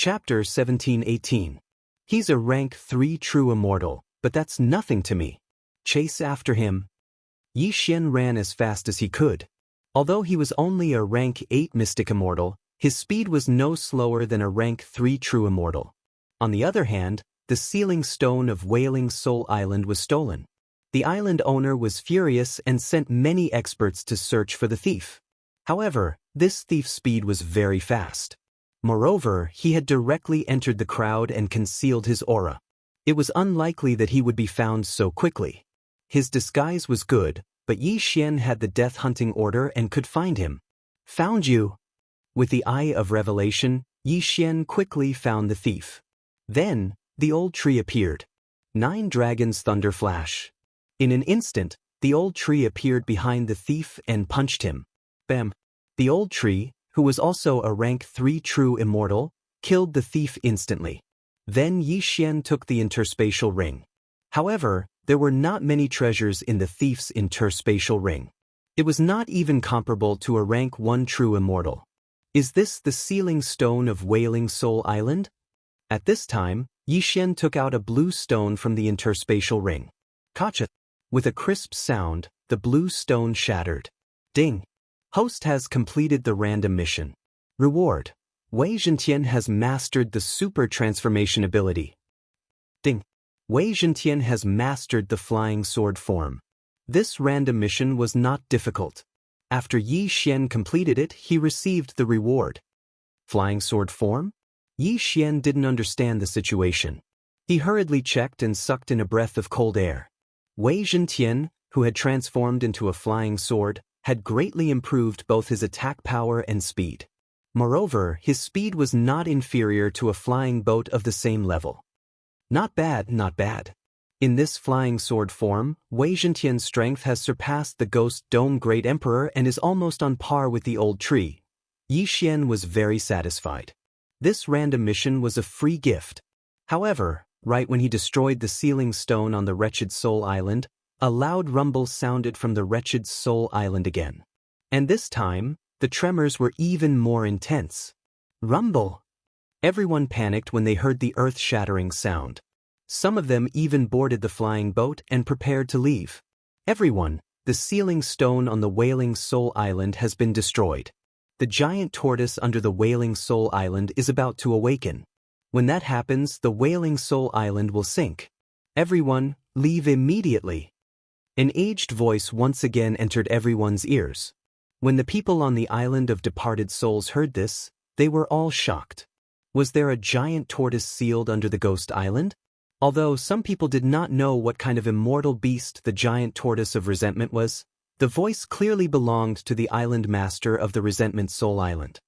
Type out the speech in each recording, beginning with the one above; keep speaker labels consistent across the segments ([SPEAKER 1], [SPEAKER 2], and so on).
[SPEAKER 1] Chapter 1718. He's a rank 3 true immortal, but that's nothing to me. Chase after him. Yi Xian ran as fast as he could. Although he was only a rank 8 mystic immortal, his speed was no slower than a rank 3 true immortal. On the other hand, the sealing stone of Wailing Soul Island was stolen. The island owner was furious and sent many experts to search for the thief. However, this thief's speed was very fast. Moreover, he had directly entered the crowd and concealed his aura. It was unlikely that he would be found so quickly. His disguise was good, but Yi Xian had the death hunting order and could find him. Found you! With the eye of revelation, Yi Xian quickly found the thief. Then, the old tree appeared. 9 dragons thunder flash. In an instant, the old tree appeared behind the thief and punched him. Bam! The old tree, who was also a rank 3 true immortal, killed the thief instantly. Then Yi Xian took the interspatial ring. However, there were not many treasures in the thief's interspatial ring. It was not even comparable to a rank 1 true immortal. Is this the sealing stone of Wailing Soul Island? At this time, Yi Xian took out a blue stone from the interspatial ring. Kacha! With a crisp sound, the blue stone shattered. Ding! Host has completed the random mission. Reward. Wei Zhentian has mastered the super transformation ability. Ding! Wei Zhentian has mastered the flying sword form. This random mission was not difficult. After Yi Xian completed it, he received the reward. Flying sword form? Yi Xian didn't understand the situation. He hurriedly checked and sucked in a breath of cold air. Wei Zhentian, who had transformed into a flying sword, had greatly improved both his attack power and speed. Moreover, his speed was not inferior to a flying boat of the same level. Not bad, not bad. In this flying sword form, Wei Zhentian's strength has surpassed the Ghost Dome Great Emperor and is almost on par with the old tree. Yi Xian was very satisfied. This random mission was a free gift. However, right when he destroyed the sealing stone on the Wretched Soul Island, a loud rumble sounded from the Wretched Soul Island again. And this time, the tremors were even more intense. Rumble! Everyone panicked when they heard the earth-shattering sound. Some of them even boarded the flying boat and prepared to leave. Everyone, the sealing stone on the Wailing Soul Island has been destroyed. The giant tortoise under the Wailing Soul Island is about to awaken. When that happens, the Wailing Soul Island will sink. Everyone, leave immediately. An aged voice once again entered everyone's ears. When the people on the island of departed souls heard this, they were all shocked. Was there a giant tortoise sealed under the ghost island? Although some people did not know what kind of immortal beast the giant tortoise of resentment was, the voice clearly belonged to the island master of the Resentment Soul Island.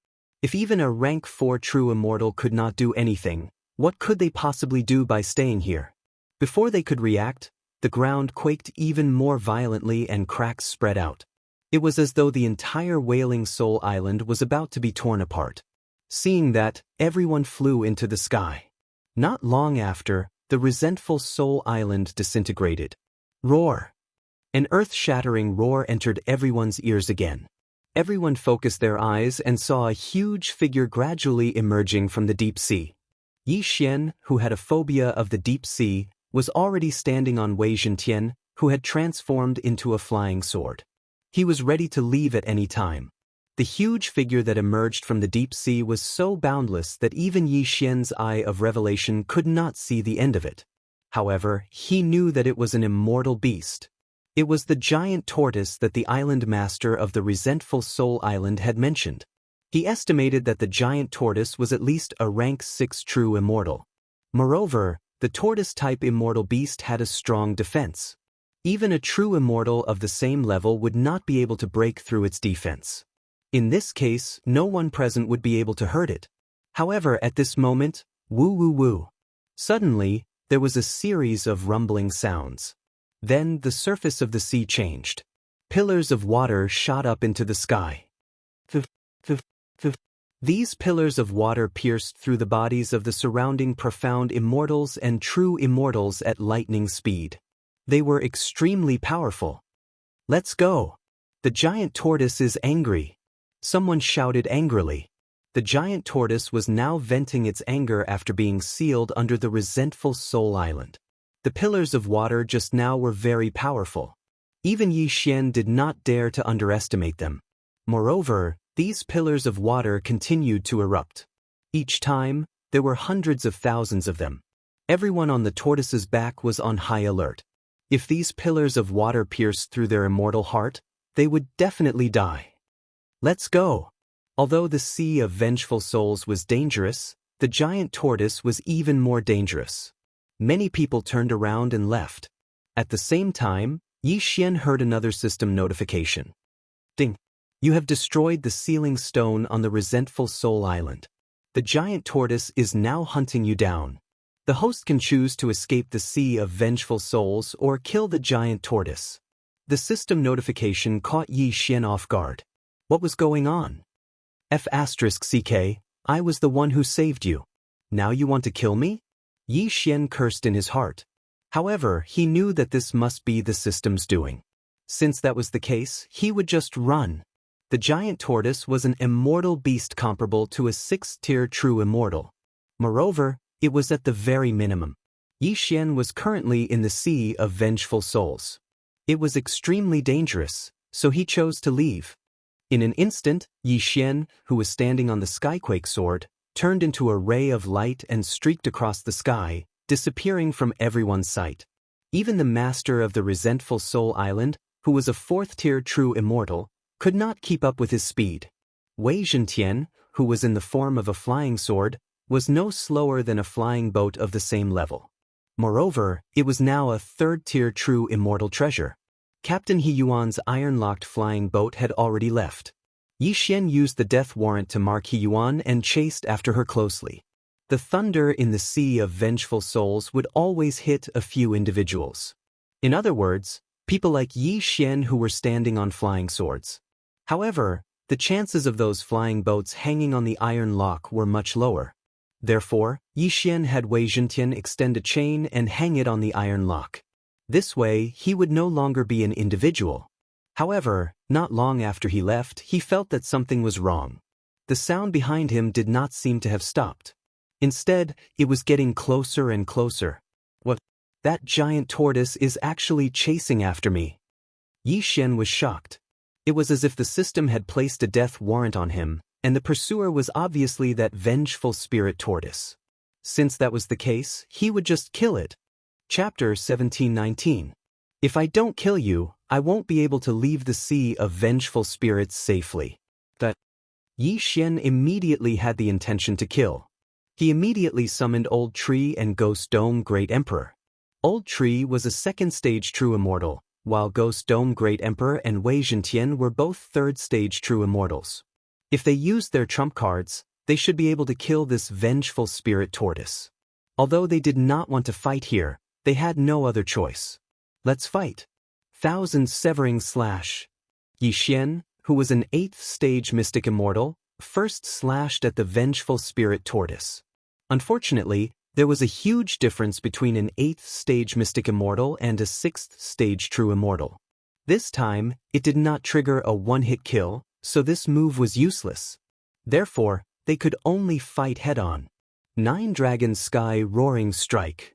[SPEAKER 1] If even a rank 4 true immortal could not do anything, what could they possibly do by staying here? Before they could react, the ground quaked even more violently and cracks spread out. It was as though the entire Wailing Soul Island was about to be torn apart. Seeing that, everyone flew into the sky. Not long after, the resentful Soul Island disintegrated. Roar! An earth-shattering roar entered everyone's ears again. Everyone focused their eyes and saw a huge figure gradually emerging from the deep sea. Yi Xian, who had a phobia of the deep sea, was already standing on Wei Zhentian, who had transformed into a flying sword. He was ready to leave at any time. The huge figure that emerged from the deep sea was so boundless that even Yi Xian's eye of revelation could not see the end of it. However, he knew that it was an immortal beast. It was the giant tortoise that the island master of the Resentful Soul Island had mentioned. He estimated that the giant tortoise was at least a rank 6 true immortal. Moreover, the tortoise-type immortal beast had a strong defense. Even a true immortal of the same level would not be able to break through its defense. In this case, no one present would be able to hurt it. However, at this moment, woo-woo-woo. Suddenly, there was a series of rumbling sounds. Then the surface of the sea changed. Pillars of water shot up into the sky. These pillars of water pierced through the bodies of the surrounding profound immortals and true immortals at lightning speed. They were extremely powerful. Let's go! The giant tortoise is angry. Someone shouted angrily. The giant tortoise was now venting its anger after being sealed under the resentful Soul Island. The pillars of water just now were very powerful. Even Yi Xian did not dare to underestimate them. Moreover, these pillars of water continued to erupt. Each time, there were hundreds of thousands of them. Everyone on the tortoise's back was on high alert. If these pillars of water pierced through their immortal heart, they would definitely die. Let's go! Although the sea of vengeful souls was dangerous, the giant tortoise was even more dangerous. Many people turned around and left. At the same time, Yi Xian heard another system notification. Ding! You have destroyed the sealing stone on the resentful Soul Island. The giant tortoise is now hunting you down. The host can choose to escape the sea of vengeful souls or kill the giant tortoise. The system notification caught Yi Xian off guard. What was going on? F***CK, I was the one who saved you. Now you want to kill me? Yi Xian cursed in his heart. However, he knew that this must be the system's doing. Since that was the case, he would just run. The giant tortoise was an immortal beast comparable to a 6th-tier true immortal. Moreover, it was at the very minimum. Yi Xian was currently in the sea of vengeful souls. It was extremely dangerous, so he chose to leave. In an instant, Yi Xian, who was standing on the Skyquake sword, turned into a ray of light and streaked across the sky, disappearing from everyone's sight. Even the master of the resentful Soul Island, who was a 4th-tier true immortal, could not keep up with his speed. Wei Zhentian, who was in the form of a flying sword, was no slower than a flying boat of the same level. Moreover, it was now a 3rd-tier true immortal treasure. Captain He Yuan's iron-locked flying boat had already left. Yi Xian used the death warrant to mark He Yuan and chased after her closely. The thunder in the sea of vengeful souls would always hit a few individuals. In other words, people like Yi Xian who were standing on flying swords. However, the chances of those flying boats hanging on the iron lock were much lower. Therefore, Yi Xian had Wei Zhentian extend a chain and hang it on the iron lock. This way, he would no longer be an individual. However, not long after he left, he felt that something was wrong. The sound behind him did not seem to have stopped. Instead, it was getting closer and closer. What? That giant tortoise is actually chasing after me. Yi Xian was shocked. It was as if the system had placed a death warrant on him, and the pursuer was obviously that vengeful spirit tortoise. Since that was the case, he would just kill it. Chapter 1719. If I don't kill you, I won't be able to leave the sea of vengeful spirits safely. That Yi Xian immediately had the intention to kill. He immediately summoned Old Tree and Ghost Dome Great Emperor. Old Tree was a 2nd-stage true immortal, while Ghost Dome Great Emperor and Wei Zhentian were both 3rd-stage true immortals. If they used their trump cards, they should be able to kill this vengeful spirit tortoise. Although they did not want to fight here, they had no other choice. Let's fight. Thousand Severing Slash. Yi Xian, who was an 8th-stage mystic immortal, first slashed at the vengeful spirit tortoise. Unfortunately, there was a huge difference between an 8th-stage mystic immortal and a 6th-stage true immortal. This time, it did not trigger a one-hit kill, so this move was useless. Therefore, they could only fight head-on. 9 Dragon Sky Roaring Strike.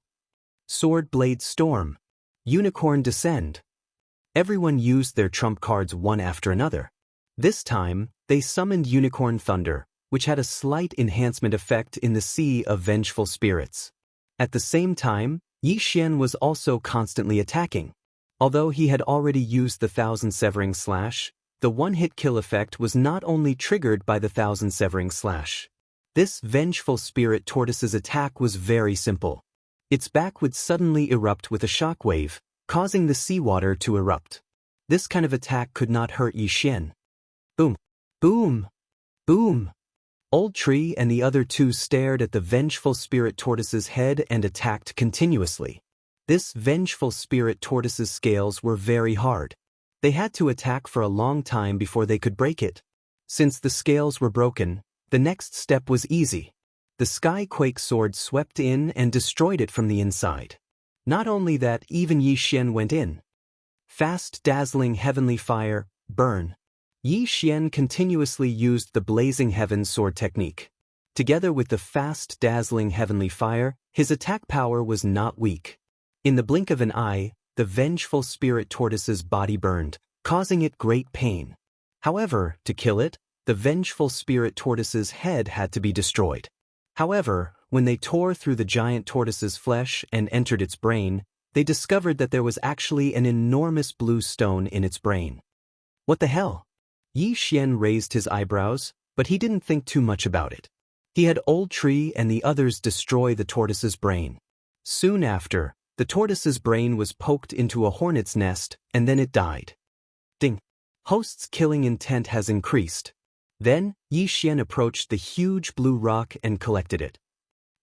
[SPEAKER 1] Sword Blade Storm. Unicorn Descend. Everyone used their trump cards one after another. This time, they summoned Unicorn Thunder, which had a slight enhancement effect in the sea of vengeful spirits. At the same time, Yi Xian was also constantly attacking. Although he had already used the Thousand Severing Slash, the one-hit kill effect was not only triggered by the Thousand Severing Slash. This vengeful spirit tortoise's attack was very simple. Its back would suddenly erupt with a shockwave, causing the seawater to erupt. This kind of attack could not hurt Yi Xian. Boom! Boom! Boom! Old Tree and the other two stared at the vengeful spirit tortoise's head and attacked continuously. This vengeful spirit tortoise's scales were very hard. They had to attack for a long time before they could break it. Since the scales were broken, the next step was easy. The Skyquake sword swept in and destroyed it from the inside. Not only that, even Yi Xian went in. Fast, dazzling heavenly fire, burn. Yi Xian continuously used the blazing heaven sword technique. Together with the fast, dazzling heavenly fire, his attack power was not weak. In the blink of an eye, the vengeful spirit tortoise's body burned, causing it great pain. However, to kill it, the vengeful spirit tortoise's head had to be destroyed. However, when they tore through the giant tortoise's flesh and entered its brain, they discovered that there was actually an enormous blue stone in its brain. What the hell? Yi Xian raised his eyebrows, but he didn't think too much about it. He had Old Tree and the others destroy the tortoise's brain. Soon after, the tortoise's brain was poked into a hornet's nest, and then it died. Ding. Host's killing intent has increased. Then, Yi Xian approached the huge blue rock and collected it.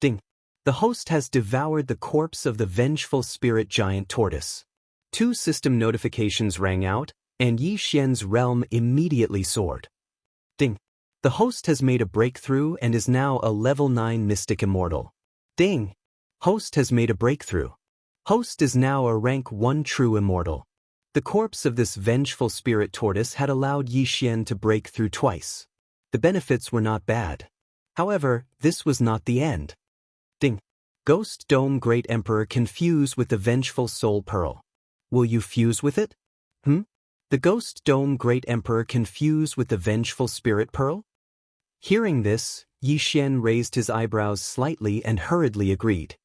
[SPEAKER 1] Ding. The host has devoured the corpse of the vengeful spirit giant tortoise. 2 system notifications rang out, and Yi Xian's realm immediately soared. Ding. The host has made a breakthrough and is now a level 9 mystic immortal. Ding. Host has made a breakthrough. Host is now a rank 1 true immortal. The corpse of this vengeful spirit tortoise had allowed Yi Xian to break through twice. The benefits were not bad. However, this was not the end. Ding. Ghost Dome Great Emperor can fuse with the vengeful soul pearl. Will you fuse with it? The Ghost Dome Great Emperor can fuse with the vengeful spirit pearl? Hearing this, Yi Xian raised his eyebrows slightly and hurriedly agreed.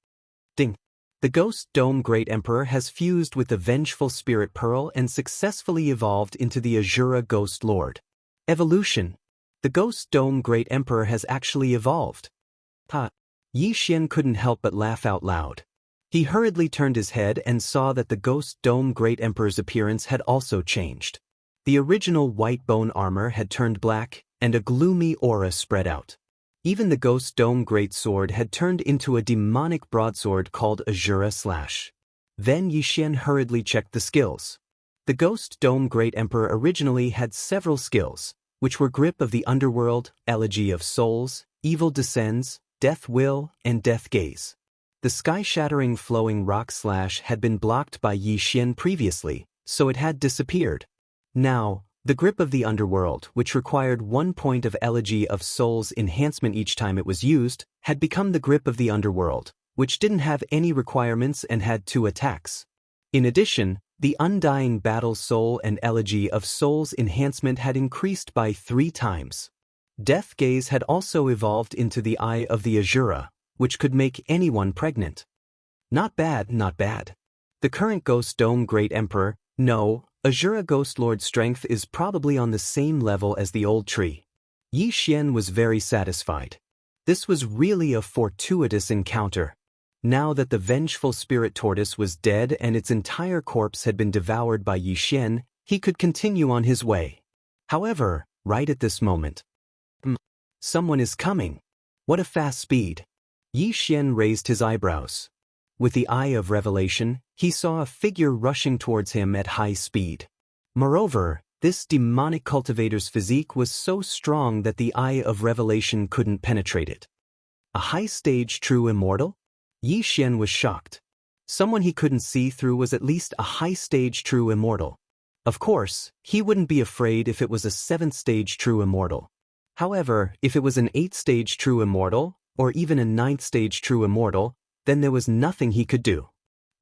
[SPEAKER 1] Ding. The Ghost Dome Great Emperor has fused with the vengeful spirit pearl and successfully evolved into the Azura Ghost Lord. Evolution. The Ghost Dome Great Emperor has actually evolved. Yi Xian couldn't help but laugh out loud. He hurriedly turned his head and saw that the Ghost Dome Great Emperor's appearance had also changed. The original white bone armor had turned black, and a gloomy aura spread out. Even the Ghost Dome Great Sword had turned into a demonic broadsword called Azura Slash. Then Yi Xian hurriedly checked the skills. The Ghost Dome Great Emperor originally had several skills, which were Grip of the Underworld, Elegy of Souls, Evil Descends, Death Will, and Death Gaze. The sky-shattering flowing rock slash had been blocked by Yi Xian previously, so it had disappeared. Now, the Grip of the Underworld, which required 1 point of Elegy of Souls enhancement each time it was used, had become the Grip of the Underworld, which didn't have any requirements and had 2 attacks. In addition, the Undying Battle Soul and Elegy of Souls enhancement had increased by 3 times. Death Gaze had also evolved into the Eye of the Azura, which could make anyone pregnant. Not bad, not bad. The current Ghost Dome Great Emperor, no, Azura Ghost Lord strength is probably on the same level as the old tree. Yi Xian was very satisfied. This was really a fortuitous encounter. Now that the vengeful spirit tortoise was dead and its entire corpse had been devoured by Yi Xian, he could continue on his way. However, right at this moment, someone is coming. What a fast speed. Yi Xian raised his eyebrows. With the eye of revelation, he saw a figure rushing towards him at high speed. Moreover, this demonic cultivator's physique was so strong that the eye of revelation couldn't penetrate it. A high-stage true immortal? Yi Xian was shocked. Someone he couldn't see through was at least a high-stage true immortal. Of course, he wouldn't be afraid if it was a 7th-stage true immortal. However, if it was an 8th-stage true immortal, or even a 9th-stage true immortal, then there was nothing he could do.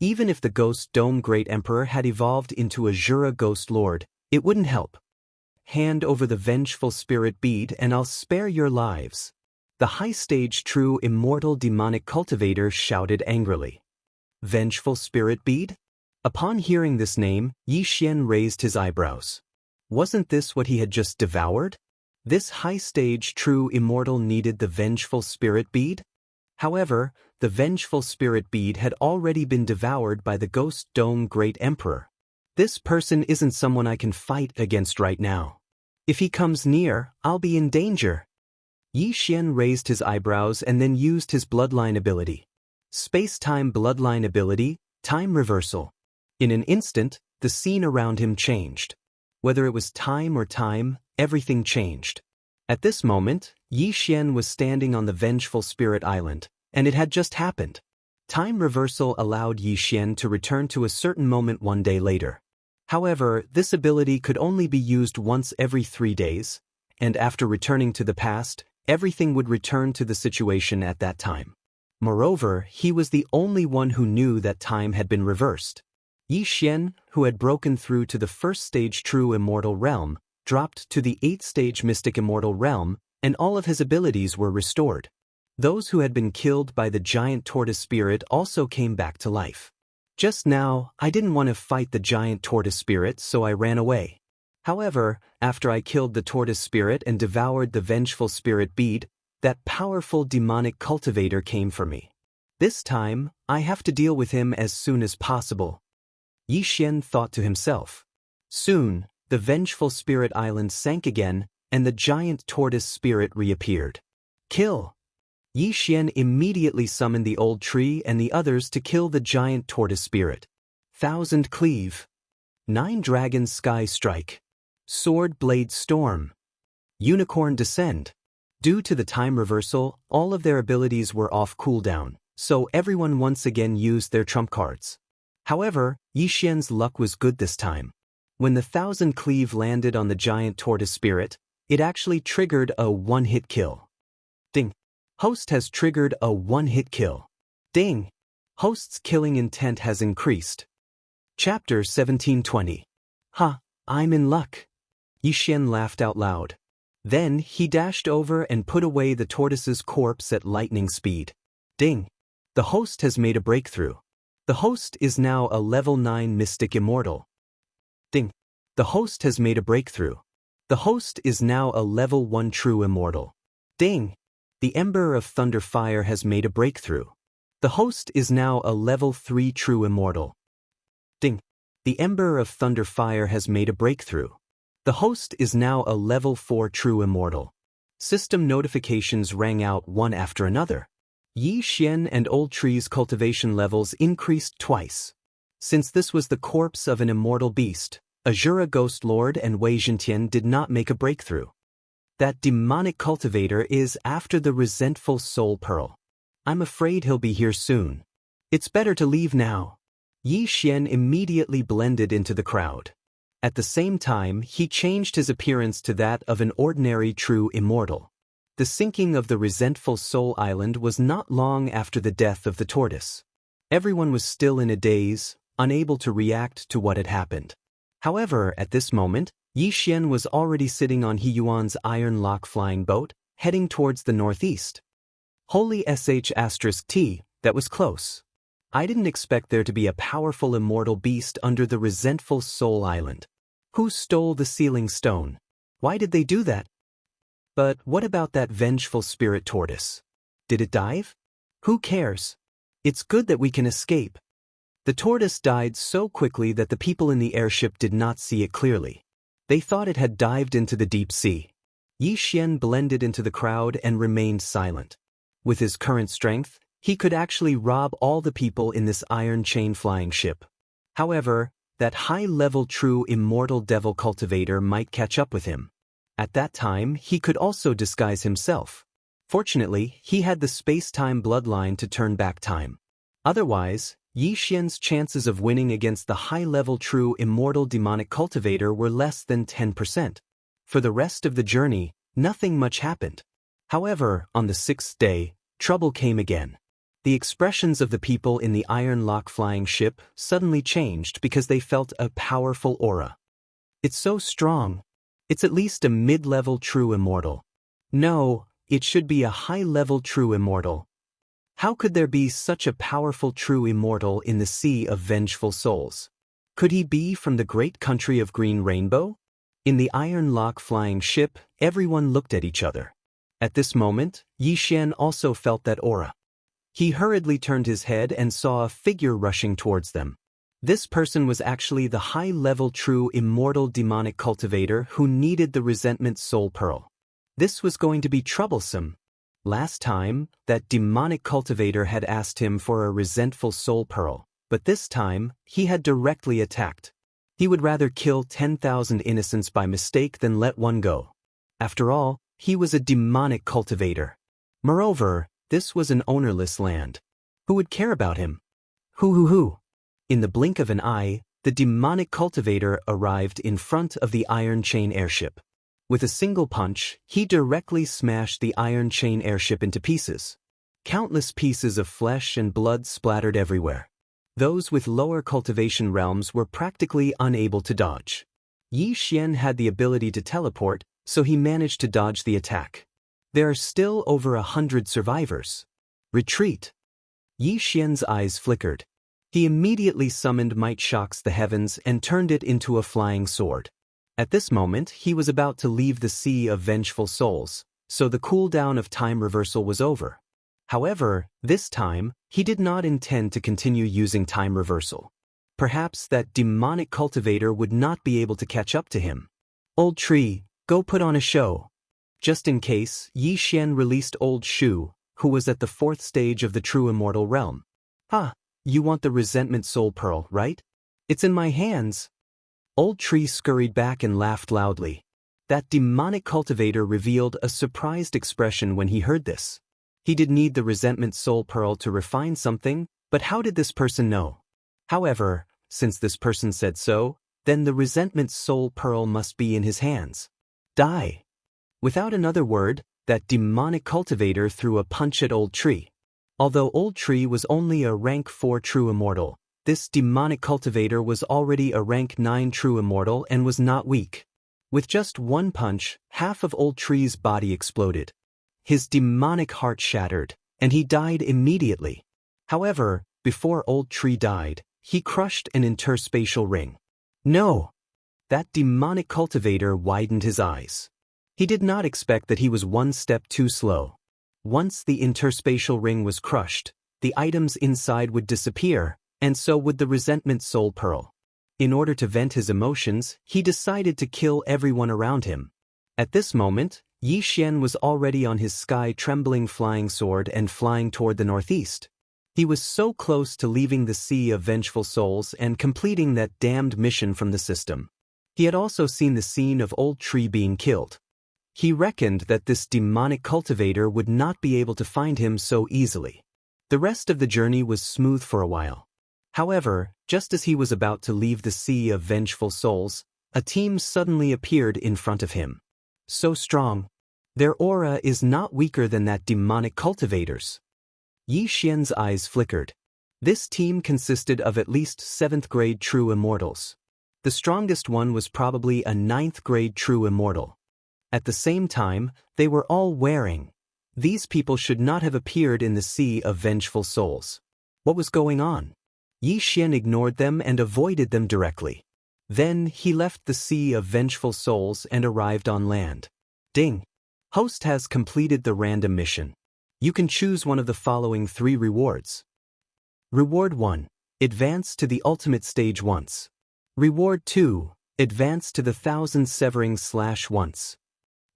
[SPEAKER 1] Even if the Ghost Dome Great Emperor had evolved into Azura Ghost Lord, it wouldn't help. Hand over the vengeful spirit bead and I'll spare your lives. The high-stage true immortal demonic cultivator shouted angrily. Vengeful spirit bead? Upon hearing this name, Yi Xian raised his eyebrows. Wasn't this what he had just devoured? This high-stage true immortal needed the vengeful spirit bead? However, the vengeful spirit bead had already been devoured by the Ghost Dome Great Emperor. This person isn't someone I can fight against right now. If he comes near, I'll be in danger. Yi Xian raised his eyebrows and then used his bloodline ability. Space-time bloodline ability, time reversal. In an instant, the scene around him changed. Whether it was time or time, everything changed. At this moment, Yi Xian was standing on the Vengeful Spirit Island, and it had just happened. Time reversal allowed Yi Xian to return to a certain moment one day later. However, this ability could only be used once every 3 days, and after returning to the past, everything would return to the situation at that time. Moreover, he was the only one who knew that time had been reversed. Yi Xian, who had broken through to the first stage true immortal realm, dropped to the 8th stage mystic immortal realm, and all of his abilities were restored. Those who had been killed by the giant tortoise spirit also came back to life. Just now, I didn't want to fight the giant tortoise spirit, so I ran away. However, after I killed the tortoise spirit and devoured the vengeful spirit bead, that powerful demonic cultivator came for me. This time, I have to deal with him as soon as possible. Yi Xian thought to himself. Soon, the vengeful spirit island sank again, and the giant tortoise spirit reappeared. Kill! Yi Xian immediately summoned the old tree and the others to kill the giant tortoise spirit. 1000 cleave. 9 dragons sky strike. Sword blade storm. Unicorn descend. Due to the time reversal, all of their abilities were off cooldown, so everyone once again used their trump cards. However, Yi Xian's luck was good this time. When the 1000 cleave landed on the giant tortoise spirit, it actually triggered a one-hit kill. Ding! Host has triggered a one-hit kill. Ding! Host's killing intent has increased. Chapter 1720. Ha! I'm in luck. Yi Xian laughed out loud. Then he dashed over and put away the tortoise's corpse at lightning speed. Ding! The host has made a breakthrough. The host is now a level 9 mystic immortal. Ding! The host has made a breakthrough. The host is now a level 1 true immortal. Ding! The Ember of Thunder Fire has made a breakthrough. The host is now a level 3 true immortal. Ding! The Ember of Thunder Fire has made a breakthrough. The host is now a level 4 true immortal. System notifications rang out one after another. Yi Xian and Old Tree's cultivation levels increased twice. Since this was the corpse of an immortal beast, Azura Ghost Lord and Wei Zhentian did not make a breakthrough. That demonic cultivator is after the resentful soul pearl. I'm afraid he'll be here soon. It's better to leave now. Yi Xian immediately blended into the crowd. At the same time, he changed his appearance to that of an ordinary true immortal. The sinking of the resentful soul island was not long after the death of the tortoise. Everyone was still in a daze, unable to react to what had happened. However, at this moment, Yi Xian was already sitting on He Yuan's iron lock flying boat, heading towards the northeast. Holy sh*T, that was close. I didn't expect there to be a powerful immortal beast under the resentful soul island. Who stole the sealing stone? Why did they do that? But what about that vengeful spirit tortoise? Did it dive? Who cares? It's good that we can escape. The tortoise died so quickly that the people in the airship did not see it clearly. They thought it had dived into the deep sea. Yi Xian blended into the crowd and remained silent. With his current strength, he could actually rob all the people in this iron chain flying ship. However, that high-level true immortal devil cultivator might catch up with him. At that time, he could also disguise himself. Fortunately, he had the space-time bloodline to turn back time. Otherwise, Yi Xian's chances of winning against the high-level true immortal demonic cultivator were less than 10%. For the rest of the journey, nothing much happened. However, on the 6th day, trouble came again. The expressions of the people in the iron lock flying ship suddenly changed because they felt a powerful aura. It's so strong. It's at least a mid-level true immortal. No, it should be a high-level true immortal. How could there be such a powerful true immortal in the sea of vengeful souls? Could he be from the great country of Green Rainbow? In the iron lock flying ship, everyone looked at each other. At this moment, Yi Xian also felt that aura. He hurriedly turned his head and saw a figure rushing towards them. This person was actually the high-level true immortal demonic cultivator who needed the resentment soul pearl. This was going to be troublesome. Last time, that demonic cultivator had asked him for a resentful soul pearl, but this time, he had directly attacked. He would rather kill 10,000 innocents by mistake than let one go. After all, he was a demonic cultivator. Moreover, this was an ownerless land. Who would care about him? Who? In the blink of an eye, the demonic cultivator arrived in front of the iron chain airship. With a single punch, he directly smashed the iron chain airship into pieces. Countless pieces of flesh and blood splattered everywhere. Those with lower cultivation realms were practically unable to dodge. Yi Xian had the ability to teleport, so he managed to dodge the attack. There are still over 100 survivors. Retreat! Yi Xian's eyes flickered. He immediately summoned Might Shocks the Heavens and turned it into a flying sword. At this moment, he was about to leave the Sea of Vengeful Souls, so the cooldown of time reversal was over. However, this time, he did not intend to continue using time reversal. Perhaps that demonic cultivator would not be able to catch up to him. Old Tree, go put on a show. Just in case, Yi Xian released Old Shu, who was at the 4th stage of the true immortal realm. Ah, you want the resentment soul pearl, right? It's in my hands. Old Tree scurried back and laughed loudly. That demonic cultivator revealed a surprised expression when he heard this. He did need the resentment soul pearl to refine something, but how did this person know? However, since this person said so, then the resentment soul pearl must be in his hands. Die! Without another word, that demonic cultivator threw a punch at Old Tree. Although Old Tree was only a rank 4 true immortal, this demonic cultivator was already a rank 9 true immortal and was not weak. With just one punch, half of Old Tree's body exploded. His demonic heart shattered, and he died immediately. However, before Old Tree died, he crushed an interspatial ring. No! That demonic cultivator widened his eyes. He did not expect that he was one step too slow. Once the interspatial ring was crushed, the items inside would disappear, and so would the resentment soul pearl. In order to vent his emotions, he decided to kill everyone around him. At this moment, Yi Xian was already on his sky-trembling flying sword and flying toward the northeast. He was so close to leaving the Sea of Vengeful Souls and completing that damned mission from the system. He had also seen the scene of Old Tree being killed. He reckoned that this demonic cultivator would not be able to find him so easily. The rest of the journey was smooth for a while. However, just as he was about to leave the Sea of Vengeful Souls, a team suddenly appeared in front of him. So strong. Their aura is not weaker than that demonic cultivator's. Yi Xian's eyes flickered. This team consisted of at least 7th grade true immortals. The strongest one was probably a 9th grade true immortal. At the same time, they were all wearing. These people should not have appeared in the Sea of Vengeful Souls. What was going on? Yi Xian ignored them and avoided them directly. Then he left the Sea of Vengeful Souls and arrived on land. Ding! Host has completed the random mission. You can choose one of the following 3 rewards. Reward 1. Advance to the ultimate stage once. Reward 2. Advance to the 1000 severing / once.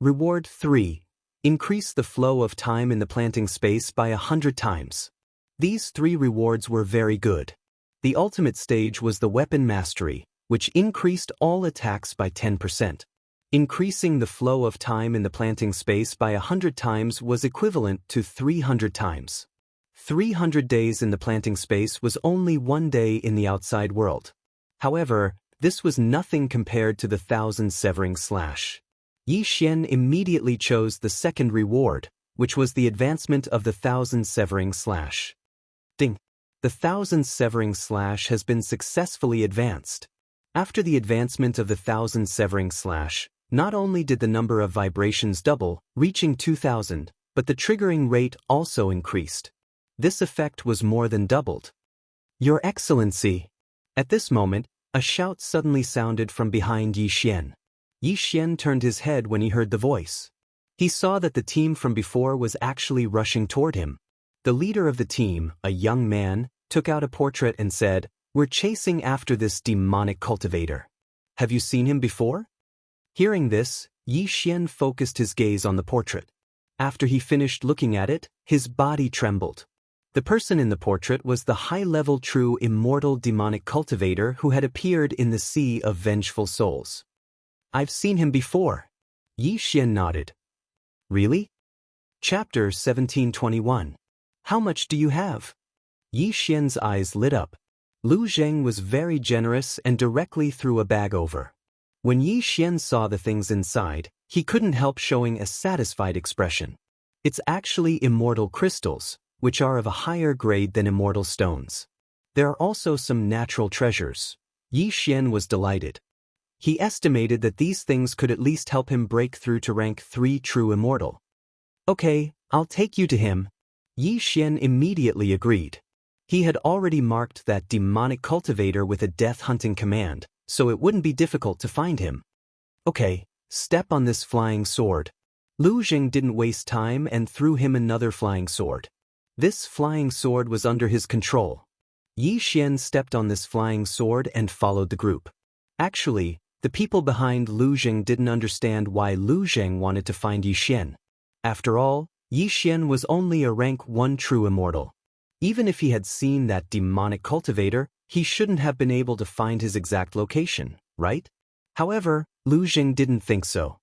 [SPEAKER 1] Reward 3. Increase the flow of time in the planting space by 100 times. These 3 rewards were very good. The ultimate stage was the weapon mastery, which increased all attacks by 10%. Increasing the flow of time in the planting space by 100 times was equivalent to 300 times. 300 days in the planting space was only 1 day in the outside world. However, this was nothing compared to the 1000 severing / Yi Xian immediately chose the second reward, which was the advancement of the 1000 severing / Ding! The 1000 severing / has been successfully advanced. After the advancement of the 1000 severing / not only did the number of vibrations double, reaching 2000, but the triggering rate also increased. This effect was more than doubled. Your Excellency! At this moment, a shout suddenly sounded from behind Yi Xian. Yi Xian turned his head when he heard the voice. He saw that the team from before was actually rushing toward him. The leader of the team, a young man, took out a portrait and said, "We're chasing after this demonic cultivator. Have you seen him before?" Hearing this, Yi Xian focused his gaze on the portrait. After he finished looking at it, his body trembled. The person in the portrait was the high-level true immortal demonic cultivator who had appeared in the Sea of Vengeful Souls. I've seen him before. Yi Xian nodded. Really? Chapter 1721. How much do you have? Yi Xian's eyes lit up. Lu Zheng was very generous and directly threw a bag over. When Yi Xian saw the things inside, he couldn't help showing a satisfied expression. It's actually immortal crystals, which are of a higher grade than immortal stones. There are also some natural treasures. Yi Xian was delighted. He estimated that these things could at least help him break through to rank 3 true immortal. Okay, I'll take you to him. Yi Xian immediately agreed. He had already marked that demonic cultivator with a death-hunting command, so it wouldn't be difficult to find him. Okay, step on this flying sword. Lu Zheng didn't waste time and threw him another flying sword. This flying sword was under his control. Yi Xian stepped on this flying sword and followed the group. Actually, the people behind Lu Zheng didn't understand why Lu Zheng wanted to find Yi Xian. After all, Yi Xian was only a rank 1 true immortal. Even if he had seen that demonic cultivator, he shouldn't have been able to find his exact location, right? However, Lu Zheng didn't think so.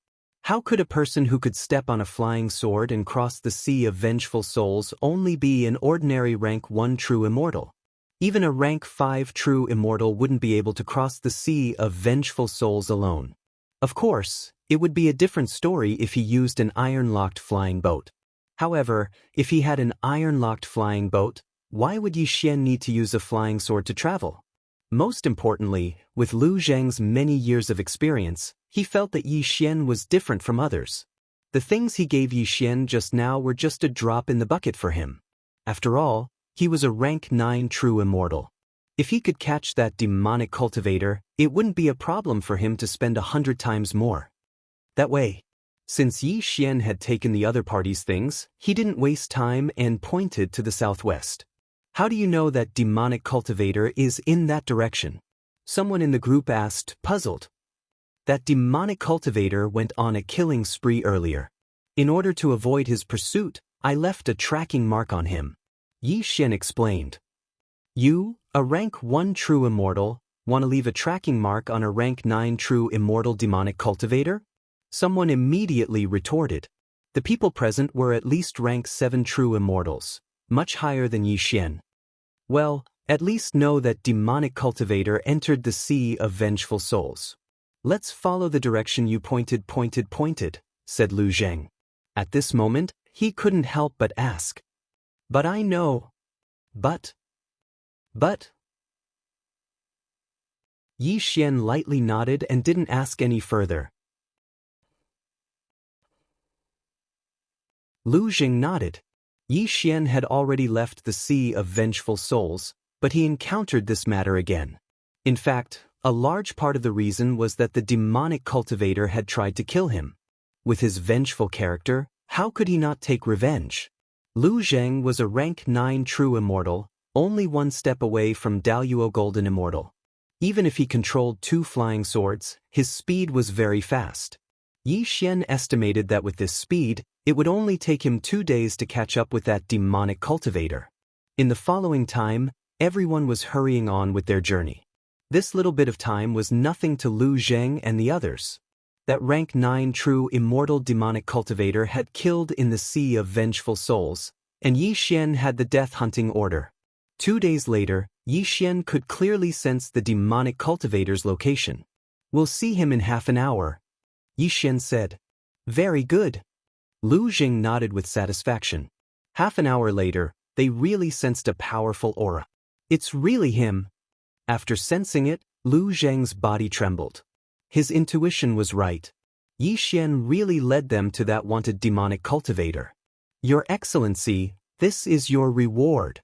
[SPEAKER 1] How could a person who could step on a flying sword and cross the sea of vengeful souls only be an ordinary rank 1 true immortal? Even a rank 5 true immortal wouldn't be able to cross the sea of vengeful souls alone. Of course, it would be a different story if he used an iron-locked flying boat. However, if he had an iron-locked flying boat, why would Yi Xian need to use a flying sword to travel? Most importantly, with Lu Zheng's many years of experience, he felt that Yi Xian was different from others. The things he gave Yi Xian just now were just a drop in the bucket for him. After all, he was a rank 9 true immortal. If he could catch that demonic cultivator, it wouldn't be a problem for him to spend 100 times more. That way, since Yi Xian had taken the other party's things, he didn't waste time and pointed to the southwest. How do you know that demonic cultivator is in that direction? Someone in the group asked, puzzled. That demonic cultivator went on a killing spree earlier. In order to avoid his pursuit, I left a tracking mark on him. Yi Xian explained. You, a rank 1 true immortal, want to leave a tracking mark on a rank 9 true immortal demonic cultivator? Someone immediately retorted. The people present were at least rank 7 true immortals, much higher than Yi Xian. Well, at least know that demonic cultivator entered the sea of vengeful souls. Let's follow the direction you pointed, said Lu Zheng. At this moment, he couldn't help but ask. But I know. But. Yi Xian lightly nodded and didn't ask any further. Lu Zheng nodded. Yi Xian had already left the sea of vengeful souls, but he encountered this matter again. In fact, a large part of the reason was that the demonic cultivator had tried to kill him. With his vengeful character, how could he not take revenge? Lu Zheng was a rank 9 true immortal, only one step away from Daoist Golden Immortal. Even if he controlled 2 flying swords, his speed was very fast. Yi Xian estimated that with this speed, it would only take him 2 days to catch up with that demonic cultivator. In the following time, everyone was hurrying on with their journey. This little bit of time was nothing to Lu Zheng and the others. That rank 9 true immortal demonic cultivator had killed in the sea of vengeful souls, and Yi Xian had the death-hunting order. 2 days later, Yi Xian could clearly sense the demonic cultivator's location. We'll see him in half an hour, Yi Xian said. Very good. Lu Zheng nodded with satisfaction. Half an hour later, they really sensed a powerful aura. It's really him. After sensing it, Lu Zheng's body trembled. His intuition was right. Yi Xian really led them to that wanted demonic cultivator. Your Excellency, this is your reward.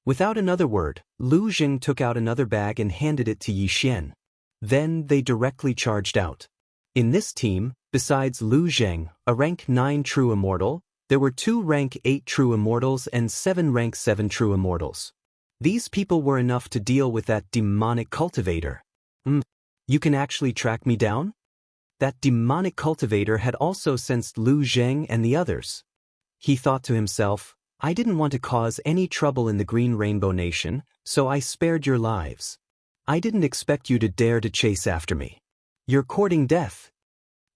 [SPEAKER 1] Without another word, Lu Zheng took out another bag and handed it to Yi Xian. Then they directly charged out. In this team, besides Lu Zheng, a rank 9 true immortal, there were 2 rank 8 true immortals and 7 rank 7 true immortals. These people were enough to deal with that demonic cultivator. You can actually track me down? That demonic cultivator had also sensed Lu Zheng and the others. He thought to himself, I didn't want to cause any trouble in the Green Rainbow Nation, so I spared your lives. I didn't expect you to dare to chase after me. You're courting death.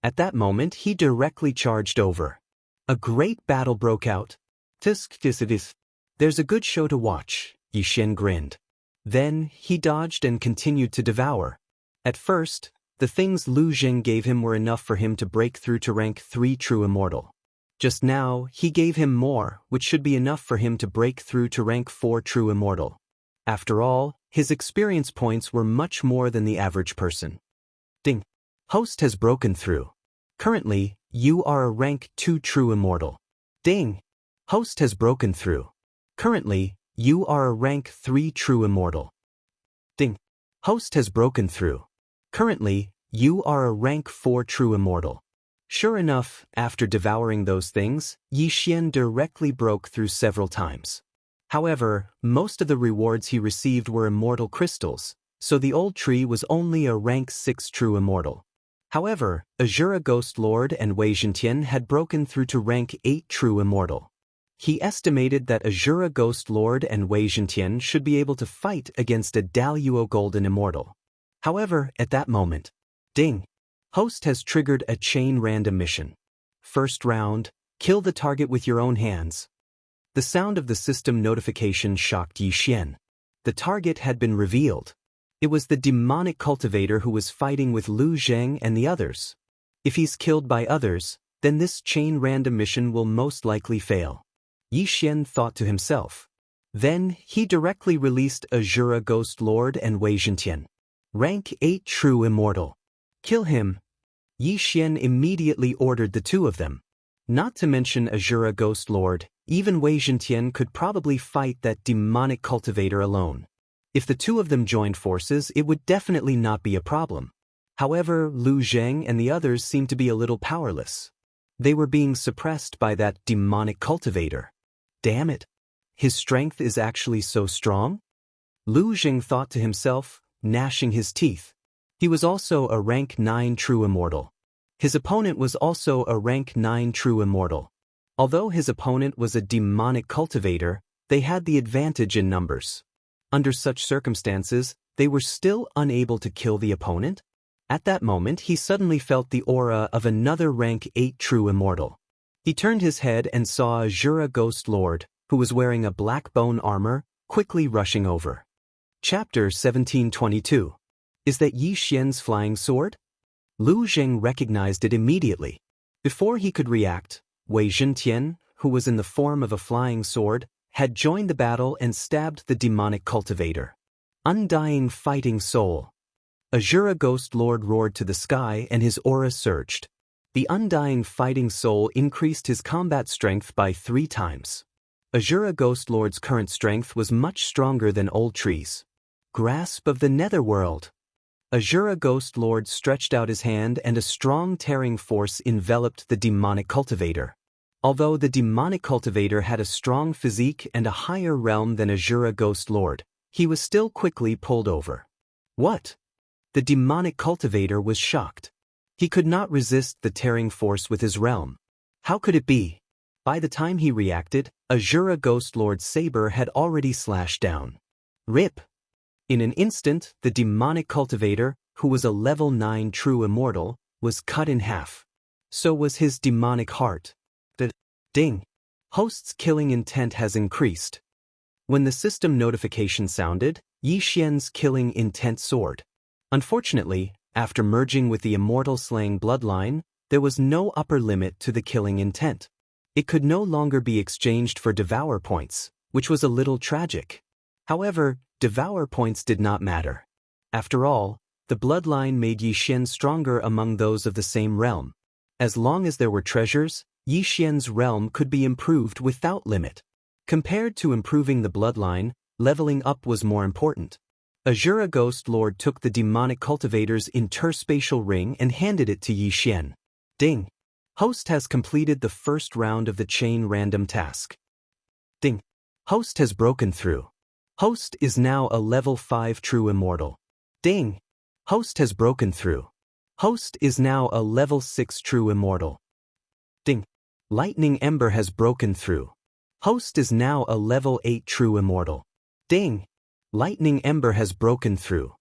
[SPEAKER 1] At that moment, he directly charged over. A great battle broke out. There's a good show to watch, Yi Xian grinned. Then, he dodged and continued to devour. At first, the things Lu Zheng gave him were enough for him to break through to rank 3 true immortal. Just now, he gave him more, which should be enough for him to break through to rank 4 true immortal. After all, his experience points were much more than the average person. Ding. Host has broken through. Currently, you are a rank 2 true immortal. Ding. Host has broken through. Currently, you are a rank 3 true immortal. Ding. Host has broken through. Currently, you are a rank 4 true immortal. Sure enough, after devouring those things, Yixian directly broke through several times. However, most of the rewards he received were immortal crystals, so the old tree was only a rank 6 true immortal. However, Azura Ghost Lord and Wei Zhentian had broken through to rank 8 true immortal. He estimated that Azura Ghost Lord and Wei Zhentian should be able to fight against a Daoist Golden Immortal. However, at that moment, ding! Host has triggered a chain random mission. First round, kill the target with your own hands. The sound of the system notification shocked Yixian. The target had been revealed. It was the demonic cultivator who was fighting with Lu Zheng and the others. If he's killed by others, then this chain random mission will most likely fail. Yixian thought to himself. Then, he directly released Azura Ghost Lord and Wei Zhentian. Rank 8 true immortal. Kill him. Yixian immediately ordered the two of them. Not to mention Azura Ghost Lord, even Wei Zhentian could probably fight that demonic cultivator alone. If the two of them joined forces, it would definitely not be a problem. However, Lu Zheng and the others seemed to be a little powerless. They were being suppressed by that demonic cultivator. Damn it! His strength is actually so strong? Lu Zheng thought to himself, gnashing his teeth. He was also a rank 9 true immortal. His opponent was also a rank 9 true immortal. Although his opponent was a demonic cultivator, they had the advantage in numbers. Under such circumstances, they were still unable to kill the opponent. At that moment, he suddenly felt the aura of another rank 8 true immortal. He turned his head and saw Azura Ghost Lord, who was wearing a black bone armor, quickly rushing over. Chapter 1722. Is that Yixian's flying sword? Lu Zheng recognized it immediately. Before he could react, Wei Zhentian, who was in the form of a flying sword, had joined the battle and stabbed the demonic cultivator. Undying fighting soul. Azura Ghost Lord roared to the sky and his aura surged. The undying fighting soul increased his combat strength by 3 times. Azura Ghost Lord's current strength was much stronger than old trees. Grasp of the Netherworld. Azura Ghost Lord stretched out his hand and a strong tearing force enveloped the demonic cultivator. Although the demonic cultivator had a strong physique and a higher realm than Azura Ghost Lord, he was still quickly pulled over. What? The demonic cultivator was shocked. He could not resist the tearing force with his realm. How could it be? By the time he reacted, Azura Ghost Lord's saber had already slashed down. Rip! In an instant, the demonic cultivator, who was a level 9 true immortal, was cut in half. So was his demonic heart. The ding! Host's killing intent has increased. When the system notification sounded, Yixian's killing intent soared. Unfortunately, after merging with the immortal slaying bloodline, there was no upper limit to the killing intent. It could no longer be exchanged for devour points, which was a little tragic. However, devour points did not matter. After all, the bloodline made Yixian stronger among those of the same realm. As long as there were treasures, Yixian's realm could be improved without limit. Compared to improving the bloodline, leveling up was more important. Azura Ghost Lord took the demonic cultivator's interspatial ring and handed it to Yixian. Ding! Host has completed the first round of the chain random task. Ding! Host has broken through. Host is now a level 5 true immortal. Ding! Host has broken through. Host is now a level 6 true immortal. Ding! Lightning Ember has broken through. Host is now a level 8 true immortal. Ding! Lightning Ember has broken through.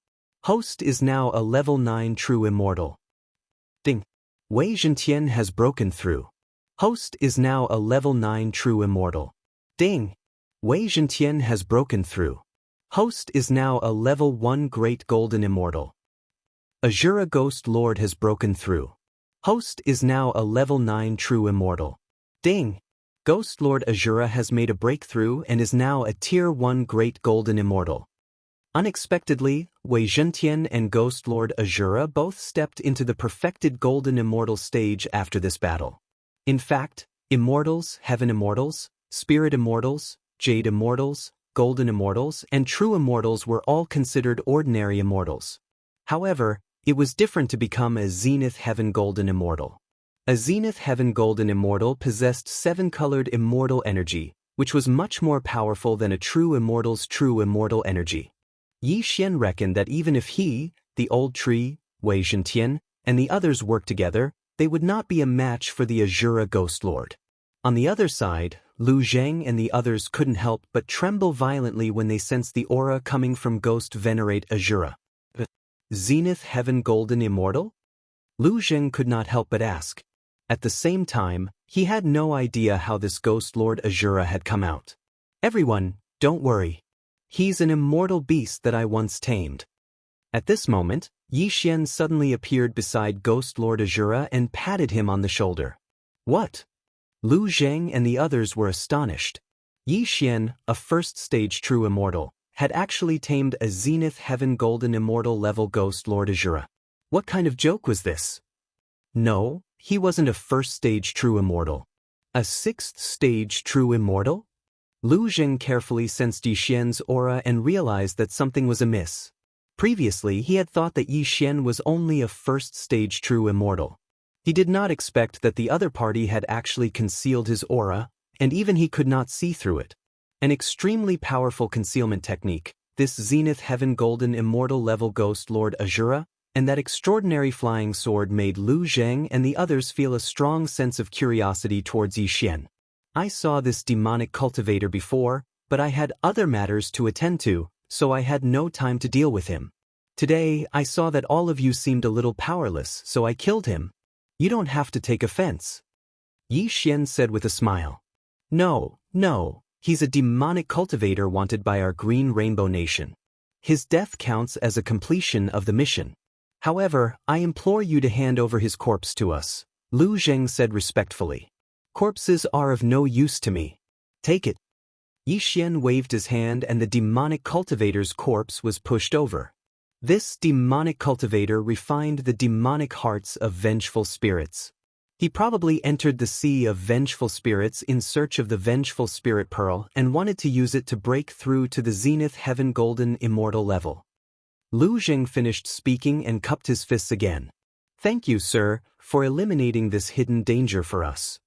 [SPEAKER 1] Host is now a level 9 true immortal. Ding! Wei Zhentian has broken through. Host is now a level 9 true immortal. Ding! Wei Zhentian has broken through. Host is now a level 1 Great Golden Immortal. Azura Ghost Lord has broken through. Host is now a level 9 True Immortal. Ding! Ghost Lord Azura has made a breakthrough and is now a Tier 1 Great Golden Immortal. Unexpectedly, Wei Zhentian and Ghost Lord Azura both stepped into the perfected Golden Immortal stage after this battle. In fact, Immortals, Heaven Immortals, Spirit Immortals, Jade Immortals, Golden Immortals, and True Immortals were all considered ordinary Immortals. However, it was different to become a Zenith Heaven Golden Immortal. A Zenith Heaven Golden Immortal possessed 7-colored immortal energy, which was much more powerful than a True Immortal's true immortal energy. Yi Xian reckoned that even if he, the Old Tree, Wei Zhentian, and the others worked together, they would not be a match for the Azura Ghost Lord. On the other side, Lu Zheng and the others couldn't help but tremble violently when they sensed the aura coming from Ghost Venerate Azura. Zenith Heaven Golden Immortal? Lu Zheng could not help but ask. At the same time, he had no idea how this Ghost Lord Azura had come out. Everyone, don't worry. He's an immortal beast that I once tamed. At this moment, Yi Xian suddenly appeared beside Ghost Lord Azura and patted him on the shoulder. What? Lu Zheng and the others were astonished. Yi Xian, a first-stage True Immortal, had actually tamed a Zenith Heaven Golden Immortal level Ghost Lord Azura. What kind of joke was this? No, he wasn't a first-stage True Immortal. A 6th-stage True Immortal? Lu Zheng carefully sensed Yi Xian's aura and realized that something was amiss. Previously, he had thought that Yi Xian was only a first-stage True Immortal. He did not expect that the other party had actually concealed his aura, and even he could not see through it. An extremely powerful concealment technique, this Zenith Heaven Golden Immortal level Ghost Lord Azura, and that extraordinary flying sword made Lu Zheng and the others feel a strong sense of curiosity towards Yi Xian. I saw this demonic cultivator before, but I had other matters to attend to, so I had no time to deal with him. Today, I saw that all of you seemed a little powerless, so I killed him. You don't have to take offense. Yi Xian said with a smile. No, he's a demonic cultivator wanted by our Green Rainbow Nation. His death counts as a completion of the mission. However, I implore you to hand over his corpse to us, Lu Zheng said respectfully. Corpses are of no use to me. Take it. Yi Xian waved his hand and the demonic cultivator's corpse was pushed over. This demonic cultivator refined the demonic hearts of vengeful spirits. He probably entered the sea of vengeful spirits in search of the vengeful spirit pearl and wanted to use it to break through to the Zenith Heaven Golden Immortal level. Lu Zheng finished speaking and cupped his fists again. Thank you, sir, for eliminating this hidden danger for us.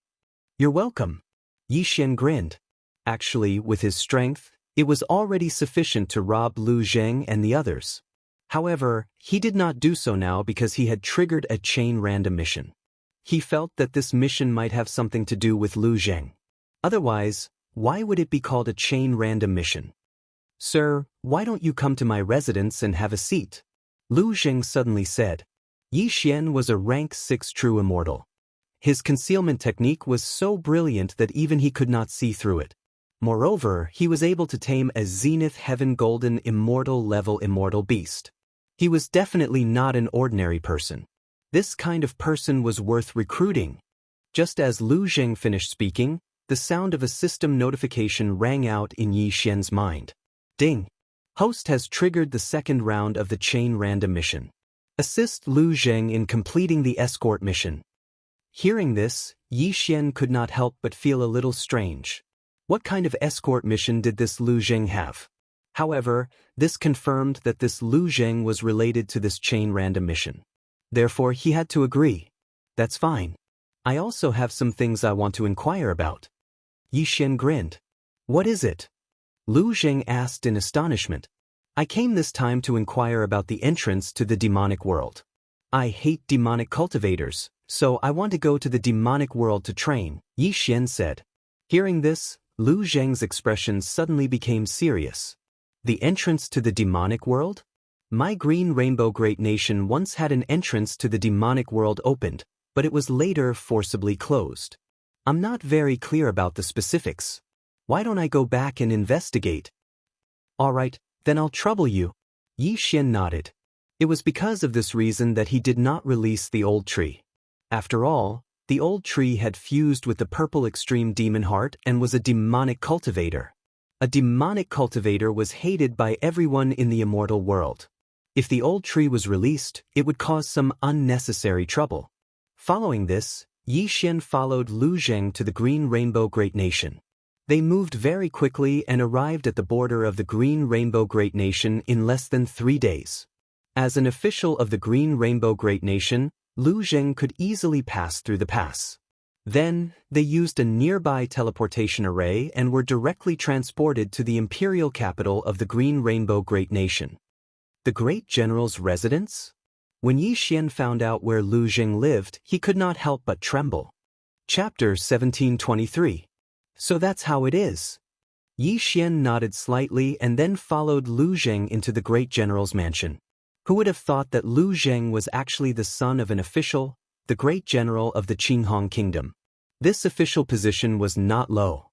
[SPEAKER 1] You're welcome. Yi Xian grinned. Actually, with his strength, it was already sufficient to rob Lu Zheng and the others. However, he did not do so now because he had triggered a chain random mission. He felt that this mission might have something to do with Lu Zheng. Otherwise, why would it be called a chain random mission? Sir, why don't you come to my residence and have a seat? Lu Zheng suddenly said. Yi Xian was a rank 6 True Immortal. His concealment technique was so brilliant that even he could not see through it. Moreover, he was able to tame a Zenith Heaven Golden Immortal level immortal beast. He was definitely not an ordinary person. This kind of person was worth recruiting. Just as Lu Zheng finished speaking, the sound of a system notification rang out in Yi Xian's mind. Ding! Host has triggered the second round of the chain random mission. Assist Lu Zheng in completing the escort mission. Hearing this, Yi Xian could not help but feel a little strange. What kind of escort mission did this Lu Zheng have? However, this confirmed that this Lu Zheng was related to this chain random mission. Therefore, he had to agree. That's fine. I also have some things I want to inquire about. Yi Xian grinned. What is it? Lu Zheng asked in astonishment. I came this time to inquire about the entrance to the demonic world. I hate demonic cultivators, so I want to go to the demonic world to train, Yi Xian said. Hearing this, Lu Zheng's expression suddenly became serious. The entrance to the demonic world? My Green Rainbow Great Nation once had an entrance to the demonic world opened, but it was later forcibly closed. I'm not very clear about the specifics. Why don't I go back and investigate? Alright, Then I'll trouble you. Yi Xian nodded. It was because of this reason that he did not release the old tree. After all, the old tree had fused with the purple extreme demon heart and was a demonic cultivator. A demonic cultivator was hated by everyone in the immortal world. If the old tree was released, it would cause some unnecessary trouble. Following this, Yi Xian followed Lu Zheng to the Green Rainbow Great Nation. They moved very quickly and arrived at the border of the Green Rainbow Great Nation in less than 3 days. As an official of the Green Rainbow Great Nation, Lu Zheng could easily pass through the pass. Then, they used a nearby teleportation array and were directly transported to the imperial capital of the Green Rainbow Great Nation. The great general's residence? When Yi Xian found out where Lu Zheng lived, he could not help but tremble. Chapter 1723. So that's how it is. Yi Xian nodded slightly and then followed Lu Zheng into the great general's mansion. Who would have thought that Lu Zheng was actually the son of an official, the great general of the Qinghong Kingdom? This official position was not low.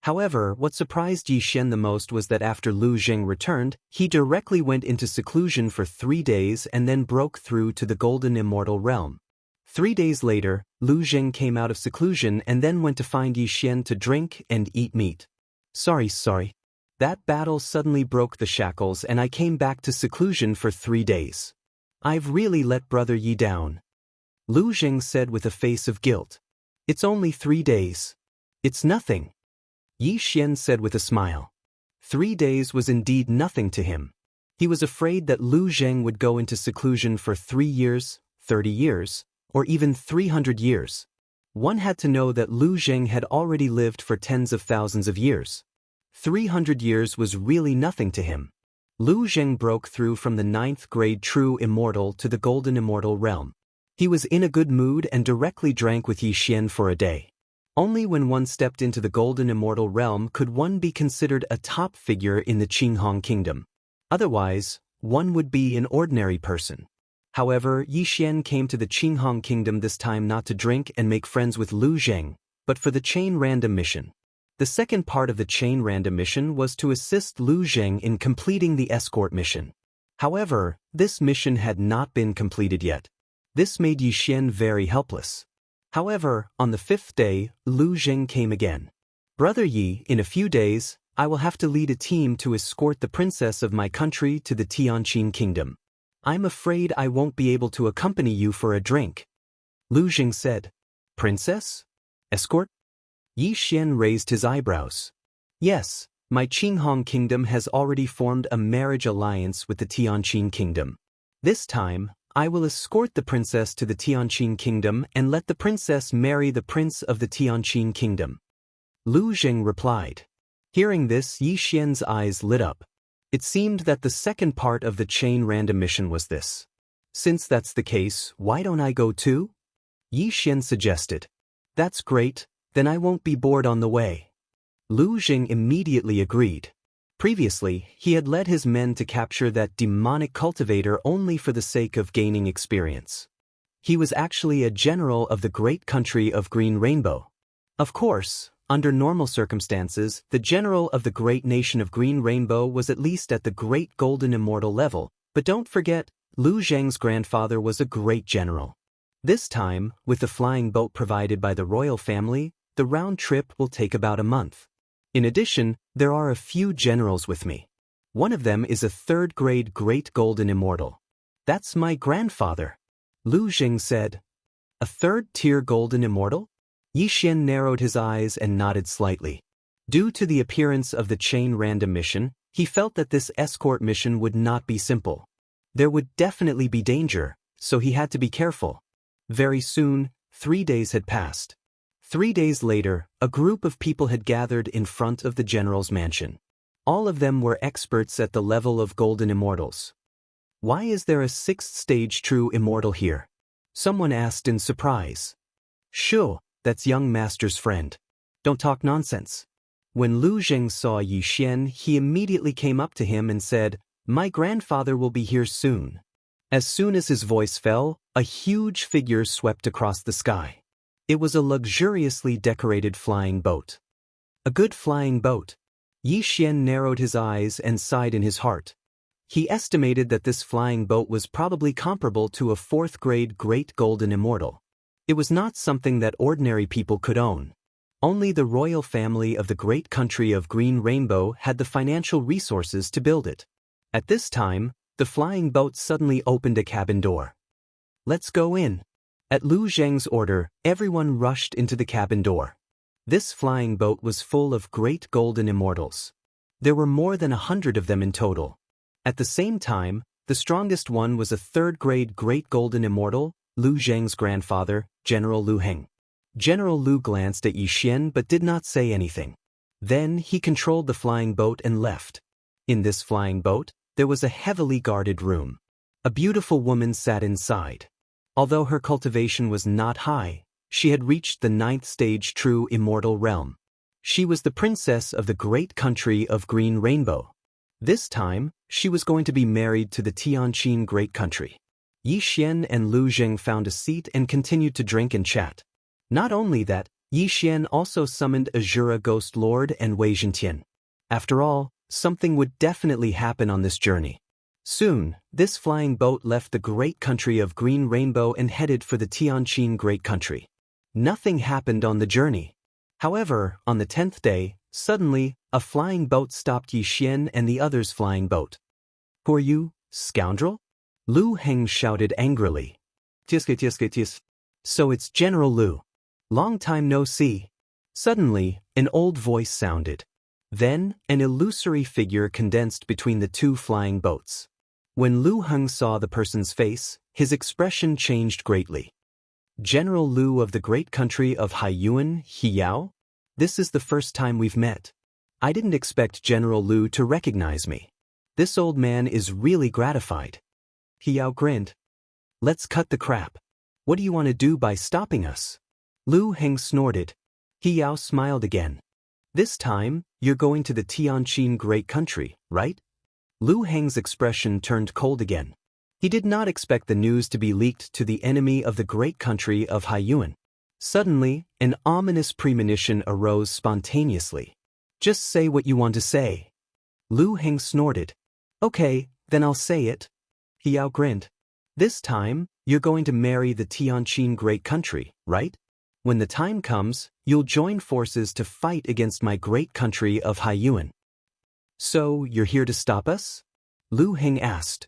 [SPEAKER 1] However, what surprised Yi Xian the most was that after Lu Zheng returned, he directly went into seclusion for 3 days and then broke through to the golden immortal realm. 3 days later, Lu Zheng came out of seclusion and then went to find Yi Xian to drink and eat meat. Sorry. That battle suddenly broke the shackles and I came back to seclusion for 3 days. I've really let Brother Yi down. Lu Zheng said with a face of guilt. It's only 3 days. It's nothing. Yi Xian said with a smile. 3 days was indeed nothing to him. He was afraid that Lu Zheng would go into seclusion for 3 years, 30 years, or even 300 years. One had to know that Lu Zheng had already lived for tens of thousands of years. 300 years was really nothing to him. Lu Zheng broke through from the 9th grade true immortal to the golden immortal realm. He was in a good mood and directly drank with Yi Xian for a day. Only when one stepped into the golden immortal realm could one be considered a top figure in the Qinghong Kingdom. Otherwise, one would be an ordinary person. However, Yi Xian came to the Qinghong Kingdom this time not to drink and make friends with Lu Zheng, but for the chain random mission. The second part of the chain random mission was to assist Lu Zheng in completing the escort mission. However, this mission had not been completed yet. This made Yi Xian very helpless. However, on the 5th day, Lu Zheng came again. Brother Yi, in a few days, I will have to lead a team to escort the princess of my country to the Tianqin Kingdom. I'm afraid I won't be able to accompany you for a drink. Lu Zheng said. Princess? Escort? Yi Xian raised his eyebrows. Yes, my Qinghong Kingdom has already formed a marriage alliance with the Tianqin Kingdom. This time, I will escort the princess to the Tianqin Kingdom and let the princess marry the prince of the Tianqin Kingdom. Lu Zheng replied. Hearing this, Yi Xian's eyes lit up. It seemed that the second part of the chain random mission was this. Since that's the case, why don't I go too? Yi Xian suggested. That's great, then I won't be bored on the way. Lu Zheng immediately agreed. Previously, he had led his men to capture that demonic cultivator only for the sake of gaining experience. He was actually a general of the great country of Green Rainbow. Of course, under normal circumstances, the general of the great nation of Green Rainbow was at least at the great golden immortal level, but don't forget, Lu Zheng's grandfather was a great general. This time, with the flying boat provided by the royal family, the round trip will take about a month. In addition, there are a few generals with me. One of them is a 3rd grade great golden immortal. That's my grandfather. Lu Zheng said. A 3rd tier golden immortal? Yi Xian narrowed his eyes and nodded slightly. Due to the appearance of the chain random mission, he felt that this escort mission would not be simple. There would definitely be danger, so he had to be careful. Very soon, 3 days had passed. 3 days later, a group of people had gathered in front of the general's mansion. All of them were experts at the level of golden immortals. Why is there a 6th stage true immortal here? Someone asked in surprise. Sure, that's young master's friend. Don't talk nonsense. When Lu Zheng saw Yi Xian, he immediately came up to him and said, My grandfather will be here soon. As soon as his voice fell, a huge figure swept across the sky. It was a luxuriously decorated flying boat. A good flying boat. Yi Xian narrowed his eyes and sighed in his heart. He estimated that this flying boat was probably comparable to a 4th-grade Great Golden Immortal. It was not something that ordinary people could own. Only the royal family of the great country of Green Rainbow had the financial resources to build it. At this time, the flying boat suddenly opened a cabin door. "Let's go in." At Lu Zheng's order, everyone rushed into the cabin door. This flying boat was full of great golden immortals. There were more than 100 of them in total. At the same time, the strongest one was a 3rd-grade Great Golden Immortal, Lu Zheng's grandfather, General Lu Heng. General Lu glanced at Yi Xian but did not say anything. Then he controlled the flying boat and left. In this flying boat, there was a heavily guarded room. A beautiful woman sat inside. Although her cultivation was not high, she had reached the 9th stage true immortal realm. She was the princess of the great country of Green Rainbow. This time, she was going to be married to the Tianqin Great Country. Yi Xian and Lu Zheng found a seat and continued to drink and chat. Not only that, Yi Xian also summoned Azura Ghost Lord and Wei Zhentian. After all, something would definitely happen on this journey. Soon, this flying boat left the great country of Green Rainbow and headed for the Tianqin Great Country. Nothing happened on the journey. However, on the 10th day, suddenly, a flying boat stopped Yi Xian and the others' flying boat. "Who are you, scoundrel?" Lu Heng shouted angrily. "Tis. So it's General Lu. Long time no see." Suddenly, an old voice sounded. Then, an illusory figure condensed between the two flying boats. When Lu Heng saw the person's face, his expression changed greatly. "General Lu of the great country of Haiyuan, Hiyao? This is the first time we've met. I didn't expect General Lu to recognize me. This old man is really gratified." Hiyao grinned. "Let's cut the crap. What do you want to do by stopping us?" Lu Heng snorted. Hiyao smiled again. "This time, you're going to the Tianqin Great Country, right?" Lu Heng's expression turned cold again. He did not expect the news to be leaked to the enemy of the great country of Haiyuan. Suddenly, an ominous premonition arose spontaneously. "Just say what you want to say." Lu Heng snorted. "Okay, then I'll say it." Hiyao grinned. "This time, you're going to marry the Tianqin Great Country, right? When the time comes, you'll join forces to fight against my great country of Haiyuan." "So, you're here to stop us?" Lu Heng asked.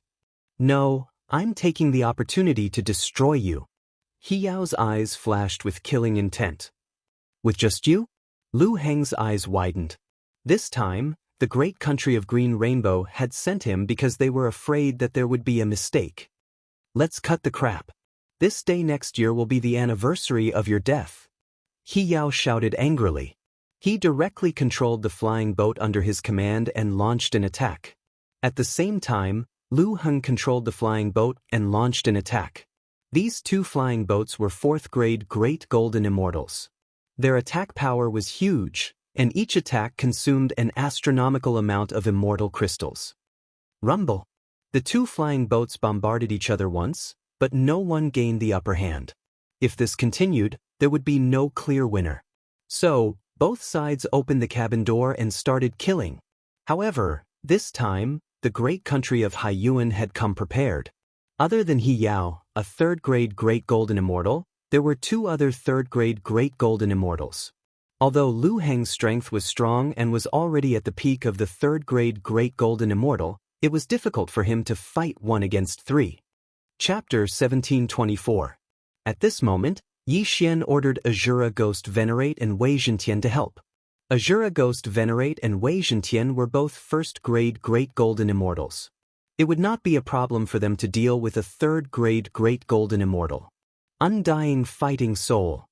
[SPEAKER 1] "No, I'm taking the opportunity to destroy you." Hiyao's eyes flashed with killing intent. "With just you?" Lu Heng's eyes widened. This time, the great country of Green Rainbow had sent him because they were afraid that there would be a mistake. "Let's cut the crap. This day next year will be the anniversary of your death." Hiyao shouted angrily. He directly controlled the flying boat under his command and launched an attack. At the same time, Lu Heng controlled the flying boat and launched an attack. These two flying boats were 4th-grade Great Golden Immortals. Their attack power was huge, and each attack consumed an astronomical amount of immortal crystals. Rumble. The two flying boats bombarded each other once, but no one gained the upper hand. If this continued, there would be no clear winner. So, both sides opened the cabin door and started killing. However, this time, the great country of Haiyuan had come prepared. Other than Hiyao, a 3rd-grade Great Golden Immortal, there were two other 3rd-grade Great Golden Immortals. Although Lu Heng's strength was strong and was already at the peak of the 3rd-grade Great Golden Immortal, it was difficult for him to fight 1 against 3. Chapter 1724. At this moment, Yi Xian ordered Azura Ghost Venerate and Wei Zhentian to help. Azura Ghost Venerate and Wei Zhentian were both 1st-grade Great Golden Immortals. It would not be a problem for them to deal with a 3rd-grade Great Golden Immortal. Undying Fighting Soul.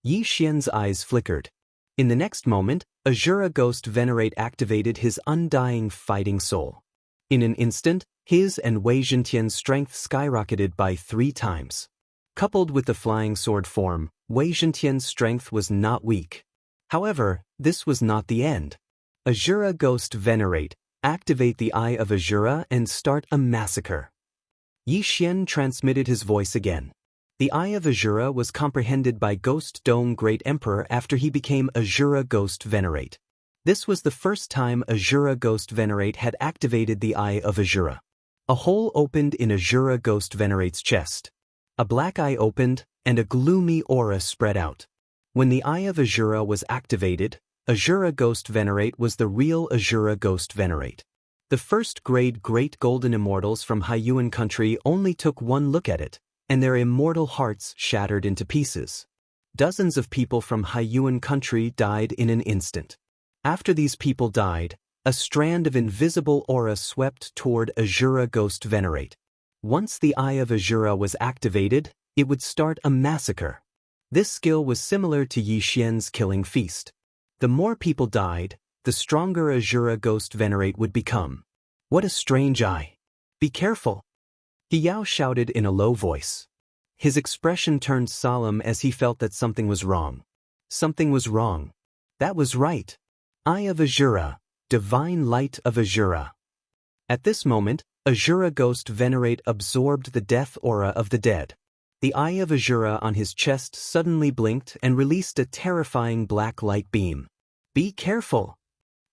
[SPEAKER 1] Yi Xian's eyes flickered. In the next moment, Azura Ghost Venerate activated his Undying Fighting Soul. In an instant, his and Wei Zhentian's strength skyrocketed by 3 times. Coupled with the flying sword form, Wei Zhentian's strength was not weak. However, this was not the end. Azura Ghost Venerate, activate the Eye of Azura and start a massacre. Yi Xian transmitted his voice again. The Eye of Azura was comprehended by Ghost Dome Great Emperor after he became Azura Ghost Venerate. This was the first time Azura Ghost Venerate had activated the Eye of Azura. A hole opened in Azura Ghost Venerate's chest. A black eye opened, and a gloomy aura spread out. When the Eye of Azura was activated, Azura Ghost Venerate was the real Azura Ghost Venerate. The first-grade Great Golden Immortals from Haiyuan country only took one look at it, and their immortal hearts shattered into pieces. Dozens of people from Haiyuan country died in an instant. After these people died, a strand of invisible aura swept toward Azura Ghost Venerate. Once the Eye of Azura was activated, it would start a massacre. This skill was similar to Yi Xian's killing feast. The more people died, the stronger Azura Ghost Venerate would become. What a strange eye. Be careful! Hiyao shouted in a low voice. His expression turned solemn as he felt that something was wrong. Something was wrong. That was right. Eye of Azura, divine light of Azura. At this moment, Azura Ghost Venerate absorbed the death aura of the dead. The Eye of Azura on his chest suddenly blinked and released a terrifying black light beam. Be careful!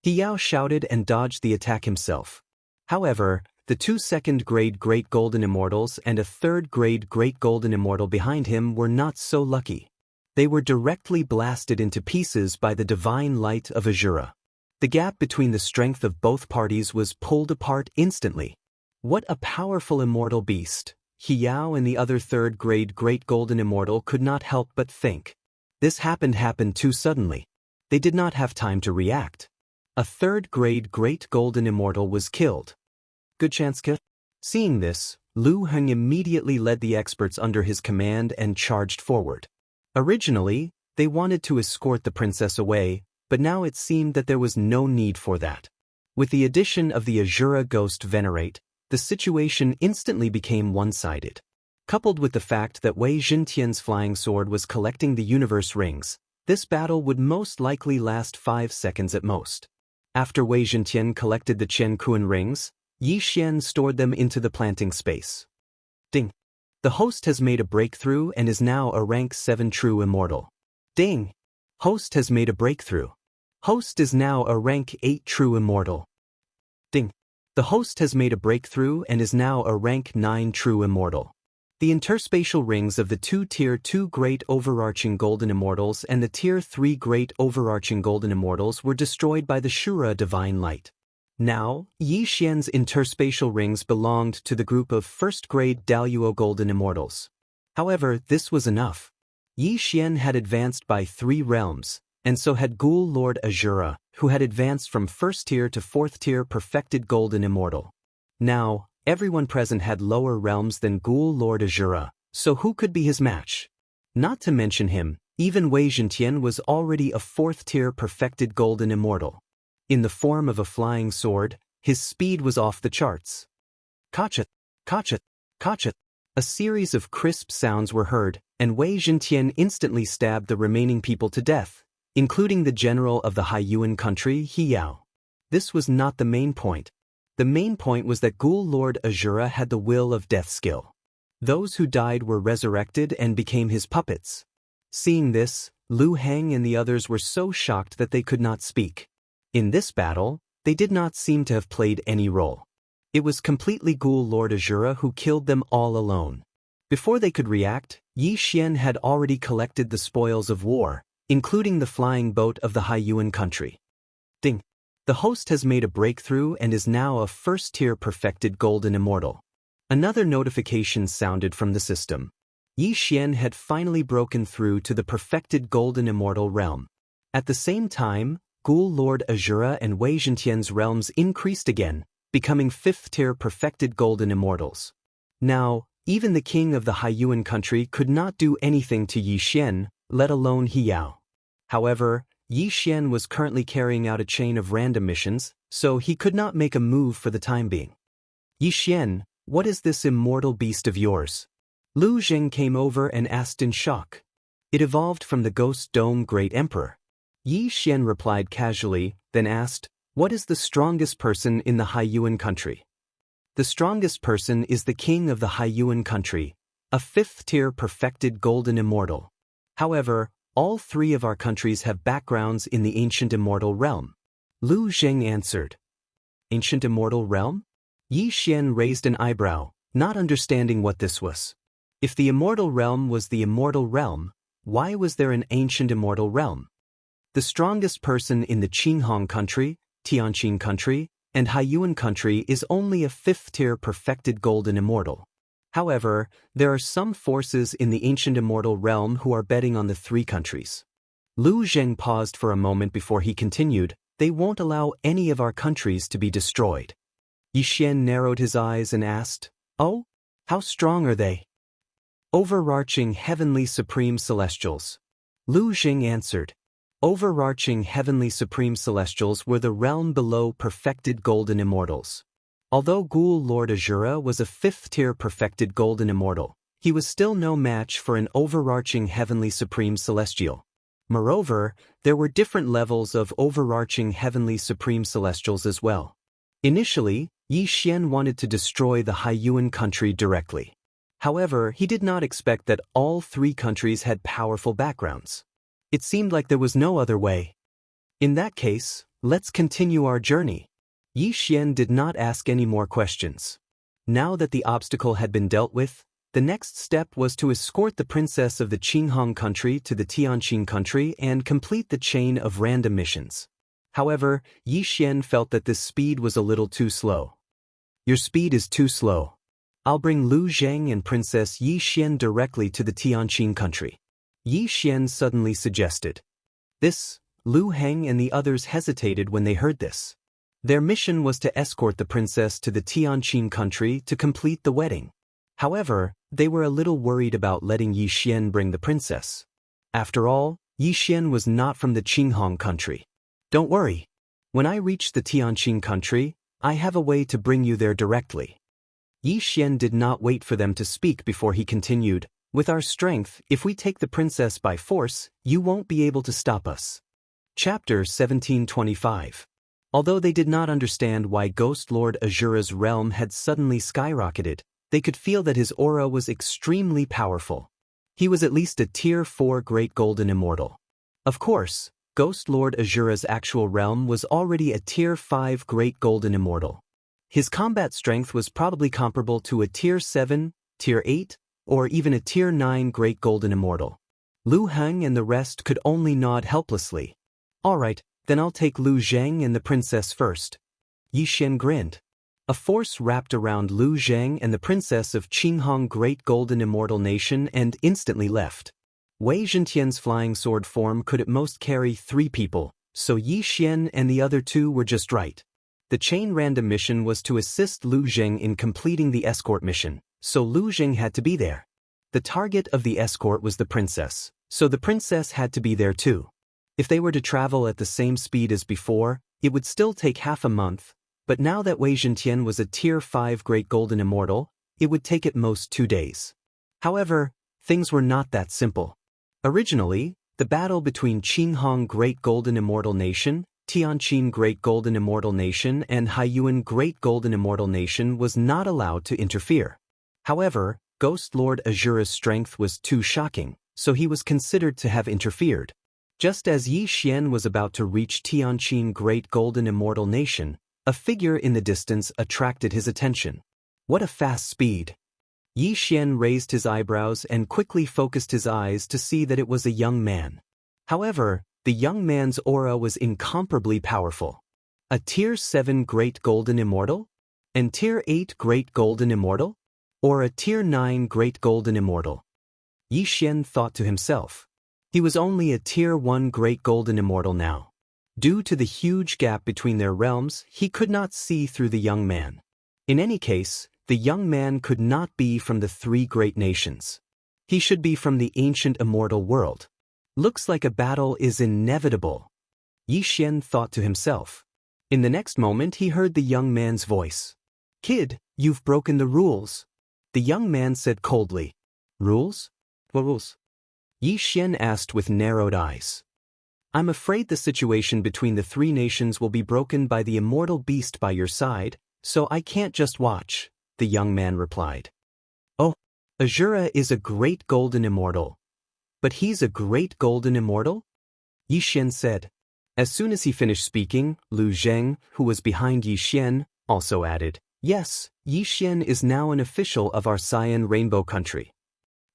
[SPEAKER 1] Hiyao shouted and dodged the attack himself. However, the 2 second-grade Great Golden Immortals and a 3rd-grade Great Golden Immortal behind him were not so lucky. They were directly blasted into pieces by the divine light of Azura. The gap between the strength of both parties was pulled apart instantly. What a powerful immortal beast! Hiyao and the other 3rd-grade Great Golden Immortal could not help but think. This happened too suddenly. They did not have time to react. A 3rd-grade Great Golden Immortal was killed. Good Xianxia? Seeing this, Lu Heng immediately led the experts under his command and charged forward. Originally, they wanted to escort the princess away, but now it seemed that there was no need for that. With the addition of the Azura Ghost Venerate, the situation instantly became one-sided. Coupled with the fact that Wei Zhintian's flying sword was collecting the universe rings, this battle would most likely last 5 seconds at most. After Wei Zhintian collected the Qian Kuan rings, Yi Xian stored them into the planting space. Ding! The host has made a breakthrough and is now a rank 7 true immortal. Ding! Host has made a breakthrough. Host is now a rank 8 true immortal. Ding! The host has made a breakthrough and is now a rank 9 true immortal. The interspatial rings of the 2 Tier 2 Great Overarching Golden Immortals and the Tier 3 Great Overarching Golden Immortals were destroyed by the Shura Divine Light. Now, Yi Xian's interspatial rings belonged to the group of 1st Grade Daoist Golden Immortals. However, this was enough. Yi Xian had advanced by 3 realms, and so had Ghoul Lord Azura, who had advanced from 1st Tier to 4th Tier Perfected Golden Immortal. Now, everyone present had lower realms than Ghoul Lord Azura, so who could be his match? Not to mention him, even Wei Zhintian was already a 4th Tier Perfected Golden Immortal. In the form of a flying sword, his speed was off the charts. Kachat, kachat, kachat. A series of crisp sounds were heard, and Wei Zhintian instantly stabbed the remaining people to death, including the general of the Haiyuan country, Hiyao. This was not the main point. The main point was that Ghoul Lord Azura had the will of death skill. Those who died were resurrected and became his puppets. Seeing this, Lu Heng and the others were so shocked that they could not speak. In this battle, they did not seem to have played any role. It was completely Ghoul Lord Azura who killed them all alone. Before they could react, Yi Xian had already collected the spoils of war, including the flying boat of the Haiyuan country. Ding! The host has made a breakthrough and is now a 1st Tier Perfected Golden Immortal. Another notification sounded from the system. Yi Xian had finally broken through to the Perfected Golden Immortal realm. At the same time, Ghoul Lord Azura and Wei Zhintian's realms increased again, becoming 5th Tier Perfected Golden Immortals. Now, even the king of the Haiyuan country could not do anything to Yi Xian, let alone Hiyao. However, Yi Xian was currently carrying out a chain of random missions, so he could not make a move for the time being. Yi Xian, what is this immortal beast of yours? Lu Zheng came over and asked in shock. It evolved from the Ghost Dome Great Emperor. Yi Xian replied casually, then asked, what is the strongest person in the Haiyuan country? The strongest person is the king of the Haiyuan country, a 5th Tier Perfected Golden Immortal. However, all 3 of our countries have backgrounds in the Ancient Immortal Realm. Lu Zheng answered. Ancient Immortal Realm? Yi Xian raised an eyebrow, not understanding what this was. If the immortal realm was the immortal realm, why was there an ancient immortal realm? The strongest person in the Qinghong country, Tianqin country, and Haiyuan country is only a 5th-tier perfected golden immortal. However, there are some forces in the ancient immortal realm who are betting on the 3 countries. Lu Zheng paused for a moment before he continued, "They won't allow any of our countries to be destroyed." Yi Xian narrowed his eyes and asked, "Oh? How strong are they?" "Overarching heavenly supreme celestials." Lu Zheng answered. Overarching heavenly supreme celestials were the realm below perfected golden immortals. Although Ghoul Lord Azura was a 5th-tier perfected golden immortal, he was still no match for an overarching heavenly supreme celestial. Moreover, there were different levels of overarching heavenly supreme celestials as well. Initially, Yi Xian wanted to destroy the Haiyuan country directly. However, he did not expect that all 3 countries had powerful backgrounds. It seemed like there was no other way. "In that case, let's continue our journey." Yi Xian did not ask any more questions. Now that the obstacle had been dealt with, the next step was to escort the princess of the Qinghong country to the Tianqin country and complete the chain of random missions. However, Yi Xian felt that this speed was a little too slow. "Your speed is too slow. I'll bring Lu Zheng and Princess Yi Xian directly to the Tianqin country," Yi Xian suddenly suggested. Lu Heng and the others hesitated when they heard this. Their mission was to escort the princess to the Tianqin country to complete the wedding. However, they were a little worried about letting Yi Xian bring the princess. After all, Yi Xian was not from the Qinghong country. "Don't worry. When I reach the Tianqin country, I have a way to bring you there directly." Yi Xian did not wait for them to speak before he continued, "With our strength, if we take the princess by force, you won't be able to stop us." Chapter 1725. Although they did not understand why Ghost Lord Azura's realm had suddenly skyrocketed, they could feel that his aura was extremely powerful. He was at least a Tier 4 Great Golden Immortal. Of course, Ghost Lord Azura's actual realm was already a Tier 5 Great Golden Immortal. His combat strength was probably comparable to a Tier 7, Tier 8, or even a Tier 9 Great Golden Immortal. Lu Heng and the rest could only nod helplessly. "Alright, then I'll take Lu Zheng and the princess first." Yi Xian grinned. A force wrapped around Lu Zheng and the princess of Qinghong Great Golden Immortal Nation and instantly left. Wei Zhentian's flying sword form could at most carry 3 people, so Yi Xian and the other 2 were just right. The chain random mission was to assist Lu Zheng in completing the escort mission, so Lu Zheng had to be there. The target of the escort was the princess, so the princess had to be there too. If they were to travel at the same speed as before, it would still take half a month, but now that Wei Zhentian was a Tier 5 Great Golden Immortal, it would take at most 2 days. However, things were not that simple. Originally, the battle between Qinghong Great Golden Immortal Nation, Tianqin Great Golden Immortal Nation and Haiyuan Great Golden Immortal Nation was not allowed to interfere. However, Ghost Lord Azura's strength was too shocking, so he was considered to have interfered. Just as Yi Xian was about to reach Tianqin Great Golden Immortal Nation, a figure in the distance attracted his attention. What a fast speed! Yi Xian raised his eyebrows and quickly focused his eyes to see that it was a young man. However, the young man's aura was incomparably powerful. A Tier 7 Great Golden Immortal? And Tier 8 Great Golden Immortal? Or a Tier 9 Great Golden Immortal? Yi Xian thought to himself. He was only a Tier 1 Great Golden Immortal now. Due to the huge gap between their realms, he could not see through the young man. In any case, the young man could not be from the 3 great nations. He should be from the ancient immortal world. Looks like a battle is inevitable, Yi Xian thought to himself. In the next moment he heard the young man's voice. "Kid, you've broken the rules," the young man said coldly. "Rules? What rules?" Yi Xian asked with narrowed eyes. "I'm afraid the situation between the 3 nations will be broken by the immortal beast by your side, so I can't just watch," the young man replied. "Oh, Azura is a Great Golden Immortal. But he's a Great Golden Immortal?" Yi Xian said. As soon as he finished speaking, Lu Zheng, who was behind Yi Xian, also added, Yes, Yi Xian is now an official of our Cyan Rainbow Country.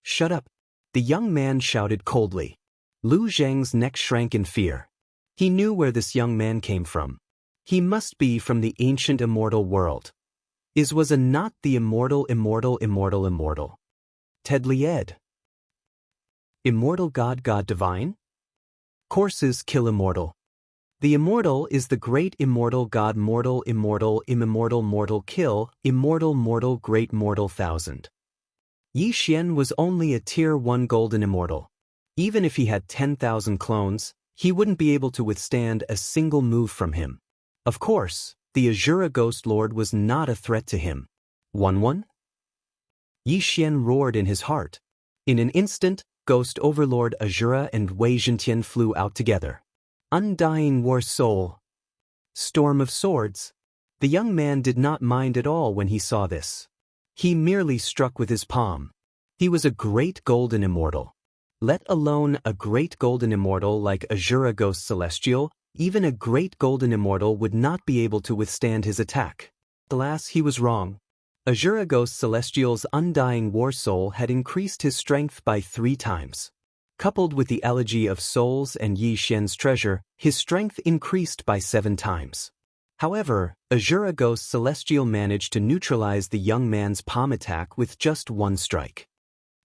[SPEAKER 1] Shut up, the young man shouted coldly. Lu Zheng's neck shrank in fear. He knew where this young man came from. He must be from the ancient immortal world. Was a not the immortal. Ted Lied. Immortal God divine? Courses kill immortal. The immortal is the great immortal God mortal immemortal mortal kill immortal great mortal thousand. Yi Xian was only a tier 1 golden immortal. Even if he had 10,000 clones, he wouldn't be able to withstand a single move from him. Of course, the Azura Ghost Lord was not a threat to him. 1-1? Yi Xian roared in his heart. In an instant, Ghost Overlord Azura and Wei Zhentian flew out together. Undying War Soul. Storm of Swords. The young man did not mind at all when he saw this. He merely struck with his palm. He was a great golden immortal. Let alone a great golden immortal like Azura Ghost Celestial, even a great golden immortal would not be able to withstand his attack. Alas, he was wrong. Azura Ghost Celestial's undying war soul had increased his strength by 3 times. Coupled with the elegy of souls and Yi Xian's treasure, his strength increased by 7 times. However, Azura Ghost Celestial managed to neutralize the young man's palm attack with just 1 strike.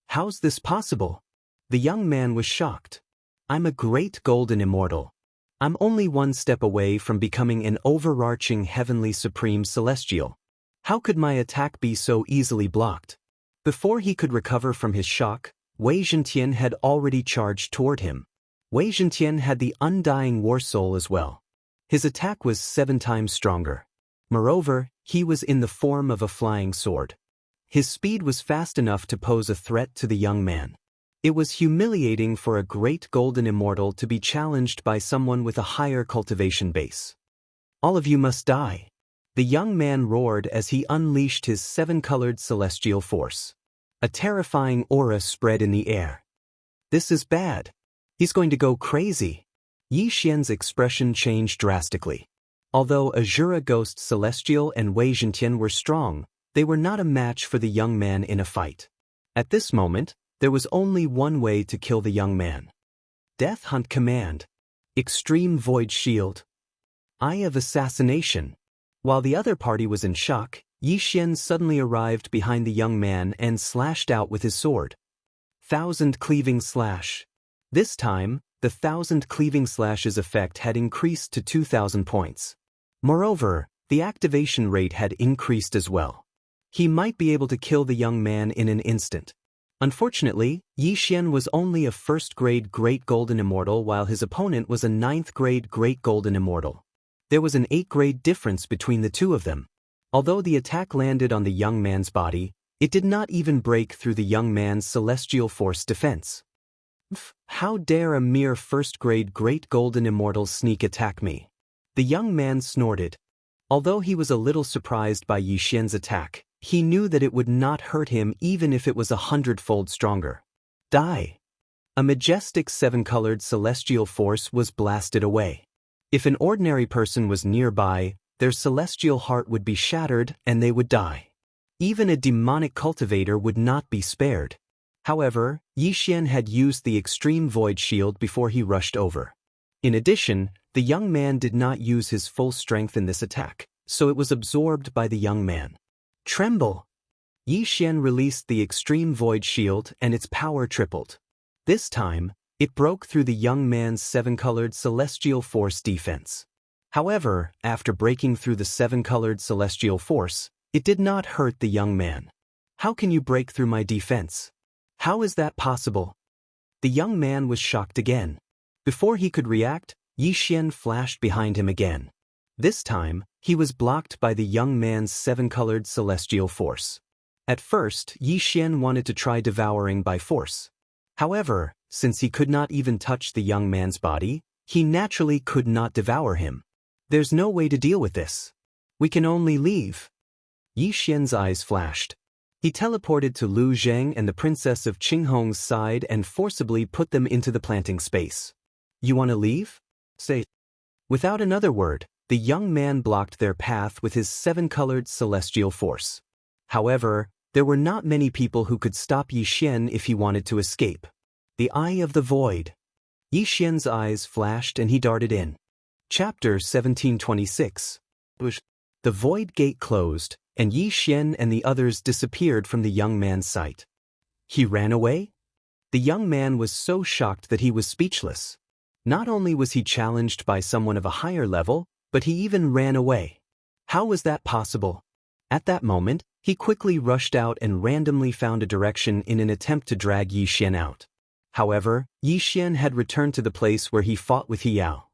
[SPEAKER 1] How's this possible? The young man was shocked. I'm a great golden immortal. I'm only 1 step away from becoming an overarching heavenly supreme celestial. How could my attack be so easily blocked? Before he could recover from his shock, Wei Zhentian had already charged toward him. Wei Zhentian had the undying war soul as well. His attack was 7 times stronger. Moreover, he was in the form of a flying sword. His speed was fast enough to pose a threat to the young man. It was humiliating for a great golden immortal to be challenged by someone with a higher cultivation base. All of you must die. The young man roared as he unleashed his 7-colored celestial force. A terrifying aura spread in the air. This is bad. He's going to go crazy. Yi Xian's expression changed drastically. Although Azura Ghost Celestial and Wei Zhentian were strong, they were not a match for the young man in a fight. At this moment, there was only one way to kill the young man. Death Hunt Command. Extreme Void Shield. Eye of Assassination. While the other party was in shock, Yi Xian suddenly arrived behind the young man and slashed out with his sword. 1000 Cleaving Slash. This time, the 1000 Cleaving Slash's effect had increased to 2000 points. Moreover, the activation rate had increased as well. He might be able to kill the young man in an instant. Unfortunately, Yi Xian was only a 1st-grade Great Golden Immortal while his opponent was a 9th-grade Great Golden Immortal. There was an 8-grade difference between the two of them. Although the attack landed on the young man's body, it did not even break through the young man's celestial force defense. How dare a mere 1st-grade Great Golden Immortal sneak attack me? The young man snorted. Although he was a little surprised by Yi Xian's attack, he knew that it would not hurt him even if it was 100-fold stronger. Die! A majestic 7-colored celestial force was blasted away. If an ordinary person was nearby, their celestial heart would be shattered and they would die. Even a demonic cultivator would not be spared. However, Yi Xian had used the extreme void shield before he rushed over. In addition, the young man did not use his full strength in this attack, so it was absorbed by the young man. Tremble! Yi Xian released the extreme void shield and its power tripled. This time, it broke through the young man's 7-colored celestial force defense. However, after breaking through the 7-colored celestial force, it did not hurt the young man. How can you break through my defense? How is that possible? The young man was shocked again. Before he could react, Yi Xian flashed behind him again. This time, he was blocked by the young man's 7-colored celestial force. At first, Yi Xian wanted to try devouring by force. However, since he could not even touch the young man's body, he naturally could not devour him. There's no way to deal with this. We can only leave. Yi Xian's eyes flashed. He teleported to Lu Zheng and the princess of Qinghong's side and forcibly put them into the planting space. You want to leave? Say. Without another word, The young man blocked their path with his seven-colored celestial force. However, there were not many people who could stop Yi Xian if he wanted to escape. The Eye of the Void. Yi Xian's eyes flashed and he darted in. Chapter 1726. The void gate closed, and Yi Xian and the others disappeared from the young man's sight. He ran away? The young man was so shocked that he was speechless. Not only was he challenged by someone of a higher level, but he even ran away. How was that possible? At that moment, he quickly rushed out and randomly found a direction in an attempt to drag Yi Xian out. However, Yi Xian had returned to the place where he fought with He Yao.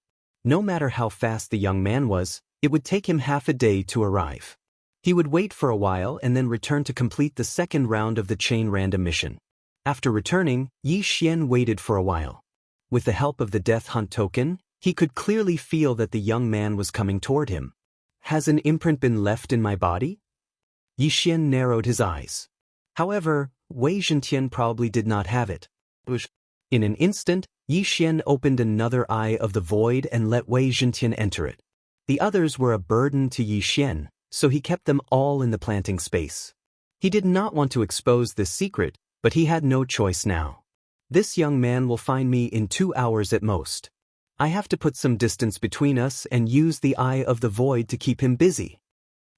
[SPEAKER 1] No matter how fast the young man was, it would take him half a day to arrive. He would wait for a while and then return to complete the second round of the chain random mission. After returning, Yi Xian waited for a while. With the help of the death hunt token, he could clearly feel that the young man was coming toward him. Has an imprint been left in my body? Yi Xian narrowed his eyes. However, Wei Zhentian probably did not have it. In an instant, Yi Xian opened another eye of the void and let Wei Zhentian enter it. The others were a burden to Yi Xian, so he kept them all in the planting space. He did not want to expose this secret, but he had no choice now. This young man will find me in 2 hours at most. I have to put some distance between us and use the Eye of the Void to keep him busy.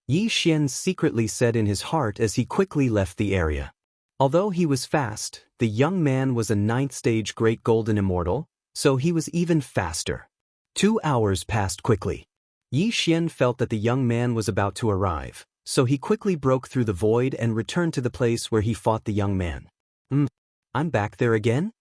[SPEAKER 1] Yi Xian secretly said in his heart as he quickly left the area. Although he was fast, the young man was a 9th stage Great Golden Immortal, so he was even faster. 2 hours passed quickly. Yi Xian felt that the young man was about to arrive, so he quickly broke through the void and returned to the place where he fought the young man. I'm back there again?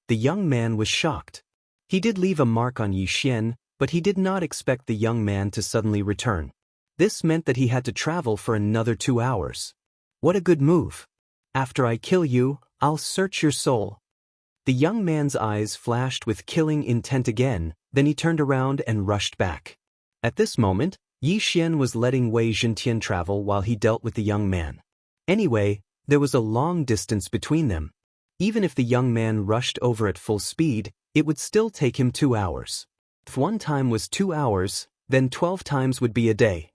[SPEAKER 1] The young man was shocked. He did leave a mark on Yi Xian, but he did not expect the young man to suddenly return. This meant that he had to travel for another 2 hours. What a good move. After I kill you, I'll search your soul. The young man's eyes flashed with killing intent again, then he turned around and rushed back. At this moment, Yi Xian was letting Wei Zhentian travel while he dealt with the young man. Anyway, there was a long distance between them. Even if the young man rushed over at full speed, it would still take him 2 hours. If one time was 2 hours, then 12 times would be a day.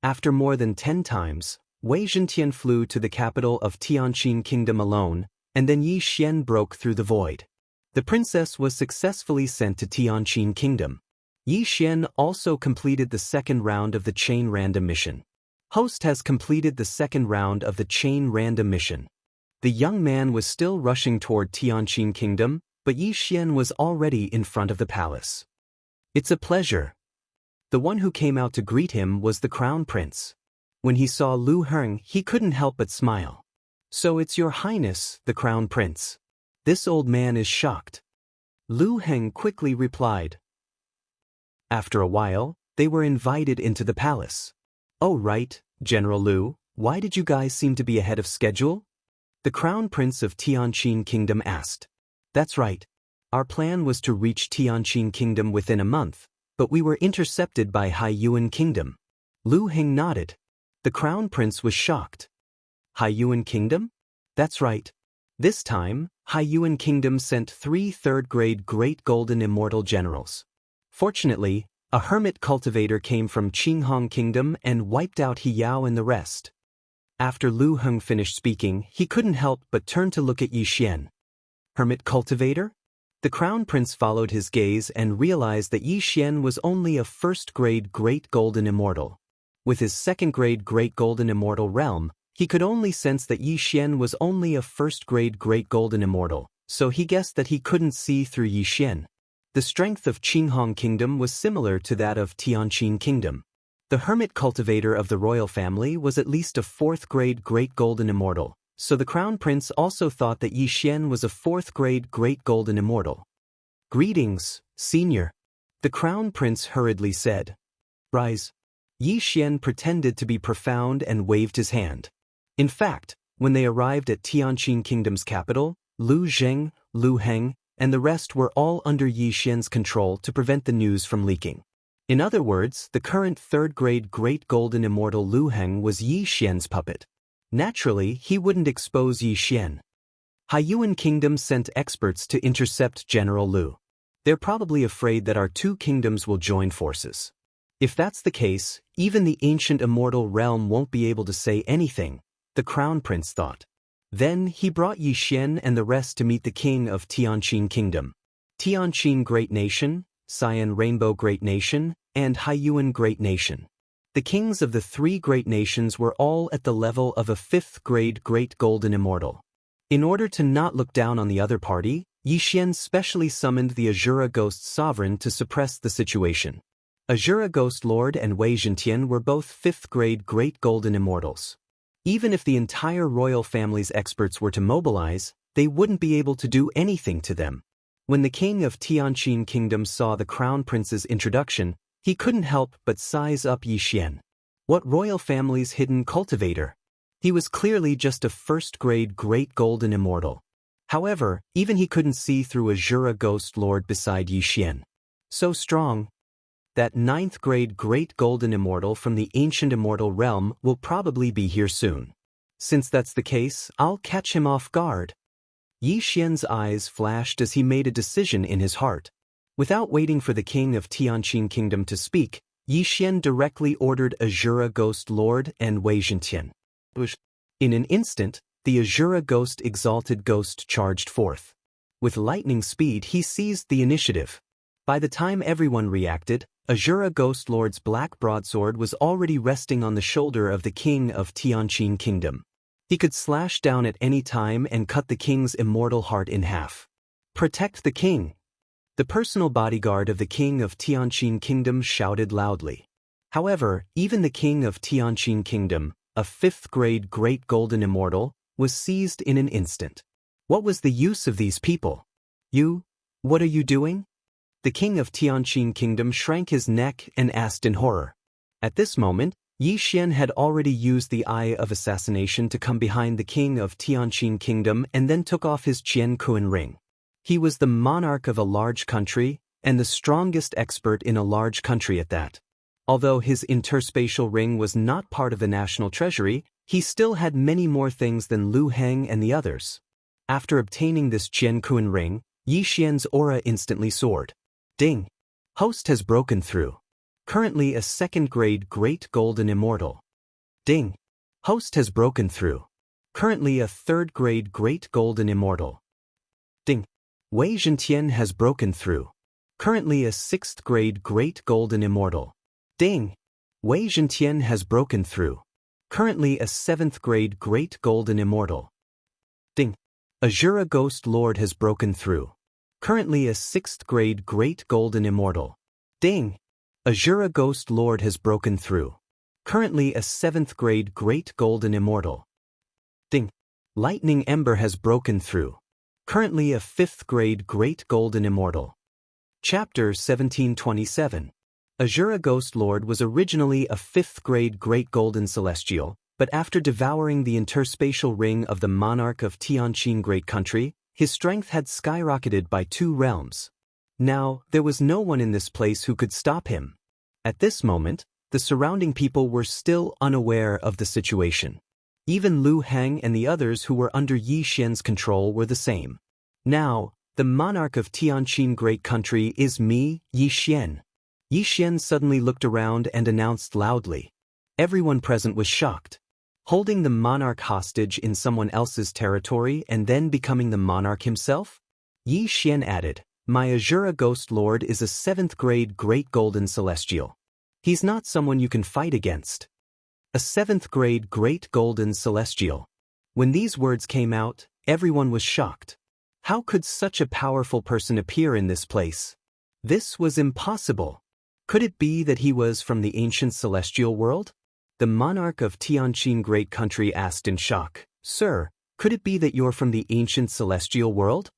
[SPEAKER 1] After more than 10 times, Wei Zhentian flew to the capital of Tianqin Kingdom alone, and then Yi Xian broke through the void. The princess was successfully sent to Tianqin Kingdom. Yi Xian also completed the second round of the chain random mission. Host has completed the second round of the chain random mission. The young man was still rushing toward Tianqin Kingdom, but Yi Xian was already in front of the palace. It's a pleasure. The one who came out to greet him was the crown prince. When he saw Lu Heng, he couldn't help but smile. So it's your highness, the crown prince. This old man is shocked. Lu Heng quickly replied. After a while, they were invited into the palace. Oh right, General Lu, why did you guys seem to be ahead of schedule? The crown prince of Tianqin Kingdom asked. That's right. Our plan was to reach Tianqin Kingdom within a month, but we were intercepted by Haiyuan Kingdom. Lu Heng nodded. The crown prince was shocked. Haiyuan Kingdom? That's right. This time, Haiyuan Kingdom sent 3 third-grade Great Golden Immortal generals. Fortunately, a hermit cultivator came from Qinghong Kingdom and wiped out He Yao and the rest. After Lu Heng finished speaking, he couldn't help but turn to look at Yi Xian. Hermit cultivator? The crown prince followed his gaze and realized that Yi Xian was only a first-grade Great Golden Immortal. With his second-grade Great Golden Immortal realm, he could only sense that Yi Xian was only a first-grade Great Golden Immortal, so he guessed that he couldn't see through Yi Xian. The strength of Qinghong Kingdom was similar to that of Tianqin Kingdom. The hermit cultivator of the royal family was at least a 4th-grade Great Golden Immortal, so the crown prince also thought that Yi Xian was a 4th-grade Great Golden Immortal. Greetings, senior. The crown prince hurriedly said. Rise. Yi Xian pretended to be profound and waved his hand. In fact, when they arrived at Tianqin Kingdom's capital, Lu Zheng, Lu Heng, and the rest were all under Yi Xian's control to prevent the news from leaking. In other words, the current 3rd-grade Great Golden Immortal Lu Heng was Yi Xian's puppet. Naturally, he wouldn't expose Yi Xian. Haiyuan Kingdom sent experts to intercept General Lu. They're probably afraid that our 2 kingdoms will join forces. If that's the case, even the ancient immortal realm won't be able to say anything, the crown prince thought. Then he brought Yi Xian and the rest to meet the king of Tianqin Kingdom. Tianqin Great Nation, Xian Rainbow Great Nation, and Haiyuan Great Nation. The kings of the three great nations were all at the level of a 5th grade Great Golden Immortal. In order to not look down on the other party, Yi Xian specially summoned the Azura Ghost Sovereign to suppress the situation. Azura Ghost Lord and Wei Zhentian were both 5th grade Great Golden Immortals. Even if the entire royal family's experts were to mobilize, they wouldn't be able to do anything to them. When the king of Tianqin Kingdom saw the crown prince's introduction, he couldn't help but size up Yi Xian. What royal family's hidden cultivator? He was clearly just a 1st grade Great Golden Immortal. However, even he couldn't see through Azura Ghost Lord beside Yi Xian. So strong. That 9th grade Great Golden Immortal from the ancient immortal realm will probably be here soon. Since that's the case, I'll catch him off guard. Yi Xian's eyes flashed as he made a decision in his heart. Without waiting for the king of Tianqin Kingdom to speak, Yi Xian directly ordered Azura Ghost Lord and Wei Zhentian. In an instant, the Azura Ghost Exalted Ghost charged forth. With lightning speed he seized the initiative. By the time everyone reacted, Azura Ghost Lord's black broadsword was already resting on the shoulder of the king of Tianqin Kingdom. He could slash down at any time and cut the king's immortal heart in half. Protect the king! The personal bodyguard of the king of Tianqin Kingdom shouted loudly. However, even the king of Tianqin Kingdom, a 5th grade Great Golden Immortal, was seized in an instant. What was the use of these people? What are you doing? The king of Tianqin Kingdom shrank his neck and asked in horror. At this moment, Yi Xian had already used the Eye of Assassination to come behind the king of Tianqin Kingdom and then took off his Qian Kuan ring. He was the monarch of a large country, and the strongest expert in a large country at that. Although his interspatial ring was not part of the national treasury, he still had many more things than Lu Heng and the others. After obtaining this Qian Kuan ring, Yi Xian's aura instantly soared. Ding! Host has broken through. Currently a 2nd grade Great Golden Immortal. Ding! Host has broken through. Currently a 3rd grade Great Golden Immortal. Ding! Wei Zhentian has broken through. Currently a 6th grade Great Golden Immortal. Ding! Wei Zhentian has broken through. Currently a 7th grade Great Golden Immortal. Ding! Azura Ghost Lord has broken through. Currently a 6th grade Great Golden Immortal. Ding! Azura Ghost Lord has broken through. Currently a 7th grade Great Golden Immortal. Ding! Lightning Ember has broken through. Currently a 5th grade Great Golden Immortal. Chapter 1727. Azura Ghost Lord was originally a 5th grade Great Golden Celestial, but after devouring the interspatial ring of the monarch of Tianqin Great Country, his strength had skyrocketed by 2 realms. Now, there was no one in this place who could stop him. At this moment, the surrounding people were still unaware of the situation. Even Lu Heng and the others who were under Yi Xian's control were the same. Now, the monarch of Tianqin Great Country is me, Yi Xian. Yi Xian suddenly looked around and announced loudly. Everyone present was shocked. Holding the monarch hostage in someone else's territory and then becoming the monarch himself? Yi Xian added, my Azura Ghost Lord is a 7th grade Great Golden Celestial. He's not someone you can fight against. A 7th grade Great Golden Celestial. When these words came out, everyone was shocked. How could such a powerful person appear in this place? This was impossible. Could it be that he was from the ancient celestial world? The monarch of Tianqin Great Country asked in shock, Sir, could it be that you're from the ancient celestial world?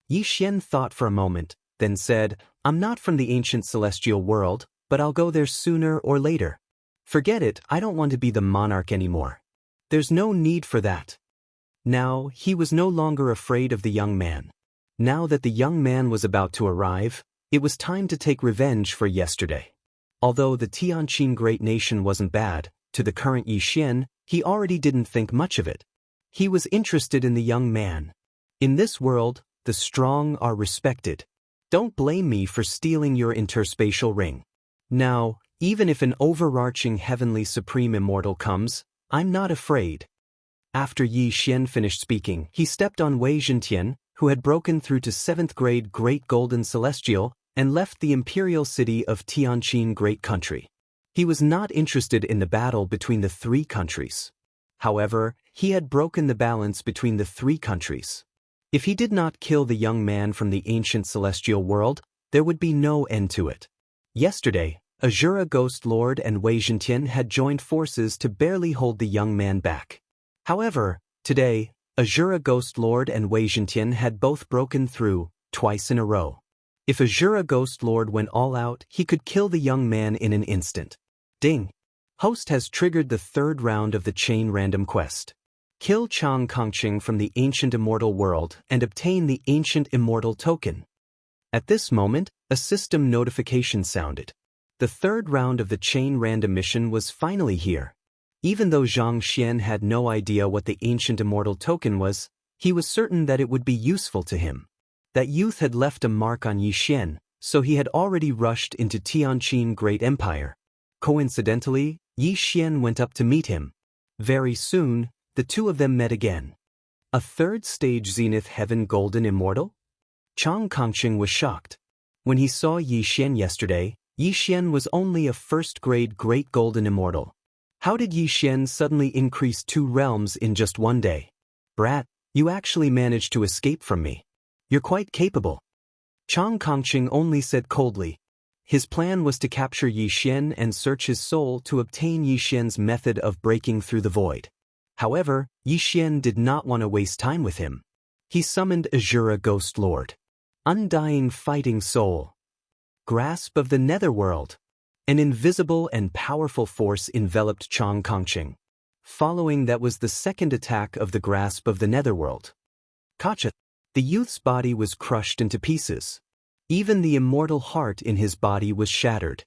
[SPEAKER 1] Yi Xian thought for a moment, then said, I'm not from the ancient celestial world, but I'll go there sooner or later. Forget it, I don't want to be the monarch anymore. There's no need for that. Now, he was no longer afraid of the young man. Now that the young man was about to arrive, it was time to take revenge for yesterday. Although the Tianqin Great Nation wasn't bad, to the current Yi Xian, he already didn't think much of it. He was interested in the young man. In this world, the strong are respected. Don't blame me for stealing your interspatial ring. Now, Even if an overarching heavenly supreme immortal comes, I'm not afraid. After Yi Xian finished speaking, he stepped on Wei Zhentian, who had broken through to 7th grade Great Golden Celestial, and left the imperial city of Tianqin Great Country. He was not interested in the battle between the three countries. However, he had broken the balance between the three countries. If he did not kill the young man from the ancient celestial world, there would be no end to it. Yesterday, Azura Ghost Lord and Wei Zhentian had joined forces to barely hold the young man back. However, today, Azura Ghost Lord and Wei Zhentian had both broken through, twice in a row. If Azura Ghost Lord went all out, he could kill the young man in an instant. Ding! Host has triggered the 3rd round of the chain random quest. Kill Chang Kongqing from the ancient immortal world and obtain the ancient immortal token. At this moment, a system notification sounded. The 3rd round of the chain random mission was finally here. Even though Zhang Xian had no idea what the ancient immortal token was, he was certain that it would be useful to him. That youth had left a mark on Yi Xian, so he had already rushed into Tianqin Great Empire. Coincidentally, Yi Xian went up to meet him. Very soon, the two of them met again. A 3rd stage Zenith Heaven Golden Immortal? Chang Kongqing was shocked. When he saw Yi Xian yesterday, Yi Xian was only a 1st grade Great Golden Immortal. How did Yi Xian suddenly increase 2 realms in just one day? Brat, you actually managed to escape from me. You're quite capable. Chang Kongqing only said coldly. His plan was to capture Yi Xian and search his soul to obtain Yi Xian's method of breaking through the void. However, Yi Xian did not want to waste time with him. He summoned Azura Ghost Lord. Undying Fighting Soul. Grasp of the Netherworld. An invisible and powerful force enveloped Chang Kongqing. Following that was the 2nd attack of the Grasp of the Netherworld. Kacha. The youth's body was crushed into pieces. Even the immortal heart in his body was shattered.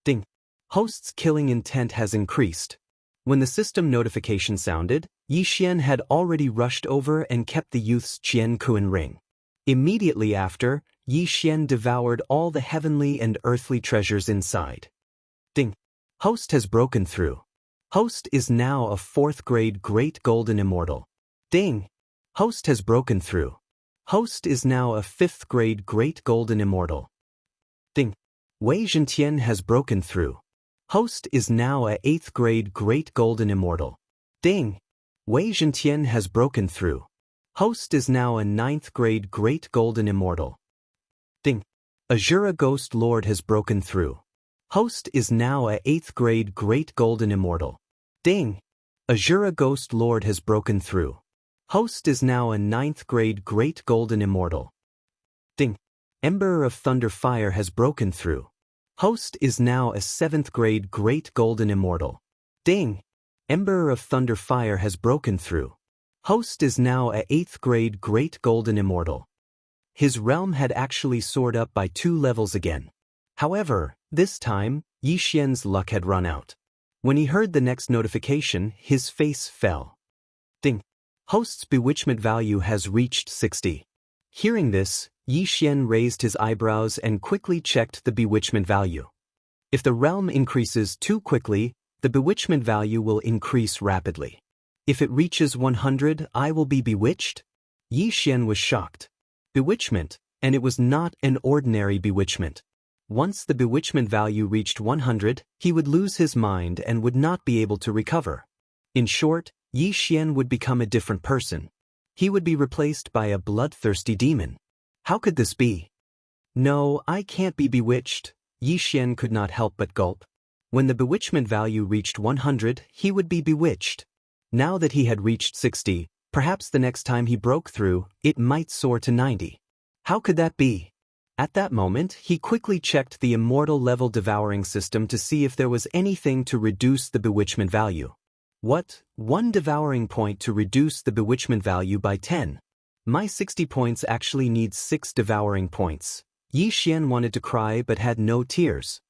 [SPEAKER 1] Ding! Host's killing intent has increased. When the system notification sounded, Yi Xian had already rushed over and kept the youth's Qian Kuan ring. Immediately after, Yi Xian devoured all the heavenly and earthly treasures inside. Ding! Host has broken through. Host is now a 4th grade Great Golden Immortal. Ding! Host has broken through. Host is now a 5th grade Great Golden Immortal. Ding! Wei Zhentian has broken through. Host is now a 8th grade Great Golden Immortal. Ding! Wei Zhentian has broken through. Host is now a 9th grade Great Golden Immortal. Ding! Azura Ghost Lord has broken through. Host is now a 8th grade Great Golden Immortal. Ding! Azura Ghost Lord has broken through. Host is now a 9th grade Great Golden Immortal. Ding! Ember of Thunder Fire has broken through. Host is now a 7th grade Great Golden Immortal. Ding! Ember of Thunder Fire has broken through. Host is now a 8th grade Great Golden Immortal. His realm had actually soared up by 2 levels again. However, this time, Yi Xian's luck had run out. When he heard the next notification, his face fell. Ding! Host's bewitchment value has reached 60. Hearing this, Yi Xian raised his eyebrows and quickly checked the bewitchment value. If the realm increases too quickly, the bewitchment value will increase rapidly. If it reaches 100, I will be bewitched? Yi Xian was shocked. Bewitchment, and it was not an ordinary bewitchment. Once the bewitchment value reached 100, he would lose his mind and would not be able to recover. In short, Yi Xian would become a different person. He would be replaced by a bloodthirsty demon. How could this be? No, I can't be bewitched. Yi Xian could not help but gulp. When the bewitchment value reached 100, he would be bewitched. Now that he had reached 60, perhaps the next time he broke through, it might soar to 90. How could that be? At that moment, he quickly checked the immortal level devouring system to see if there was anything to reduce the bewitchment value. What? 1 devouring point to reduce the bewitchment value by 10. My 60 points actually needs 6 devouring points. Yi Xian wanted to cry but had no tears.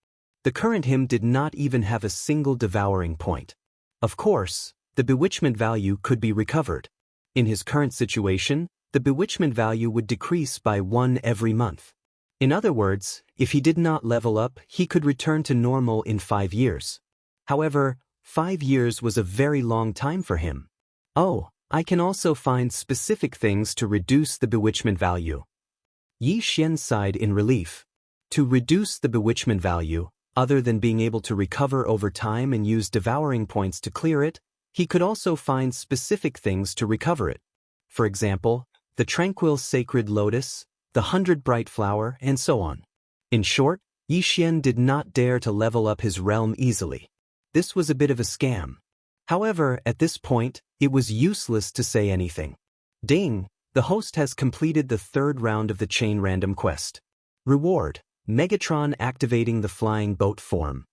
[SPEAKER 1] The current him did not even have a single devouring point. Of course, the bewitchment value could be recovered. In his current situation, the bewitchment value would decrease by 1 every month. In other words, if he did not level up, he could return to normal in 5 years. However, 5 years was a very long time for him. Oh, I can also find specific things to reduce the bewitchment value. Yi Xian sighed in relief. To reduce the bewitchment value, other than being able to recover over time and use devouring points to clear it, he could also find specific things to recover it. For example, the tranquil sacred lotus, the 100 bright flower, and so on. In short, Yi Xian did not dare to level up his realm easily. This was a bit of a scam. However, at this point, it was useless to say anything. Ding! The host has completed the 3rd round of the chain random quest. Reward: Megatron activating the flying boat form.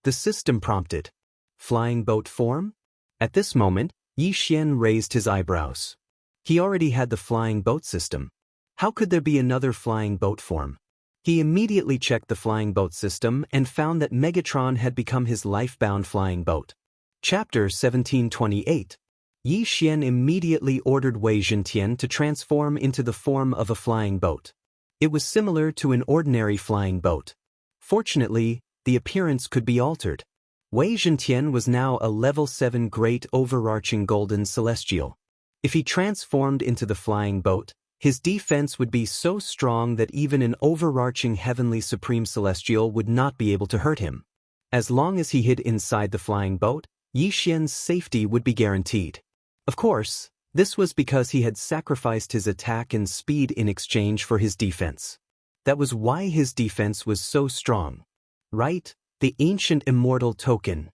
[SPEAKER 1] The system prompted. Flying boat form? At this moment, Yi Xian raised his eyebrows. He already had the flying boat system. How could there be another flying boat form? He immediately checked the flying boat system and found that Megatron had become his life-bound flying boat. Chapter 1728. Yi Xian immediately ordered Wei Zhentian to transform into the form of a flying boat. It was similar to an ordinary flying boat. Fortunately, the appearance could be altered. Wei Zhentian was now a level 7 great overarching golden celestial. If he transformed into the flying boat, his defense would be so strong that even an overarching heavenly supreme celestial would not be able to hurt him. As long as he hid inside the flying boat, Yi Xian's safety would be guaranteed. Of course, this was because he had sacrificed his attack and speed in exchange for his defense. That was why his defense was so strong. Right? The ancient immortal token.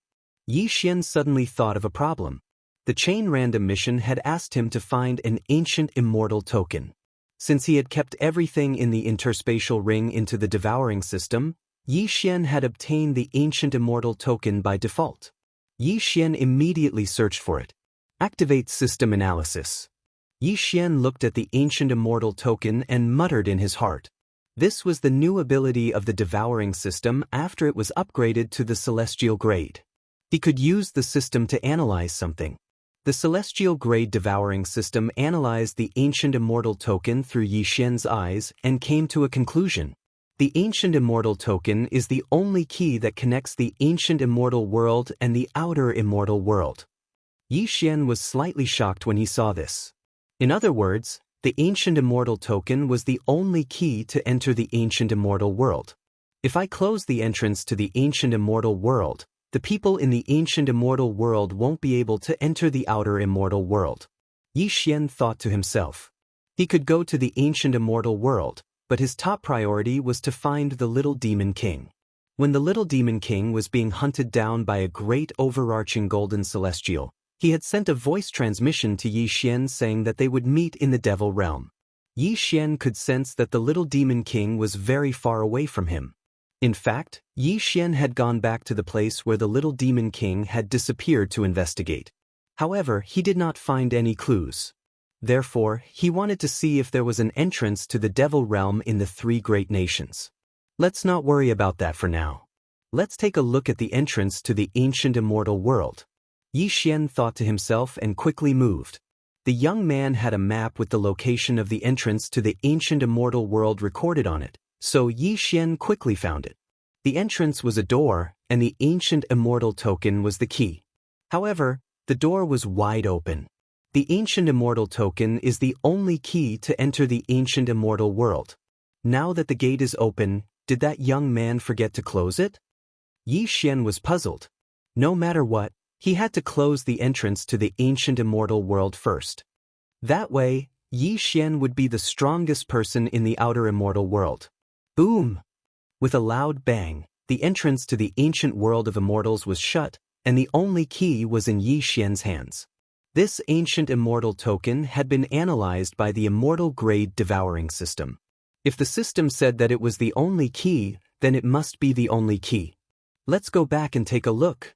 [SPEAKER 1] Yi Xian suddenly thought of a problem. The chain random mission had asked him to find an ancient immortal token. Since he had kept everything in the interspatial ring into the devouring system, Yi Xian had obtained the ancient immortal token by default. Yi Xian immediately searched for it. Activate system analysis. Yi Xian looked at the ancient immortal token and muttered in his heart. This was the new ability of the devouring system after it was upgraded to the celestial grade. He could use the system to analyze something. The celestial grade devouring system analyzed the ancient immortal token through Yi Xian's eyes and came to a conclusion. The ancient immortal token is the only key that connects the ancient immortal world and the outer immortal world. Yi Xian was slightly shocked when he saw this. In other words, the ancient immortal token was the only key to enter the ancient immortal world. If I close the entrance to the ancient immortal world, the people in the ancient immortal world won't be able to enter the outer immortal world. Yi Xian thought to himself. He could go to the ancient immortal world, but his top priority was to find the little demon king. When the little demon king was being hunted down by a great overarching golden celestial, he had sent a voice transmission to Yi Xian saying that they would meet in the devil realm. Yi Xian could sense that the little demon king was very far away from him. In fact, Yi Xian had gone back to the place where the little demon king had disappeared to investigate. However, he did not find any clues. Therefore, he wanted to see if there was an entrance to the devil realm in the 3 great nations. Let's not worry about that for now. Let's take a look at the entrance to the ancient immortal world. Yi Xian thought to himself and quickly moved. The young man had a map with the location of the entrance to the ancient immortal world recorded on it, so Yi Xian quickly found it. The entrance was a door, and the ancient immortal token was the key. However, the door was wide open. The ancient immortal token is the only key to enter the ancient immortal world. Now that the gate is open, did that young man forget to close it? Yi Xian was puzzled. No matter what, he had to close the entrance to the ancient immortal world first. That way, Yi Xian would be the strongest person in the outer immortal world. Boom! With a loud bang, the entrance to the ancient world of immortals was shut, and the only key was in Yi Xian's hands. This ancient immortal token had been analyzed by the immortal grade devouring system. If the system said that it was the only key, then it must be the only key. Let's go back and take a look.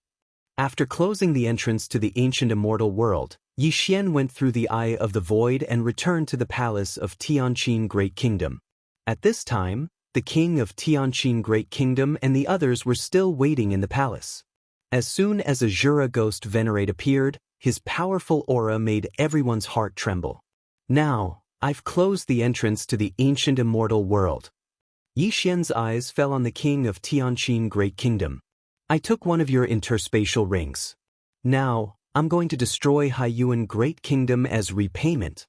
[SPEAKER 1] After closing the entrance to the ancient immortal world, Yi Xian went through the Eye of the Void and returned to the palace of Tianqin Great Kingdom. At this time, the king of Tianqin Great Kingdom and the others were still waiting in the palace. As soon as a Jura ghost venerate appeared, his powerful aura made everyone's heart tremble. Now, I've closed the entrance to the ancient immortal world. Yi Xian's eyes fell on the king of Tianqin Great Kingdom. I took one of your interspatial rings. Now, I'm going to destroy Haiyuan Great Kingdom as repayment.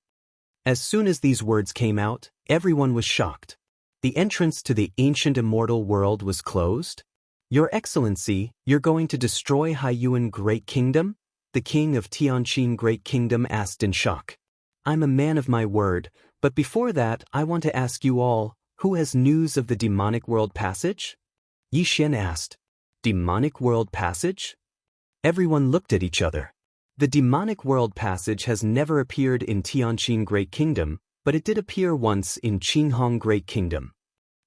[SPEAKER 1] As soon as these words came out, everyone was shocked. The entrance to the ancient immortal world was closed? Your Excellency, you're going to destroy Haiyuan Great Kingdom? The king of Tianqin Great Kingdom asked in shock. I'm a man of my word, but before that I want to ask you all, who has news of the demonic world passage? Yi Xian asked. Demonic world passage? Everyone looked at each other. The demonic world passage has never appeared in Tianqin Great Kingdom, but it did appear once in Qinghong Great Kingdom.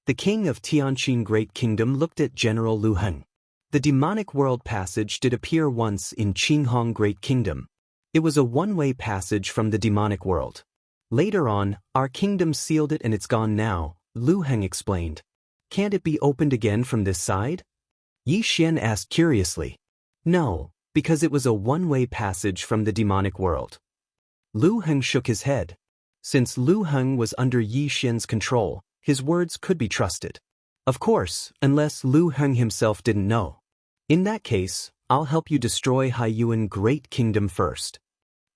[SPEAKER 1] The king of Tianqin Great Kingdom looked at General Lu Heng. The demonic world passage did appear once in Qinghong Great Kingdom. It was a one-way passage from the demonic world. Later on, our kingdom sealed it and it's gone now, Lu Heng explained. Can't it be opened again from this side? Yi Xian asked curiously. No, because it was a one-way passage from the demonic world. Lu Heng shook his head. Since Lu Heng was under Yi Xian's control, his words could be trusted. Of course, unless Lu Heng himself didn't know. In that case, I'll help you destroy Haiyuan Great Kingdom first.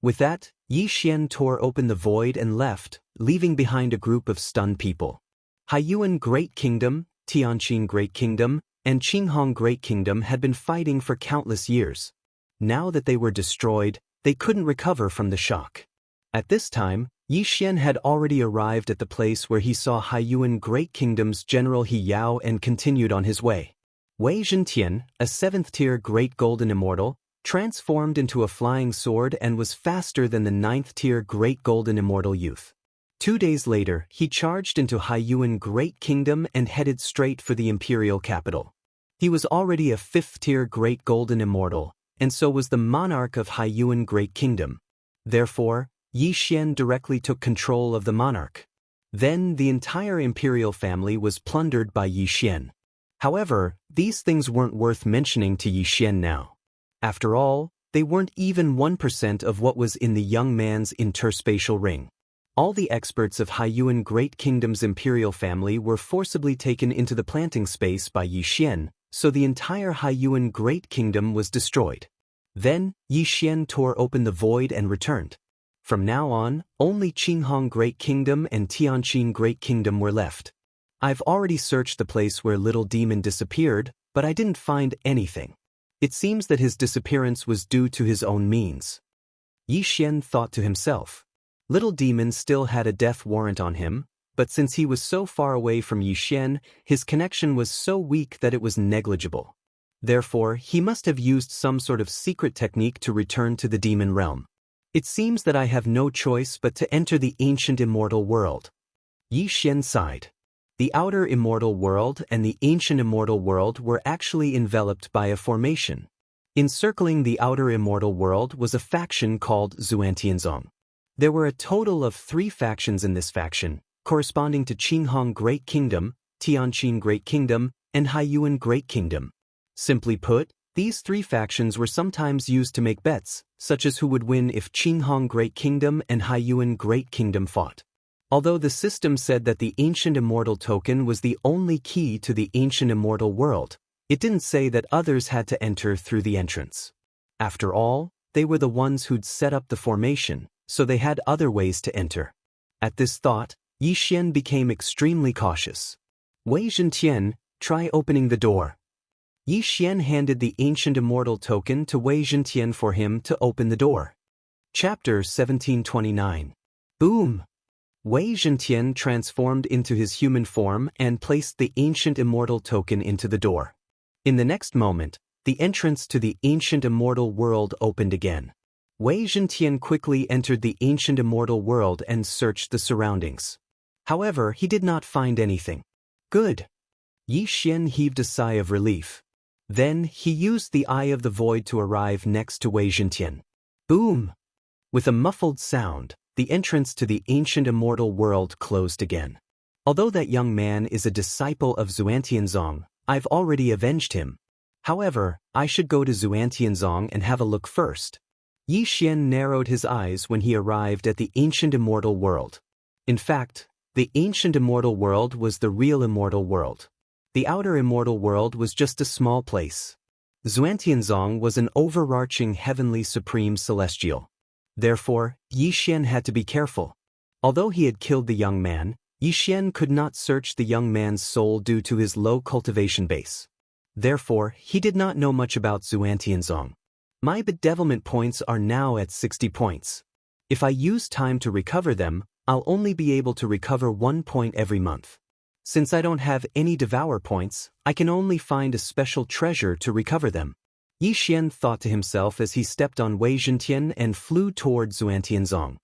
[SPEAKER 1] With that, Yi Xian tore open the void and left, leaving behind a group of stunned people. Haiyuan Great Kingdom, Tianqin Great Kingdom, and Qinghong Great Kingdom had been fighting for countless years. Now that they were destroyed, they couldn't recover from the shock. At this time, Yi Xian had already arrived at the place where he saw Haiyuan Great Kingdom's General He Yao and continued on his way. Wei Zhentian, a 7th-tier Great Golden Immortal, transformed into a flying sword and was faster than the 9th-tier Great Golden Immortal youth. 2 days later, he charged into Haiyuan Great Kingdom and headed straight for the imperial capital. He was already a 5th-tier Great Golden Immortal, and so was the monarch of Haiyuan Great Kingdom. Therefore, Yi Xian directly took control of the monarch. Then the entire imperial family was plundered by Yi Xian. However, these things weren't worth mentioning to Yi Xian now. After all, they weren't even 1% of what was in the young man's interspatial ring. All the experts of Haiyuan Great Kingdom's imperial family were forcibly taken into the planting space by Yi Xian, so the entire Haiyuan Great Kingdom was destroyed. Then, Yi Xian tore open the void and returned. From now on, only Qinghong Great Kingdom and Tianqin Great Kingdom were left. I've already searched the place where Little Demon disappeared, but I didn't find anything. It seems that his disappearance was due to his own means. Yi Xian thought to himself. Little Demon still had a death warrant on him, but since he was so far away from Yi Xian, his connection was so weak that it was negligible. Therefore, he must have used some sort of secret technique to return to the demon realm. It seems that I have no choice but to enter the ancient immortal world. Yi Xian sighed. The outer immortal world and the ancient immortal world were actually enveloped by a formation. Encircling the outer immortal world was a faction called Xuantianzong. There were a total of 3 factions in this faction, corresponding to Qinghong Great Kingdom, Tianqin Great Kingdom, and Haiyuan Great Kingdom. Simply put, these 3 factions were sometimes used to make bets, such as who would win if Qinghong Great Kingdom and Haiyuan Great Kingdom fought. Although the system said that the Ancient Immortal token was the only key to the Ancient Immortal world, it didn't say that others had to enter through the entrance. After all, they were the ones who'd set up the formation, so they had other ways to enter. At this thought, Yi Xian became extremely cautious. Wei Zhentian, try opening the door. Yi Xian handed the Ancient Immortal token to Wei Zhentian for him to open the door. Chapter 1729. Boom! Wei Zhentian transformed into his human form and placed the Ancient Immortal token into the door. In the next moment, the entrance to the Ancient Immortal world opened again. Wei Zhentian quickly entered the Ancient Immortal world and searched the surroundings. However, he did not find anything. Good. Yi Xian heaved a sigh of relief. Then, he used the Eye of the Void to arrive next to Wei Zhentian. Boom! With a muffled sound, the entrance to the ancient immortal world closed again. Although that young man is a disciple of Xuantianzong, I've already avenged him. However, I should go to Xuantianzong and have a look first. Yi Xian narrowed his eyes when he arrived at the ancient immortal world. In fact, The ancient immortal world was the real immortal world. The outer immortal world was just a small place. Xuantianzong was an overarching heavenly supreme celestial. Therefore, Yi Xian had to be careful. Although he had killed the young man, Yi Xian could not search the young man's soul due to his low cultivation base. Therefore, he did not know much about Xuantianzong. My bedevilment points are now at 60 points. If I use time to recover them, I'll only be able to recover 1 point every month. Since I don't have any devour points, I can only find a special treasure to recover them. Yi Xian thought to himself as he stepped on Wei Zhentian and flew toward Xuantianzong.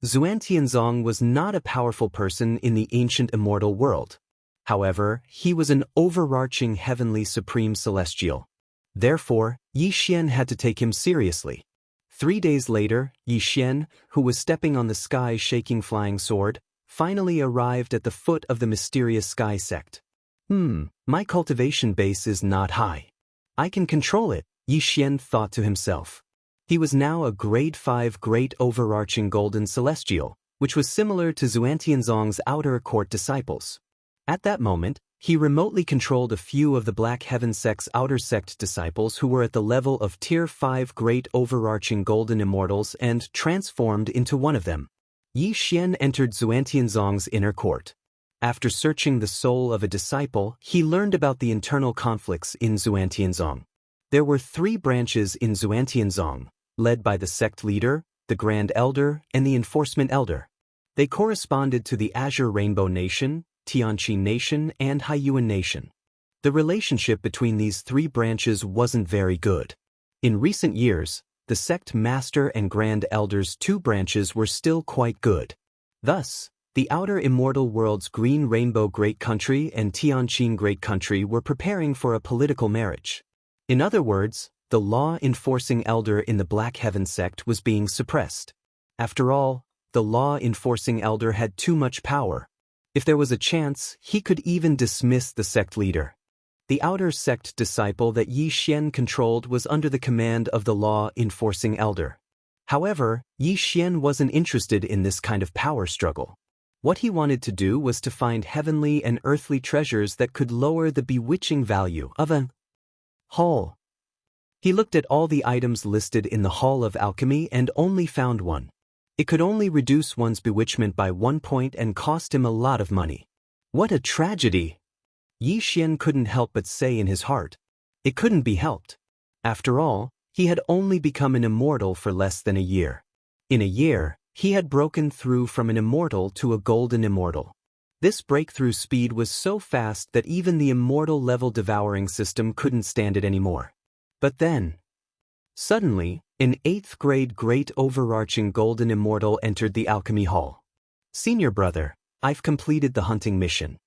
[SPEAKER 1] Xuantianzong was not a powerful person in the ancient immortal world. However, he was an overarching heavenly supreme celestial. Therefore, Yi Xian had to take him seriously. 3 days later, Yi Xian, who was stepping on the sky-shaking flying sword, finally arrived at the foot of the mysterious sky sect. My cultivation base is not high. I can control it, Yi Xian thought to himself. He was now a grade 5 great overarching golden celestial, which was similar to Xuantianzong's outer court disciples. At that moment, he remotely controlled a few of the Black Heaven sect's outer sect disciples who were at the level of Tier 5 great overarching golden immortals and transformed into one of them. Yi Xian entered Xuantianzong's inner court. After searching the soul of a disciple, he learned about the internal conflicts in Xuantianzong. There were 3 branches in Xuantianzong, led by the sect leader, the Grand Elder, and the Enforcement Elder. They corresponded to the Azure Rainbow Nation, Tianqi Nation, and Haiyuan Nation. The relationship between these 3 branches wasn't very good. In recent years, the sect master and Grand Elder's 2 branches were still quite good. Thus, the outer immortal world's Green Rainbow Great Country and Tianqin Great Country were preparing for a political marriage. In other words, the law-enforcing elder in the Black Heaven sect was being suppressed. After all, the law-enforcing elder had too much power. If there was a chance, he could even dismiss the sect leader. The outer sect disciple that Yi Xian controlled was under the command of the law-enforcing elder. However, Yi Xian wasn't interested in this kind of power struggle. What he wanted to do was to find heavenly and earthly treasures that could lower the bewitching value of a hall. He looked at all the items listed in the Hall of Alchemy and only found one. It could only reduce one's bewitchment by 1 point and cost him a lot of money. What a tragedy! Yi Xian couldn't help but say in his heart. It couldn't be helped. After all, he had only become an immortal for less than a year. In a year, he had broken through from an immortal to a golden immortal. This breakthrough speed was so fast that even the immortal level devouring system couldn't stand it anymore. But then, suddenly, an 8th grade great overarching golden immortal entered the alchemy hall. Senior brother, I've completed the hunting mission.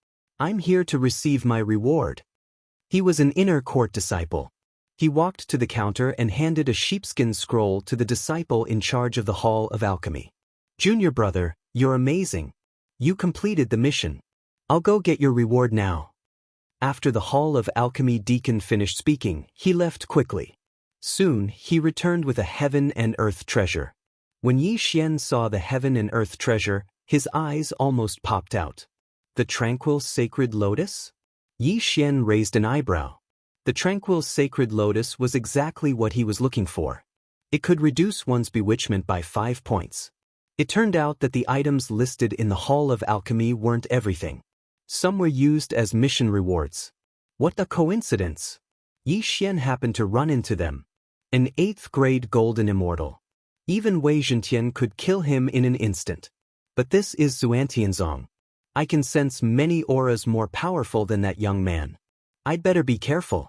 [SPEAKER 1] I'm here to receive my reward. He was an inner court disciple. He walked to the counter and handed a sheepskin scroll to the disciple in charge of the Hall of Alchemy. Junior brother, you're amazing. You completed the mission. I'll go get your reward now. After the Hall of Alchemy deacon finished speaking, he left quickly. Soon, he returned with a heaven and earth treasure. When Yi Xian saw the heaven and earth treasure, his eyes almost popped out. The tranquil sacred lotus? Yi Xian raised an eyebrow. The tranquil sacred lotus was exactly what he was looking for. It could reduce one's bewitchment by 5 points. It turned out that the items listed in the Hall of Alchemy weren't everything. Some were used as mission rewards. What a coincidence! Yi Xian happened to run into them. An 8th grade golden immortal. Even Wei Zhentian could kill him in an instant. But this is Xuantianzong. I can sense many auras more powerful than that young man. I'd better be careful.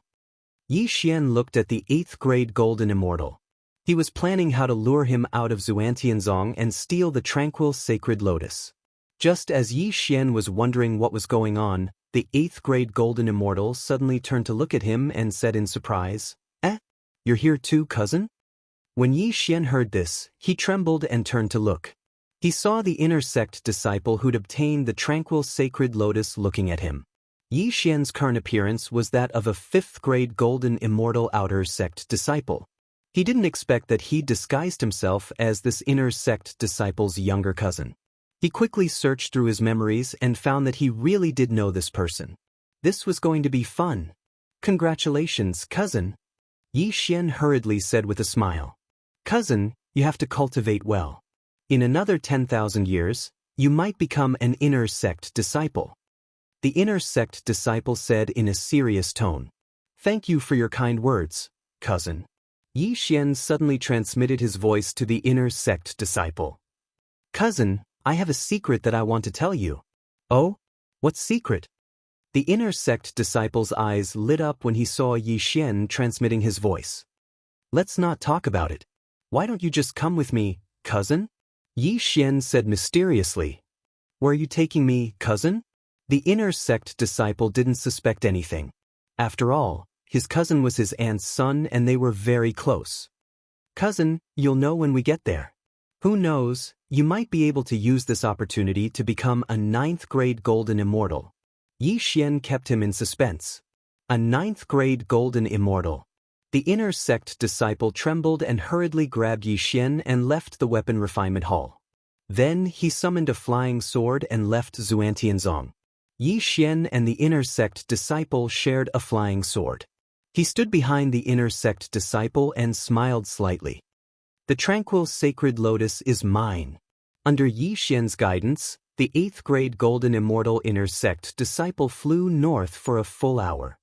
[SPEAKER 1] Yi Xian looked at the 8th grade golden immortal. He was planning how to lure him out of Xuantianzong and steal the tranquil sacred lotus. Just as Yi Xian was wondering what was going on, the 8th grade golden immortal suddenly turned to look at him and said in surprise, You're here too, cousin? When Yi Xian heard this, he trembled and turned to look. He saw the inner sect disciple who'd obtained the tranquil sacred lotus looking at him. Yi Xian's current appearance was that of a 5th grade golden immortal outer sect disciple. He didn't expect that he'd disguised himself as this inner sect disciple's younger cousin. He quickly searched through his memories and found that he really did know this person. This was going to be fun. Congratulations, cousin, Yi Xian hurriedly said with a smile. Cousin, you have to cultivate well. In another 10,000 years, you might become an inner sect disciple. The inner sect disciple said in a serious tone. Thank you for your kind words, cousin. Yi Xian suddenly transmitted his voice to the inner sect disciple. Cousin, I have a secret that I want to tell you. Oh? What secret? The inner sect disciple's eyes lit up when he saw Yi Xian transmitting his voice. Let's not talk about it. Why don't you just come with me, cousin? Yi Xian said mysteriously. Where are you taking me, cousin? The inner sect disciple didn't suspect anything. After all, his cousin was his aunt's son and they were very close. Cousin, you'll know when we get there. Who knows, you might be able to use this opportunity to become a 9th grade golden immortal. Yi Xian kept him in suspense. A 9th grade golden immortal. The inner sect disciple trembled and hurriedly grabbed Yi Xian and left the weapon refinement hall. Then he summoned a flying sword and left Xuantianzong. Yi Xian and the inner sect disciple shared a flying sword. He stood behind the inner sect disciple and smiled slightly. The tranquil sacred lotus is mine. Under Yi Xian's guidance, the 8th grade golden immortal inner sect disciple flew north for a full hour.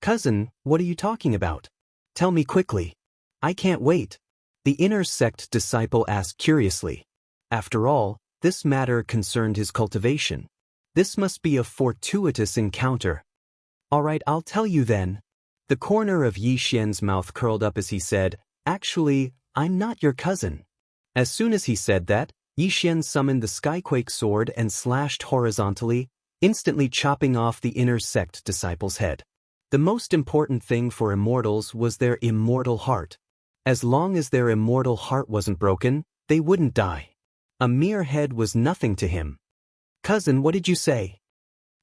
[SPEAKER 1] Cousin, what are you talking about? Tell me quickly. I can't wait. The inner sect disciple asked curiously. After all, this matter concerned his cultivation. This must be a fortuitous encounter. All right, I'll tell you then. The corner of Yi Xian's mouth curled up as he said, Actually, I'm not your cousin. As soon as he said that, Yi Xian summoned the Skyquake sword and slashed horizontally, instantly chopping off the inner sect disciple's head. The most important thing for immortals was their immortal heart. As long as their immortal heart wasn't broken, they wouldn't die. A mere head was nothing to him. Cousin, what did you say?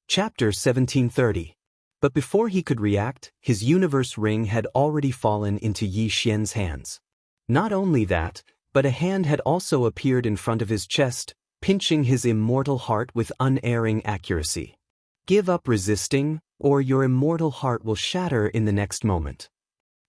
[SPEAKER 1] Chapter 1730. But before he could react, his universe ring had already fallen into Yi Xian's hands. Not only that, but a hand had also appeared in front of his chest, pinching his immortal heart with unerring accuracy. Give up resisting, or your immortal heart will shatter in the next moment.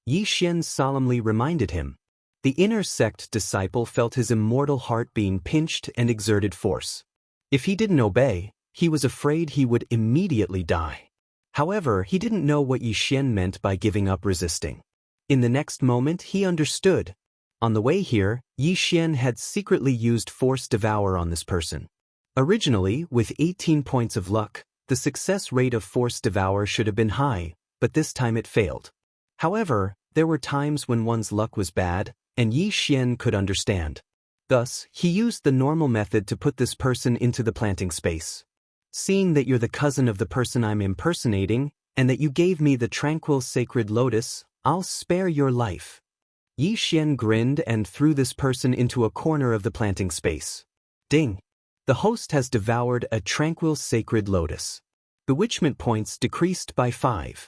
[SPEAKER 1] Yi Xian solemnly reminded him. The inner sect disciple felt his immortal heart being pinched and exerted force. If he didn't obey, he was afraid he would immediately die. However, he didn't know what Yi Xian meant by giving up resisting. In the next moment, he understood. On the way here, Yi Xian had secretly used Force Devour on this person. Originally, with 18 points of luck, the success rate of Force Devour should have been high, but this time it failed. However, there were times when one's luck was bad, and Yi Xian could understand. Thus, he used the normal method to put this person into the planting space. Seeing that you're the cousin of the person I'm impersonating, and that you gave me the tranquil sacred lotus, I'll spare your life. Yi Xian grinned and threw this person into a corner of the planting space. Ding! The host has devoured a tranquil sacred lotus. Bewitchment points decreased by 5.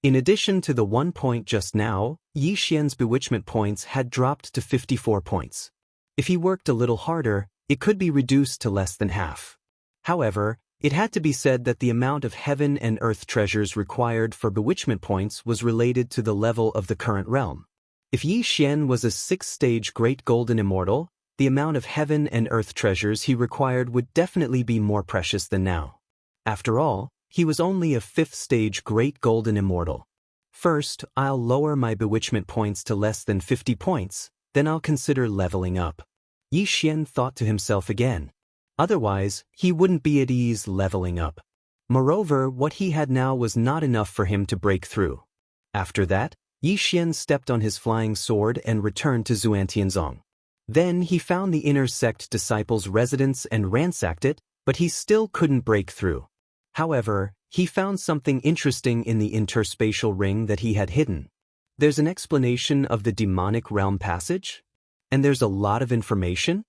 [SPEAKER 1] In addition to the 1 point just now, Yi Xian's bewitchment points had dropped to 54 points. If he worked a little harder, it could be reduced to less than half. However, it had to be said that the amount of heaven and earth treasures required for bewitchment points was related to the level of the current realm. If Yi Xian was a 6th-stage Great Golden Immortal, the amount of heaven and earth treasures he required would definitely be more precious than now. After all, he was only a 5th-stage Great Golden Immortal. First, I'll lower my bewitchment points to less than 50 points, then I'll consider leveling up. Yi Xian thought to himself again. Otherwise, he wouldn't be at ease leveling up. Moreover, what he had now was not enough for him to break through. After that, Yi Xian stepped on his flying sword and returned to Xuantianzong. Then he found the inner sect disciple's residence and ransacked it, but he still couldn't break through. However, he found something interesting in the interspatial ring that he had hidden. There's an explanation of the demonic realm passage? And there's a lot of information?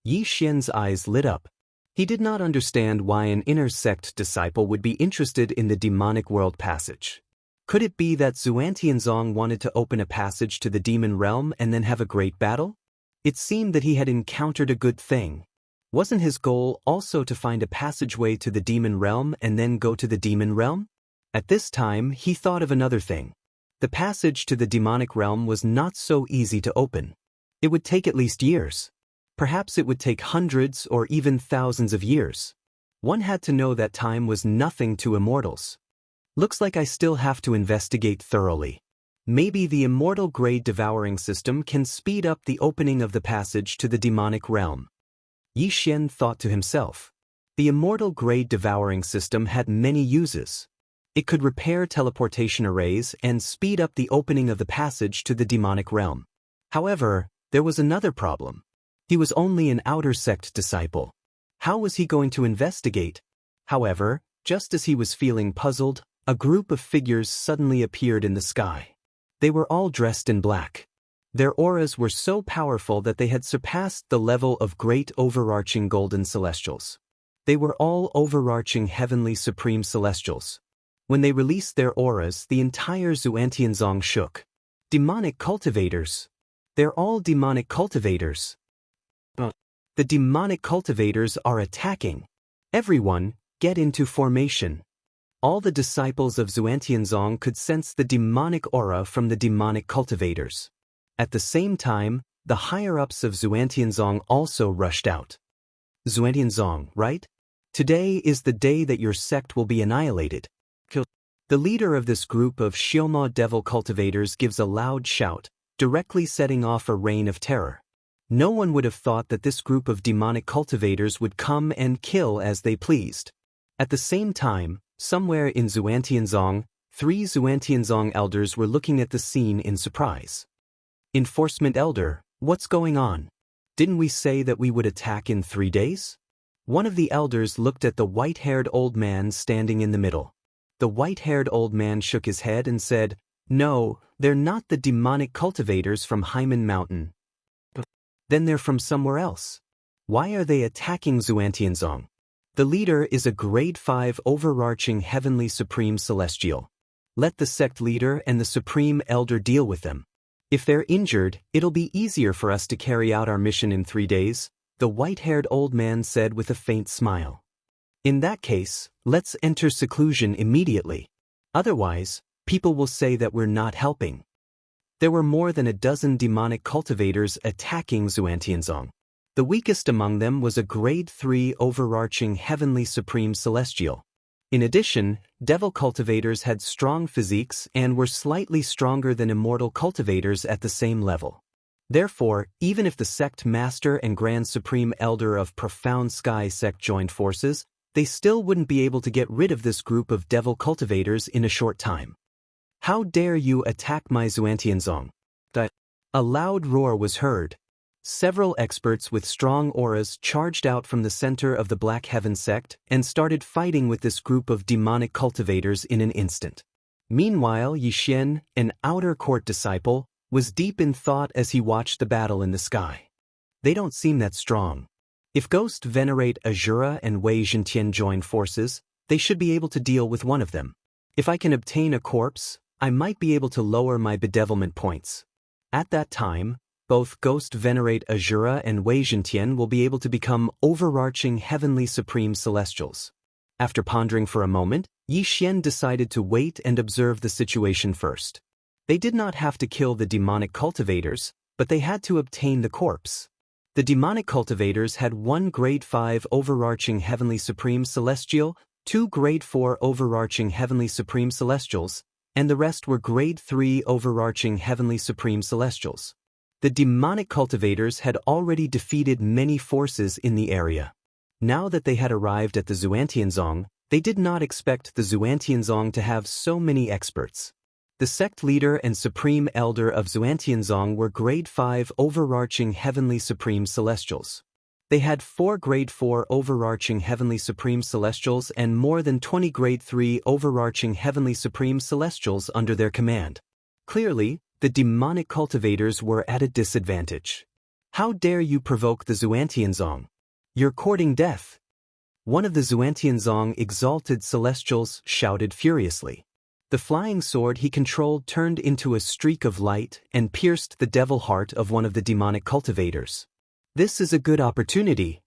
[SPEAKER 1] Yi Xian's eyes lit up. He did not understand why an inner sect disciple would be interested in the demonic world passage. Could it be that Xuantianzong wanted to open a passage to the demon realm and then have a great battle? It seemed that he had encountered a good thing. Wasn't his goal also to find a passageway to the demon realm and then go to the demon realm? At this time, he thought of another thing. The passage to the demonic realm was not so easy to open. It would take at least years. Perhaps it would take hundreds or even thousands of years. One had to know that time was nothing to immortals. Looks like I still have to investigate thoroughly. Maybe the immortal grade devouring system can speed up the opening of the passage to the demonic realm. Yi Xian thought to himself. The immortal grade devouring system had many uses. It could repair teleportation arrays and speed up the opening of the passage to the demonic realm. However, there was another problem. He was only an outer sect disciple. How was he going to investigate? However, just as he was feeling puzzled, a group of figures suddenly appeared in the sky. They were all dressed in black. Their auras were so powerful that they had surpassed the level of great overarching golden celestials. They were all overarching heavenly supreme celestials. When they released their auras, the entire Xuantianzong shook. Demonic cultivators. They're all demonic cultivators. The demonic cultivators are attacking. Everyone, get into formation. All the disciples of Xuantianzong could sense the demonic aura from the demonic cultivators. At the same time, the higher-ups of Xuantianzong also rushed out. Xuantianzong, right? Today is the day that your sect will be annihilated. The leader of this group of Xioma devil cultivators gives a loud shout, directly setting off a reign of terror. No one would have thought that this group of demonic cultivators would come and kill as they pleased. At the same time, somewhere in Xuantianzong, 3 Xuantianzong elders were looking at the scene in surprise. Enforcement elder, what's going on? Didn't we say that we would attack in 3 days? One of the elders looked at the white-haired old man standing in the middle. The white-haired old man shook his head and said, "No, they're not the demonic cultivators from Hyman Mountain. Then they're from somewhere else. Why are they attacking Xuantianzong? The leader is a grade 5 overarching heavenly supreme celestial. Let the sect leader and the supreme elder deal with them. If they're injured, it'll be easier for us to carry out our mission in 3 days," the white-haired old man said with a faint smile. "In that case, let's enter seclusion immediately. Otherwise, people will say that we're not helping." There were more than a dozen demonic cultivators attacking Xuantianzong. The weakest among them was a grade 3 overarching heavenly supreme celestial. In addition, devil cultivators had strong physiques and were slightly stronger than immortal cultivators at the same level. Therefore, even if the sect master and grand supreme elder of Profound Sky sect joined forces, they still wouldn't be able to get rid of this group of devil cultivators in a short time. "How dare you attack my Xuantianzong?" A loud roar was heard. Several experts with strong auras charged out from the center of the Black Heaven sect and started fighting with this group of demonic cultivators in an instant. Meanwhile, Yi Xian, an outer court disciple, was deep in thought as he watched the battle in the sky. They don't seem that strong. If Ghost Venerate Azura and Wei Zhentian join forces, they should be able to deal with one of them. If I can obtain a corpse, I might be able to lower my bedevilment points. At that time, both Ghost Venerate Azura and Wei Zhentian will be able to become overarching heavenly supreme celestials. After pondering for a moment, Yi Xian decided to wait and observe the situation first. They did not have to kill the demonic cultivators, but they had to obtain the corpse. The demonic cultivators had 1 grade 5 overarching heavenly supreme celestial, 2 grade 4 overarching heavenly supreme celestials, and the rest were grade 3 overarching heavenly supreme celestials. The demonic cultivators had already defeated many forces in the area. Now that they had arrived at the Xuantianzong, they did not expect the Xuantianzong to have so many experts. The sect leader and supreme elder of Xuantianzong were grade 5 overarching heavenly supreme celestials. They had 4 grade 4 overarching heavenly supreme celestials and more than 20 grade 3 overarching heavenly supreme celestials under their command. Clearly, the demonic cultivators were at a disadvantage. "How dare you provoke the Xuantianzong? You're courting death." One of the Xuantianzong exalted celestials shouted furiously. The flying sword he controlled turned into a streak of light and pierced the devil heart of one of the demonic cultivators. "This is a good opportunity.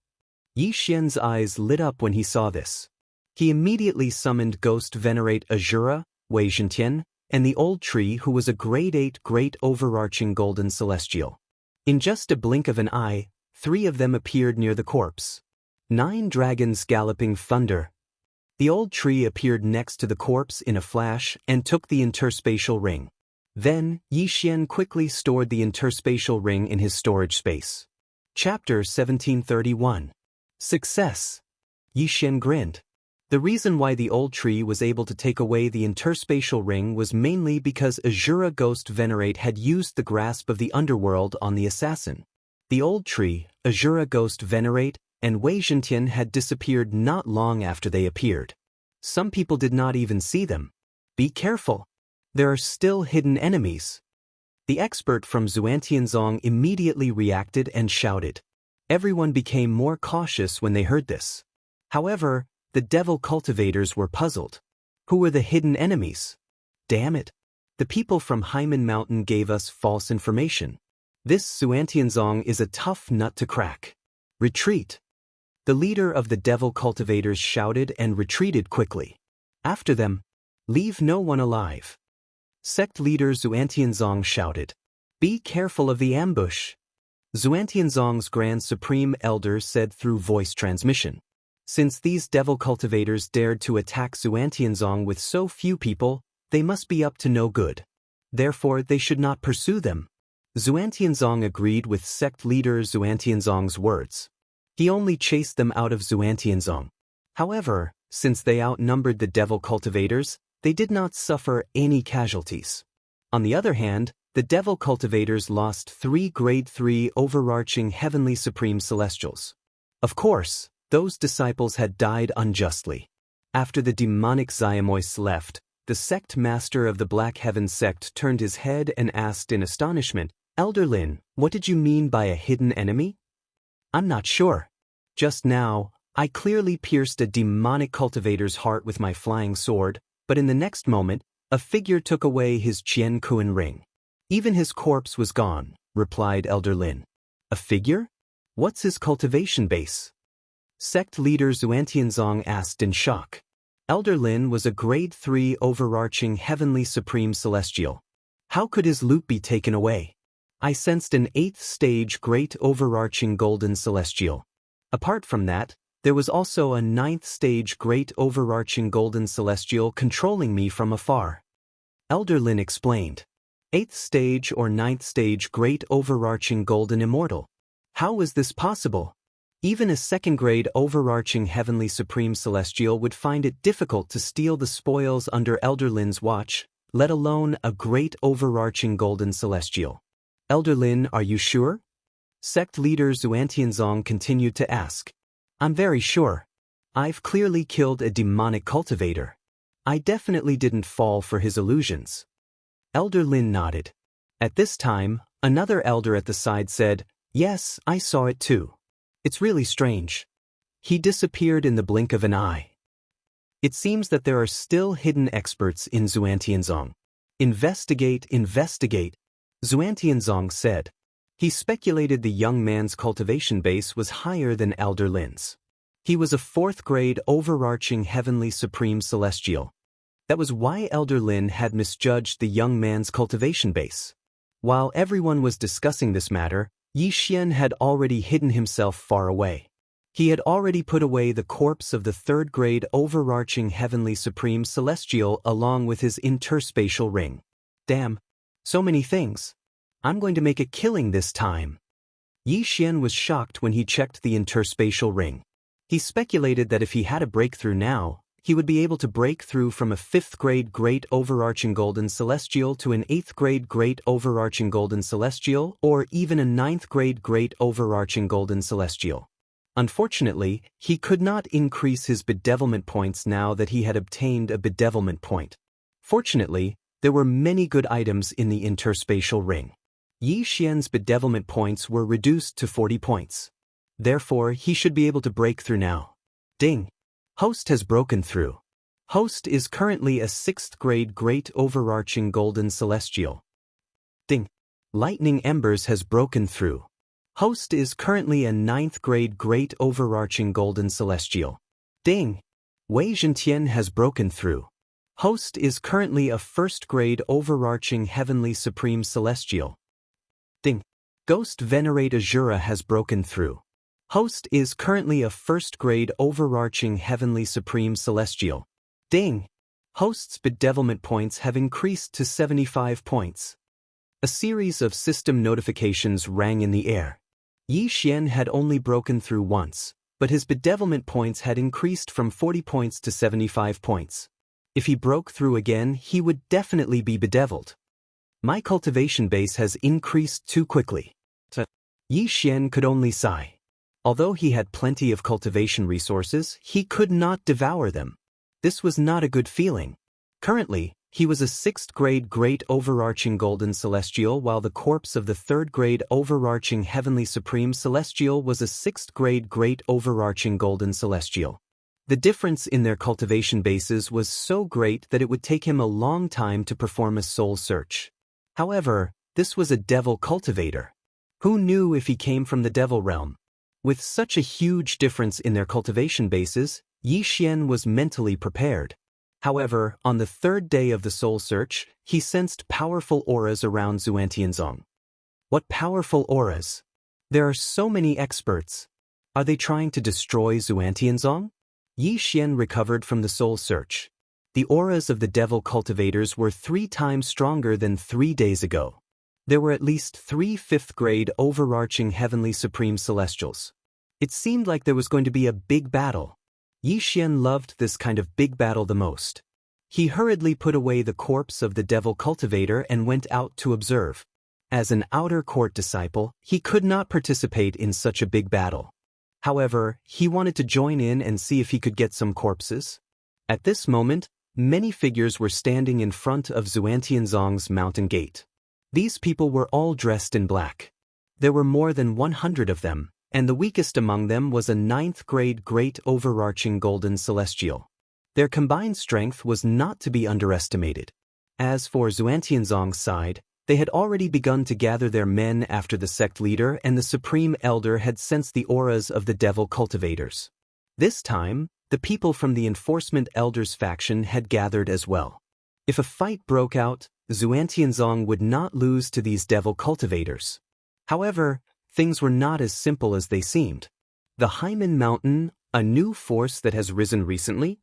[SPEAKER 1] Yi Xian's eyes lit up when he saw this. He immediately summoned Ghost Venerate Azura, Wei Zhentian, and the old tree who was a grade 8 great overarching golden celestial. In just a blink of an eye, 3 of them appeared near the corpse. 9 dragons galloping thunder. The old tree appeared next to the corpse in a flash and took the interspatial ring. Then, Yi Xian quickly stored the interspatial ring in his storage space. Chapter 1731. Success. Yi Xian grinned. The reason why the old tree was able to take away the interspatial ring was mainly because Azura Ghost Venerate had used the grasp of the underworld on the assassin. The old tree, Azura Ghost Venerate, and Wei Zhentian had disappeared not long after they appeared. Some people did not even see them. Be careful. There are still hidden enemies. The expert from Xuantianzong immediately reacted and shouted. Everyone became more cautious when they heard this. However, the devil cultivators were puzzled. Who were the hidden enemies? Damn it. The people from Haimen Mountain gave us false information. This Xuantianzong is a tough nut to crack. Retreat. The leader of the devil cultivators shouted and retreated quickly. After them, leave no one alive. Sect leader Xuantianzong shouted. Be careful of the ambush. Xuantianzong's Grand Supreme Elder said through voice transmission. Since these devil cultivators dared to attack Xuantianzong with so few people, they must be up to no good. Therefore, they should not pursue them. Xuantianzong agreed with sect leader Xuantianzong's words. He only chased them out of Xuantianzong. However, since they outnumbered the devil cultivators, they did not suffer any casualties. On the other hand, the devil cultivators lost 3 grade 3 overarching heavenly supreme celestials. Of course, those disciples had died unjustly. After the demonic Xiamois left, the sect master of the Black Heaven sect turned his head and asked in astonishment, Elder Lin, what did you mean by a hidden enemy? I'm not sure. Just now, I clearly pierced a demonic cultivator's heart with my flying sword, but in the next moment, a figure took away his Qian Kuan ring. Even his corpse was gone, replied Elder Lin. A figure? What's his cultivation base? Sect leader Xuantianzong asked in shock. Elder Lin was a grade 3 overarching heavenly supreme celestial. How could his loot be taken away? I sensed an 8th stage great overarching golden celestial. Apart from that, there was also a 9th stage great overarching golden celestial controlling me from afar. Elder Lin explained. 8th stage or 9th stage great overarching golden immortal. How was this possible? Even a 2nd grade overarching heavenly supreme celestial would find it difficult to steal the spoils under Elder Lin's watch, let alone a great overarching golden celestial. Elder Lin, are you sure? Sect leader Xuantianzong continued to ask. I'm very sure. I've clearly killed a demonic cultivator. I definitely didn't fall for his illusions. Elder Lin nodded. At this time, another elder at the side said, Yes, I saw it too. It's really strange. He disappeared in the blink of an eye. It seems that there are still hidden experts in Xuantianzong. Investigate, investigate, Xuantianzong said. He speculated the young man's cultivation base was higher than Elder Lin's. He was a 4th grade overarching heavenly supreme celestial. That was why Elder Lin had misjudged the young man's cultivation base. While everyone was discussing this matter, Yi Xian had already hidden himself far away. He had already put away the corpse of the 3rd grade overarching heavenly supreme celestial along with his interspatial ring. Damn, so many things. I'm going to make a killing this time. Yi Xian was shocked when he checked the interspatial ring. He speculated that if he had a breakthrough now, he would be able to break through from a 5th grade great overarching golden celestial to an 8th grade great overarching golden celestial or even a 9th grade great overarching golden celestial. Unfortunately, he could not increase his bedevilment points now that he had obtained a bedevilment point. Fortunately, there were many good items in the interspatial ring. Yi Xian's bedevilment points were reduced to 40 points. Therefore, he should be able to break through now. Ding! Host has broken through. Host is currently a 6th grade great overarching golden celestial. Ding! Lightning Embers has broken through. Host is currently a 9th grade Great Overarching Golden Celestial. Ding! Wei Zhentian has broken through. Host is currently a 1st grade Overarching Heavenly Supreme Celestial. Ding! Ghost Venerate Azura has broken through. Host is currently a 1st grade Overarching Heavenly Supreme Celestial. Ding! Host's bedevilment points have increased to 75 points. A series of system notifications rang in the air. Yi Xian had only broken through once, but his bedevilment points had increased from 40 points to 75 points. If he broke through again, he would definitely be bedeviled. My cultivation base has increased too quickly. Yi Xian could only sigh. Although he had plenty of cultivation resources, he could not devour them. This was not a good feeling. Currently, he was a 6th grade Great Overarching Golden Celestial, while the corpse of the 3rd grade Overarching Heavenly Supreme Celestial was a 6th grade Great Overarching Golden Celestial. The difference in their cultivation bases was so great that it would take him a long time to perform a soul search. However, this was a devil cultivator. Who knew if he came from the devil realm? With such a huge difference in their cultivation bases, Yi Xian was mentally prepared. However, on the 3rd day of the soul search, he sensed powerful auras around Xuantianzong. What powerful auras? There are so many experts. Are they trying to destroy Xuantianzong? Yi Xian recovered from the soul search. The auras of the devil cultivators were 3 times stronger than 3 days ago. There were at least 3 5th grade Overarching Heavenly Supreme Celestials. It seemed like there was going to be a big battle. Yi Xian loved this kind of big battle the most. He hurriedly put away the corpse of the devil cultivator and went out to observe. As an outer court disciple, he could not participate in such a big battle. However, he wanted to join in and see if he could get some corpses. At this moment, many figures were standing in front of Xuantianzong's mountain gate. These people were all dressed in black. There were more than 100 of them, and the weakest among them was a 9th grade Great Overarching Golden Celestial. Their combined strength was not to be underestimated. As for Xuantianzong's side, they had already begun to gather their men after the sect leader and the Supreme Elder had sensed the auras of the devil cultivators. This time, the people from the Enforcement Elders faction had gathered as well. If a fight broke out, Xuantianzong would not lose to these devil cultivators. However, things were not as simple as they seemed. The Hyman Mountain, a new force that has risen recently?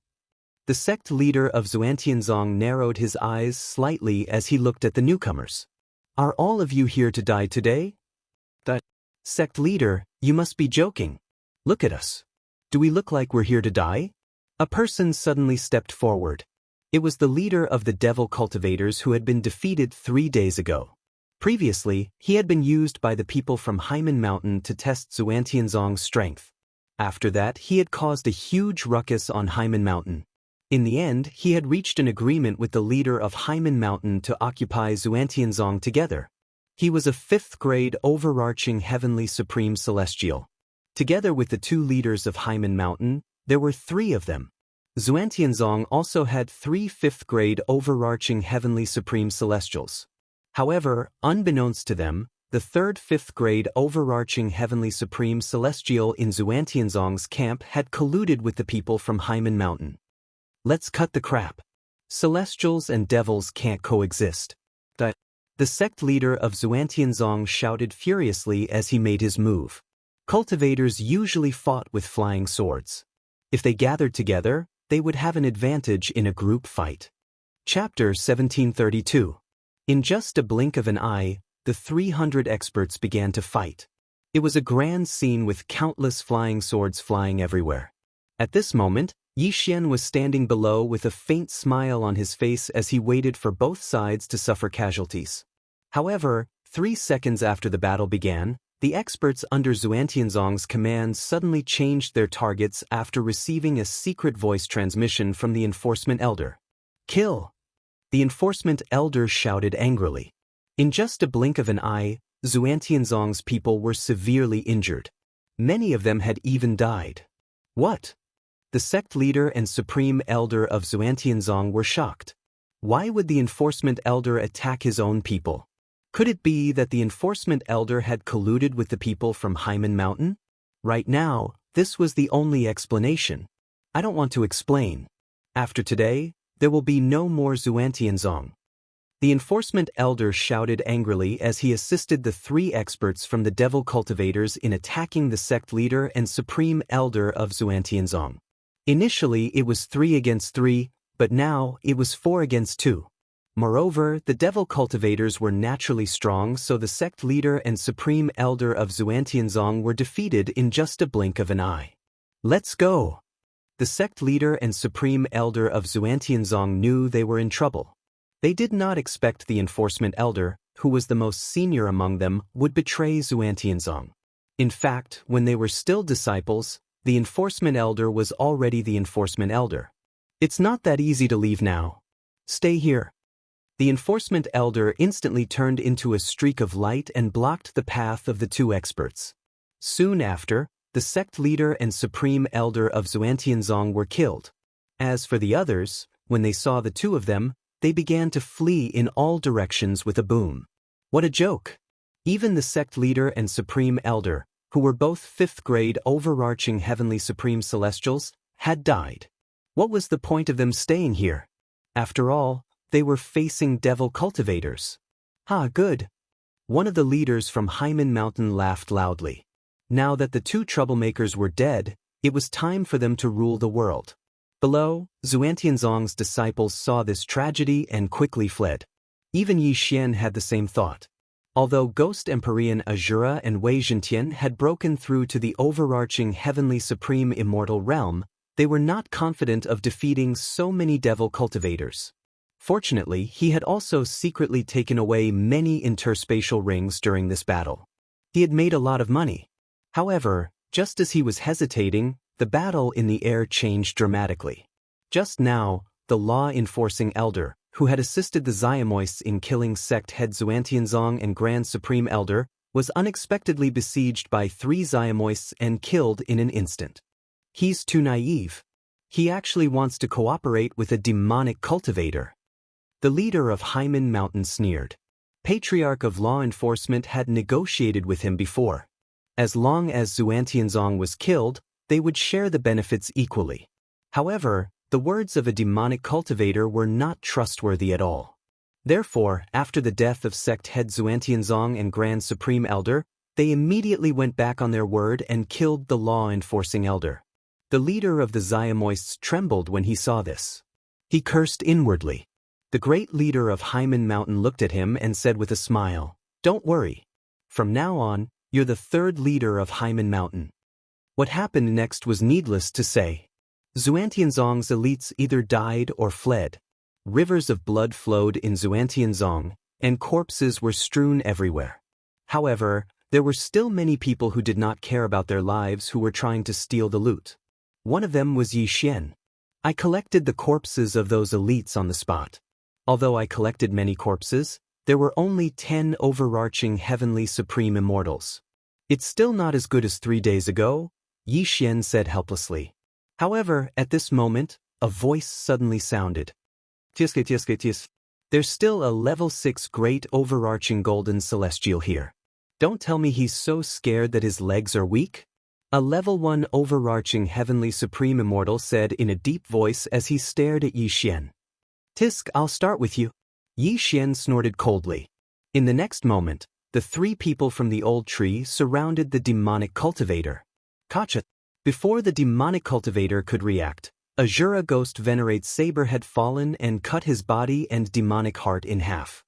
[SPEAKER 1] The sect leader of Xuantianzong narrowed his eyes slightly as he looked at the newcomers. Are all of you here to die today? The sect leader, you must be joking. Look at us. Do we look like we're here to die? A person suddenly stepped forward. It was the leader of the devil cultivators who had been defeated 3 days ago. Previously, he had been used by the people from Hyman Mountain to test Xuantianzong's strength. After that, he had caused a huge ruckus on Hyman Mountain. In the end, he had reached an agreement with the leader of Hyman Mountain to occupy Xuantianzong together. He was a 5th grade Overarching Heavenly Supreme Celestial. Together with the 2 leaders of Hyman Mountain, there were 3 of them. Xuantianzong also had 3 5th grade Overarching Heavenly Supreme Celestials. However, unbeknownst to them, the 3rd 5th grade Overarching Heavenly Supreme Celestial in Xuantianzong's camp had colluded with the people from Hyman Mountain. Let's cut the crap. Celestials and devils can't coexist. The sect leader of Xuantianzong shouted furiously as he made his move. Cultivators usually fought with flying swords. If they gathered together, they would have an advantage in a group fight. Chapter 1732. In just a blink of an eye, the 300 experts began to fight. It was a grand scene with countless flying swords flying everywhere. At this moment, Yi Xian was standing below with a faint smile on his face as he waited for both sides to suffer casualties. However, 3 seconds after the battle began, the experts under Xuantianzong's command suddenly changed their targets after receiving a secret voice transmission from the Enforcement Elder. Kill! The Enforcement Elder shouted angrily. In just a blink of an eye, Xuantianzong's people were severely injured. Many of them had even died. What? The sect leader and Supreme Elder of Xuantianzong were shocked. Why would the Enforcement Elder attack his own people? Could it be that the enforcement elder had colluded with the people from Hyman Mountain? Right now, this was the only explanation. I don't want to explain. After today, there will be no more Xuantianzong. The enforcement elder shouted angrily as he assisted the 3 experts from the devil cultivators in attacking the sect leader and supreme elder of Xuantianzong. Initially, it was 3 against 3, but now it was 4 against 2. Moreover, the devil cultivators were naturally strong, so the sect leader and supreme elder of Xuantianzong were defeated in just a blink of an eye. Let's go! The sect leader and supreme elder of Xuantianzong knew they were in trouble. They did not expect the enforcement elder, who was the most senior among them, would betray Xuantianzong. In fact, when they were still disciples, the enforcement elder was already the enforcement elder. It's not that easy to leave now. Stay here. The enforcement elder instantly turned into a streak of light and blocked the path of the 2 experts. Soon after, the sect leader and supreme elder of Xuantianzong were killed. As for the others, when they saw the 2 of them, they began to flee in all directions with a boom. What a joke! Even the sect leader and supreme elder, who were both 5th grade overarching heavenly supreme celestials, had died. What was the point of them staying here? After all, they were facing devil cultivators. Good. One of the leaders from Hyman Mountain laughed loudly. Now that the 2 troublemakers were dead, it was time for them to rule the world. Below, Xuantianzong's disciples saw this tragedy and quickly fled. Even Yi Xian had the same thought. Although Ghost Empyrean Azura and Wei Zhentian had broken through to the overarching heavenly supreme immortal realm, they were not confident of defeating so many devil cultivators. Fortunately, he had also secretly taken away many interspatial rings during this battle. He had made a lot of money. However, just as he was hesitating, the battle in the air changed dramatically. Just now, the law-enforcing elder, who had assisted the Daoists in killing sect head Xuantianzong and Grand Supreme Elder, was unexpectedly besieged by 3 Daoists and killed in an instant. He's too naive. He actually wants to cooperate with a demonic cultivator. The leader of Hyman Mountain sneered. Patriarch of Law Enforcement had negotiated with him before. As long as Xuantianzong was killed, they would share the benefits equally. However, the words of a demonic cultivator were not trustworthy at all. Therefore, after the death of sect head Xuantianzong and Grand Supreme Elder, they immediately went back on their word and killed the law-enforcing elder. The leader of the Daoists trembled when he saw this. He cursed inwardly. The great leader of Hyman Mountain looked at him and said with a smile, "Don't worry. From now on, you're the 3rd leader of Hyman Mountain." What happened next was needless to say. Xuantianzong's elites either died or fled. Rivers of blood flowed in Xuantianzong, and corpses were strewn everywhere. However, there were still many people who did not care about their lives who were trying to steal the loot. One of them was Yi Xian. I collected the corpses of those elites on the spot. Although I collected many corpses, there were only 10 overarching heavenly supreme immortals. It's still not as good as 3 days ago, Yi Xian said helplessly. However, at this moment, a voice suddenly sounded. Tisk. There's still a level 6 great overarching golden celestial here. Don't tell me he's so scared that his legs are weak? A level 1 overarching heavenly supreme immortal said in a deep voice as he stared at Yi Xian. Tisk, I'll start with you. Yi Xian snorted coldly. In the next moment, the 3 people from the old tree surrounded the demonic cultivator. Kacha. Before the demonic cultivator could react, Azura Ghost Venerate Saber had fallen and cut his body and demonic heart in half.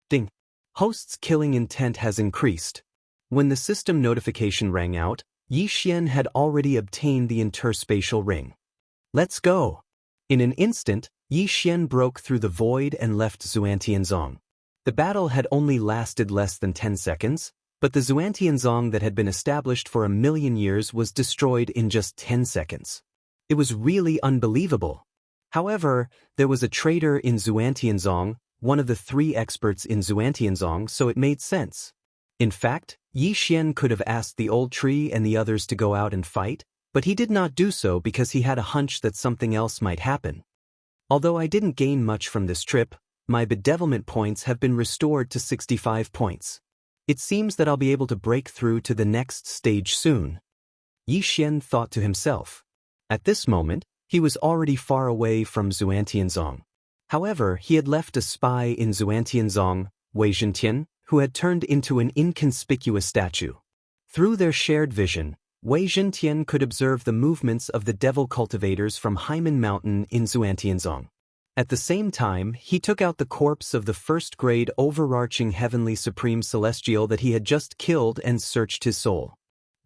[SPEAKER 1] Ding. Host's killing intent has increased. When the system notification rang out, Yi Xian had already obtained the interspatial ring. Let's go. In an instant, Yi Xian broke through the void and left Xuantianzong. The battle had only lasted less than 10 seconds, but the Xuantianzong that had been established for 1,000,000 years was destroyed in just 10 seconds. It was really unbelievable. However, there was a traitor in Xuantianzong, one of the 3 experts in Xuantianzong, so it made sense. In fact, Yi Xian could have asked the old tree and the others to go out and fight, but he did not do so because he had a hunch that something else might happen. Although I didn't gain much from this trip, my bedevilment points have been restored to 65 points. It seems that I'll be able to break through to the next stage soon. Yi Xian thought to himself. At this moment, he was already far away from Xuantianzong. However, he had left a spy in Xuantianzong, Wei Zhentian, who had turned into an inconspicuous statue. Through their shared vision, Wei Zhentian could observe the movements of the devil cultivators from Haimen Mountain in Xuantianzong. At the same time, he took out the corpse of the first-grade overarching heavenly supreme celestial that he had just killed and searched his soul.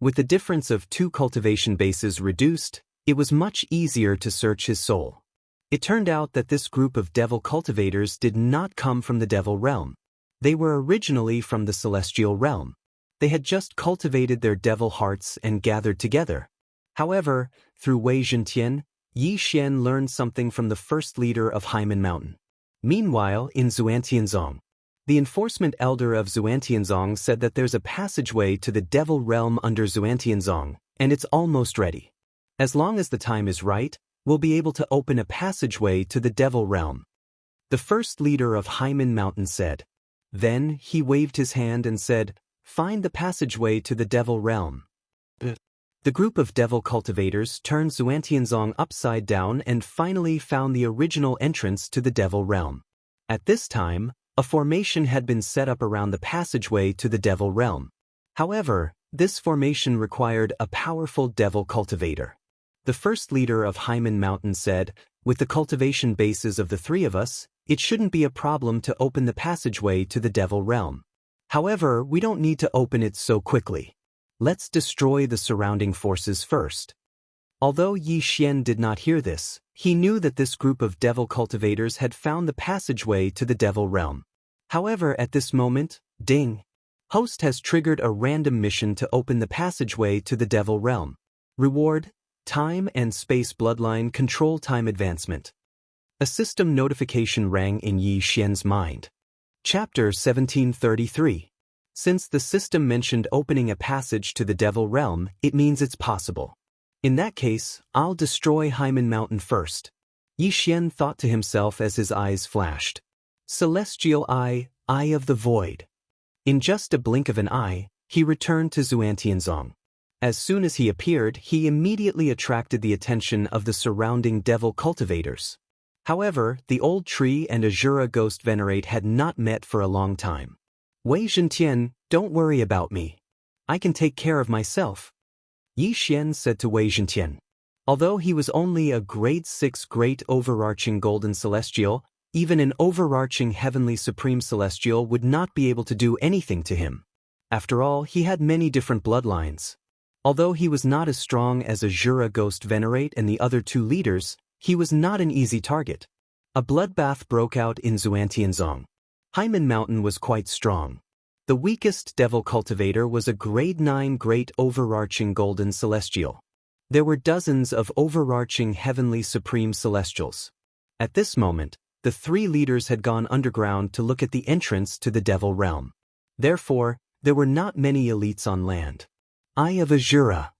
[SPEAKER 1] With the difference of 2 cultivation bases reduced, it was much easier to search his soul. It turned out that this group of devil cultivators did not come from the devil realm. They were originally from the celestial realm. They had just cultivated their devil hearts and gathered together. However, through Wei Zhentian, Yi Xian learned something from the first leader of Haimen Mountain. Meanwhile, in Xuantianzong, the enforcement elder of Xuantianzong said that there's a passageway to the devil realm under Xuantianzong, and it's almost ready. As long as the time is right, we'll be able to open a passageway to the devil realm. The first leader of Haimen Mountain said. Then he waved his hand and said, "Find the passageway to the devil realm." The group of devil cultivators turned Xuantianzong upside down and finally found the original entrance to the devil realm. At this time, a formation had been set up around the passageway to the devil realm. However, this formation required a powerful devil cultivator. The first leader of Haimen Mountain said, "With the cultivation bases of the 3 of us, it shouldn't be a problem to open the passageway to the devil realm. However, we don't need to open it so quickly. Let's destroy the surrounding forces first." Although Yi Xian did not hear this, he knew that this group of devil cultivators had found the passageway to the devil realm. However, at this moment, ding! Host has triggered a random mission to open the passageway to the devil realm. Reward: Time and Space Bloodline Control Time Advancement. A system notification rang in Yi Xian's mind. Chapter 1733. Since the system mentioned opening a passage to the devil realm, it means it's possible. In that case, I'll destroy Haimen Mountain first. Yi Xian thought to himself as his eyes flashed. Celestial Eye, Eye of the Void. In just a blink of an eye, he returned to Xuantianzong. As soon as he appeared, he immediately attracted the attention of the surrounding devil cultivators. However, the old tree and Azura ghost venerate had not met for a long time. Wei Zhentian, don't worry about me. I can take care of myself, Yi Xian said to Wei Zhentian. Although he was only a grade 6 great overarching golden celestial, even an overarching heavenly supreme celestial would not be able to do anything to him. After all, he had many different bloodlines. Although he was not as strong as Azura ghost venerate and the other 2 leaders, he was not an easy target. A bloodbath broke out in Xuantianzong. Haimen Mountain was quite strong. The weakest devil cultivator was a grade 9 great overarching golden celestial. There were dozens of overarching heavenly supreme celestials. At this moment, the 3 leaders had gone underground to look at the entrance to the devil realm. Therefore, there were not many elites on land. Eye of Azura.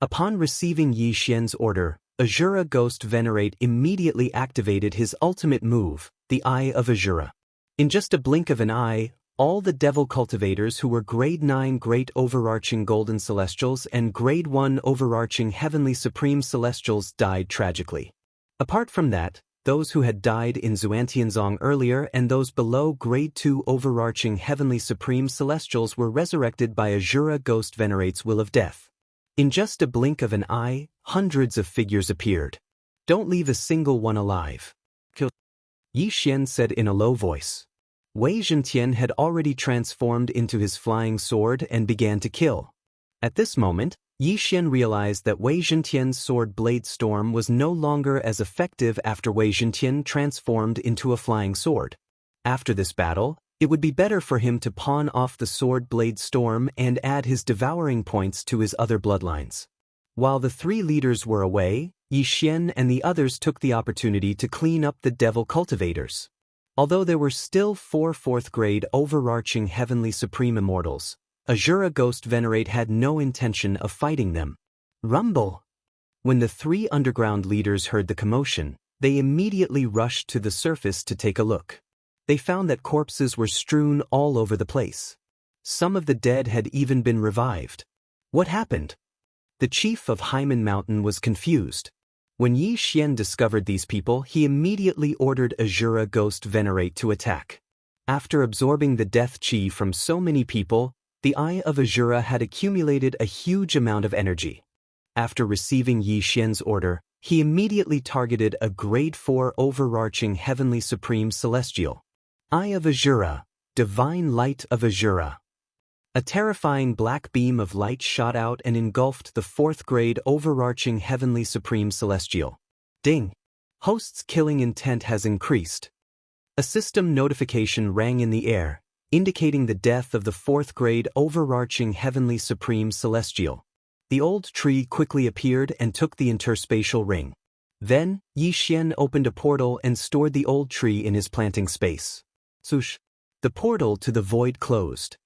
[SPEAKER 1] Upon receiving Yi Xian's order, Azura Ghost Venerate immediately activated his ultimate move, the Eye of Azura. In just a blink of an eye, all the devil cultivators who were grade 9 great overarching golden celestials and grade 1 overarching heavenly supreme celestials died tragically. Apart from that, those who had died in Xuantianzong earlier and those below grade 2 overarching heavenly supreme celestials were resurrected by Azura Ghost Venerate's will of death. In just a blink of an eye, hundreds of figures appeared. Don't leave a single one alive. Kill. Yi Xian said in a low voice. Wei Zhentian had already transformed into his flying sword and began to kill. At this moment, Yi Xian realized that Wei Zhentian's sword blade storm was no longer as effective after Wei Zhentian transformed into a flying sword. After this battle, it would be better for him to pawn off the sword blade storm and add his devouring points to his other bloodlines. While the 3 leaders were away, Yi Xian and the others took the opportunity to clean up the devil cultivators. Although there were still 4 4th-grade overarching heavenly supreme immortals, Azura Ghost Venerate had no intention of fighting them. Rumble! When the 3 underground leaders heard the commotion, they immediately rushed to the surface to take a look. They found that corpses were strewn all over the place. Some of the dead had even been revived. What happened? The chief of Haimen Mountain was confused. When Yi Xian discovered these people, he immediately ordered Azura Ghost Venerate to attack. After absorbing the death chi from so many people, the Eye of Azura had accumulated a huge amount of energy. After receiving Yi Xian's order, he immediately targeted a Grade 4 overarching Heavenly Supreme Celestial. Eye of Azura, Divine Light of Azura. A terrifying black beam of light shot out and engulfed the 4th grade overarching Heavenly Supreme Celestial. Ding! Host's killing intent has increased. A system notification rang in the air, indicating the death of the 4th grade overarching Heavenly Supreme Celestial. The old tree quickly appeared and took the interspatial ring. Then, Yi Xian opened a portal and stored the old tree in his planting space. Swoosh! The portal to the void closed.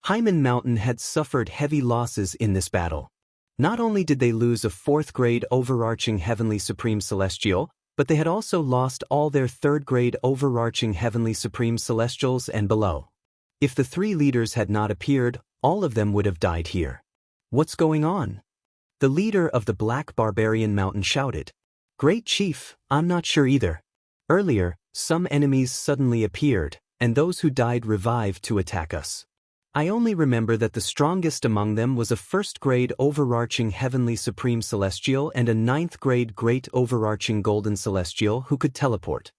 [SPEAKER 1] Haimen Mountain had suffered heavy losses in this battle. Not only did they lose a 4th grade overarching Heavenly Supreme Celestial, but they had also lost all their 3rd grade overarching Heavenly Supreme Celestials and below. If the 3 leaders had not appeared, all of them would have died here. What's going on? The leader of the Black Barbarian Mountain shouted. Great Chief, I'm not sure either. Earlier, some enemies suddenly appeared, and those who died revived to attack us. I only remember that the strongest among them was a 1st grade overarching Heavenly Supreme Celestial and a 9th grade Great Overarching Golden Celestial who could teleport.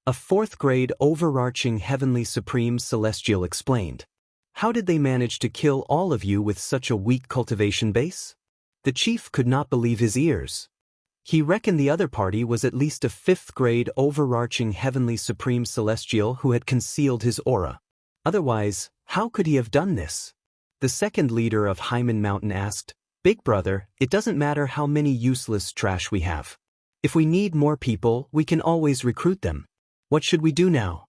[SPEAKER 1] A 4th grade overarching Heavenly Supreme Celestial explained. How did they manage to kill all of you with such a weak cultivation base? The chief could not believe his ears. He reckoned the other party was at least a 5th grade overarching Heavenly Supreme Celestial who had concealed his aura. Otherwise, how could he have done this? The second leader of Haimen Mountain asked, Big brother, it doesn't matter how many useless trash we have. If we need more people, we can always recruit them. What should we do now?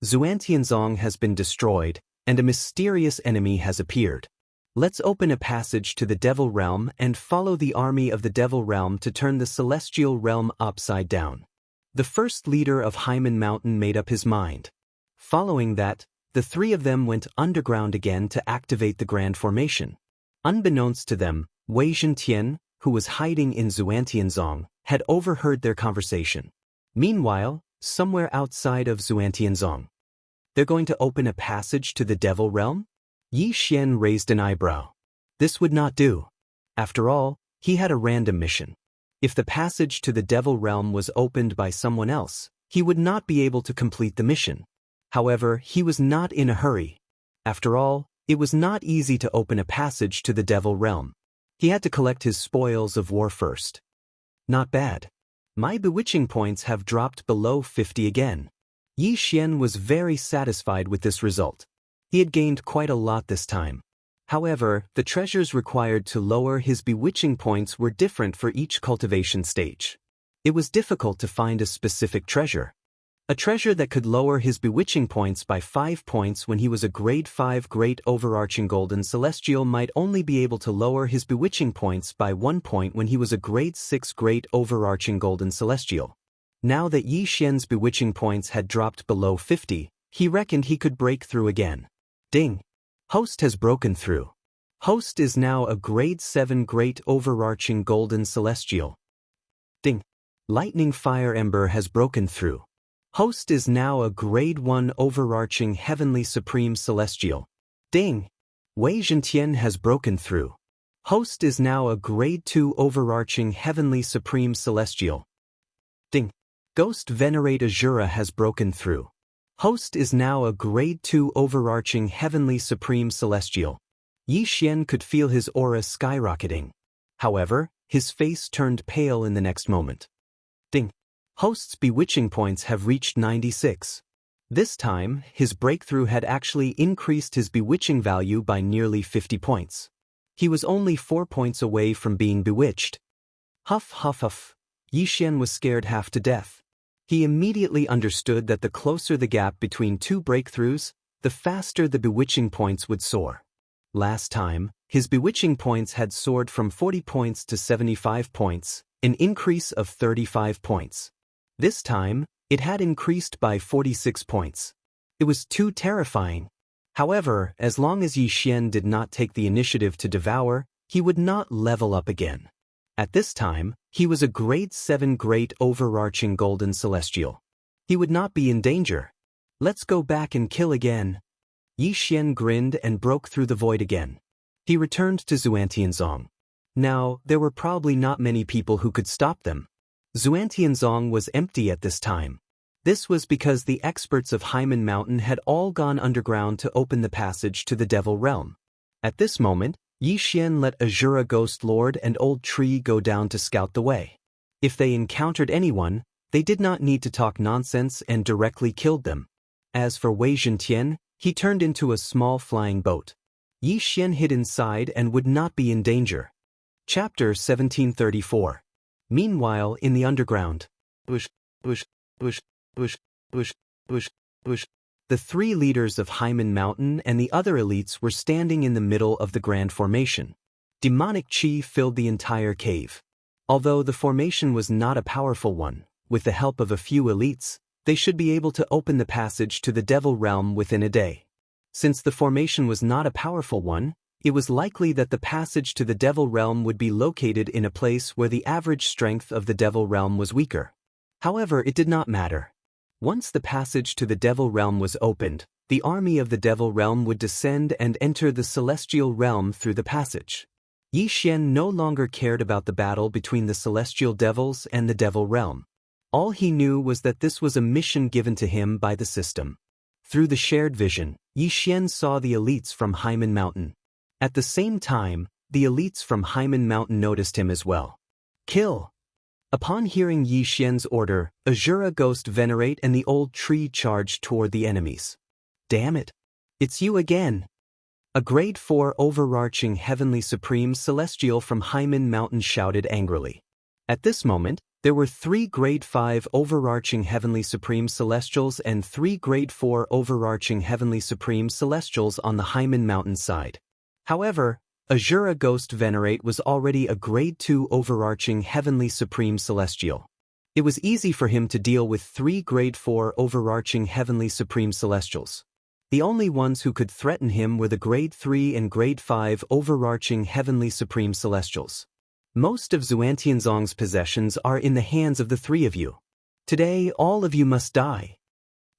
[SPEAKER 1] Xuantianzong has been destroyed, and a mysterious enemy has appeared. Let's open a passage to the Devil Realm and follow the army of the Devil Realm to turn the Celestial Realm upside down. The first leader of Haimen Mountain made up his mind. Following that, the 3 of them went underground again to activate the Grand Formation. Unbeknownst to them, Wei Zhentian, who was hiding in Xuantianzong, had overheard their conversation. Meanwhile, somewhere outside of Xuantianzong, they're going to open a passage to the Devil Realm? Yi Xian raised an eyebrow. This would not do. After all, he had a random mission. If the passage to the Devil Realm was opened by someone else, he would not be able to complete the mission. However, he was not in a hurry. After all, it was not easy to open a passage to the Devil Realm. He had to collect his spoils of war first. Not bad. My bewitching points have dropped below 50 again. Yi Xian was very satisfied with this result. He had gained quite a lot this time. However, the treasures required to lower his bewitching points were different for each cultivation stage. It was difficult to find a specific treasure. A treasure that could lower his bewitching points by 5 points when he was a Grade 5 Great Overarching Golden Celestial might only be able to lower his bewitching points by 1 point when he was a Grade 6 Great Overarching Golden Celestial. Now that Yi Xian's bewitching points had dropped below 50, he reckoned he could break through again. Ding! Host has broken through. Host is now a Grade 7 Great Overarching Golden Celestial. Ding! Lightning Fire Ember has broken through. Host is now a Grade 1 Overarching Heavenly Supreme Celestial. Ding! Wei Zhentian has broken through. Host is now a Grade 2 Overarching Heavenly Supreme Celestial. Ding! Ghost Venerate Azura has broken through. Host is now a Grade 2 Overarching Heavenly Supreme Celestial. Yi Xian could feel his aura skyrocketing. However, his face turned pale in the next moment. Ding! Host's bewitching points have reached 96. This time, his breakthrough had actually increased his bewitching value by nearly 50 points. He was only 4 points away from being bewitched. Huff huff huff. Yi Xian was scared half to death. He immediately understood that the closer the gap between 2 breakthroughs, the faster the bewitching points would soar. Last time, his bewitching points had soared from 40 points to 75 points, an increase of 35 points. This time, It had increased by 46 points. It was too terrifying. However, as long as Yi Xian did not take the initiative to devour, he would not level up again. At this time, he was a grade 7 great overarching golden celestial. He would not be in danger. Let's go back and kill again. Yi Xian grinned and broke through the void again. He returned to Xuantianzong. Now, there were probably not many people who could stop them. Xuantianzong was empty at this time. This was because the experts of Haimen Mountain had all gone underground to open the passage to the Devil Realm. At this moment, Yi Xian let Azura Ghost Lord and Old Tree go down to scout the way. If they encountered anyone, they did not need to talk nonsense and directly killed them. As for Wei Zhentian, he turned into a small flying boat. Yi Xian hid inside and would not be in danger. Chapter 1734. Meanwhile, in the underground. Bush. The three leaders of Haimen Mountain and the other elites were standing in the middle of the grand formation. Demonic chi filled the entire cave. Although the formation was not a powerful one, with the help of a few elites, they should be able to open the passage to the Devil Realm within a day. Since the formation was not a powerful one, it was likely that the passage to the Devil Realm would be located in a place where the average strength of the Devil Realm was weaker. However, it did not matter. Once the passage to the Devil Realm was opened, the army of the Devil Realm would descend and enter the Celestial Realm through the passage. Yi Xian no longer cared about the battle between the Celestial Devils and the Devil Realm. All he knew was that this was a mission given to him by the system. Through the shared vision, Yi Xian saw the elites from Haimen Mountain. At the same time, the elites from Haimen Mountain noticed him as well. Kill! Upon hearing Yi Xian's order, Azura Ghost Venerate and the Old Tree charged toward the enemies. Damn it! It's you again! A grade 4 overarching heavenly supreme celestial from Haimen Mountain shouted angrily. At this moment, there were 3 grade 5 overarching heavenly supreme celestials and 3 grade 4 overarching heavenly supreme celestials on the Haimen Mountain side. However, Azura Ghost Venerate was already a grade 2 overarching heavenly supreme celestial. It was easy for him to deal with 3 grade 4 overarching heavenly supreme celestials. The only ones who could threaten him were the grade 3 and grade 5 overarching heavenly supreme celestials. Most of Xuantianzong's possessions are in the hands of the 3 of you. Today, all of you must die.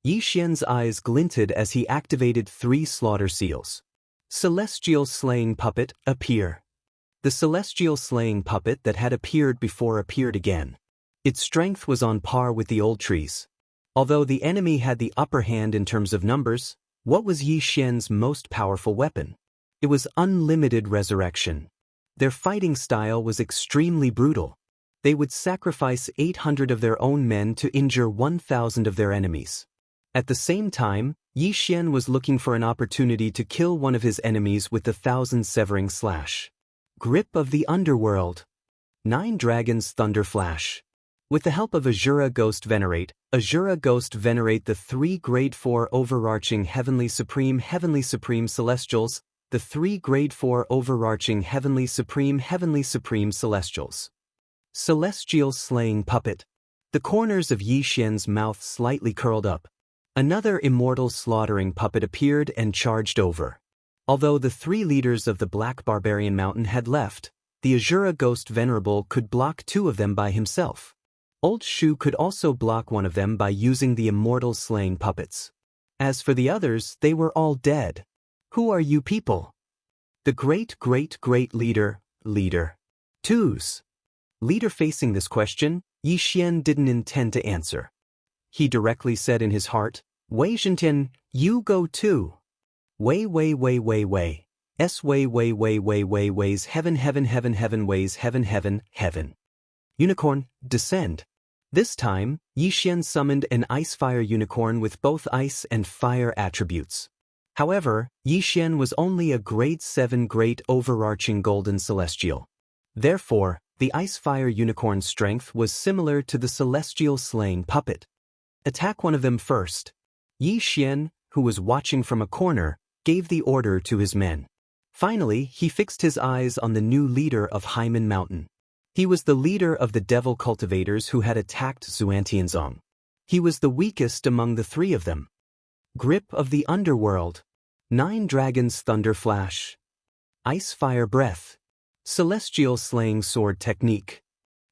[SPEAKER 1] Yi Xian's eyes glinted as he activated 3 slaughter seals. Celestial Slaying Puppet, appear. The Celestial Slaying Puppet that had appeared before appeared again. Its strength was on par with the Old Tree's. Although the enemy had the upper hand in terms of numbers, what was Yi Xian's most powerful weapon? It was unlimited resurrection. Their fighting style was extremely brutal. They would sacrifice 800 of their own men to injure 1,000 of their enemies. At the same time, Yi Xian was looking for an opportunity to kill one of his enemies with the 1,000-severing slash. Grip of the Underworld. 9 Dragons Thunder Flash. With the help of Azura Ghost Venerate the 3 grade 4 overarching heavenly supreme celestials, the 3 grade 4 overarching heavenly supreme celestials. Celestial Slaying Puppet. The corners of Yi Xian's mouth slightly curled up. Another immortal slaughtering puppet appeared and charged over. Although the 3 leaders of the Black Barbarian Mountain had left, the Azura Ghost Venerable could block 2 of them by himself. Old Shu could also block one of them by using the immortal slaying puppets. As for the others, they were all dead. Who are you people? The great leader. 2's. Leader facing this question, Yi Xian didn't intend to answer. He directly said in his heart, Wei Zhentian, you go too. Wei. S Wei ways heaven ways heaven. Unicorn, descend. This time, Yi Xian summoned an ice-fire unicorn with both ice and fire attributes. However, Yi Xian was only a grade 7 great overarching golden celestial. Therefore, the ice-fire unicorn's strength was similar to the celestial slaying puppet. Attack one of them first. Yi Xian, who was watching from a corner, gave the order to his men. Finally, he fixed his eyes on the new leader of Haimen Mountain. He was the leader of the devil cultivators who had attacked Xuantianzong. He was the weakest among the three of them. Grip of the Underworld. 9 Dragons Thunder Flash. Ice Fire Breath. Celestial Slaying Sword Technique.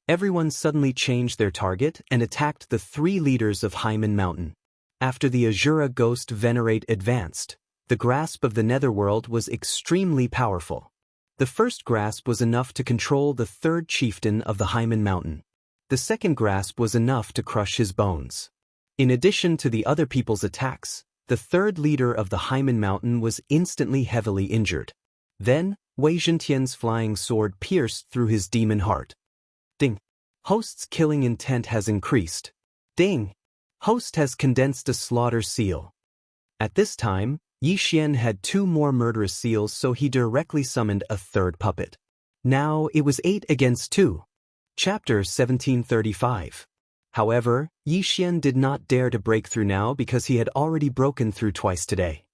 [SPEAKER 1] Everyone suddenly changed their target and attacked the 3 leaders of Hyman Mountain. After the Azura Ghost Venerate advanced, the grasp of the Netherworld was extremely powerful. The first grasp was enough to control the 3rd chieftain of the Hyman Mountain. The second grasp was enough to crush his bones. In addition to the other people's attacks, the 3rd leader of the Hyman Mountain was instantly heavily injured. Then, Wei Zhentian's flying sword pierced through his demon heart. Ding. Host's killing intent has increased. Ding. Host has condensed a slaughter seal. At this time, Yi Xian had 2 more murderous seals, so he directly summoned a 3rd puppet. Now it was 8 against 2. Chapter 1735. However, Yi Xian did not dare to break through now because he had already broken through twice today.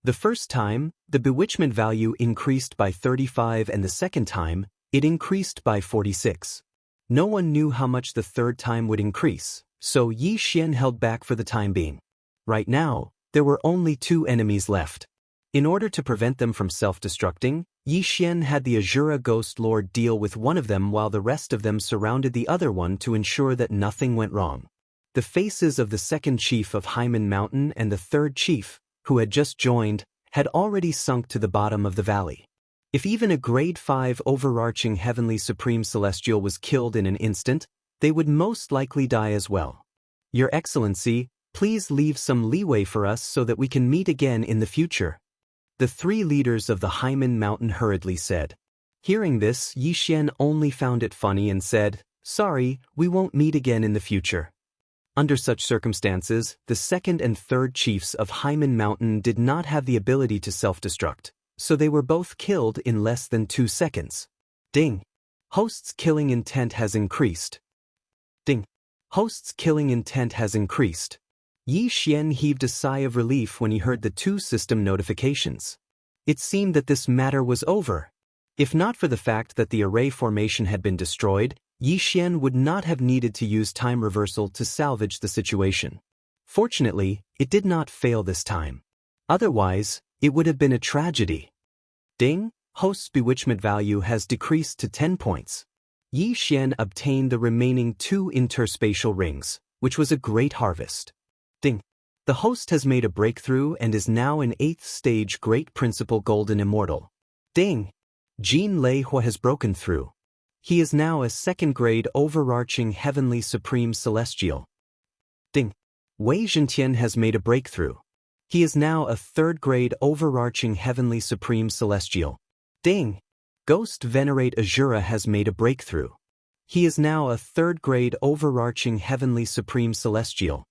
[SPEAKER 1] The first time, the bewitchment value increased by 35, and the second time, it increased by 46. No one knew how much the 3rd time would increase, so Yi Xian held back for the time being. Right now, there were only 2 enemies left. In order to prevent them from self-destructing, Yi Xian had the Azura Ghost Lord deal with one of them while the rest of them surrounded the other one to ensure that nothing went wrong. The faces of the 2nd chief of Hyman Mountain and the 3rd chief, who had just joined, had already sunk to the bottom of the valley. If even a grade 5 overarching Heavenly Supreme Celestial was killed in an instant, they would most likely die as well. Your Excellency, please leave some leeway for us so that we can meet again in the future. The 3 leaders of the Hyman Mountain hurriedly said. Hearing this, Yi Xian only found it funny and said, "Sorry, we won't meet again in the future." Under such circumstances, the 2nd and 3rd chiefs of Hyman Mountain did not have the ability to self-destruct, so they were both killed in less than 2 seconds. Ding. Host's killing intent has increased. Ding. Host's killing intent has increased. Yi Xian heaved a sigh of relief when he heard the 2 system notifications. It seemed that this matter was over. If not for the fact that the array formation had been destroyed, Yi Xian would not have needed to use time reversal to salvage the situation. Fortunately, it did not fail this time. Otherwise, it would have been a tragedy. Ding. Host's bewitchment value has decreased to 10 points. Yi Xian obtained the remaining 2 interspatial rings, which was a great harvest. Ding. The host has made a breakthrough and is now an 8th stage Great Principal Golden Immortal. Ding. Jin Lei Hua has broken through. He is now a 2nd grade overarching Heavenly Supreme Celestial. Ding. Wei Zhentian has made a breakthrough. He is now a 3rd grade overarching Heavenly Supreme Celestial. Ding. Ghost Venerate Azura has made a breakthrough. He is now a 3rd grade overarching Heavenly Supreme Celestial.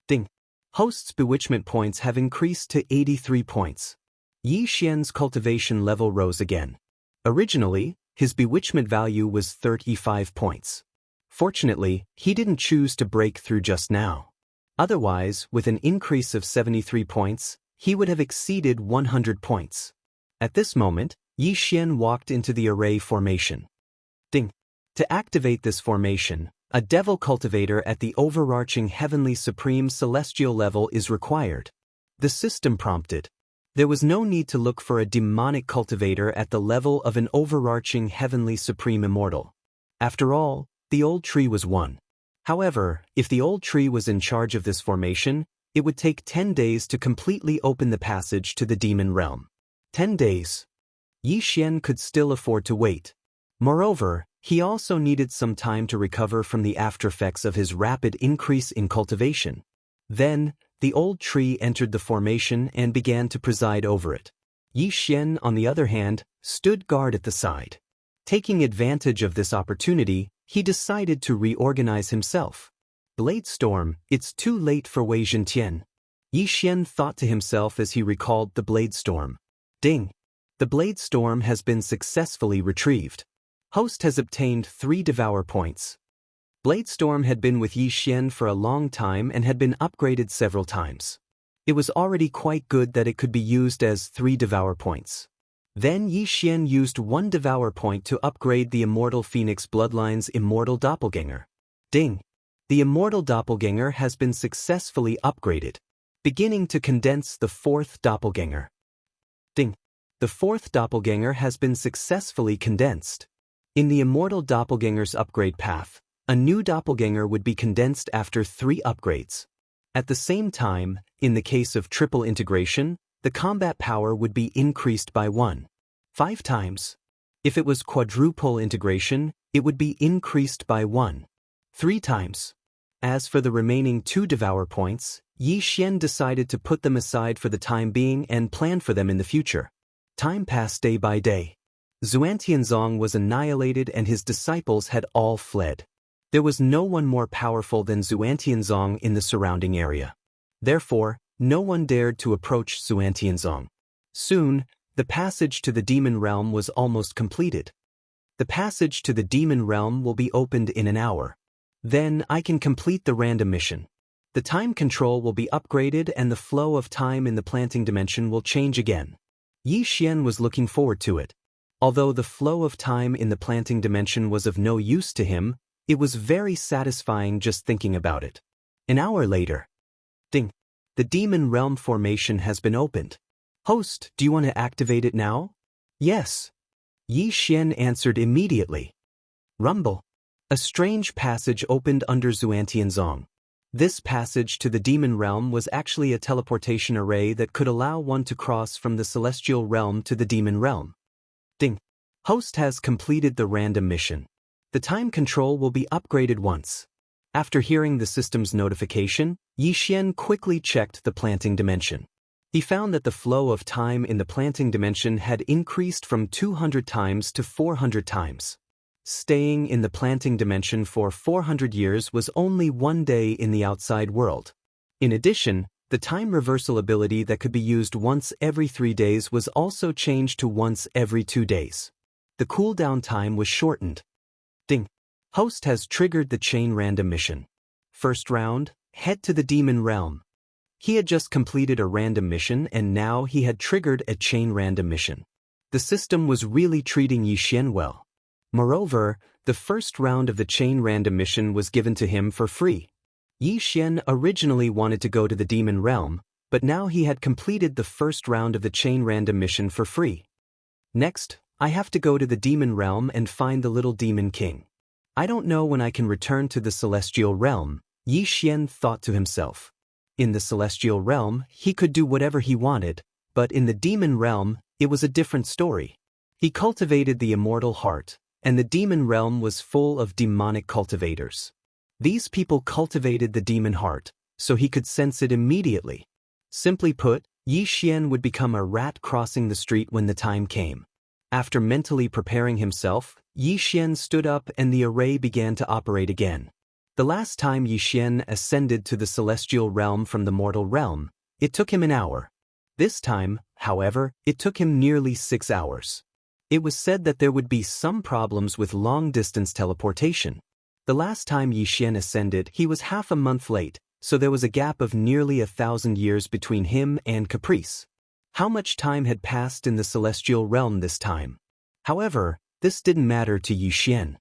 [SPEAKER 1] Ding. Host's bewitchment points have increased to 83 points. Yi Xian's cultivation level rose again. Originally, his bewitchment value was 35 points. Fortunately, he didn't choose to break through just now. Otherwise, with an increase of 73 points, he would have exceeded 100 points. At this moment, Yi Xian walked into the array formation. Ding. To activate this formation, a devil cultivator at the overarching Heavenly Supreme Celestial level is required. The system prompted. There was no need to look for a demonic cultivator at the level of an overarching Heavenly Supreme Immortal. After all, the old tree was one. However, if the old tree was in charge of this formation, it would take 10 days to completely open the passage to the demon realm. 10 days. Yi Xian could still afford to wait. Moreover, he also needed some time to recover from the aftereffects of his rapid increase in cultivation. Then, the old tree entered the formation and began to preside over it. Yi Xian, on the other hand, stood guard at the side. Taking advantage of this opportunity, he decided to reorganize himself. Blade Storm, it's too late for Wei Zhentian. Yi Xian thought to himself as he recalled the Blade Storm. Ding! The Blade Storm has been successfully retrieved. Host has obtained 3 Devour points. Blade Storm had been with Yi Xian for a long time and had been upgraded several times. It was already quite good that it could be used as 3 Devour points. Then Yi Xian used 1 Devour point to upgrade the Immortal Phoenix Bloodline's Immortal Doppelganger. Ding! The immortal doppelganger has been successfully upgraded, beginning to condense the fourth doppelganger. Ding. The fourth doppelganger has been successfully condensed. In the immortal doppelganger's upgrade path, a new doppelganger would be condensed after 3 upgrades. At the same time, in the case of triple integration, the combat power would be increased by 1.5 times. If it was quadruple integration, it would be increased by 1.3 times. As for the remaining 2 devour points, Yi Xian decided to put them aside for the time being and plan for them in the future. Time passed day by day. Xianxia was annihilated and his disciples had all fled. There was no one more powerful than Xianxia in the surrounding area. Therefore, no one dared to approach Xianxia. Soon, the passage to the demon realm was almost completed. The passage to the demon realm will be opened in an hour. Then I can complete the random mission. The time control will be upgraded and the flow of time in the planting dimension will change again. Yi Xian was looking forward to it. Although the flow of time in the planting dimension was of no use to him, it was very satisfying just thinking about it. An hour later. Ding. The demon realm formation has been opened. Host, do you want to activate it now? Yes. Yi Xian answered immediately. Rumble. A strange passage opened under Xianxia. This passage to the demon realm was actually a teleportation array that could allow one to cross from the celestial realm to the demon realm. Ding. Host has completed the random mission. The time control will be upgraded once. After hearing the system's notification, Yi Xian quickly checked the planting dimension. He found that the flow of time in the planting dimension had increased from 200 times to 400 times. Staying in the planting dimension for 400 years was only 1 day in the outside world. In addition, the time reversal ability that could be used once every 3 days was also changed to once every 2 days. The cooldown time was shortened. Ding. Host has triggered the chain random mission. First round, head to the demon realm. He had just completed a random mission and now he had triggered a chain random mission. The system was really treating Yi Xian well. Moreover, the first round of the chain random mission was given to him for free. Yi Xian originally wanted to go to the demon realm, but now he had completed the first round of the chain random mission for free. Next, I have to go to the demon realm and find the little demon king. I don't know when I can return to the celestial realm, Yi Xian thought to himself. In the celestial realm, he could do whatever he wanted, but in the demon realm, it was a different story. He cultivated the immortal heart, and the demon realm was full of demonic cultivators. These people cultivated the demon heart, so he could sense it immediately. Simply put, Yi Xian would become a rat crossing the street when the time came. After mentally preparing himself, Yi Xian stood up and the array began to operate again. The last time Yi Xian ascended to the celestial realm from the mortal realm, it took him an hour. This time, however, it took him nearly 6 hours. It was said that there would be some problems with long-distance teleportation. The last time Yi Xian ascended, he was half a month late, so there was a gap of nearly 1,000 years between him and Caprice. How much time had passed in the celestial realm this time? However, this didn't matter to Yi Xian.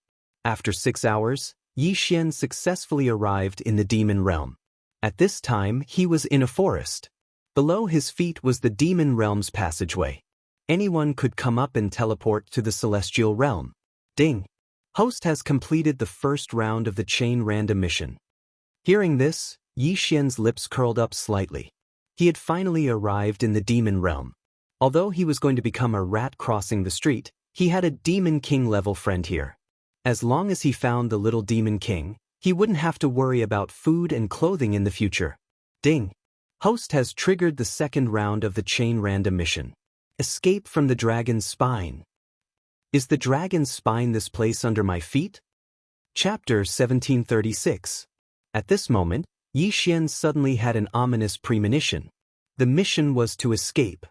[SPEAKER 1] After 6 hours, Yi Xian successfully arrived in the demon realm. At this time, he was in a forest. Below his feet was the demon realm's passageway. Anyone could come up and teleport to the celestial realm. Ding. Host has completed the first round of the chain random mission. Hearing this, Yi Xian's lips curled up slightly. He had finally arrived in the demon realm. Although he was going to become a rat crossing the street, he had a demon king level friend here. As long as he found the little demon king, he wouldn't have to worry about food and clothing in the future. Ding. Host has triggered the second round of the chain random mission. Escape from the dragon's spine. Is the dragon's spine this place under my feet? Chapter 1736. At this moment, Yi Xian suddenly had an ominous premonition. The mission was to escape.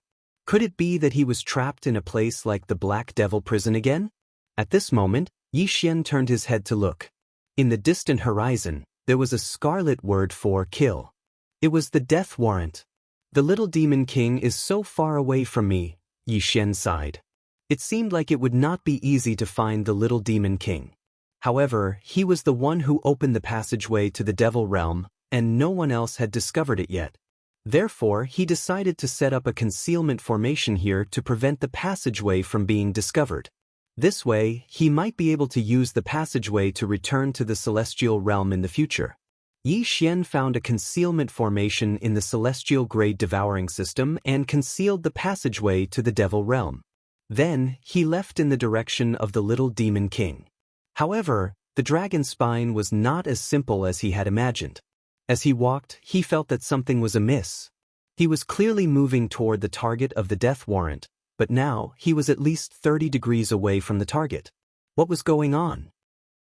[SPEAKER 1] Could it be that he was trapped in a place like the Black Devil prison again? At this moment, Yi Xian turned his head to look. In the distant horizon, there was a scarlet word for kill. It was the death warrant. The little demon king is so far away from me, Yi Xian sighed. It seemed like it would not be easy to find the little demon king. However, he was the one who opened the passageway to the Devil Realm, and no one else had discovered it yet. Therefore, he decided to set up a concealment formation here to prevent the passageway from being discovered. This way, he might be able to use the passageway to return to the Celestial Realm in the future. Yi Xian found a concealment formation in the Celestial Grade Devouring System and concealed the passageway to the Devil Realm. Then, he left in the direction of the Little Demon King. However, the dragon spine was not as simple as he had imagined. As he walked, he felt that something was amiss. He was clearly moving toward the target of the death warrant, but now he was at least 30 degrees away from the target. What was going on?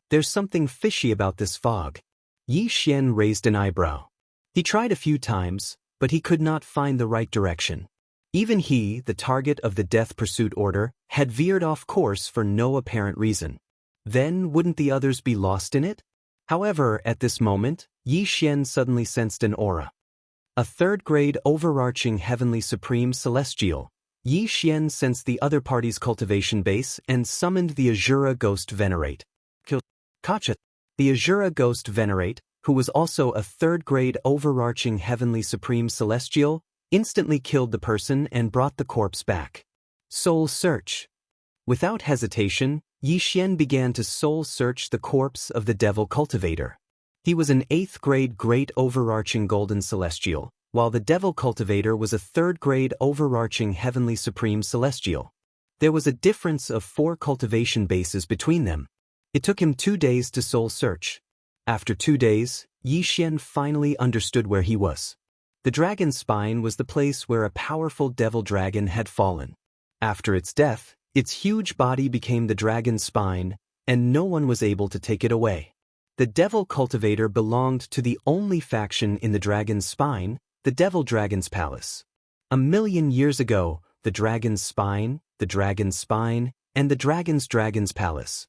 [SPEAKER 1] There's something fishy about this fog. Yi Xian raised an eyebrow. He tried a few times, but he could not find the right direction. Even he, the target of the death pursuit order, had veered off course for no apparent reason. Then wouldn't the others be lost in it? However, at this moment, Yi Xian suddenly sensed an aura. A third-grade overarching heavenly supreme celestial. Yi Xian sensed the other party's cultivation base and summoned the Azura Ghost Venerate. Kacha. The Azura Ghost Venerate, who was also a third-grade overarching heavenly supreme celestial, instantly killed the person and brought the corpse back. Soul Search. Without hesitation, Yi Xian began to soul search the corpse of the Devil Cultivator. He was an 8th-grade Great Overarching Golden Celestial, while the Devil Cultivator was a 3rd-grade Overarching Heavenly Supreme Celestial. There was a difference of 4 cultivation bases between them. It took him 2 days to soul search. After 2 days, Yi Xian finally understood where he was. The dragon's spine was the place where a powerful devil dragon had fallen. After its death, its huge body became the dragon's spine, and no one was able to take it away. The Devil Cultivator belonged to the only faction in the dragon's spine, the Devil Dragon's Palace. 1,000,000 years ago, the dragon's spine, and the dragon's palace.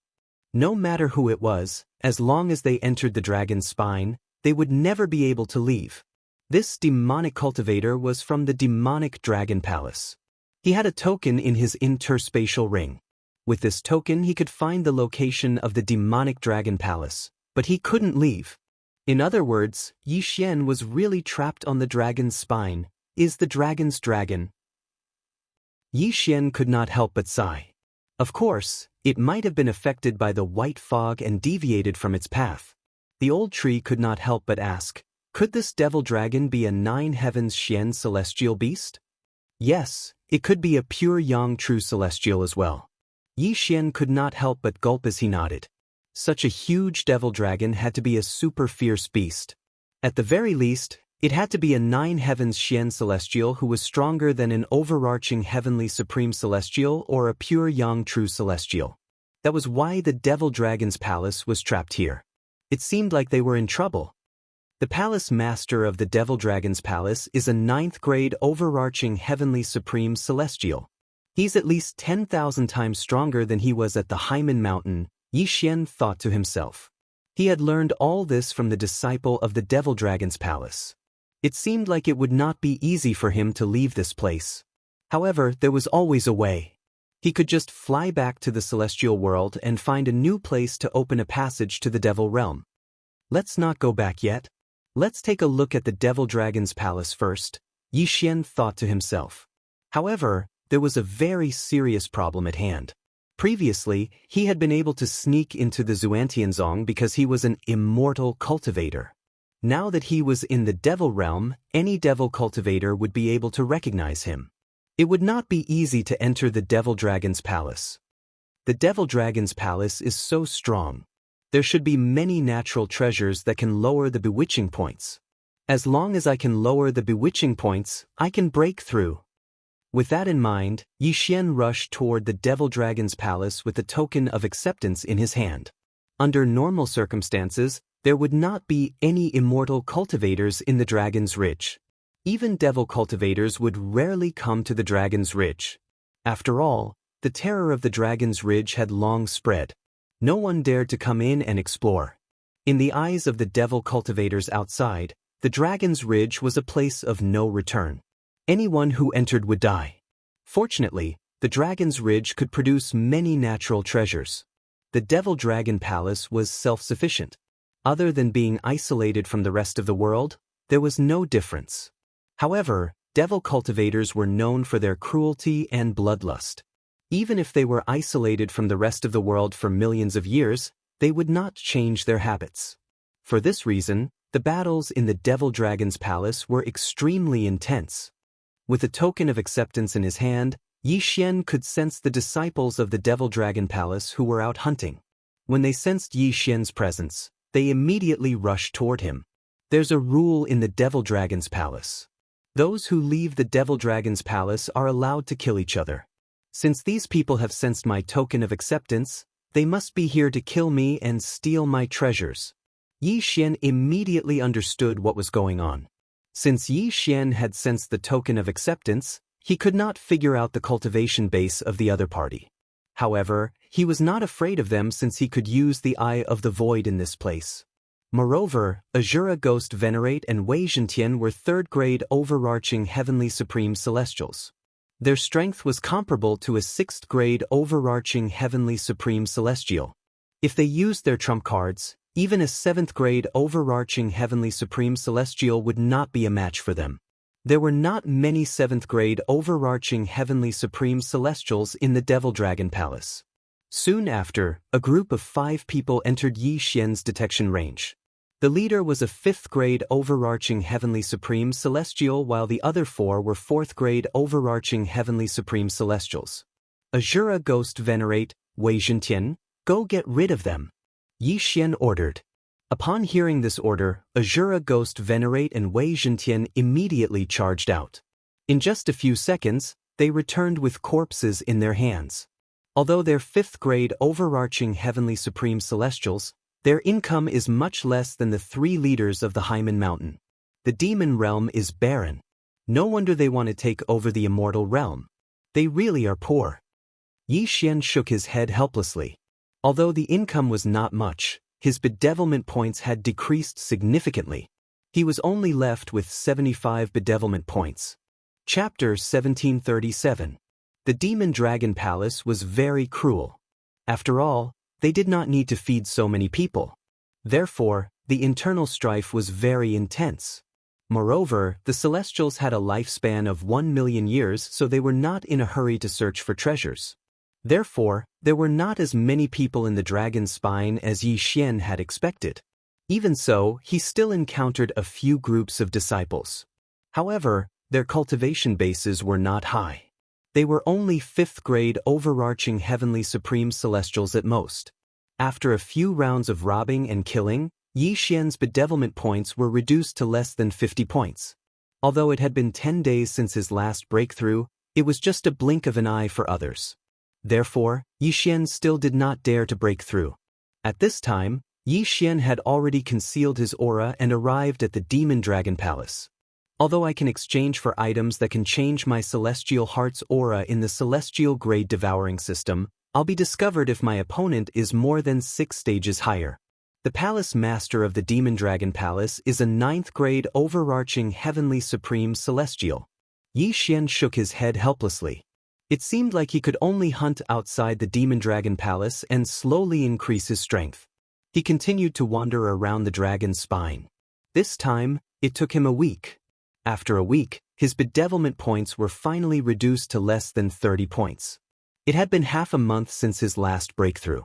[SPEAKER 1] No matter who it was, as long as they entered the dragon's spine, they would never be able to leave. This demonic cultivator was from the demonic dragon palace. He had a token in his interspatial ring. With this token he could find the location of the demonic dragon palace, but he couldn't leave. In other words, Yi Xian was really trapped on the dragon's spine. Is the dragon's dragon? Yi Xian could not help but sigh. Of course, it might have been affected by the white fog and deviated from its path. The old tree could not help but ask, could this devil dragon be a 9 heavens Xian celestial beast? Yes, it could be a pure yang true celestial as well. Yi Xian could not help but gulp as he nodded. Such a huge devil dragon had to be a super fierce beast. At the very least, it had to be a 9 heavens Xian celestial who was stronger than an overarching heavenly supreme celestial or a pure yang true celestial. That was why the devil dragon's palace was trapped here. It seemed like they were in trouble. The palace master of the devil dragon's palace is a 9th grade overarching heavenly supreme celestial. He's at least 10,000 times stronger than he was at the Haimen Mountain, Yi Xian thought to himself. He had learned all this from the disciple of the devil dragon's palace. It seemed like it would not be easy for him to leave this place. However, there was always a way. He could just fly back to the celestial world and find a new place to open a passage to the devil realm. Let's not go back yet. Let's take a look at the devil dragon's palace first, Yi Xian thought to himself. However, there was a very serious problem at hand. Previously, he had been able to sneak into the Xuantianzong because he was an immortal cultivator. Now that he was in the devil realm, any devil cultivator would be able to recognize him. It would not be easy to enter the devil dragon's palace. The devil dragon's palace is so strong. There should be many natural treasures that can lower the bewitching points. As long as I can lower the bewitching points, I can break through. With that in mind, Yi Xian rushed toward the devil dragon's palace with a token of acceptance in his hand. Under normal circumstances, there would not be any immortal cultivators in the Dragon's Ridge. Even devil cultivators would rarely come to the Dragon's Ridge. After all, the terror of the Dragon's Ridge had long spread. No one dared to come in and explore. In the eyes of the devil cultivators outside, the Dragon's Ridge was a place of no return. Anyone who entered would die. Fortunately, the Dragon's Ridge could produce many natural treasures. the Devil Dragon Palace was self-sufficient. Other than being isolated from the rest of the world, there was no difference. However, devil cultivators were known for their cruelty and bloodlust. Even if they were isolated from the rest of the world for millions of years, they would not change their habits. For this reason, the battles in the Devil Dragon's Palace were extremely intense. With a token of acceptance in his hand, Yi Xian could sense the disciples of the Devil Dragon Palace who were out hunting. When they sensed Yi Xian's presence, they immediately rushed toward him. There's a rule in the Devil Dragon's Palace. Those who leave the Devil Dragon's Palace are allowed to kill each other. Since these people have sensed my token of acceptance, they must be here to kill me and steal my treasures. Yi Xian immediately understood what was going on. Since Yi Xian had sensed the token of acceptance, he could not figure out the cultivation base of the other party. However, he was not afraid of them since he could use the Eye of the Void in this place. Moreover, Azura Ghost Venerate and Wei Zhentian were third-grade overarching heavenly supreme celestials. Their strength was comparable to a sixth-grade overarching heavenly supreme celestial. If they used their trump cards, even a seventh-grade overarching heavenly supreme celestial would not be a match for them. There were not many seventh-grade overarching heavenly supreme celestials in the Devil Dragon Palace. Soon after, a group of 5 people entered Yi Xian's detection range. The leader was a 5th-grade overarching heavenly supreme celestial while the other 4 were 4th-grade overarching heavenly supreme celestials. Azura Ghost Venerate, Wei Zhentian, go get rid of them. Yi Xian ordered. Upon hearing this order, Azura Ghost Venerate and Wei Zhentian immediately charged out. In just a few seconds, they returned with corpses in their hands. Although they're 5th-grade overarching heavenly supreme celestials, their income is much less than the 3 leaders of the Hyman Mountain. The demon realm is barren. No wonder they want to take over the immortal realm. They really are poor. Yi Xian shook his head helplessly. Although the income was not much, his bedevilment points had decreased significantly. He was only left with 75 bedevilment points. Chapter 1737. The Demon Dragon Palace was very cruel. After all, they did not need to feed so many people. Therefore, the internal strife was very intense. Moreover, the Celestials had a lifespan of 1 million years, so they were not in a hurry to search for treasures. Therefore, there were not as many people in the dragon's spine as Yi Xian had expected. Even so, he still encountered a few groups of disciples. However, their cultivation bases were not high. They were only 5th-grade overarching heavenly supreme celestials at most. After a few rounds of robbing and killing, Yi Xian's bedevilment points were reduced to less than 50 points. Although it had been 10 days since his last breakthrough, it was just a blink of an eye for others. Therefore, Yi Xian still did not dare to break through. At this time, Yi Xian had already concealed his aura and arrived at the Demon Dragon Palace. Although I can exchange for items that can change my celestial heart's aura in the celestial grade devouring system, I'll be discovered if my opponent is more than 6 stages higher. The Palace Master of the Demon Dragon Palace is a 9th-grade overarching heavenly supreme celestial. Yi Xian shook his head helplessly. It seemed like he could only hunt outside the Demon Dragon Palace and slowly increase his strength. He continued to wander around the dragon's spine. This time, it took him a week. After a week, his bedevilment points were finally reduced to less than 30 points. It had been half a month since his last breakthrough.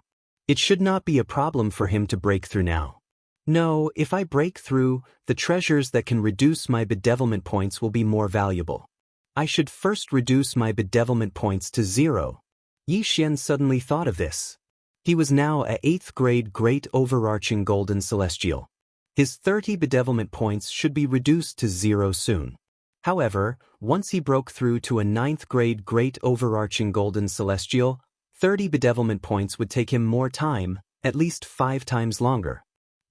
[SPEAKER 1] It should not be a problem for him to break through now. No, if I break through, the treasures that can reduce my bedevilment points will be more valuable. I should first reduce my bedevilment points to 0. Yi Xian suddenly thought of this. He was now a 8th-grade Great Overarching Golden Celestial. His 30 bedevilment points should be reduced to 0 soon. However, once he broke through to a 9th-grade Great Overarching Golden Celestial, 30 bedevilment points would take him more time, at least 5 times longer.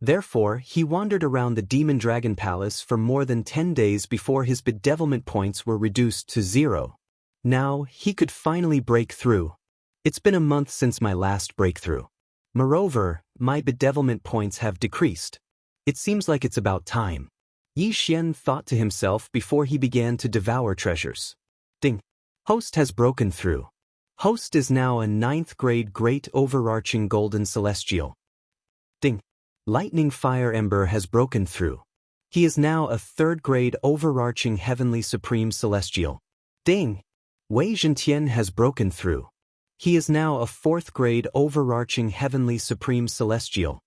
[SPEAKER 1] Therefore, he wandered around the Demon Dragon Palace for more than 10 days before his bedevilment points were reduced to 0. Now, he could finally break through. It's been a month since my last breakthrough. Moreover, my bedevilment points have decreased. It seems like it's about time. Yi Xian thought to himself before he began to devour treasures. Ding! Host has broken through. Host is now a 9th grade Great Overarching Golden Celestial. Ding. Lightning Fire Ember has broken through. He is now a 3rd grade Overarching Heavenly Supreme Celestial. Ding. Wei Zhentian has broken through. He is now a 4th grade Overarching Heavenly Supreme Celestial.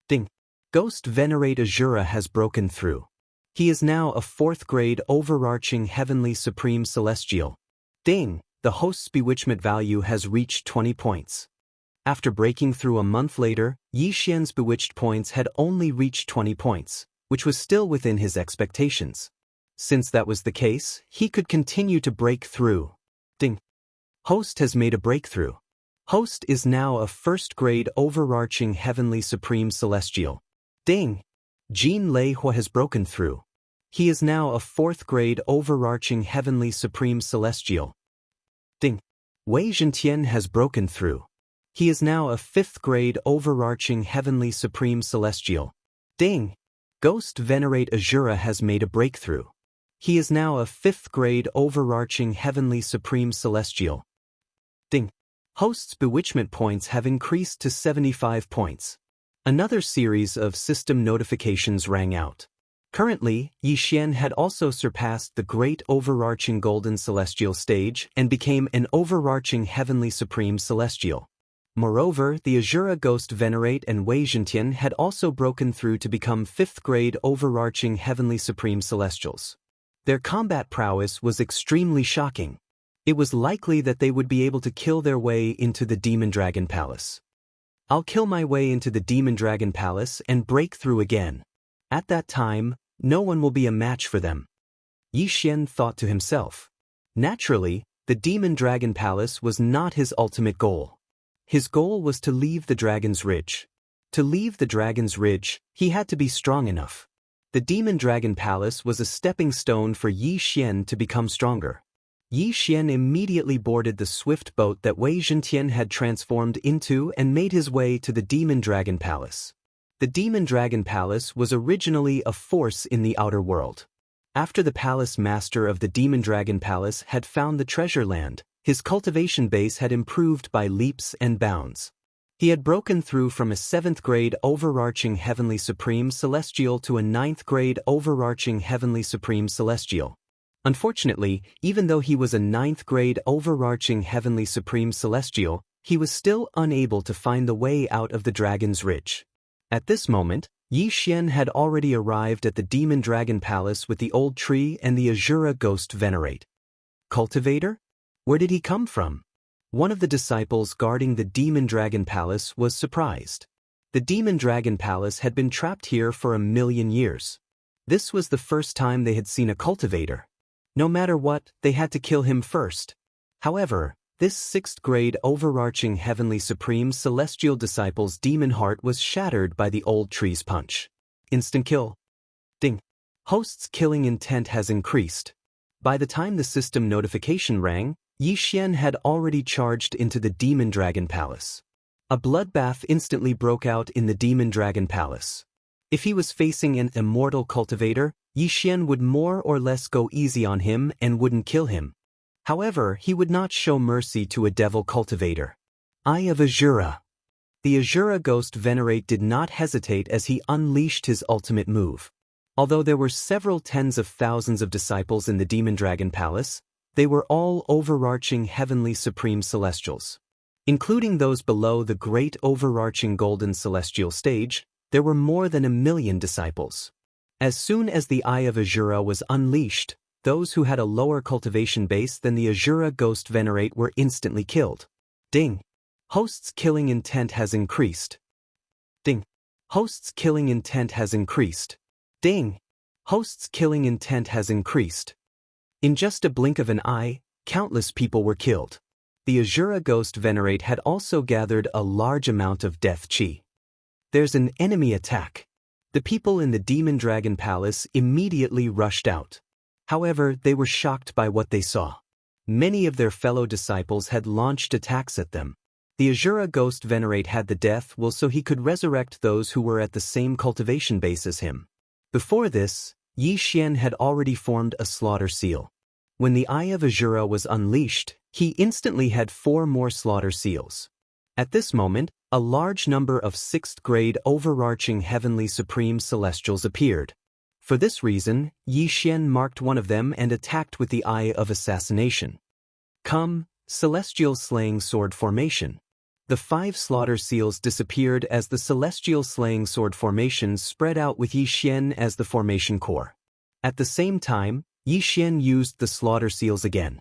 [SPEAKER 1] Ding. Ghost Venerate Azura has broken through. He is now a 4th grade Overarching Heavenly Supreme Celestial. Ding. The host's bewitchment value has reached 20 points. After breaking through a month later, Yi Xian's bewitched points had only reached 20 points, which was still within his expectations. Since that was the case, he could continue to break through. Ding. Host has made a breakthrough. Host is now a 1st grade Overarching Heavenly Supreme Celestial. Ding. Jin Lei Hua has broken through. He is now a 4th grade Overarching Heavenly Supreme Celestial. Ding. Wei Zhentian has broken through. He is now a 5th grade Overarching Heavenly Supreme Celestial. Ding. Ghost Venerate Azura has made a breakthrough. He is now a 5th grade Overarching Heavenly Supreme Celestial. Ding. Host's bewitchment points have increased to 75 points. Another series of system notifications rang out. Currently, Yi Xian had also surpassed the Great Overarching Golden Celestial stage and became an Overarching Heavenly Supreme Celestial. Moreover, the Azura Ghost Venerate and Wei Zhentian had also broken through to become 5th grade Overarching Heavenly Supreme Celestials. Their combat prowess was extremely shocking. It was likely that they would be able to kill their way into the Demon Dragon Palace. I'll kill my way into the Demon Dragon Palace and break through again. At that time, no one will be a match for them. Yi Xian thought to himself. Naturally, the Demon Dragon Palace was not his ultimate goal. His goal was to leave the Dragon's Ridge. To leave the Dragon's Ridge, he had to be strong enough. The Demon Dragon Palace was a stepping stone for Yi Xian to become stronger. Yi Xian immediately boarded the swift boat that Wei Zhentian had transformed into and made his way to the Demon Dragon Palace. The Demon Dragon Palace was originally a force in the outer world. After the palace master of the Demon Dragon Palace had found the treasure land, his cultivation base had improved by leaps and bounds. He had broken through from a 7th grade Overarching Heavenly Supreme Celestial to a 9th grade Overarching Heavenly Supreme Celestial. Unfortunately, even though he was a 9th grade Overarching Heavenly Supreme Celestial, he was still unable to find the way out of the Dragon's Ridge. At this moment, Yi Xian had already arrived at the Demon Dragon Palace with the old tree and the Azura Ghost Venerate. Cultivator? Where did he come from? One of the disciples guarding the Demon Dragon Palace was surprised. The Demon Dragon Palace had been trapped here for 1,000,000 years. This was the first time they had seen a cultivator. No matter what, they had to kill him first. However, this 6th grade Overarching Heavenly Supreme Celestial disciple's demon heart was shattered by the old tree's punch. Instant kill. Ding. Host's killing intent has increased. By the time the system notification rang, Yi Xian had already charged into the Demon Dragon Palace. A bloodbath instantly broke out in the Demon Dragon Palace. If he was facing an immortal cultivator, Yi Xian would more or less go easy on him and wouldn't kill him. However, he would not show mercy to a devil cultivator. Eye of Azura. The Azura Ghost Venerate did not hesitate as he unleashed his ultimate move. Although there were several tens of thousands of disciples in the Demon Dragon Palace, they were all Overarching Heavenly Supreme Celestials. Including those below the Great Overarching Golden Celestial stage, there were more than 1,000,000 disciples. As soon as the Eye of Azura was unleashed, those who had a lower cultivation base than the Azura Ghost Venerate were instantly killed. Ding. Host's killing intent has increased. Ding. Host's killing intent has increased. Ding. Host's killing intent has increased. In just a blink of an eye, countless people were killed. The Azura Ghost Venerate had also gathered a large amount of death chi. There's an enemy attack. The people in the Demon Dragon Palace immediately rushed out. However, they were shocked by what they saw. Many of their fellow disciples had launched attacks at them. The Azura Ghost Venerate had the death will so he could resurrect those who were at the same cultivation base as him. Before this, Yi Xian had already formed a slaughter seal. When the Eye of Azura was unleashed, he instantly had 4 more slaughter seals. At this moment, a large number of 6th-grade overarching heavenly supreme celestials appeared. For this reason, Yi Xian marked one of them and attacked with the Eye of Assassination. Come, Celestial Slaying Sword Formation. The 5 slaughter seals disappeared as the Celestial Slaying Sword Formation spread out with Yi Xian as the formation core. At the same time, Yi Xian used the slaughter seals again.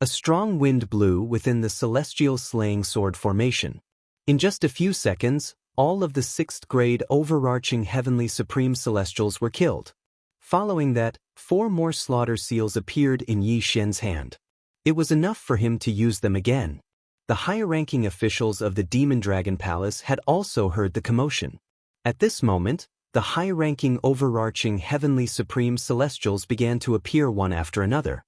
[SPEAKER 1] A strong wind blew within the Celestial Slaying Sword Formation. In just a few seconds, all of the 6th-grade overarching heavenly supreme celestials were killed. Following that, 4 more slaughter seals appeared in Yi Xian's hand. It was enough for him to use them again. The higher-ranking officials of the Demon Dragon Palace had also heard the commotion. At this moment, the high-ranking overarching heavenly supreme celestials began to appear one after another.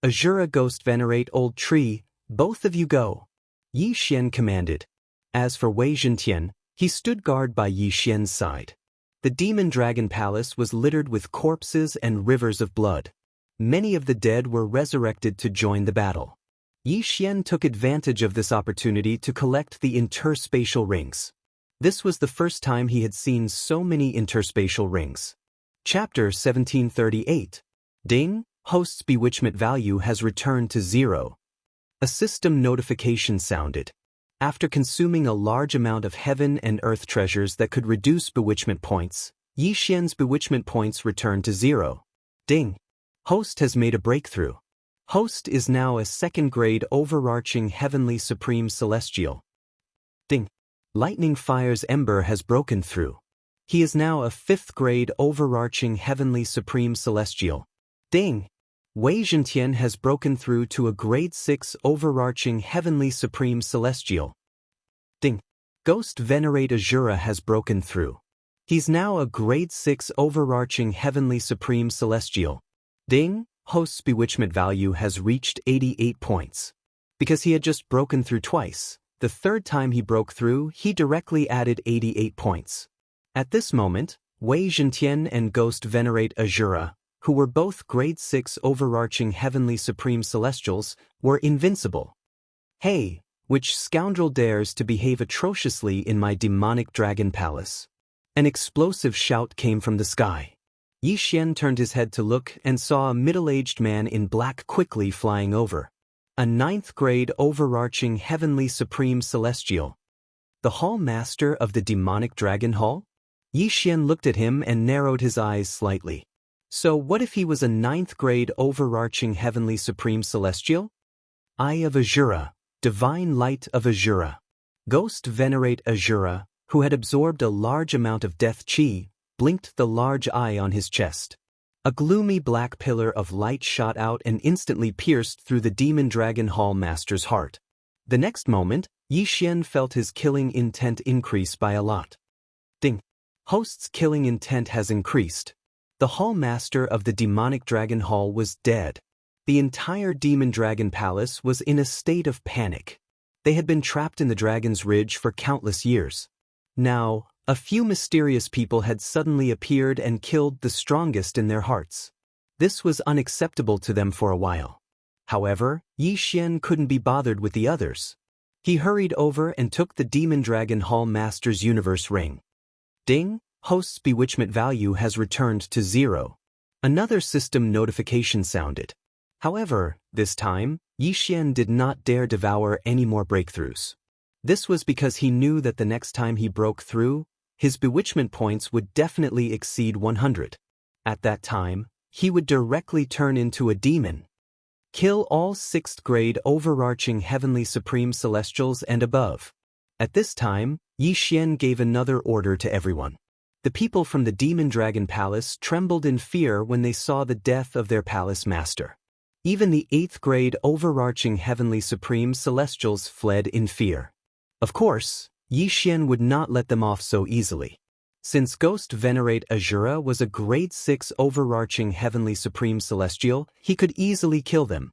[SPEAKER 1] Azura Ghost Venerate Old Tree, both of you go. Yi Xian commanded. As for Wei Zhentian, he stood guard by Yi Xian's side. The Demon Dragon Palace was littered with corpses and rivers of blood. Many of the dead were resurrected to join the battle. Yi Xian took advantage of this opportunity to collect the interspatial rings. This was the first time he had seen so many interspatial rings. Chapter 1738. Ding, host's bewitchment value has returned to 0. A system notification sounded. After consuming a large amount of heaven and earth treasures that could reduce bewitchment points, Yi Xian's bewitchment points returned to 0. Ding. Host has made a breakthrough. Host is now a 2nd-grade overarching heavenly supreme celestial. Ding. Lightning Fire's ember has broken through. He is now a 5th-grade overarching heavenly supreme celestial. Ding. Wei Zhentian has broken through to a grade 6 overarching heavenly supreme celestial. Ding. Ghost Venerate Azura has broken through. He's now a grade 6 overarching heavenly supreme celestial. Ding. Host's bewitchment value has reached 88 points. Because he had just broken through twice, the 3rd time he broke through, he directly added 88 points. At this moment, Wei Zhentian and Ghost Venerate Azura, who were both grade 6 overarching heavenly supreme celestials, were invincible. Hey, which scoundrel dares to behave atrociously in my demonic dragon palace? An explosive shout came from the sky. Yi Xian turned his head to look and saw a middle-aged man in black quickly flying over. A 9th-grade overarching heavenly supreme celestial. The Hall Master of the Demonic Dragon Hall? Yi Xian looked at him and narrowed his eyes slightly. So what if he was a 9th-grade overarching heavenly supreme celestial? Eye of Azura, Divine Light of Azura. Ghost Venerate Azura, who had absorbed a large amount of death chi, blinked the large eye on his chest. A gloomy black pillar of light shot out and instantly pierced through the Demon Dragon Hall Master's heart. The next moment, Yi Xian felt his killing intent increase by a lot. Ding. Host's killing intent has increased. The Hall Master of the Demonic Dragon Hall was dead. The entire Demon Dragon Palace was in a state of panic. They had been trapped in the Dragon's Ridge for countless years. Now, a few mysterious people had suddenly appeared and killed the strongest in their hearts. This was unacceptable to them for a while. However, Yi Xian couldn't be bothered with the others. He hurried over and took the Demon Dragon Hall Master's Universe Ring. Ding, host's bewitchment value has returned to 0. Another system notification sounded. However, this time, Yi Xian did not dare devour any more breakthroughs. This was because he knew that the next time he broke through, his bewitchment points would definitely exceed 100. At that time, he would directly turn into a demon. Kill all 6th-grade overarching heavenly supreme celestials and above. At this time, Yi Xian gave another order to everyone. The people from the Demon Dragon Palace trembled in fear when they saw the death of their palace master. Even the 8th-grade overarching heavenly supreme celestials fled in fear. Of course, Yi Xian would not let them off so easily. Since Ghost Venerate Azura was a grade 6 overarching heavenly supreme celestial, he could easily kill them.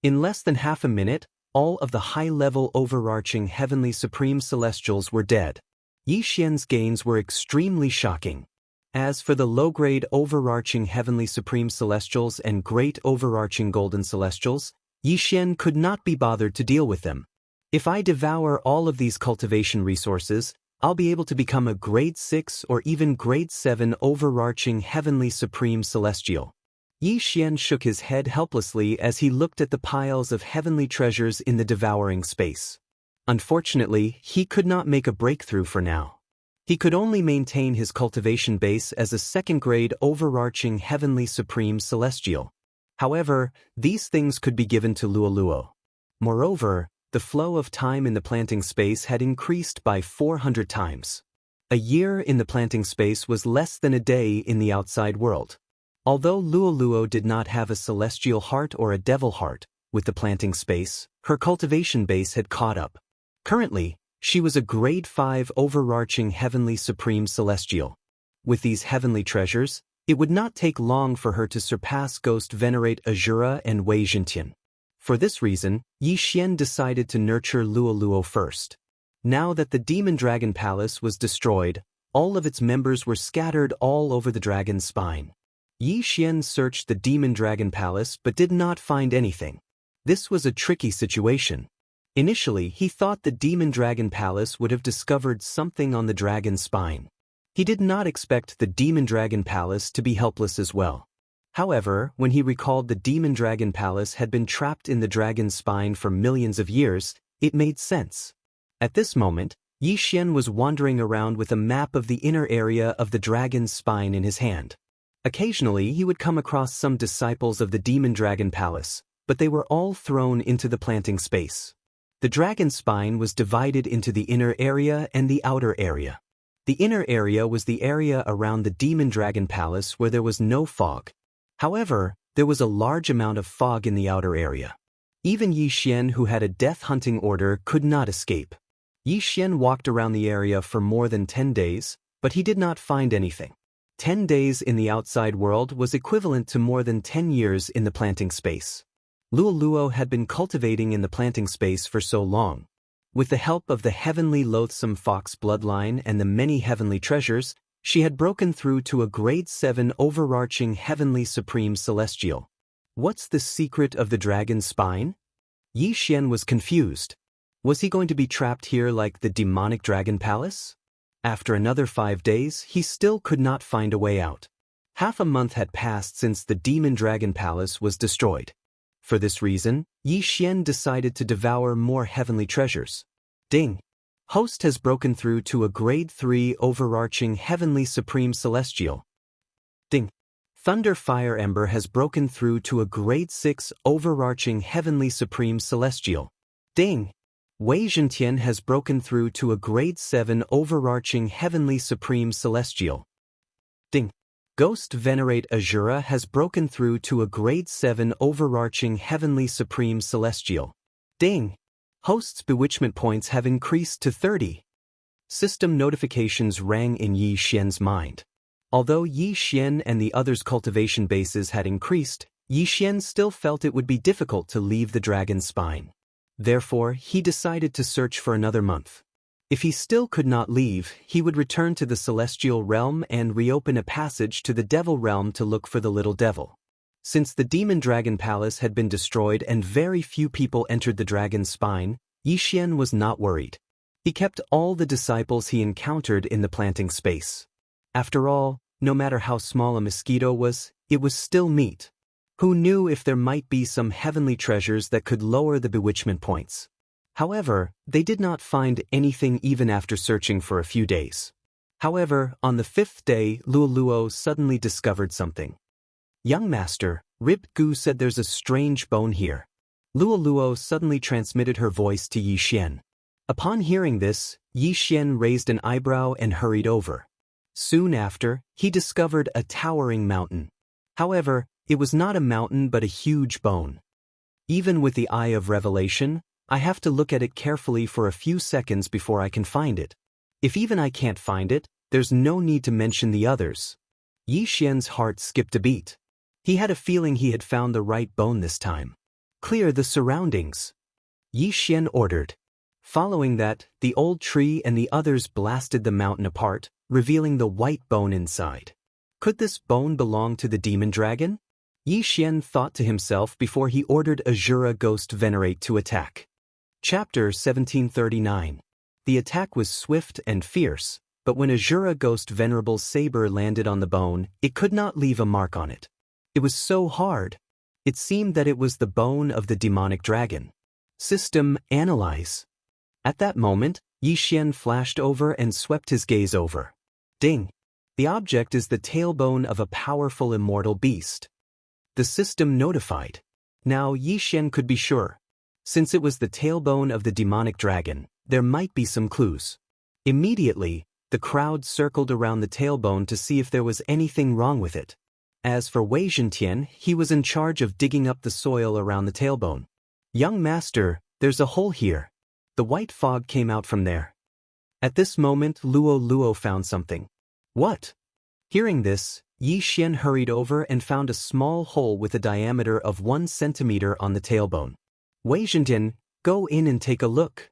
[SPEAKER 1] In less than half a minute, all of the high-level overarching heavenly supreme celestials were dead. Yi Xian's gains were extremely shocking. As for the low-grade overarching heavenly supreme celestials and great overarching golden celestials, Yi Xian could not be bothered to deal with them. If I devour all of these cultivation resources, I'll be able to become a grade 6 or even grade 7 overarching heavenly supreme celestial. Yi Xian shook his head helplessly as he looked at the piles of heavenly treasures in the devouring space. Unfortunately, he could not make a breakthrough for now. He could only maintain his cultivation base as a second-grade overarching heavenly supreme celestial. However, these things could be given to Luoluo. Moreover, the flow of time in the planting space had increased by 400 times. A year in the planting space was less than a day in the outside world. Although Luoluo did not have a celestial heart or a devil heart, with the planting space, her cultivation base had caught up. Currently, she was a grade 5 overarching heavenly supreme celestial. With these heavenly treasures, it would not take long for her to surpass Ghost Venerate Azura and Wei Zhentian. For this reason, Yi Xian decided to nurture Luoluo first. Now that the Demon Dragon Palace was destroyed, all of its members were scattered all over the dragon's spine. Yi Xian searched the Demon Dragon Palace but did not find anything. This was a tricky situation. Initially, he thought the Demon Dragon Palace would have discovered something on the dragon's spine. He did not expect the Demon Dragon Palace to be helpless as well. However, when he recalled the Demon Dragon Palace had been trapped in the dragon's spine for millions of years, it made sense. At this moment, Yi Xian was wandering around with a map of the inner area of the dragon's spine in his hand. Occasionally, he would come across some disciples of the Demon Dragon Palace, but they were all thrown into the planting space. The dragon's spine was divided into the inner area and the outer area. The inner area was the area around the Demon Dragon Palace where there was no fog. However, there was a large amount of fog in the outer area. Even Yi Xian, who had a death-hunting order, could not escape. Yi Xian walked around the area for more than 10 days, but he did not find anything. 10 days in the outside world was equivalent to more than 10 years in the planting space. Luoluo had been cultivating in the planting space for so long. With the help of the heavenly loathsome fox bloodline and the many heavenly treasures, she had broken through to a grade 7 overarching heavenly supreme celestial. What's the secret of the dragon's spine? Yi Xian was confused. Was he going to be trapped here like the demonic dragon palace? After another 5 days, he still could not find a way out. Half a month had passed since the Demon Dragon Palace was destroyed. For this reason, Yi Xian decided to devour more heavenly treasures. Ding! Host has broken through to a grade 3 overarching heavenly supreme celestial. Ding! Thunder Fire Ember has broken through to a grade 6 overarching heavenly supreme celestial. Ding! Wei Zhentian has broken through to a grade 7 overarching heavenly supreme celestial. Ding! Ghost Venerate Azura has broken through to a grade 7 overarching heavenly supreme celestial. Ding! Host's bewitchment points have increased to 30. System notifications rang in Yi Xian's mind. Although Yi Xian and the others' cultivation bases had increased, Yi Xian still felt it would be difficult to leave the dragon's spine. Therefore, he decided to search for another month. If he still could not leave, he would return to the celestial realm and reopen a passage to the devil realm to look for the little devil. Since the Demon Dragon Palace had been destroyed and very few people entered the dragon's spine, Yi Xian was not worried. He kept all the disciples he encountered in the planting space. After all, no matter how small a mosquito was, it was still meat. Who knew if there might be some heavenly treasures that could lower the bewitchment points? However, they did not find anything even after searching for a few days. However, on the 5th day, Luoluo suddenly discovered something. "Young master," Rib Gu said, "there's a strange bone here." Luoluo suddenly transmitted her voice to Yi Xian. Upon hearing this, Yi Xian raised an eyebrow and hurried over. Soon after, he discovered a towering mountain. However, it was not a mountain but a huge bone. Even with the eye of revelation, I have to look at it carefully for a few seconds before I can find it. If even I can't find it, there's no need to mention the others. Yi Xian's heart skipped a beat. He had a feeling he had found the right bone this time. "Clear the surroundings," Yi Xian ordered. Following that, the old tree and the others blasted the mountain apart, revealing the white bone inside. Could this bone belong to the demon dragon? Yi Xian thought to himself before he ordered Azura Ghost Venerate to attack. Chapter 1739. The attack was swift and fierce, but when Azura Ghost Venerable's saber landed on the bone, it could not leave a mark on it. It was so hard. It seemed that it was the bone of the demonic dragon. System analyze. At that moment, Yi Xian flashed over and swept his gaze over. Ding! The object is the tailbone of a powerful immortal beast. The system notified. Now Yi Xian could be sure. Since it was the tailbone of the demonic dragon, there might be some clues. Immediately, the crowd circled around the tailbone to see if there was anything wrong with it. As for Wei Zhentian, he was in charge of digging up the soil around the tailbone. Young master, there's a hole here. The white fog came out from there. At this moment Luo found something. What? Hearing this, Yi Xian hurried over and found a small hole with a diameter of 1 centimeter on the tailbone. Wei Zhentian, go in and take a look.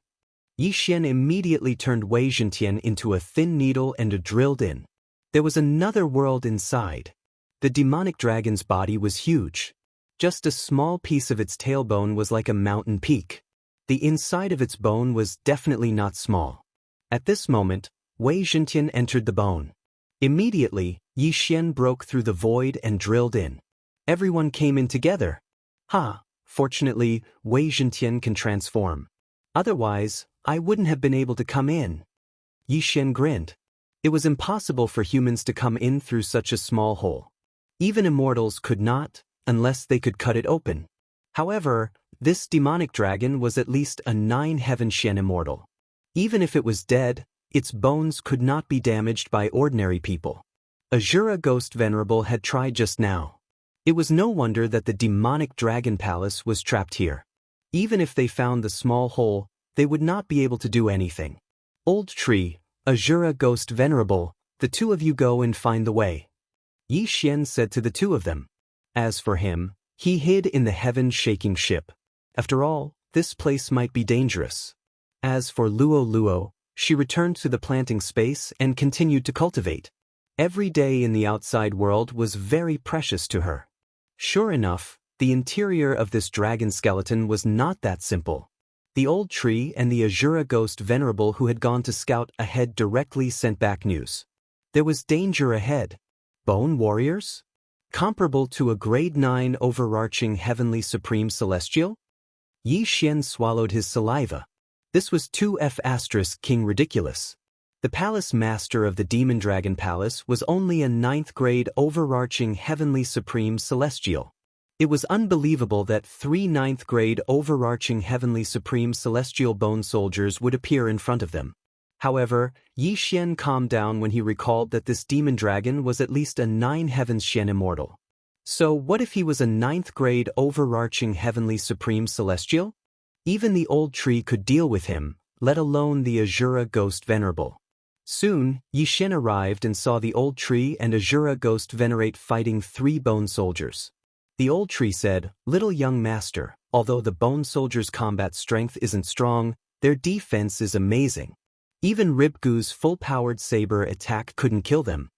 [SPEAKER 1] Yi Xian immediately turned Wei Zhentian into a thin needle and drilled in. There was another world inside. The demonic dragon's body was huge. Just a small piece of its tailbone was like a mountain peak. The inside of its bone was definitely not small. At this moment, Wei Zhentian entered the bone. Immediately, Yi Xian broke through the void and drilled in. Everyone came in together. Fortunately, Wei Zhentian can transform. Otherwise, I wouldn't have been able to come in. Yi Xian grinned. It was impossible for humans to come in through such a small hole. Even immortals could not, unless they could cut it open. However, this demonic dragon was at least a 9-heaven Xian immortal. Even if it was dead, its bones could not be damaged by ordinary people. Azura Ghost Venerable had tried just now. It was no wonder that the demonic dragon palace was trapped here. Even if they found the small hole, they would not be able to do anything. Old Tree, Azura Ghost Venerable, the two of you go and find the way. Yi Xian said to the two of them. As for him, he hid in the heaven-shaking ship. After all, this place might be dangerous. As for Luo, she returned to the planting space and continued to cultivate. Every day in the outside world was very precious to her. Sure enough, the interior of this dragon skeleton was not that simple. The old tree and the Azura Ghost Venerable who had gone to scout ahead directly sent back news. There was danger ahead. Bone warriors? Comparable to a grade 9 overarching heavenly supreme celestial? Yi Xian swallowed his saliva. This was 2F** King ridiculous. The palace master of the Demon Dragon Palace was only a 9th grade overarching heavenly supreme celestial. It was unbelievable that 3 9th grade overarching heavenly supreme celestial bone soldiers would appear in front of them. However, Yi Xian calmed down when he recalled that this demon dragon was at least a 9 heavens Xian immortal. So what if he was a 9th grade overarching heavenly supreme celestial? Even the old tree could deal with him, let alone the Azura Ghost Venerable. Soon, Yi Xian arrived and saw the old tree and Azura Ghost Venerate fighting 3 bone soldiers. The old tree said, "Little young master, although the bone soldiers' combat strength isn't strong, their defense is amazing. Even Ribgu's full-powered saber attack couldn't kill them."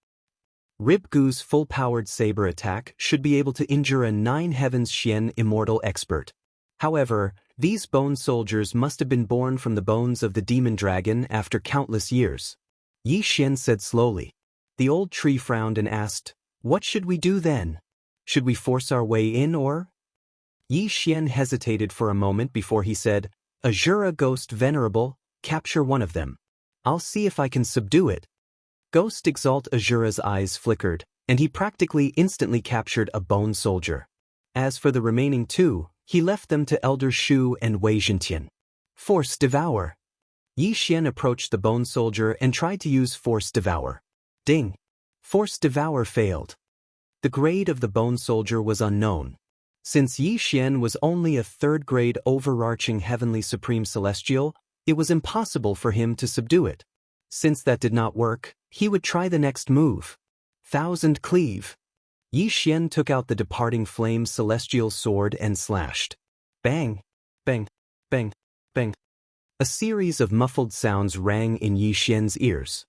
[SPEAKER 1] Ribgu's full-powered saber attack should be able to injure a 9 heavens Xian immortal expert. However, these bone soldiers must have been born from the bones of the demon dragon after countless years. Yi Xian said slowly. The old tree frowned and asked, "What should we do then? Should we force our way in or?" Yi Xian hesitated for a moment before he said, "Azura Ghost Venerable, capture one of them. I'll see if I can subdue it." Ghost Exalt Azura's eyes flickered, and he practically instantly captured a bone soldier. As for the remaining 2, he left them to Elder Shu and Wei Zhentian. Force Devour. Yi Xian approached the bone soldier and tried to use Force Devour. Ding! Force Devour failed. The grade of the bone soldier was unknown. Since Yi Xian was only a 3rd grade overarching heavenly supreme celestial, it was impossible for him to subdue it. Since that did not work, he would try the next move. Thousand Cleave. Yi Xian took out the departing flame celestial sword and slashed. Bang! Bang! Bang! Bang! A series of muffled sounds rang in Yi Xian's ears.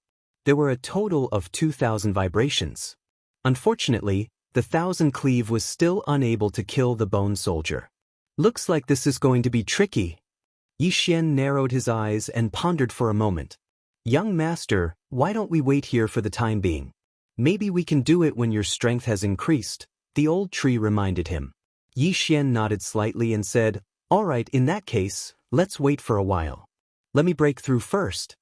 [SPEAKER 1] There were a total of 2,000 vibrations. Unfortunately, the thousand cleave was still unable to kill the bone soldier. Looks like this is going to be tricky. Yi Xian narrowed his eyes and pondered for a moment. Young master, why don't we wait here for the time being? Maybe we can do it when your strength has increased, the old tree reminded him. Yi Xian nodded slightly and said, all right, in that case, let's wait for a while. Let me break through first.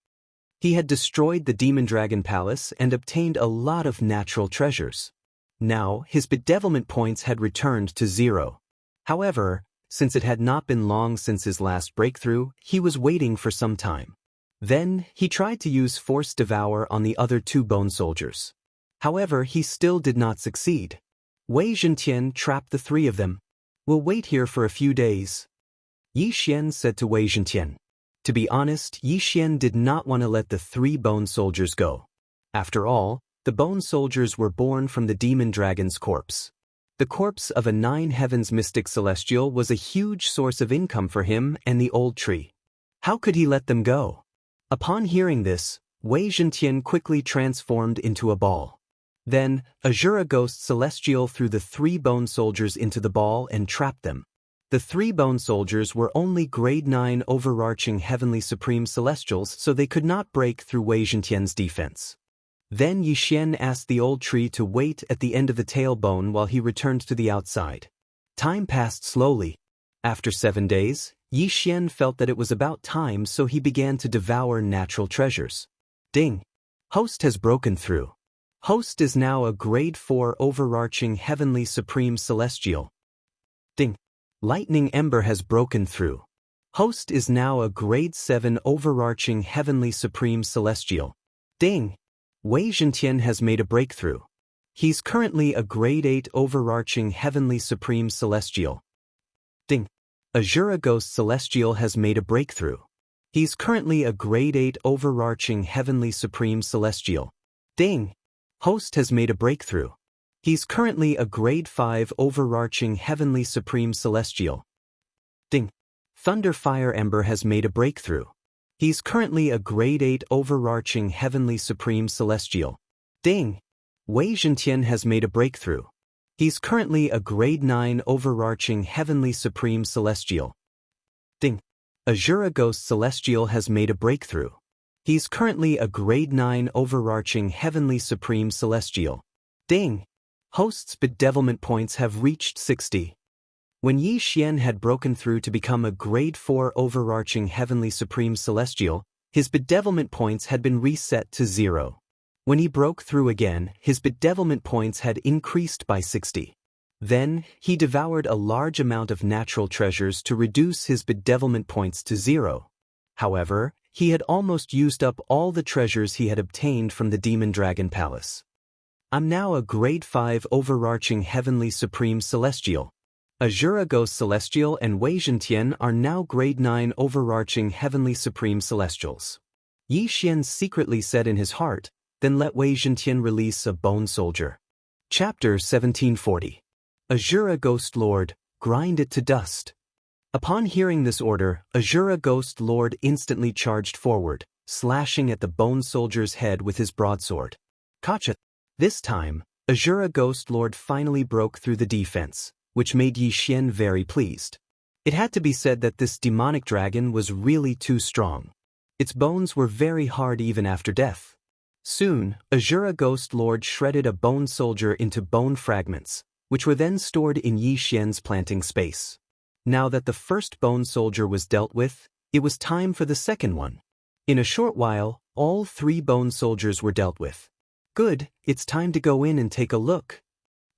[SPEAKER 1] He had destroyed the Demon Dragon Palace and obtained a lot of natural treasures. Now, his bedevilment points had returned to 0. However, since it had not been long since his last breakthrough, he was waiting for some time. Then, he tried to use Force Devour on the other 2 bone soldiers. However, he still did not succeed. Wei Zhentian trapped the 3 of them. We'll wait here for a few days. Yi Xian said to Wei Zhentian. To be honest, Yi Xian did not want to let the 3 bone soldiers go. After all, the bone soldiers were born from the demon dragon's corpse. The corpse of a 9 heavens mystic celestial was a huge source of income for him and the old tree. How could he let them go? Upon hearing this, Wei Zhentian quickly transformed into a ball. Then, Azura Ghost Celestial threw the 3 bone soldiers into the ball and trapped them. The 3 bone soldiers were only grade 9 overarching heavenly supreme celestials, so they could not break through Wei Zhentian's defense. Then Yi Xian asked the old tree to wait at the end of the tailbone while he returned to the outside. Time passed slowly. After 7 days, Yi Xian felt that it was about time, so he began to devour natural treasures. Ding! Host has broken through. Host is now a grade 4 overarching heavenly supreme celestial. Ding! Lightning Ember has broken through. Host is now a grade 7 overarching heavenly supreme celestial. Ding! Wei Zhentian has made a breakthrough. He's currently a grade 8 overarching heavenly supreme celestial. Ding! Azura Ghost Celestial has made a breakthrough. He's currently a grade 8 overarching heavenly supreme celestial. Ding! Host has made a breakthrough. He's currently a grade 5 overarching heavenly supreme celestial. Ding! Thunder Fire Ember has made a breakthrough. He's currently a grade 8 overarching heavenly supreme celestial. Ding! Wei Zhentian has made a breakthrough. He's currently a grade 9 overarching heavenly supreme celestial. Ding! Azura Ghost Celestial has made a breakthrough. He's currently a grade 9 overarching heavenly supreme celestial. Ding! Host's bedevilment points have reached 60. When Yi Xian had broken through to become a grade 4 overarching heavenly supreme celestial, his bedevilment points had been reset to 0. When he broke through again, his bedevilment points had increased by 60. Then, he devoured a large amount of natural treasures to reduce his bedevilment points to 0. However, he had almost used up all the treasures he had obtained from the Demon Dragon Palace. I'm now a grade 5 overarching heavenly supreme celestial. Azura Ghost Celestial and Wei Zhentian are now grade 9 overarching heavenly supreme celestials. Yi Xian secretly said in his heart, then let Wei Zhentian release a bone soldier. Chapter 1740. Azura Ghost Lord, grind it to dust. Upon hearing this order, Azura Ghost Lord instantly charged forward, slashing at the bone soldier's head with his broadsword. Kacha! This time, Azura Ghost Lord finally broke through the defense, which made Yi Xian very pleased. It had to be said that this demonic dragon was really too strong. Its bones were very hard even after death. Soon, Azura Ghost Lord shredded a bone soldier into bone fragments, which were then stored in Yi Xian's planting space. Now that the first bone soldier was dealt with, it was time for the second one. In a short while, all 3 bone soldiers were dealt with. Good, it's time to go in and take a look.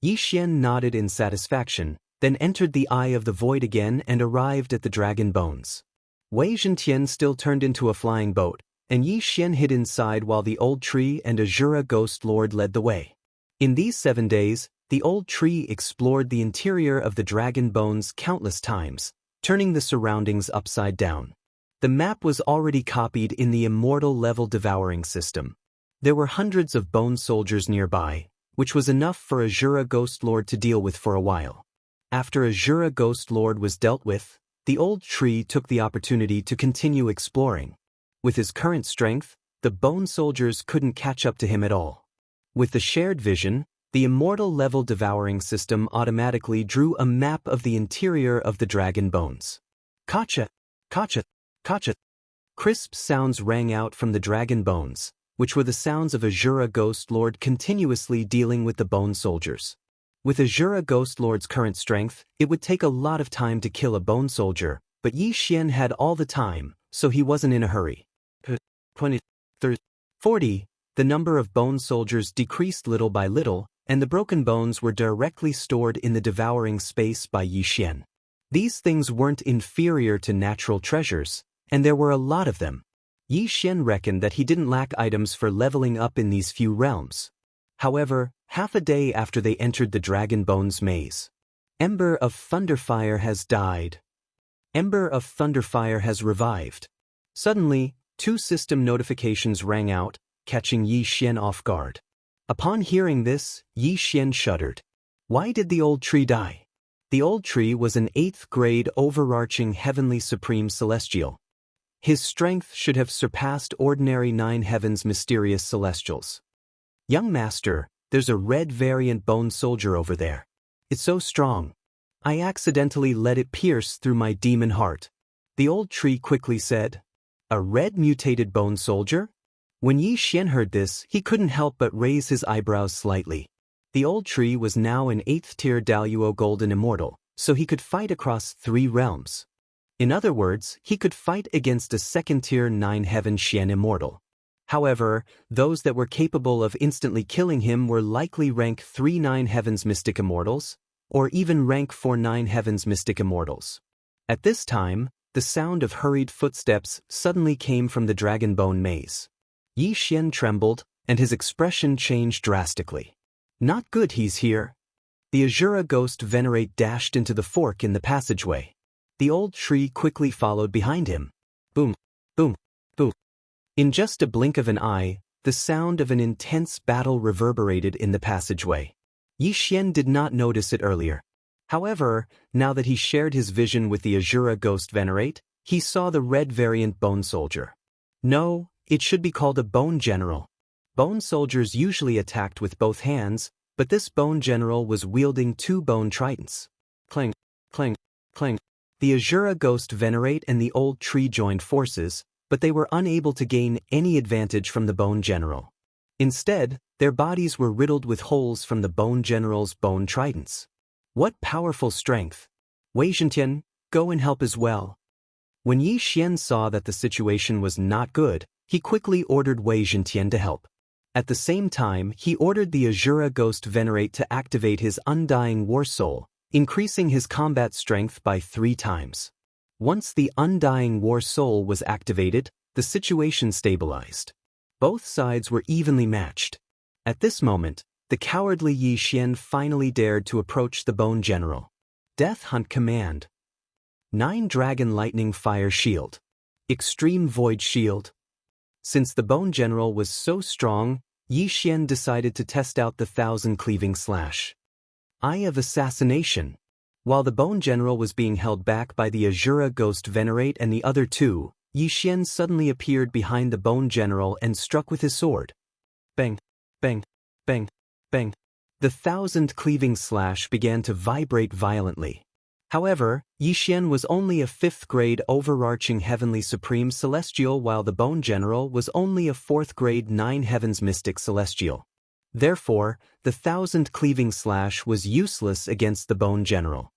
[SPEAKER 1] Yi Xian nodded in satisfaction, then entered the Eye of the Void again and arrived at the dragon bones. Wei Zhentian still turned into a flying boat, and Yi Xian hid inside while the old tree and Azura Ghost Lord led the way. In these 7 days, the old tree explored the interior of the dragon bones countless times, turning the surroundings upside down. The map was already copied in the Immortal level devouring system. There were hundreds of bone soldiers nearby, which was enough for Azura Ghost Lord to deal with for a while. After Azura Ghost Lord was dealt with, the old tree took the opportunity to continue exploring. With his current strength, the bone soldiers couldn't catch up to him at all. With the shared vision, The Immortal level devouring system automatically drew a map of the interior of the dragon bones. Kacha! Kacha! Kacha! Crisp sounds rang out from the dragon bones, which were the sounds of Azura Ghost Lord continuously dealing with the bone soldiers. With Azura Ghost Lord's current strength, it would take a lot of time to kill a bone soldier, but Yi Xian had all the time, so he wasn't in a hurry. 20, 30, 40, the number of bone soldiers decreased little by little, and the broken bones were directly stored in the devouring space by Yi Xian. These things weren't inferior to natural treasures, and there were a lot of them. Yi Xian reckoned that he didn't lack items for leveling up in these few realms. However, half a day after they entered the Dragon Bones maze, Ember of Thunderfire has died. Ember of Thunderfire has revived. Suddenly, 2 system notifications rang out, catching Yi Xian off guard. Upon hearing this, Yi Xian shuddered. Why did the old tree die? The old tree was an 8th grade overarching heavenly supreme celestial. His strength should have surpassed ordinary 9 heavens mysterious celestials. Young master, there's a red variant bone soldier over there. It's so strong. I accidentally let it pierce through my demon heart. The old tree quickly said. A red mutated bone soldier? When Yi Xian heard this, he couldn't help but raise his eyebrows slightly. The old tree was now an 8th tier Daoist golden immortal, so he could fight across 3 realms. In other words, he could fight against a 2nd tier 9 heaven Xian immortal. However, those that were capable of instantly killing him were likely rank 3 9 heavens mystic immortals, or even rank 4 9 heavens mystic immortals. At this time, the sound of hurried footsteps suddenly came from the Dragon Bone maze. Yi Xian trembled, and his expression changed drastically. Not good he's here. The Azura Ghost Venerate dashed into the fork in the passageway. The old tree quickly followed behind him. Boom, boom, boom. In just a blink of an eye, the sound of an intense battle reverberated in the passageway. Yi Xian did not notice it earlier. However, now that he shared his vision with the Azura Ghost Venerate, he saw the red variant bone soldier. No, it should be called a bone general. Bone soldiers usually attacked with both hands, but this bone general was wielding 2 bone tridents. Clang, clang, clang. The Azura Ghost Venerate and the old tree joined forces, but they were unable to gain any advantage from the bone general. Instead, their bodies were riddled with holes from the bone general's bone tridents. What powerful strength! Wei Zhentian, go and help as well. When Yi Xian saw that the situation was not good, he quickly ordered Wei Zhentian to help. At the same time, he ordered the Azura Ghost Venerate to activate his Undying War Soul, increasing his combat strength by 3 times. Once the Undying War Soul was activated, the situation stabilized. Both sides were evenly matched. At this moment, the cowardly Yi Xian finally dared to approach the Bone General. Death Hunt Command. 9 Dragon Lightning Fire Shield. Extreme Void Shield. Since the Bone General was so strong, Yi Xian decided to test out the 1000 Cleaving Slash. Eye of Assassination. While the Bone General was being held back by the Azura Ghost Venerate and the other 2, Yi Xian suddenly appeared behind the Bone General and struck with his sword. Bang, bang, bang, bang. The 1000 Cleaving Slash began to vibrate violently. However, Yi Xian was only a 5th grade overarching heavenly supreme celestial while the Bone General was only a 4th grade 9 heavens mystic celestial. Therefore, the 1000 Cleaving Slash was useless against the Bone General.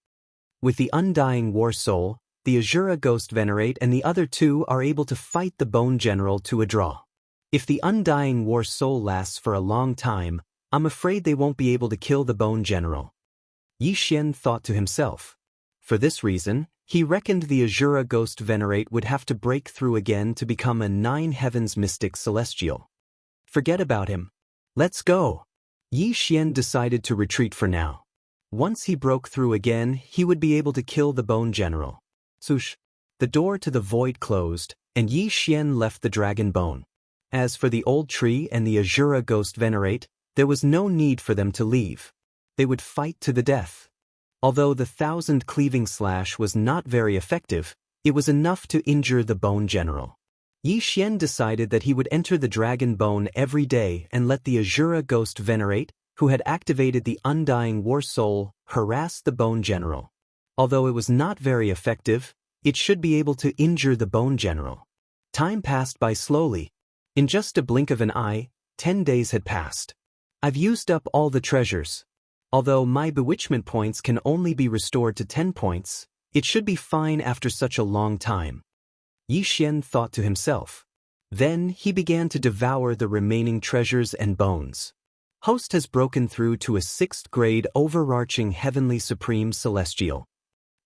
[SPEAKER 1] With the Undying War Soul, the Azura Ghost Venerate and the other 2 are able to fight the Bone General to a draw. If the Undying War Soul lasts for a long time, I'm afraid they won't be able to kill the Bone General. Yi Xian thought to himself. For this reason, he reckoned the Azura Ghost Venerate would have to break through again to become a 9 heavens mystic celestial. Forget about him. Let's go. Yi Xian decided to retreat for now. Once he broke through again, he would be able to kill the Bone General. Swoosh. The door to the void closed, and Yi Xian left the Dragon Bone. As for the old tree and the Azura Ghost Venerate, there was no need for them to leave. They would fight to the death. Although the 1000 Cleaving Slash was not very effective, it was enough to injure the Bone General. Yi Xian decided that he would enter the Dragon Bone every day and let the Azura Ghost Venerate, who had activated the undying war soul, harassed the Bone General. Although it was not very effective, it should be able to injure the Bone General. Time passed by slowly. In just a blink of an eye, 10 days had passed. I've used up all the treasures. Although my bewitchment points can only be restored to 10 points, it should be fine after such a long time. Yi Xian thought to himself. Then he began to devour the remaining treasures and bones. Host has broken through to a 6th grade overarching heavenly supreme celestial.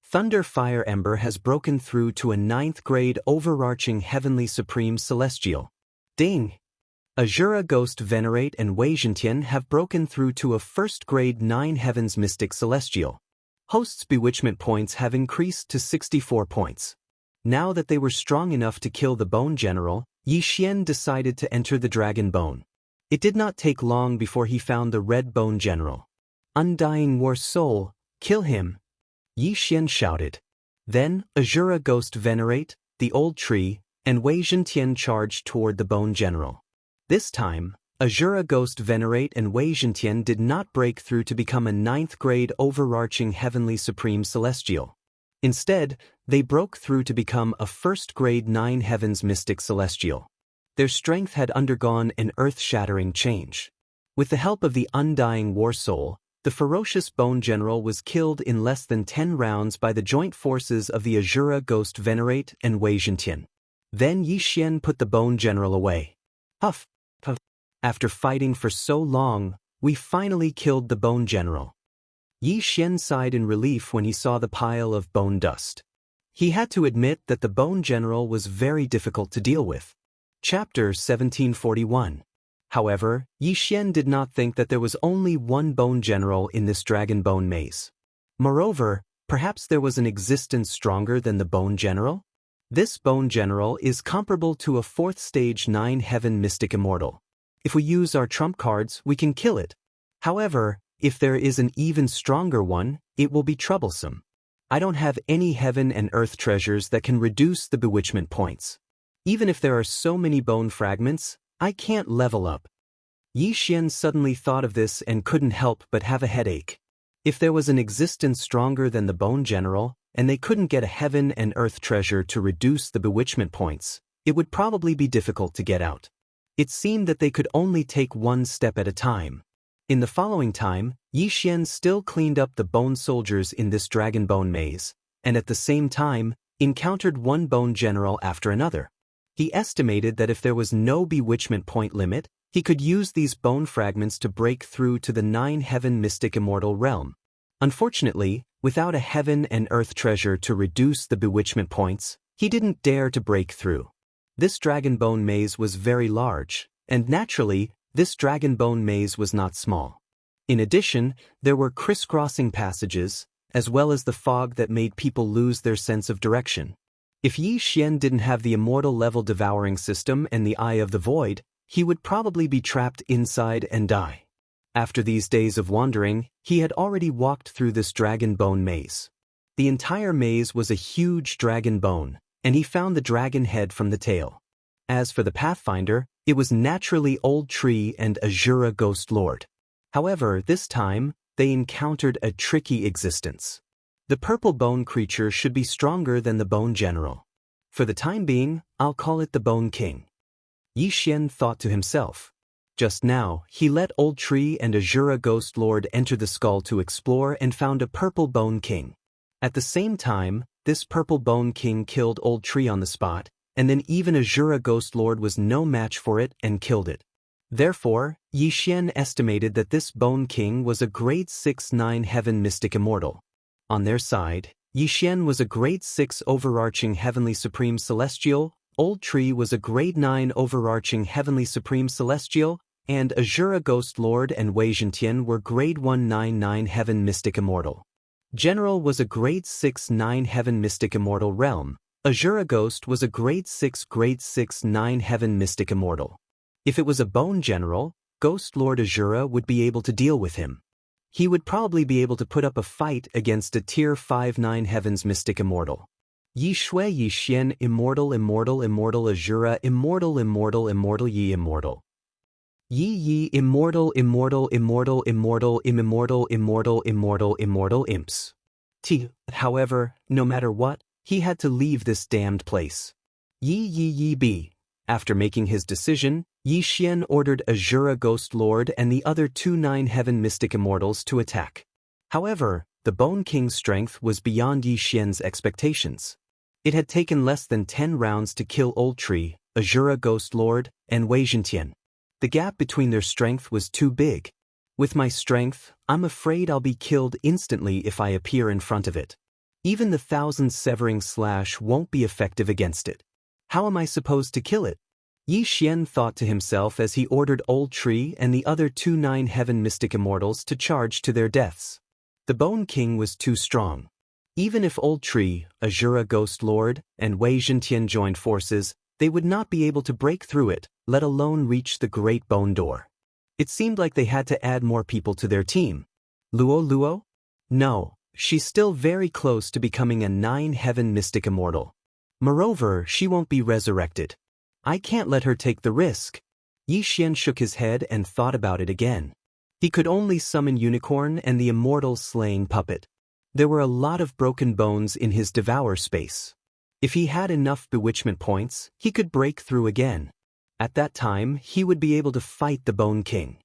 [SPEAKER 1] Thunder Fire Ember has broken through to a 9th grade overarching heavenly supreme celestial. Ding! Azura Ghost Venerate and Wei Zhentian have broken through to a 1st grade 9 heavens mystic celestial. Host's bewitchment points have increased to 64 points. Now that they were strong enough to kill the Bone General, Yi Xian decided to enter the Dragon Bone. It did not take long before he found the Red Bone General. Undying War Soul, kill him! Yi Xian shouted. Then, Azura Ghost Venerate, the Old Tree, and Wei Zhentian charged toward the Bone General. This time, Azura Ghost Venerate and Wei Zhentian did not break through to become a 9th grade overarching heavenly supreme celestial. Instead, they broke through to become a 1st grade 9 heavens mystic celestial. Their strength had undergone an earth-shattering change. With the help of the undying war soul, the ferocious Bone General was killed in less than 10 rounds by the joint forces of the Azura Ghost Venerate and Wei Zhentian. Then Yi Xian put the Bone General away. Huff, puff. After fighting for so long, we finally killed the Bone General. Yi Xian sighed in relief when he saw the pile of bone dust. He had to admit that the Bone General was very difficult to deal with. Chapter 1741. However, Yi Xian did not think that there was only one Bone General in this Dragon Bone maze. Moreover, perhaps there was an existence stronger than the Bone General? This Bone General is comparable to a 4th stage 9 heaven mystic immortal. If we use our trump cards, we can kill it. However, if there is an even stronger one, it will be troublesome. I don't have any heaven and earth treasures that can reduce the bewitchment points. Even if there are so many bone fragments, I can't level up. Yi Xian suddenly thought of this and couldn't help but have a headache. If there was an existence stronger than the Bone General, and they couldn't get a heaven and earth treasure to reduce the bewitchment points, it would probably be difficult to get out. It seemed that they could only take one step at a time. In the following time, Yi Xian still cleaned up the bone soldiers in this Dragon Bone maze, and at the same time, encountered one Bone General after another. He estimated that if there was no bewitchment point limit, he could use these bone fragments to break through to the 9 heaven mystic immortal realm. Unfortunately, without a heaven and earth treasure to reduce the bewitchment points, he didn't dare to break through. This Dragon Bone maze was very large, and naturally, this Dragon Bone maze was not small. In addition, there were crisscrossing passages, as well as the fog that made people lose their sense of direction. If Yi Xian didn't have the immortal level devouring system and the Eye of the Void, he would probably be trapped inside and die. After these days of wandering, he had already walked through this Dragon Bone maze. The entire maze was a huge dragon bone, and he found the dragon head from the tail. As for the Pathfinder, it was naturally Old Tree and Azura Ghost Lord. However, this time, they encountered a tricky existence. The purple bone creature should be stronger than the Bone General. For the time being, I'll call it the Bone King. Yi Xian thought to himself. Just now, he let Old Tree and Azura Ghost Lord enter the skull to explore and found a purple Bone King. At the same time, this purple Bone King killed Old Tree on the spot, and then even Azura Ghost Lord was no match for it and killed it. Therefore, Yi Xian estimated that this Bone King was a grade 6-9 heaven mystic immortal. On their side, Yi Xian was a grade 6 overarching heavenly supreme celestial, Old Tree was a grade 9 overarching heavenly supreme celestial, and Azura Ghost Lord and Wei Zhentian were grade 199 heaven mystic immortal. General was a grade 6-9 heaven mystic immortal realm. Azura Ghost was a grade 6-9 heaven mystic immortal. If it was a Bone General, Ghost Lord Azura would be able to deal with him. He would probably be able to put up a fight against a tier 5-9 heavens mystic immortal. Yi Shui Yi Xian Immortal Azura Immortal Yi Immortal. Yi immortal immortal immortal immortal immortal immortal immortal immortal imps. However, no matter what, he had to leave this damned place. Yi be. After making his decision, Yi Xian ordered Azura Ghost Lord and the other 2 9-heaven mystic immortals to attack. However, the Bone King's strength was beyond Yi Xian's expectations. It had taken less than 10 rounds to kill Old Tree, Azura Ghost Lord, and Wei Zhentian. The gap between their strength was too big. With my strength, I'm afraid I'll be killed instantly if I appear in front of it. Even the 1,000 severing slash won't be effective against it. How am I supposed to kill it? Yi Xian thought to himself as he ordered Old Tree and the other 2 9-heaven mystic immortals to charge to their deaths. The Bone King was too strong. Even if Old Tree, Azura Ghost Lord, and Wei Zhentian joined forces, they would not be able to break through it, let alone reach the Great Bone Door. It seemed like they had to add more people to their team. Luo? No, she's still very close to becoming a 9-heaven mystic immortal. Moreover, she won't be resurrected. I can't let her take the risk. Yi Xian shook his head and thought about it again. He could only summon Unicorn and the immortal slaying puppet. There were a lot of broken bones in his devour space. If he had enough bewitchment points, he could break through again. At that time, he would be able to fight the Bone King.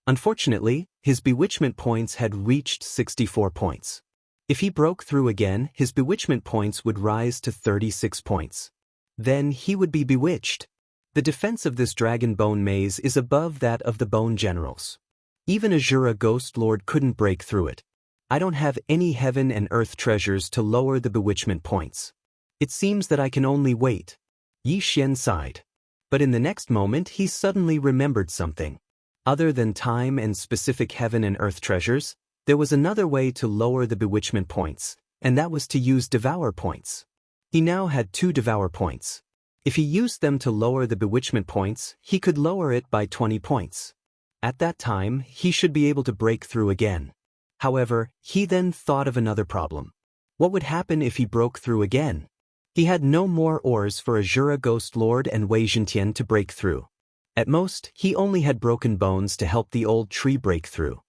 [SPEAKER 1] Unfortunately, his bewitchment points had reached 64 points. If he broke through again, his bewitchment points would rise to 36 points. Then he would be bewitched. The defense of this dragon bone maze is above that of the Bone Generals. Even Azura Ghost Lord couldn't break through it. I don't have any heaven and earth treasures to lower the bewitchment points. It seems that I can only wait. Yi Xian sighed. But in the next moment he suddenly remembered something. Other than time and specific heaven and earth treasures, there was another way to lower the bewitchment points, and that was to use devour points. He now had 2 devour points. If he used them to lower the bewitchment points, he could lower it by 20 points. At that time, he should be able to break through again. However, he then thought of another problem. What would happen if he broke through again? He had no more ores for Azura Ghost Lord and Wei Zhentian to break through. At most, he only had broken bones to help the Old Tree break through.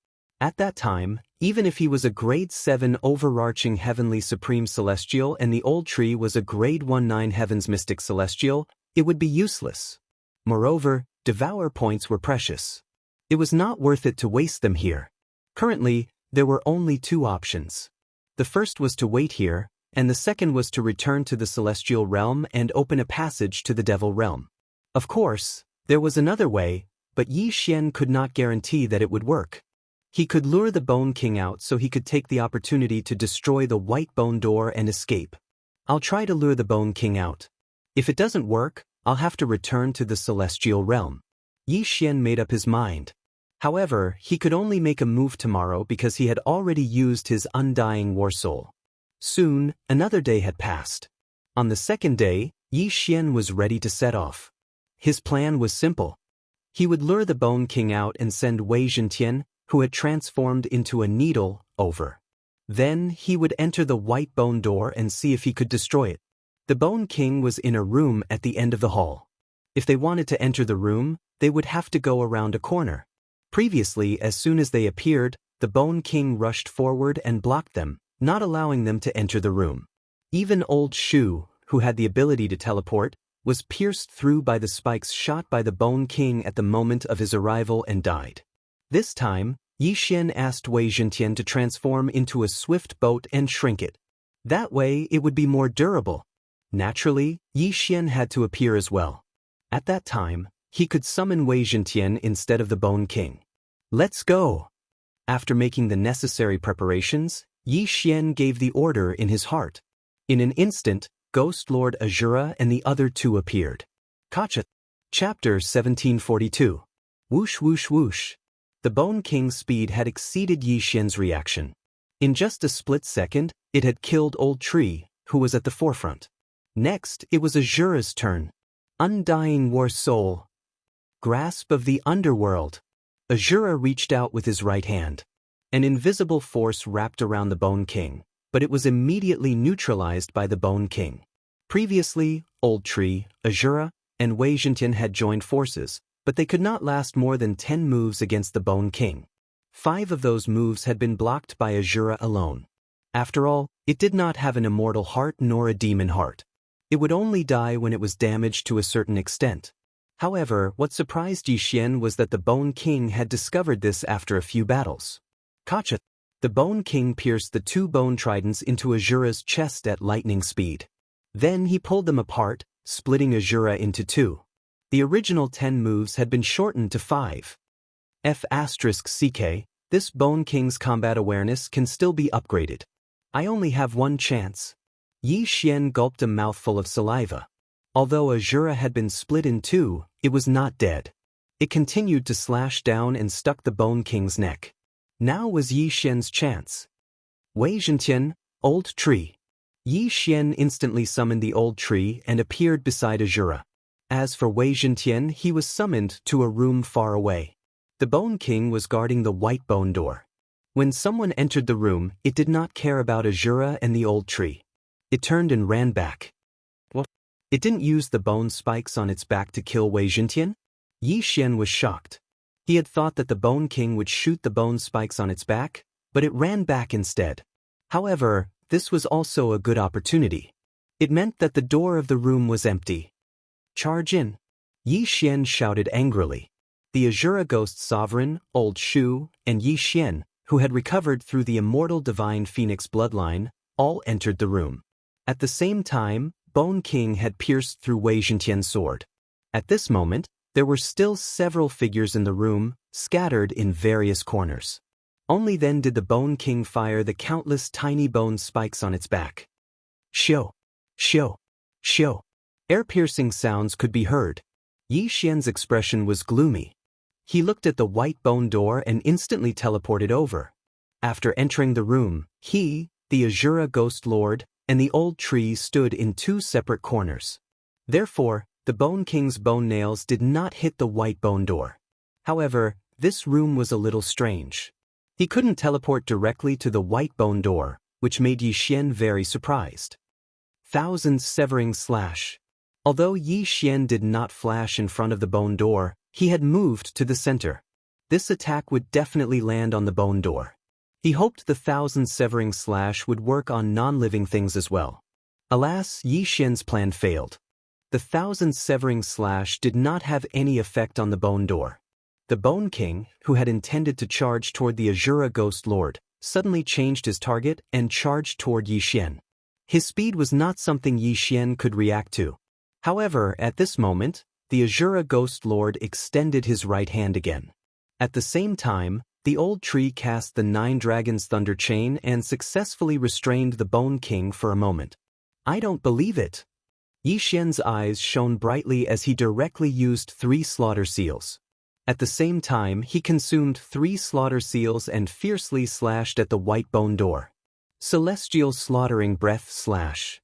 [SPEAKER 1] At that time, even if he was a grade 7 overarching heavenly supreme celestial and the Old Tree was a grade 1 9 heavens mystic celestial, it would be useless. Moreover, devour points were precious. It was not worth it to waste them here. Currently, there were only 2 options. The first was to wait here, and the second was to return to the celestial realm and open a passage to the devil realm. Of course, there was another way, but Yi Xian could not guarantee that it would work. He could lure the Bone King out so he could take the opportunity to destroy the White Bone Door and escape. I'll try to lure the Bone King out. If it doesn't work, I'll have to return to the celestial realm. Yi Xian made up his mind. However, he could only make a move tomorrow because he had already used his undying war soul. Soon, another day had passed. On the second day, Yi Xian was ready to set off. His plan was simple. He would lure the Bone King out and send Wei Zhentian, who had transformed into a needle, over. Then he would enter the White Bone Door and see if he could destroy it. The Bone King was in a room at the end of the hall. If they wanted to enter the room, they would have to go around a corner. Previously, as soon as they appeared, the Bone King rushed forward and blocked them, not allowing them to enter the room. Even Old Shu, who had the ability to teleport, was pierced through by the spikes shot by the Bone King at the moment of his arrival and died. This time, Yi Xian asked Wei Zhentian to transform into a swift boat and shrink it. That way it would be more durable. Naturally, Yi Xian had to appear as well. At that time, he could summon Wei Zhentian instead of the Bone King. Let's go! After making the necessary preparations, Yi Xian gave the order in his heart. In an instant, Ghost Lord Azura and the other 2 appeared. Kacha. Chapter 1742. Whoosh whoosh whoosh. The Bone King's speed had exceeded Yi Xian's reaction. In just a split second, it had killed Old Tree, who was at the forefront. Next, it was Azura's turn. Undying War Soul. Grasp of the Underworld. Azura reached out with his right hand. An invisible force wrapped around the Bone King, but it was immediately neutralized by the Bone King. Previously, Old Tree, Azura, and Wei Zhentian had joined forces, but they could not last more than 10 moves against the Bone King. 5 of those moves had been blocked by Azura alone. After all, it did not have an immortal heart nor a demon heart. It would only die when it was damaged to a certain extent. However, what surprised Yixian was that the Bone King had discovered this after a few battles. Gotcha! The Bone King pierced the 2 bone tridents into Azura's chest at lightning speed. Then he pulled them apart, splitting Azura into 2. The original 10 moves had been shortened to 5. F***ck, this Bone King's combat awareness can still be upgraded. I only have one chance. Yixian gulped a mouthful of saliva. Although Azura had been split in 2, it was not dead. It continued to slash down and stuck the Bone King's neck. Now was Yixian's chance. Wei Zhentian, Old Tree. Yixian instantly summoned the Old Tree and appeared beside Azura. As for Wei Zhentian, he was summoned to a room far away. The Bone King was guarding the white bone door. When someone entered the room, it did not care about Azura and the Old Tree. It turned and ran back. What? It didn't use the bone spikes on its back to kill Wei Zhentian? Yixian was shocked. He had thought that the Bone King would shoot the bone spikes on its back, but it ran back instead. However, this was also a good opportunity. It meant that the door of the room was empty. Charge in! Yixian shouted angrily. The Azura Ghost Sovereign, Old Shu, and Yixian, who had recovered through the immortal divine phoenix bloodline, all entered the room. At the same time, Bone King had pierced through Wei Zhentian's sword. At this moment, there were still several figures in the room, scattered in various corners. Only then did the Bone King fire the countless tiny bone spikes on its back. Shio! Shio! Shio! Air-piercing sounds could be heard. Yixian's expression was gloomy. He looked at the white bone door and instantly teleported over. After entering the room, he, the Azura Ghost Lord, and the Old Tree stood in 2 separate corners. Therefore, the Bone King's bone nails did not hit the white bone door. However, this room was a little strange. He couldn't teleport directly to the white bone door, which made Yixian very surprised. Thousand Severing Slash. Although Yixian did not flash in front of the bone door, he had moved to the center. This attack would definitely land on the bone door. He hoped the Thousand Severing Slash would work on non-living things as well. Alas, Yixian's plan failed. The Thousand Severing Slash did not have any effect on the bone door. The Bone King, who had intended to charge toward the Azura Ghost Lord, suddenly changed his target and charged toward Yixian. His speed was not something Yixian could react to. However, at this moment, the Azura Ghost Lord extended his right hand again. At the same time, the Old Tree cast the 9 Dragons Thunder Chain and successfully restrained the Bone King for a moment. I don't believe it. Yixian's eyes shone brightly as he directly used 3 Slaughter Seals. At the same time, he consumed 3 Slaughter Seals and fiercely slashed at the white bone door. Celestial Slaughtering Breath Slash.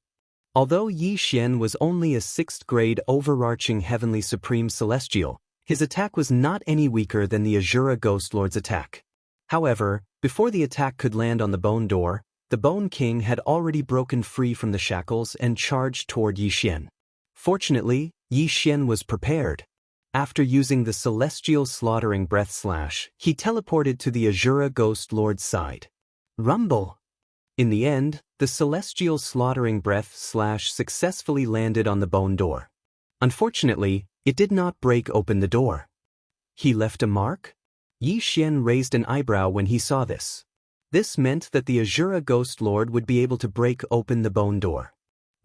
[SPEAKER 1] Although Yixian was only a 6th grade overarching Heavenly Supreme Celestial, his attack was not any weaker than the Azura Ghost Lord's attack. However, before the attack could land on the bone door, the Bone King had already broken free from the shackles and charged toward Yixian. Fortunately, Yixian was prepared. After using the Celestial Slaughtering Breath Slash, he teleported to the Azura Ghost Lord's side. Rumble! In the end, the Celestial Slaughtering Breath Slash successfully landed on the bone door. Unfortunately, it did not break open the door. He left a mark? Yixian raised an eyebrow when he saw this. This meant that the Azura Ghost Lord would be able to break open the bone door.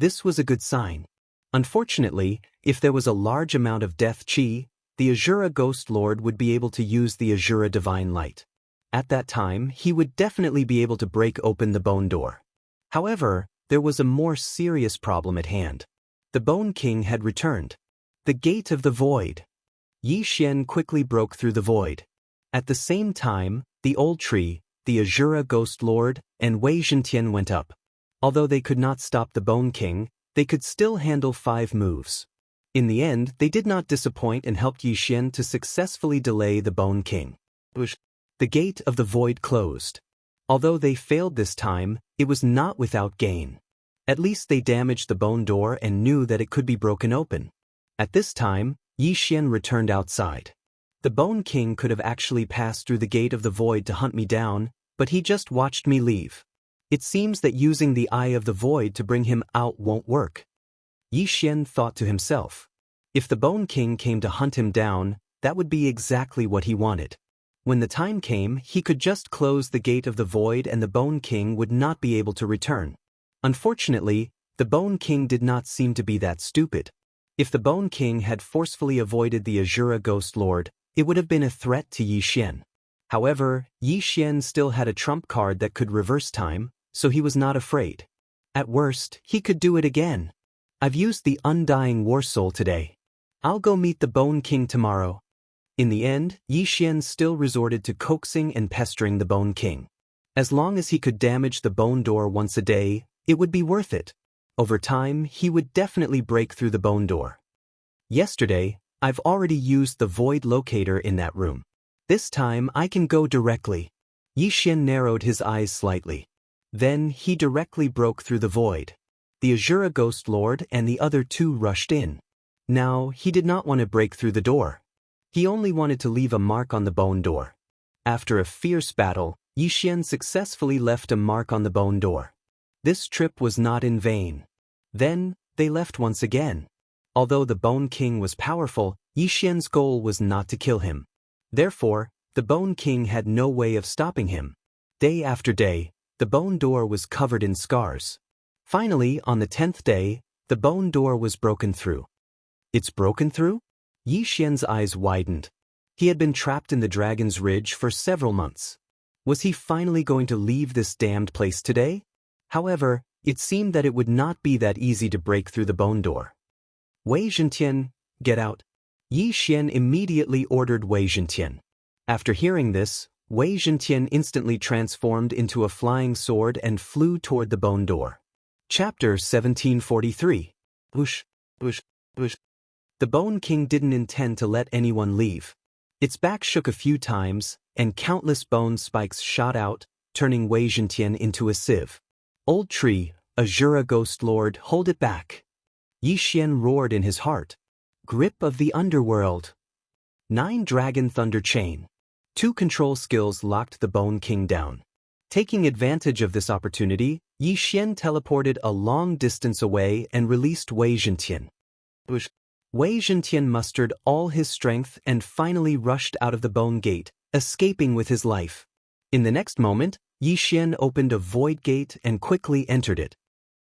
[SPEAKER 1] This was a good sign. Unfortunately, if there was a large amount of death chi, the Azura Ghost Lord would be able to use the Azura Divine Light. At that time, he would definitely be able to break open the bone door. However, there was a more serious problem at hand. The Bone King had returned. The Gate of the Void. Yixian quickly broke through the void. At the same time, the Old Tree, the Azura Ghost Lord, and Wei Zhentian went up. Although they could not stop the Bone King, they could still handle 5 moves. In the end, they did not disappoint and helped Yixian to successfully delay the Bone King. The Gate of the Void closed. Although they failed this time, it was not without gain. At least they damaged the bone door and knew that it could be broken open. At this time, Yi Xian returned outside. The Bone King could have actually passed through the gate of the void to hunt me down, but he just watched me leave. It seems that using the Eye of the Void to bring him out won't work. Yi Xian thought to himself. If the Bone King came to hunt him down, that would be exactly what he wanted. When the time came, he could just close the gate of the void and the Bone King would not be able to return. Unfortunately, the Bone King did not seem to be that stupid. If the Bone King had forcefully avoided the Azura Ghost Lord, it would have been a threat to Yi Xian. However, Yi Xian still had a trump card that could reverse time, so he was not afraid. At worst, he could do it again. I've used the Undying War Soul today. I'll go meet the Bone King tomorrow. In the end, Yi Xian still resorted to coaxing and pestering the Bone King. As long as he could damage the bone door once a day, it would be worth it. Over time, he would definitely break through the bone door. Yesterday, I've already used the void locator in that room. This time I can go directly. Yi Xian narrowed his eyes slightly. Then he directly broke through the void. The Azura Ghost Lord and the other two rushed in. Now, he did not want to break through the door. He only wanted to leave a mark on the bone door. After a fierce battle, Yi Xian successfully left a mark on the bone door. This trip was not in vain. Then, they left once again. Although the Bone King was powerful, Yi Xian's goal was not to kill him. Therefore, the Bone King had no way of stopping him. Day after day, the bone door was covered in scars. Finally, on the 10th day, the bone door was broken through. It's broken through? Yi Xian's eyes widened. He had been trapped in the Dragon's Ridge for several months. Was he finally going to leave this damned place today? However, it seemed that it would not be that easy to break through the bone door. Wei Zhentian, get out. Yi Xian immediately ordered Wei Zhentian. After hearing this, Wei Zhentian instantly transformed into a flying sword and flew toward the bone door. Chapter 1743. Whoosh, whoosh, whoosh. The Bone King didn't intend to let anyone leave. Its back shook a few times, and countless bone spikes shot out, turning Wei Zhentian into a sieve. Old tree, Azura Ghost Lord, hold it back. Yi Xian roared in his heart. Grip of the Underworld. 9 Dragon Thunder Chain. 2 control skills locked the Bone King down. Taking advantage of this opportunity, Yi Xian teleported a long distance away and released Wei Zhentian. Wei Zhentian mustered all his strength and finally rushed out of the Bone Gate, escaping with his life. In the next moment, Yi Xian opened a void gate and quickly entered it.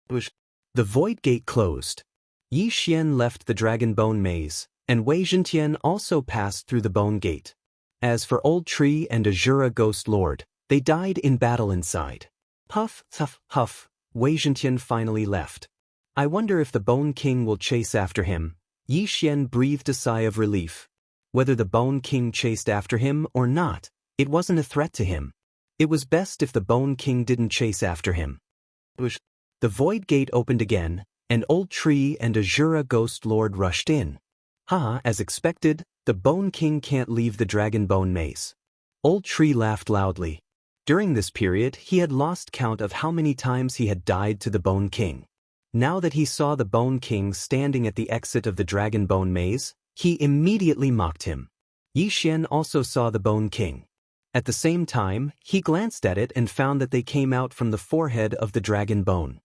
[SPEAKER 1] The void gate closed. Yi Xian left the Dragon Bone Maze, and Wei Zhentian also passed through the Bone Gate. As for Old Tree and Azura Ghost Lord, they died in battle inside. Huff, huff, huff, Wei Zhentian finally left. I wonder if the Bone King will chase after him. Yi Xian breathed a sigh of relief. Whether the Bone King chased after him or not, it wasn't a threat to him. It was best if the Bone King didn't chase after him. The void gate opened again, and Old Tree and Azura Ghost Lord rushed in. As expected, the Bone King can't leave the Dragon Bone Maze. Old Tree laughed loudly. During this period, he had lost count of how many times he had died to the Bone King. Now that he saw the Bone King standing at the exit of the Dragon Bone Maze, he immediately mocked him. Yi Xian also saw the Bone King. At the same time, he glanced at it and found that they came out from the forehead of the Dragon Bone.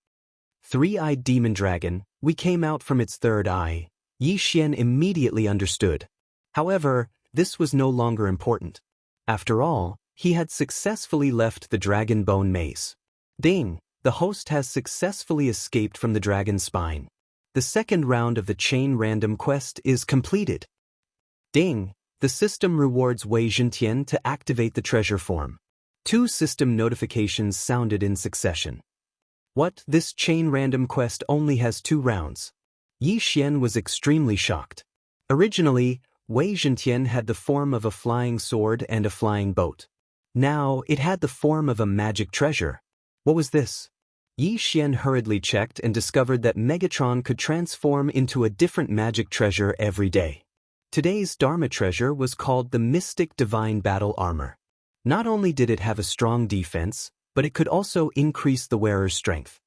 [SPEAKER 1] 3-eyed demon dragon, we came out from its third eye. Yi Xian immediately understood. However, this was no longer important. After all, he had successfully left the Dragon Bone Maze. Ding! The host has successfully escaped from the dragon's spine. The second round of the chain random quest is completed. Ding! The system rewards Wei Zhentian to activate the treasure form. 2 system notifications sounded in succession. What? This chain random quest only has 2 rounds. Yi Xian was extremely shocked. Originally, Wei Zhentian had the form of a flying sword and a flying boat. Now, it had the form of a magic treasure. What was this? Yi Xian hurriedly checked and discovered that Megatron could transform into a different magic treasure every day. Today's Dharma treasure was called the Mystic Divine Battle Armor. Not only did it have a strong defense, but it could also increase the wearer's strength.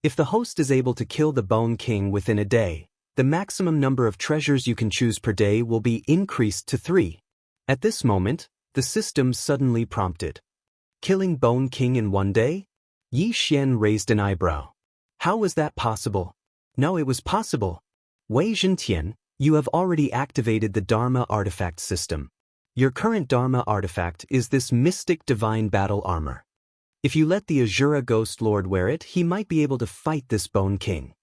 [SPEAKER 1] If the host is able to kill the Bone King within a day, The maximum number of treasures you can choose per day will be increased to 3. At this moment, the system suddenly prompted. Killing Bone King in one day? Yi Xian raised an eyebrow. How was that possible? No, it was possible. Wei Zhentian, you have already activated the Dharma artifact system. Your current Dharma artifact is this mystic divine battle armor. If you let the Azura Ghost Lord wear it, he might be able to fight this Bone King.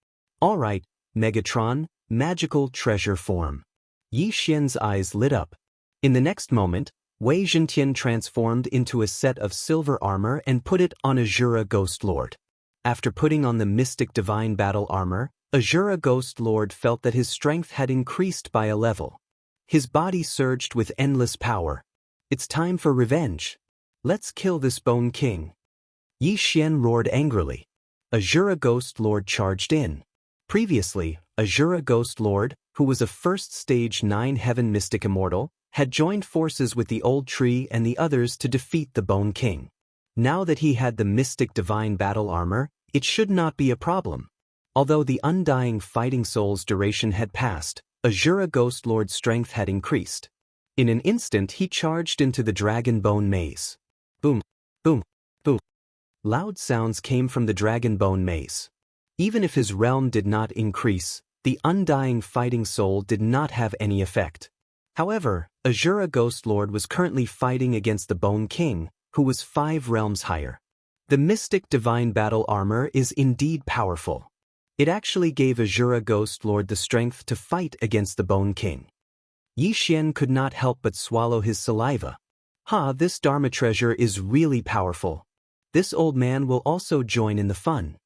[SPEAKER 1] Alright, Megatron, magical treasure form. Yi Xian's eyes lit up. In the next moment, Wei Zhentian transformed into a set of silver armor and put it on Azura Ghost Lord. After putting on the mystic divine battle armor, Azura Ghost Lord felt that his strength had increased by a level. His body surged with endless power. It's time for revenge. Let's kill this Bone King. Yi Xian roared angrily. Azura Ghost Lord charged in. Previously, Azura Ghost Lord, who was a first stage 9 heaven mystic immortal, had joined forces with the old tree and the others to defeat the Bone King. Now that he had the mystic divine battle armor, it should not be a problem. Although the undying fighting soul's duration had passed, Azura Ghost Lord's strength had increased. In an instant he charged into the Dragon Bone Maze. Boom, boom, boom. Loud sounds came from the Dragon Bone Maze. Even if his realm did not increase, the undying fighting soul did not have any effect. However, Azura Ghost Lord was currently fighting against the Bone King, who was 5 realms higher. The mystic divine battle armor is indeed powerful. It actually gave Azura Ghost Lord the strength to fight against the Bone King. Yi Xian could not help but swallow his saliva. This Dharma treasure is really powerful. This old man will also join in the fun.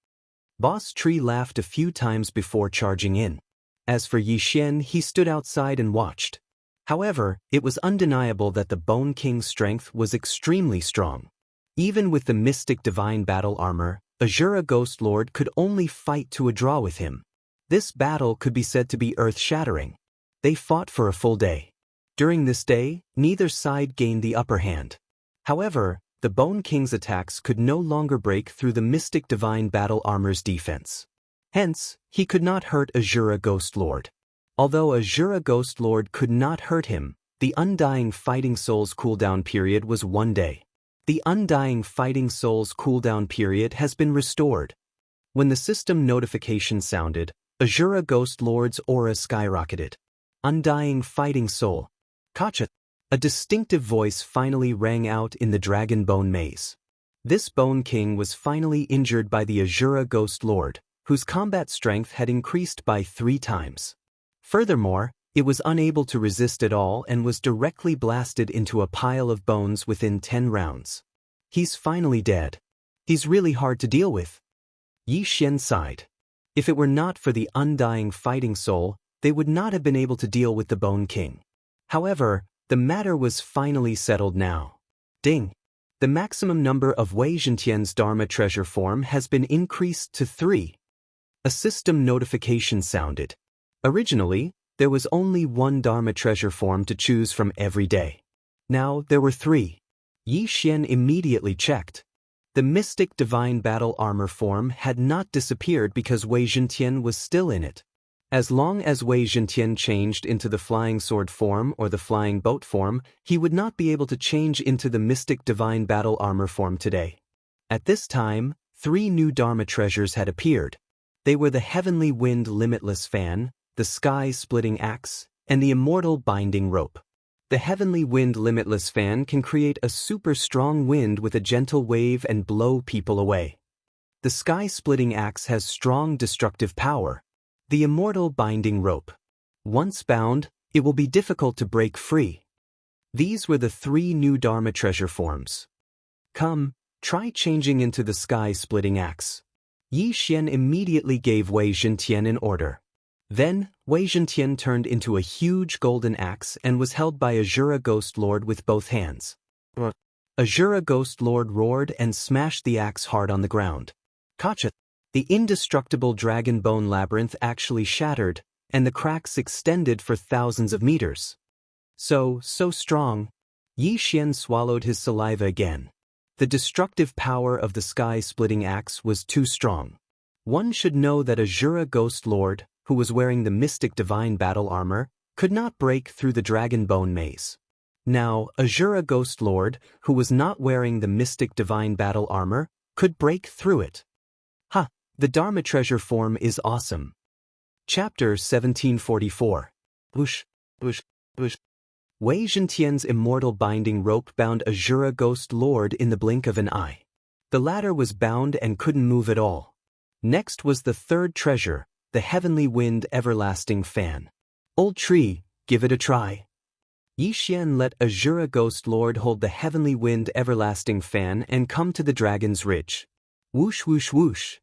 [SPEAKER 1] Boss Tree laughed a few times before charging in. As for Yi Xian, he stood outside and watched. However, it was undeniable that the Bone King's strength was extremely strong. Even with the mystic divine battle armor, Azura Ghost Lord could only fight to a draw with him. This battle could be said to be earth-shattering. They fought for a full day. During this day, neither side gained the upper hand. However, the Bone King's attacks could no longer break through the mystic divine battle armor's defense. Hence, he could not hurt Azura Ghost Lord. Although Azura Ghost Lord could not hurt him, the Undying Fighting Soul's cooldown period was 1 day. The Undying Fighting Soul's cooldown period has been restored. When the system notification sounded, Azura Ghost Lord's aura skyrocketed. Undying Fighting Soul. Gotcha! A distinctive voice finally rang out in the Dragon Bone Maze. This Bone King was finally injured by the Azura Ghost Lord, whose combat strength had increased by 3 times. Furthermore, it was unable to resist at all and was directly blasted into a pile of bones within 10 rounds. He's finally dead. He's really hard to deal with. Yi Xian sighed. If it were not for the Undying Fighting Soul, they would not have been able to deal with the Bone King. However, the matter was finally settled now. Ding! The maximum number of Wei Zhentian's Dharma treasure form has been increased to 3. A system notification sounded. Originally, there was only 1 Dharma treasure form to choose from every day. Now there were 3. Yi Xian immediately checked. The mystic divine battle armor form had not disappeared because Wei Zhentian was still in it. As long as Wei Zhentian changed into the flying sword form or the flying boat form, he would not be able to change into the mystic divine battle armor form today. At this time, 3 new Dharma treasures had appeared. They were the Heavenly Wind Limitless Fan, the Sky-Splitting Axe, and the Immortal Binding Rope. The Heavenly Wind Limitless Fan can create a super strong wind with a gentle wave and blow people away. The Sky-Splitting Axe has strong destructive power. The Immortal Binding Rope. Once bound, it will be difficult to break free. These were the 3 new Dharma treasure forms. Come, try changing into the Sky-Splitting Axe. Yi Xian immediately gave Wei Zhentian an order. Then, Wei Zhentian turned into a huge golden axe and was held by Azura Ghost Lord with both hands. Azura Ghost Lord roared and smashed the axe hard on the ground. Gotcha! The indestructible dragon bone labyrinth actually shattered, and the cracks extended for thousands of meters. So strong. Yi Xian swallowed his saliva again. The destructive power of the sky-splitting axe was too strong. One should know that Azura Ghost Lord, who was wearing the mystic divine battle armor, could not break through the dragon bone maze. Now, Azura Ghost Lord, who was not wearing the mystic divine battle armor, could break through it. Ha! The Dharma treasure form is awesome. Chapter 1744. Whoosh, whoosh, whoosh. Wei Zhentian's immortal binding rope bound Azura Ghost Lord in the blink of an eye. The latter was bound and couldn't move at all. Next was the third treasure, the heavenly wind everlasting fan. Old tree, give it a try. Yi Xian let Azura Ghost Lord hold the heavenly wind everlasting fan and come to the dragon's ridge. Whoosh whoosh whoosh.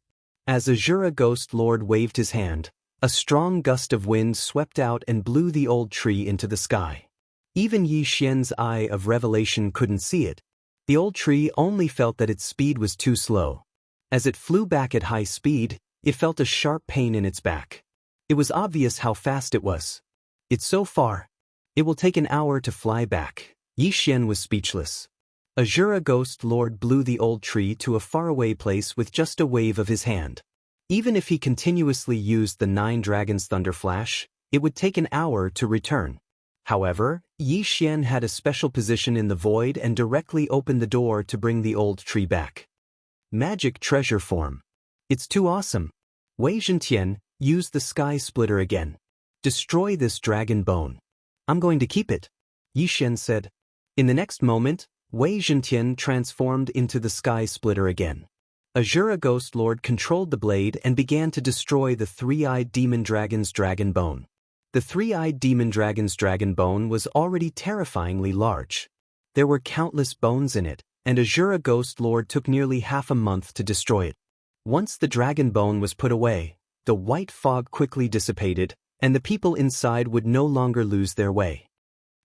[SPEAKER 1] As Azura Ghost Lord waved his hand, a strong gust of wind swept out and blew the old tree into the sky. Even Yi Xian's eye of revelation couldn't see it. The old tree only felt that its speed was too slow. As it flew back at high speed, it felt a sharp pain in its back. It was obvious how fast it was. It's so far. It will take an hour to fly back. Yi Xian was speechless. Azura Ghost Lord blew the old tree to a faraway place with just a wave of his hand. Even if he continuously used the 9 Dragons Thunder Flash, it would take an hour to return. However, Yi Xian had a special position in the void and directly opened the door to bring the old tree back. Magic treasure form. It's too awesome. Wei Zhentian, use the sky splitter again. Destroy this dragon bone. I'm going to keep it, Yi Xian said. In the next moment, Wei Zhentian transformed into the sky splitter again. Azura Ghost Lord controlled the blade and began to destroy the 3-eyed demon dragon's dragon bone. The 3-eyed demon dragon's dragon bone was already terrifyingly large. There were countless bones in it, and Azura Ghost Lord took nearly half a month to destroy it. Once the dragon bone was put away, the white fog quickly dissipated, and the people inside would no longer lose their way.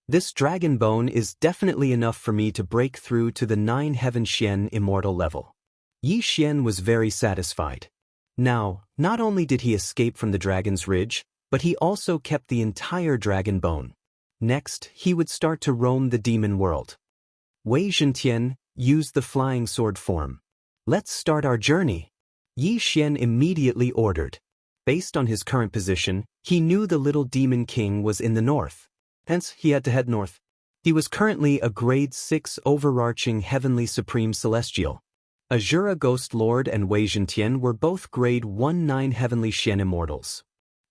[SPEAKER 1] This dragon bone is definitely enough for me to break through to the 9 Heaven Xian immortal level. Yi Xian was very satisfied. Now, not only did he escape from the dragon's ridge, but he also kept the entire dragon bone. Next, he would start to roam the demon world. Wei Zhentian used the flying sword form. Let's start our journey, Yi Xian immediately ordered. Based on his current position, he knew the little demon king was in the north. Hence, he had to head north. He was currently a grade 6 overarching heavenly supreme celestial. Azura Ghost Lord and Wei Zhentian were both grade 1-9 heavenly Xian immortals.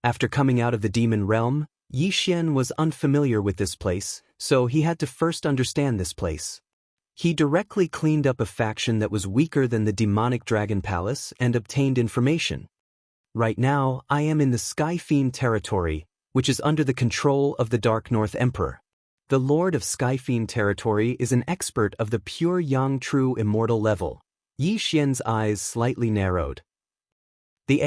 [SPEAKER 1] After coming out of the demon realm, Yi Xian was unfamiliar with this place, so he had to first understand this place. He directly cleaned up a faction that was weaker than the demonic dragon palace and obtained information. Right now, I am in the Sky Fiend territory, which is under the control of the Dark North Emperor. The Lord of Sky Fiend territory is an expert of the pure Yang True immortal level. Yi Xian's eyes slightly narrowed. The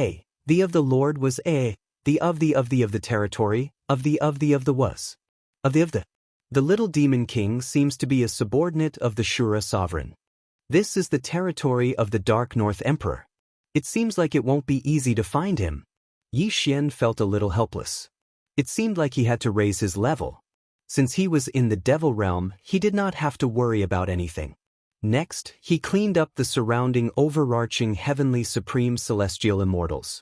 [SPEAKER 1] of the Lord was the of the territory, of the was. Of the. The little demon king seems to be a subordinate of the Shura sovereign. This is the territory of the Dark North Emperor. It seems like it won't be easy to find him. Yi Xian felt a little helpless. It seemed like he had to raise his level. Since he was in the devil realm, he did not have to worry about anything. Next, he cleaned up the surrounding overarching heavenly supreme celestial immortals.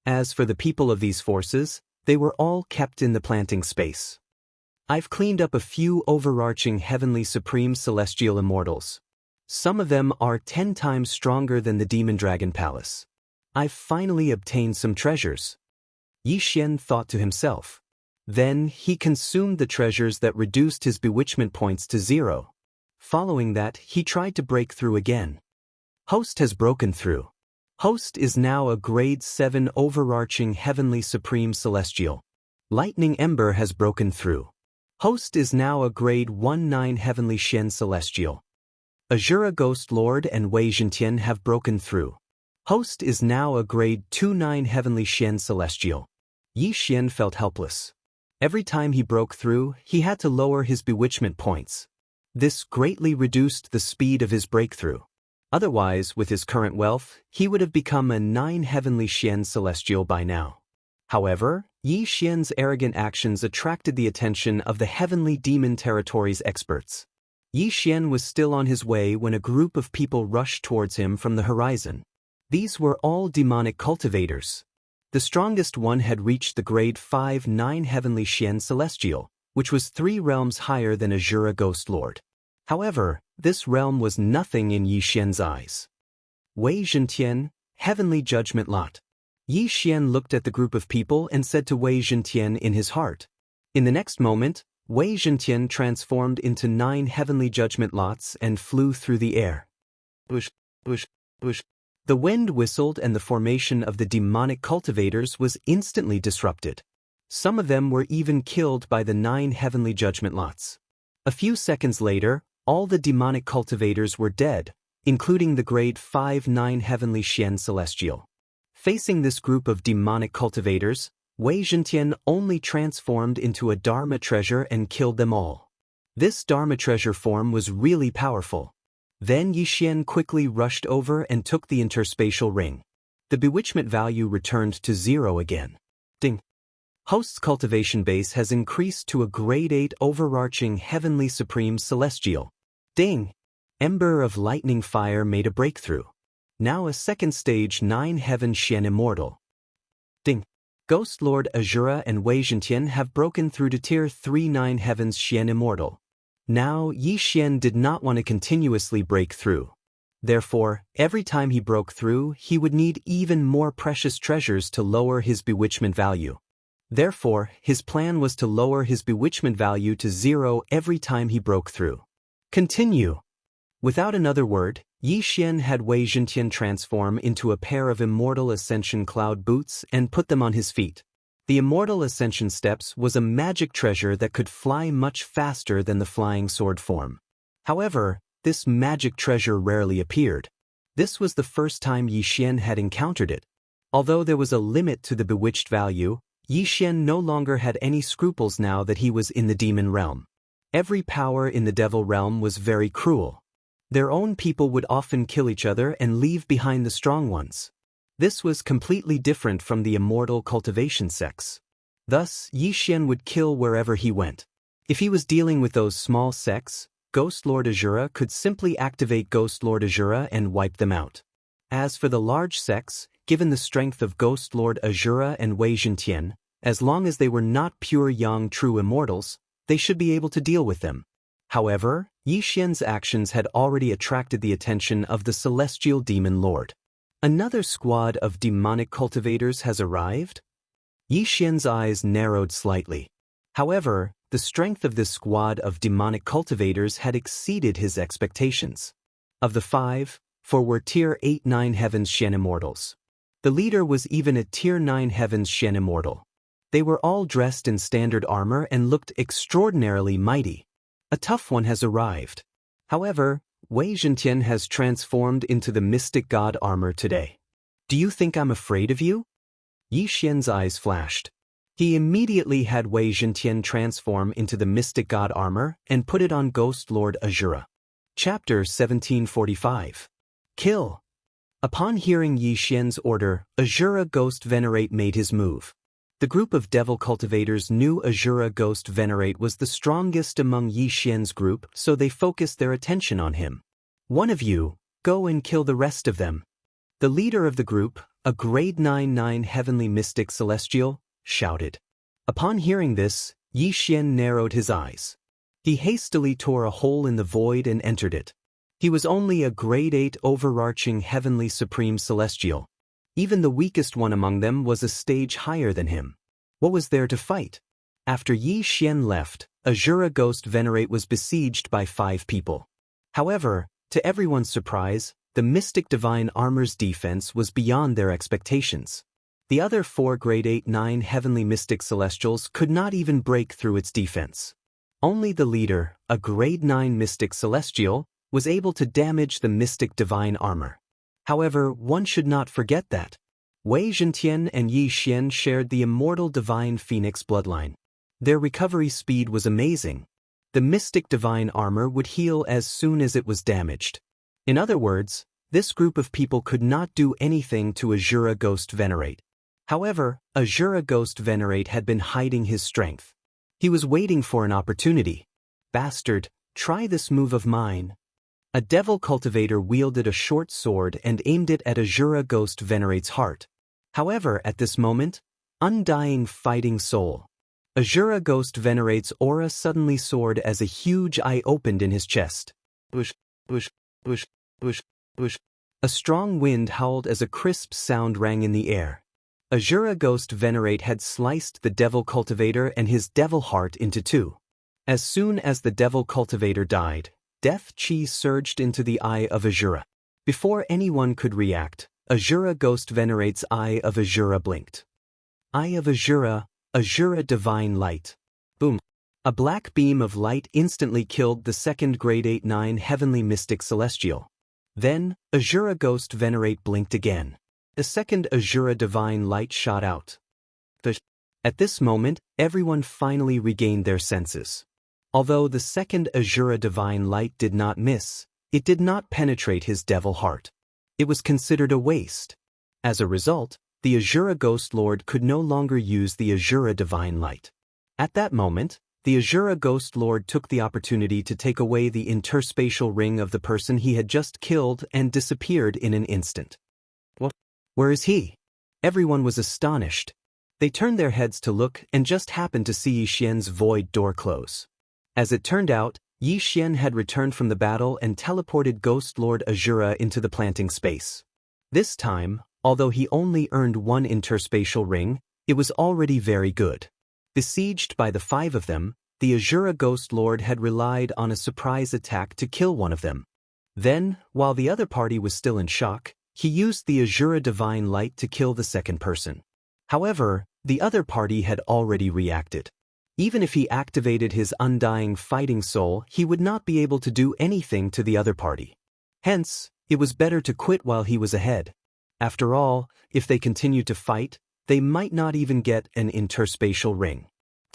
[SPEAKER 1] As for the people of these forces, they were all kept in the planting space. I've cleaned up a few overarching heavenly supreme celestial immortals. Some of them are 10 times stronger than the Demon Dragon Palace. I've finally obtained some treasures. Yi Xian thought to himself. Then he consumed the treasures that reduced his bewitchment points to 0. Following that, he tried to break through again. Host has broken through. Host is now a grade 7 overarching heavenly supreme celestial. Lightning Ember has broken through. Host is now a grade 1-9 heavenly Xian celestial. Azura Ghost Lord and Wei Zhentian have broken through. Host is now a grade 2-9 heavenly Xian celestial. Yi Xian felt helpless. Every time he broke through, he had to lower his bewitchment points. This greatly reduced the speed of his breakthrough. Otherwise, with his current wealth, he would have become a 9 heavenly Xian celestial by now. However, Yi Xian's arrogant actions attracted the attention of the heavenly demon territory's experts. Yi Xian was still on his way when a group of people rushed towards him from the horizon. These were all demonic cultivators. The strongest one had reached the grade 5-9 heavenly Xian celestial, which was 3 realms higher than Azura Ghost Lord. However, this realm was nothing in Yi Xian's eyes. Wei Zhentian, Heavenly Judgment Lot. Yi Xian looked at the group of people and said to Wei Zhentian in his heart. In the next moment, Wei Zhentian transformed into 9 heavenly judgment lots and flew through the air. Bush, bush, bush. The wind whistled and the formation of the demonic cultivators was instantly disrupted. Some of them were even killed by the 9 heavenly judgment lots. A few seconds later, all the demonic cultivators were dead, including the grade 5-9 heavenly Xian celestial. Facing this group of demonic cultivators, Wei Zhentian only transformed into a Dharma treasure and killed them all. This Dharma treasure form was really powerful. Then Yi Xian quickly rushed over and took the interspatial ring. The bewitchment value returned to 0 again. Ding. Host's cultivation base has increased to a grade 8 overarching heavenly supreme celestial. Ding. Ember of lightning fire made a breakthrough. Now a second stage 9 heaven Xian immortal. Ding. Ghost Lord Azura and Wei Zhentian have broken through to tier 3 9 heavens Xian immortal. Now Yi Xian did not want to continuously break through. Therefore, every time he broke through, he would need even more precious treasures to lower his bewitchment value. Therefore, his plan was to lower his bewitchment value to 0 every time he broke through. Continue. Without another word, Yi Xian had Wei Zhentian transform into a pair of Immortal Ascension cloud boots and put them on his feet. The Immortal Ascension steps was a magic treasure that could fly much faster than the flying sword form. However, this magic treasure rarely appeared. This was the first time Yi Xian had encountered it. Although there was a limit to the bewitched value, Yi Xian no longer had any scruples now that he was in the demon realm. Every power in the devil realm was very cruel. Their own people would often kill each other and leave behind the strong ones. This was completely different from the immortal cultivation sects. Thus, Yi Xian would kill wherever he went. If he was dealing with those small sects, Ghost Lord Azura could simply activate Ghost Lord Azura and wipe them out. As for the large sects, given the strength of Ghost Lord Azura and Wei Zhentian, as long as they were not pure young true immortals, they should be able to deal with them. However, Yi Xian's actions had already attracted the attention of the celestial demon lord. Another squad of demonic cultivators has arrived? Yi Xian's eyes narrowed slightly. However, the strength of this squad of demonic cultivators had exceeded his expectations. Of the 5, 4 were tier 8-9 heavens Xian immortals. The leader was even a tier 9 heavens Xian immortal. They were all dressed in standard armor and looked extraordinarily mighty. A tough one has arrived. However, Wei Zhentian has transformed into the mystic god armor today. Do you think I'm afraid of you? Yi Xian's eyes flashed. He immediately had Wei Zhentian transform into the mystic god armor and put it on Ghost Lord Azura. Chapter 1745. Kill. Upon hearing Yi Xian's order, Azura Ghost Venerate made his move. The group of devil cultivators knew Azura Ghost Venerate was the strongest among Yi Xian's group, so they focused their attention on him. One of you, go and kill the rest of them. The leader of the group, a grade 9-9 heavenly mystic celestial, shouted. Upon hearing this, Yi Xian narrowed his eyes. He hastily tore a hole in the void and entered it. He was only a grade 8 overarching heavenly supreme celestial. Even the weakest one among them was a stage higher than him. What was there to fight? After Yi Xian left, Azura Ghost Venerate was besieged by 5 people. However, to everyone's surprise, the Mystic Divine Armor's defense was beyond their expectations. The other 4 grade 8-9 heavenly mystic celestials could not even break through its defense. Only the leader, a grade 9 mystic celestial, was able to damage the Mystic Divine Armor. However, one should not forget that Wei Zhentian and Yi Xian shared the immortal divine phoenix bloodline. Their recovery speed was amazing. The mystic divine armor would heal as soon as it was damaged. In other words, this group of people could not do anything to Azura Ghost Venerate. However, Azura Ghost Venerate had been hiding his strength. He was waiting for an opportunity. Bastard, try this move of mine. A devil cultivator wielded a short sword and aimed it at Azura Ghost Venerate's heart. However, at this moment, undying fighting soul. Azura Ghost Venerate's aura suddenly soared as a huge eye opened in his chest. Bush, bush, bush, bush, bush. A strong wind howled as a crisp sound rang in the air. Azura Ghost Venerate had sliced the Devil Cultivator and his Devil Heart into two. As soon as the Devil Cultivator died, death chi surged into the eye of Azura. Before anyone could react, Azura Ghost Venerate's eye of Azura blinked. Eye of Azura, Azura Divine Light. Boom. A black beam of light instantly killed the second grade 8-9 Heavenly Mystic Celestial. Then, Azura Ghost Venerate blinked again. The second Azura Divine Light shot out. At this moment, everyone finally regained their senses. Although the second Azura Divine Light did not miss, it did not penetrate his Devil Heart. It was considered a waste. As a result, the Azura Ghost Lord could no longer use the Azura Divine Light. At that moment, the Azura Ghost Lord took the opportunity to take away the interspatial ring of the person he had just killed and disappeared in an instant. What? Where is he? Everyone was astonished. They turned their heads to look and just happened to see Yi Xian's void door close. As it turned out, Yi Xian had returned from the battle and teleported Ghost Lord Azura into the planting space. This time, although he only earned one interspatial ring, it was already very good. Besieged by the 5 of them, the Azura Ghost Lord had relied on a surprise attack to kill one of them. Then, while the other party was still in shock, he used the Azura Divine Light to kill the second person. However, the other party had already reacted. Even if he activated his undying fighting soul, he would not be able to do anything to the other party. Hence, it was better to quit while he was ahead. After all, if they continued to fight, they might not even get an interspatial ring.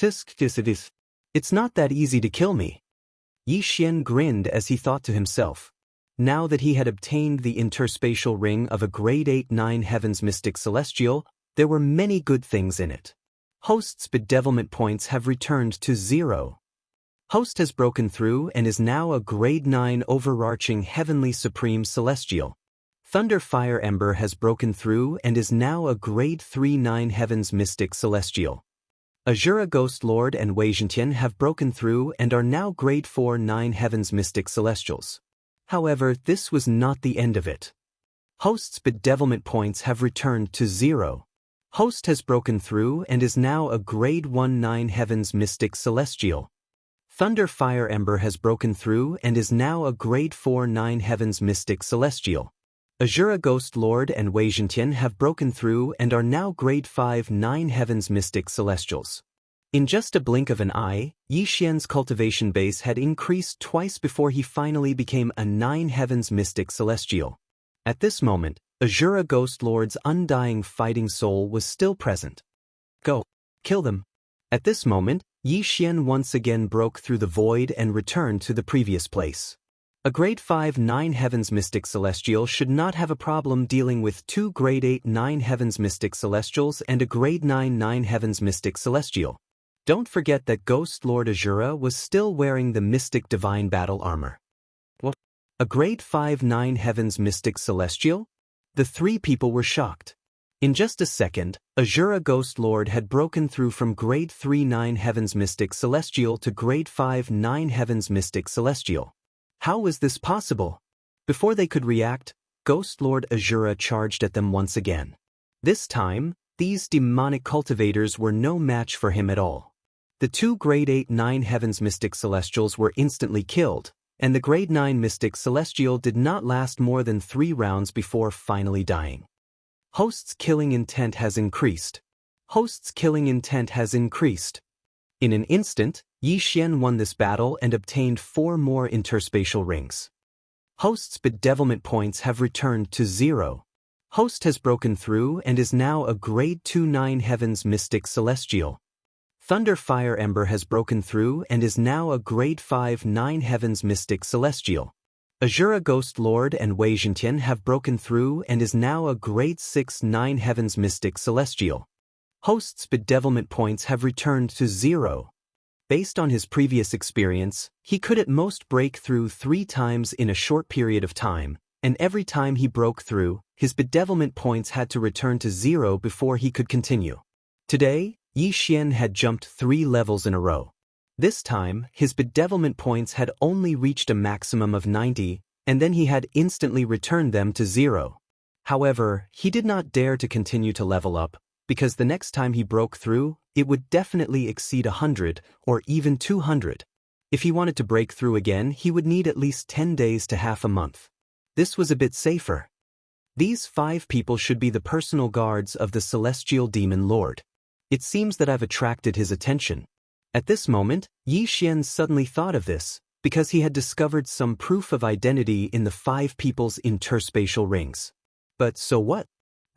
[SPEAKER 1] It's not that easy to kill me. Yi Xian grinned as he thought to himself. Now that he had obtained the interspatial ring of a grade 8-9 Heaven's Mystic Celestial, there were many good things in it. Host's bedevilment points have returned to 0. Host has broken through and is now a grade 9 overarching Heavenly Supreme Celestial. Thunder Fire Ember has broken through and is now a grade 3-9 Heaven's Mystic Celestial. Azura Ghost Lord and Wei Zhentian have broken through and are now grade 4-9 Heaven's Mystic Celestials. However, this was not the end of it. Host's bedevilment points have returned to 0. Host has broken through and is now a grade 1-9 Heaven's Mystic Celestial. Thunder Fire Ember has broken through and is now a grade 4-9 Heaven's Mystic Celestial. Azura Ghost Lord and Wei Zhentian have broken through and are now grade 5-9 Heaven's Mystic Celestials. In just a blink of an eye, Yi Xian's cultivation base had increased twice before he finally became a 9 Heaven's Mystic Celestial. At this moment, Azura Ghost Lord's undying fighting soul was still present. Go. Kill them. At this moment, Yi Xian once again broke through the void and returned to the previous place. A grade 5-9 Heaven's Mystic Celestial should not have a problem dealing with 2 grade 8-9 Heaven's Mystic Celestials and a grade 9-9 Heaven's Mystic Celestial. Don't forget that Ghost Lord Azura was still wearing the Mystic Divine Battle Armor. What? A grade 5-9 Heaven's Mystic Celestial? The 3 people were shocked. In just a second, Azura Ghost Lord had broken through from grade 3-9 Heaven's Mystic Celestial to grade 5-9 Heaven's Mystic Celestial. How was this possible? Before they could react, Ghost Lord Azura charged at them once again. This time, these demonic cultivators were no match for him at all. The 2 grade 8-9 Heaven's Mystic Celestials were instantly killed, and the grade 9 Mystic Celestial did not last more than 3 rounds before finally dying. Host's killing intent has increased. Host's killing intent has increased. In an instant, Yi Xian won this battle and obtained 4 more interspatial rings. Host's bedevilment points have returned to 0. Host has broken through and is now a grade 2-9 Heaven's Mystic Celestial. Thunder Fire Ember has broken through and is now a grade 5-9 Heaven's Mystic Celestial. Azura Ghost Lord and Wei Zhentian have broken through and is now a grade 6-9 Heaven's Mystic Celestial. Host's bedevilment points have returned to 0. Based on his previous experience, he could at most break through 3 times in a short period of time, and every time he broke through, his bedevilment points had to return to 0 before he could continue. Today, Yi Xian had jumped 3 levels in a row. This time, his bedevilment points had only reached a maximum of 90, and then he had instantly returned them to 0. However, he did not dare to continue to level up, because the next time he broke through, it would definitely exceed 100 or even 200. If he wanted to break through again, he would need at least 10 days to half a month. This was a bit safer. These 5 people should be the personal guards of the celestial demon lord. It seems that I've attracted his attention. At this moment, Yi Xian suddenly thought of this, because he had discovered some proof of identity in the 5 people's interspatial rings. But so what?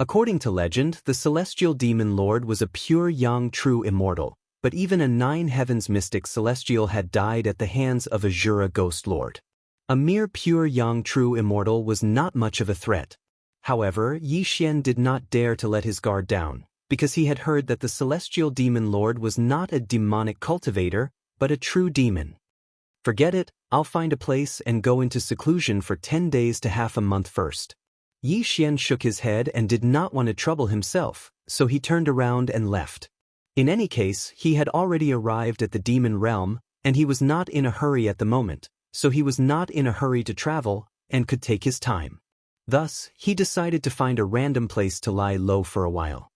[SPEAKER 1] According to legend, the celestial demon lord was a pure young true immortal, but even a 9 heavens mystic celestial had died at the hands of a Jura ghost lord. A mere pure young true immortal was not much of a threat. However, Yi Xian did not dare to let his guard down, because he had heard that the celestial demon lord was not a demonic cultivator, but a true demon. Forget it, I'll find a place and go into seclusion for 10 days to half a month first. Yi Xian shook his head and did not want to trouble himself, so he turned around and left. In any case, he had already arrived at the demon realm, and he was not in a hurry at the moment, so he was not in a hurry to travel and could take his time. Thus, he decided to find a random place to lie low for a while.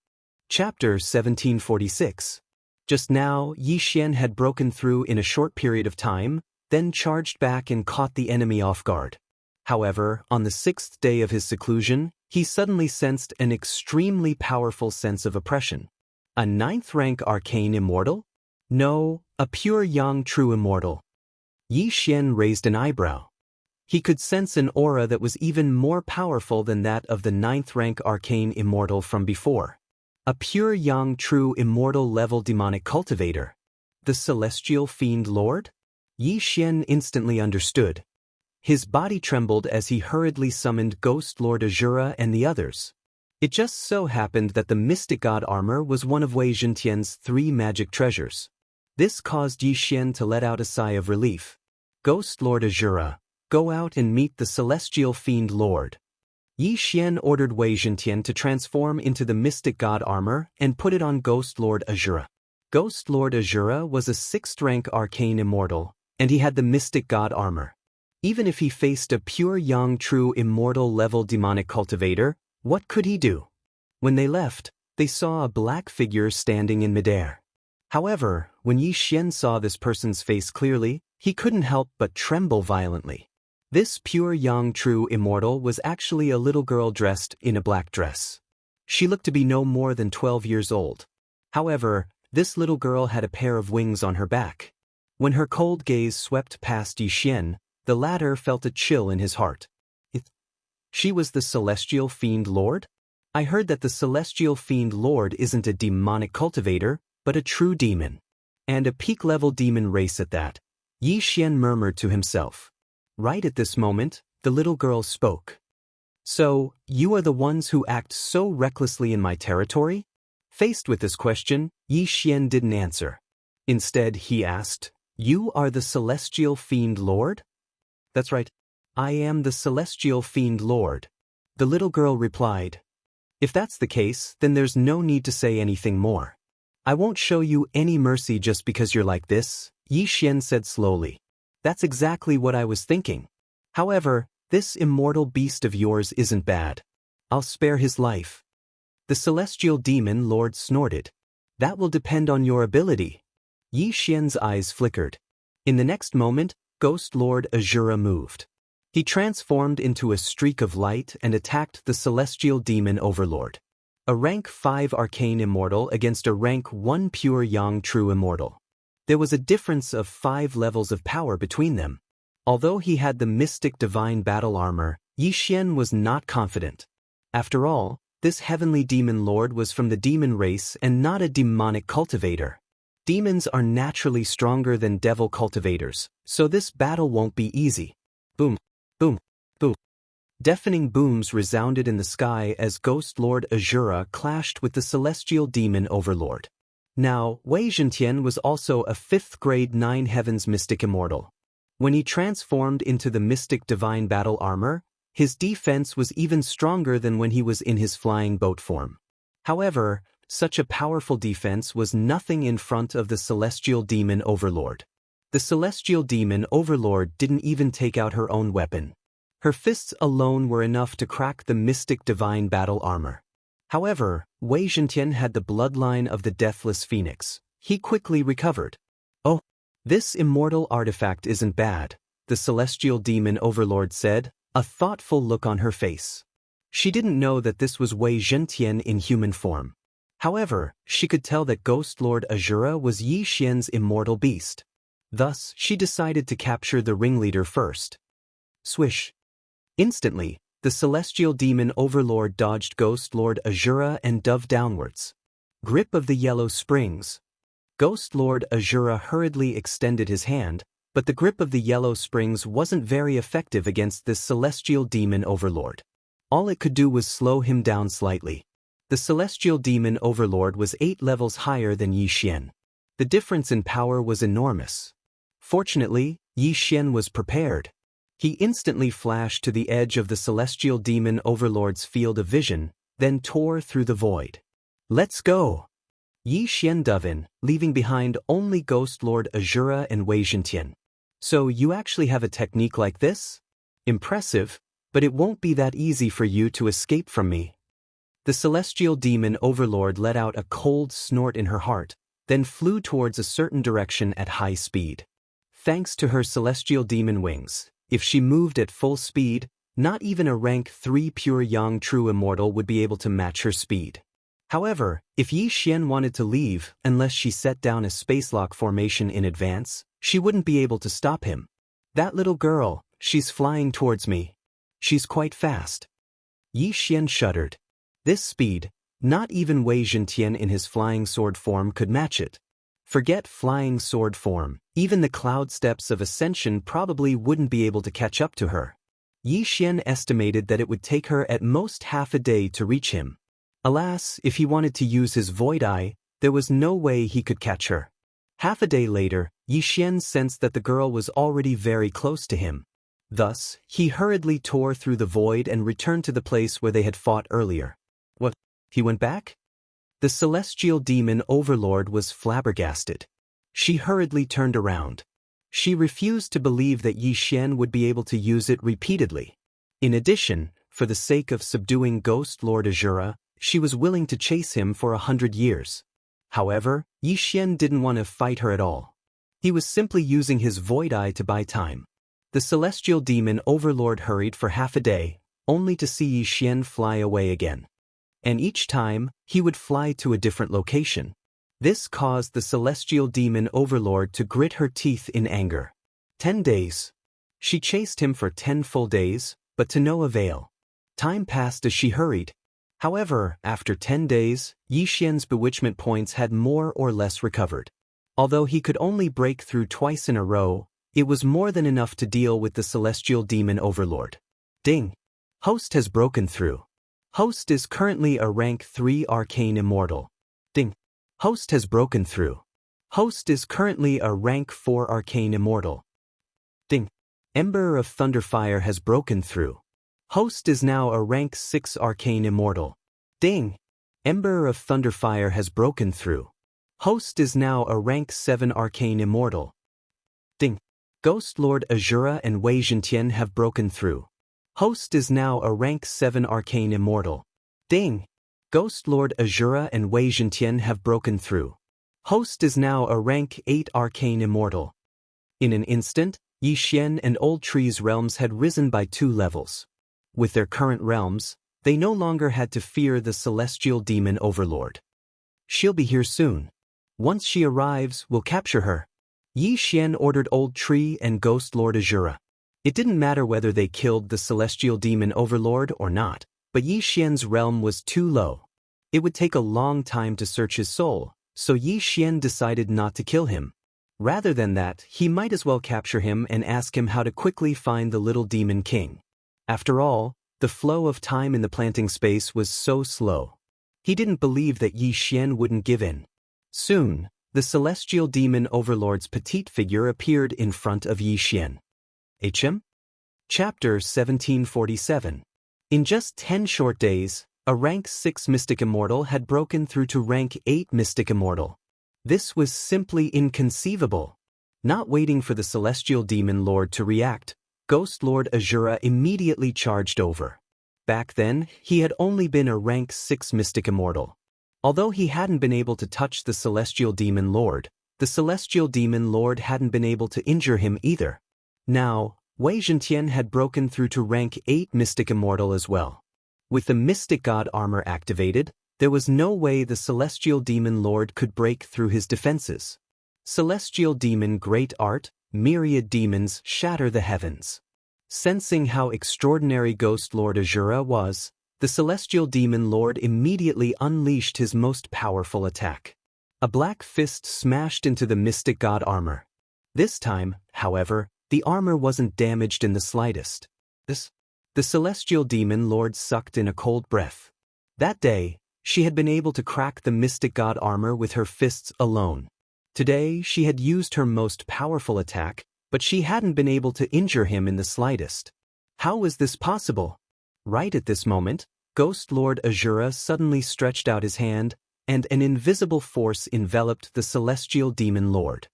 [SPEAKER 1] Chapter 1746. Just now, Yi Xian had broken through in a short period of time, then charged back and caught the enemy off guard. However, on the 6th day of his seclusion, he suddenly sensed an extremely powerful sense of oppression. A 9th rank arcane immortal? No, a pure young true immortal. Yi Xian raised an eyebrow. He could sense an aura that was even more powerful than that of the 9th rank arcane immortal from before. A pure young true immortal level demonic cultivator. The celestial fiend lord? Yi Xian instantly understood. His body trembled as he hurriedly summoned Ghost Lord Azura and the others. It just so happened that the mystic god armor was one of Wei Zhentian's 3 magic treasures. This caused Yi Xian to let out a sigh of relief. Ghost Lord Azura, go out and meet the celestial fiend lord. Yi Xian ordered Wei Zhentian to transform into the mystic god armor and put it on Ghost Lord Azura. Ghost Lord Azura was a 6th rank arcane immortal, and he had the mystic god armor. Even if he faced a pure young true immortal level demonic cultivator, what could he do? When they left, they saw a black figure standing in midair. However, when Yi Xian saw this person's face clearly, he couldn't help but tremble violently. This pure young true immortal was actually a little girl dressed in a black dress. She looked to be no more than 12 years old. However, this little girl had a pair of wings on her back. When her cold gaze swept past Yi Xian, the latter felt a chill in his heart. She was the celestial fiend lord? I heard that the celestial fiend lord isn't a demonic cultivator, but a true demon. And a peak-level demon race at that. Yi Xian murmured to himself. Right at this moment, the little girl spoke. So, you are the ones who act so recklessly in my territory? Faced with this question, Yi Xian didn't answer. Instead, he asked, You are the celestial fiend lord? That's right. I am the celestial fiend lord. The little girl replied. If that's the case, then there's no need to say anything more. I won't show you any mercy just because you're like this, Yi Xian said slowly. That's exactly what I was thinking. However, this immortal beast of yours isn't bad. I'll spare his life. The celestial demon lord snorted. That will depend on your ability. Yi Xian's eyes flickered. In the next moment, Ghost Lord Azura moved. He transformed into a streak of light and attacked the celestial demon overlord. A rank 5 arcane immortal against a rank 1 pure young true immortal. There was a difference of 5 levels of power between them. Although he had the mystic divine battle armor, Yi Xian was not confident. After all, this heavenly demon lord was from the demon race and not a demonic cultivator. Demons are naturally stronger than devil cultivators, so this battle won't be easy. Boom, boom, boom. Deafening booms resounded in the sky as Ghost Lord Azura clashed with the celestial demon overlord. Now, Wei Zhentian was also a 5th grade 9 heavens mystic immortal. When he transformed into the mystic divine battle armor, His defense was even stronger than when he was in his flying boat form. However, such a powerful defense was nothing in front of the celestial demon overlord. The celestial demon overlord didn't even take out her own weapon. Her fists alone were enough to crack the mystic divine battle armor. However, Wei Zhentian had the bloodline of the deathless phoenix. He quickly recovered. "Oh, this immortal artifact isn't bad," the celestial demon overlord said, a thoughtful look on her face. She didn't know that this was Wei Zhentian in human form. However, she could tell that Ghost Lord Azura was Yi Xian's immortal beast. Thus, she decided to capture the ringleader first. Swish. Instantly, the celestial demon overlord dodged Ghost Lord Azura and dove downwards. Grip of the yellow springs. Ghost Lord Azura hurriedly extended his hand, but the grip of the yellow springs wasn't very effective against this celestial demon overlord. All it could do was slow him down slightly. The celestial demon overlord was 8 levels higher than Yi Xian. The difference in power was enormous. Fortunately, Yi Xian was prepared. He instantly flashed to the edge of the celestial demon overlord's field of vision, then tore through the void. "Let's go!" Yi Xian dove in, leaving behind only Ghost Lord Azura and Wei Zhentian. "So you actually have a technique like this? Impressive, but it won't be that easy for you to escape from me." The celestial demon overlord let out a cold snort in her heart, then flew towards a certain direction at high speed. Thanks to her celestial demon wings, if she moved at full speed, not even a rank 3 pure Yang true immortal would be able to match her speed. However, if Yi Xian wanted to leave, unless she set down a spacelock formation in advance, she wouldn't be able to stop him. "That little girl, she's flying towards me. She's quite fast." Yi Xian shuddered. This speed, not even Wei Zhentian in his flying sword form could match it. Forget flying sword form, even the cloud steps of ascension probably wouldn't be able to catch up to her. Yi Xian estimated that it would take her at most half a day to reach him. Alas, if he wanted to use his void eye, there was no way he could catch her. Half a day later, Yi Xian sensed that the girl was already very close to him. Thus, he hurriedly tore through the void and returned to the place where they had fought earlier. What? He went back? The celestial demon overlord was flabbergasted. She hurriedly turned around. She refused to believe that Yi Xian would be able to use it repeatedly. In addition, for the sake of subduing Ghost Lord Azura, she was willing to chase him for 100 years. However, Yi Xian didn't want to fight her at all. He was simply using his void eye to buy time. The celestial demon overlord hurried for half a day, only to see Yi Xian fly away again. And each time, he would fly to a different location. This caused the celestial demon overlord to grit her teeth in anger. 10 days. She chased him for 10 full days, but to no avail. Time passed as she hurried. However, after 10 days, Yi Xian's bewitchment points had more or less recovered. Although he could only break through twice in a row, it was more than enough to deal with the celestial demon overlord. Ding! Host has broken through. Host is currently a rank 3 arcane immortal. Ding! Host has broken through. Host is currently a rank 4 arcane immortal. Ding! Ember of Thunderfire has broken through. Host is now a rank 6 arcane immortal. Ding! Ember of Thunderfire has broken through. Host is now a rank 7 arcane immortal. Ding! Ghost Lord Azura and Wei Zhentian have broken through. Host is now a rank 7 arcane immortal. Ding! Ghost Lord Azura and Wei Zhentian have broken through. Host is now a rank 8 arcane immortal. In an instant, Yi Xian and Old Tree's realms had risen by 2 levels. With their current realms, they no longer had to fear the celestial demon overlord. She'll be here soon. Once she arrives, we'll capture her. Yi Xian ordered Old Tree and Ghost Lord Azura. It didn't matter whether they killed the celestial demon overlord or not, but Yi Xian's realm was too low. It would take a long time to search his soul, so Yi Xian decided not to kill him. Rather than that, he might as well capture him and ask him how to quickly find the little demon king. After all, the flow of time in the planting space was so slow. He didn't believe that Yi Xian wouldn't give in. Soon, the celestial demon overlord's petite figure appeared in front of Yi Xian. "HM? Chapter 1747. In just 10 short days, a rank 6 Mystic Immortal had broken through to rank 8 Mystic Immortal. This was simply inconceivable. Not waiting for the Celestial Demon Lord to react, Ghost Lord Azura immediately charged over. Back then, he had only been a rank 6 Mystic Immortal. Although he hadn't been able to touch the Celestial Demon Lord, the Celestial Demon Lord hadn't been able to injure him either. Now, Wei Zhentian had broken through to rank 8 Mystic Immortal as well. With the Mystic God armor activated, there was no way the Celestial Demon Lord could break through his defenses. Celestial Demon Great Art, myriad demons shatter the heavens. Sensing how extraordinary Ghost Lord Azura was, the Celestial Demon Lord immediately unleashed his most powerful attack. A black fist smashed into the Mystic God armor. This time, however, the armor wasn't damaged in the slightest. The Celestial Demon Lord sucked in a cold breath. That day, she had been able to crack the Mystic God armor with her fists alone. Today, she had used her most powerful attack, but she hadn't been able to injure him in the slightest. How was this possible? Right at this moment, Ghost Lord Azura suddenly stretched out his hand, and an invisible force enveloped the Celestial Demon Lord.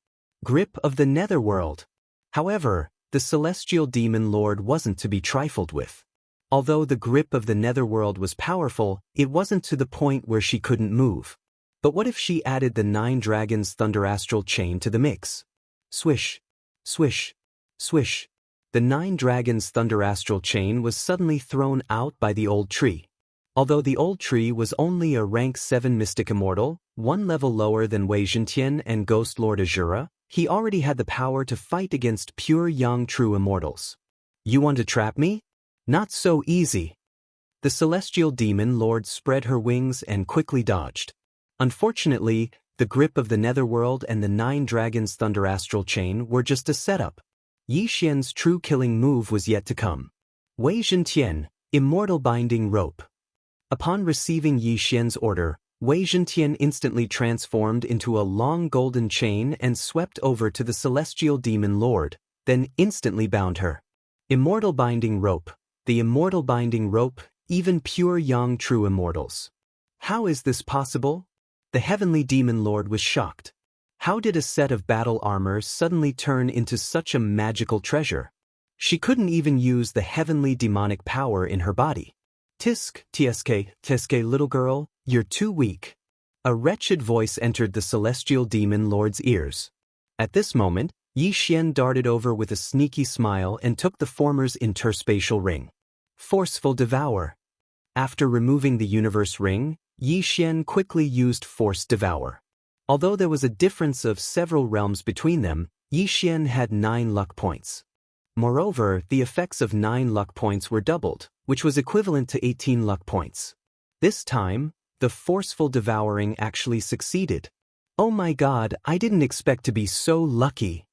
[SPEAKER 1] Grip of the Netherworld. However, the Celestial Demon Lord wasn't to be trifled with. Although the grip of the Netherworld was powerful, it wasn't to the point where she couldn't move. But what if she added the 9 Dragons Thunder Astral Chain to the mix? Swish, swish, swish. The 9 Dragons Thunder Astral Chain was suddenly thrown out by the old tree. Although the old tree was only a rank 7 Mystic Immortal, one level lower than Wei Zhentian and Ghost Lord Azura, he already had the power to fight against pure young true immortals. You want to trap me? Not so easy. The Celestial Demon Lord spread her wings and quickly dodged. Unfortunately, the grip of the Netherworld and the 9 Dragons Thunder Astral Chain were just a setup. Yi Xian's true killing move was yet to come. Wei Zhentian, Immortal Binding Rope. Upon receiving Yi Xian's order, Wei Zhentian instantly transformed into a long golden chain and swept over to the Celestial Demon Lord, then instantly bound her. Immortal Binding Rope. The Immortal Binding Rope, even pure young true immortals. How is this possible? The Heavenly Demon Lord was shocked. How did a set of battle armor suddenly turn into such a magical treasure? She couldn't even use the heavenly demonic power in her body. Tsk, little girl, you're too weak. A wretched voice entered the Celestial Demon Lord's ears. At this moment, Yi Xian darted over with a sneaky smile and took the former's interspatial ring. Forceful Devour. After removing the universe ring, Yi Xian quickly used Force Devour. Although there was a difference of several realms between them, Yi Xian had 9 luck points. Moreover, the effects of 9 luck points were doubled, which was equivalent to 18 luck points. This time, the forceful devouring actually succeeded. Oh my god, I didn't expect to be so lucky.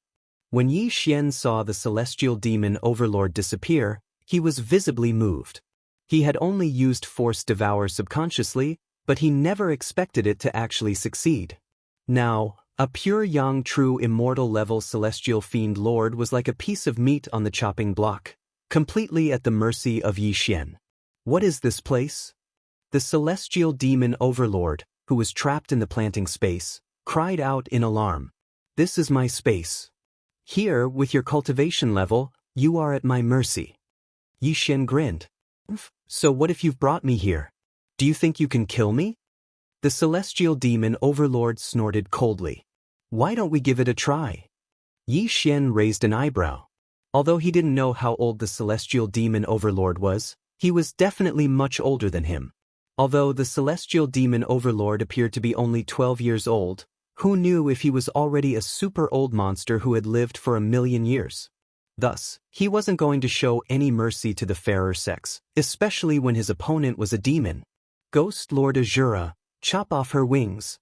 [SPEAKER 1] When Yi Xian saw the Celestial Demon Overlord disappear, he was visibly moved. He had only used Force Devour subconsciously, but he never expected it to actually succeed. Now, a pure young true immortal level Celestial Fiend Lord was like a piece of meat on the chopping block, completely at the mercy of Yi Xian. What is this place? The Celestial Demon Overlord, who was trapped in the planting space, cried out in alarm. This is my space. Here, with your cultivation level, you are at my mercy. Yi Xian grinned. So what if you've brought me here? Do you think you can kill me? The Celestial Demon Overlord snorted coldly. Why don't we give it a try? Yi Xian raised an eyebrow. Although he didn't know how old the Celestial Demon Overlord was, he was definitely much older than him. Although the Celestial Demon Overlord appeared to be only 12 years old, who knew if he was already a super old monster who had lived for 1,000,000 years? Thus, he wasn't going to show any mercy to the fairer sex, especially when his opponent was a demon. Ghost Lord Azura, chop off her wings.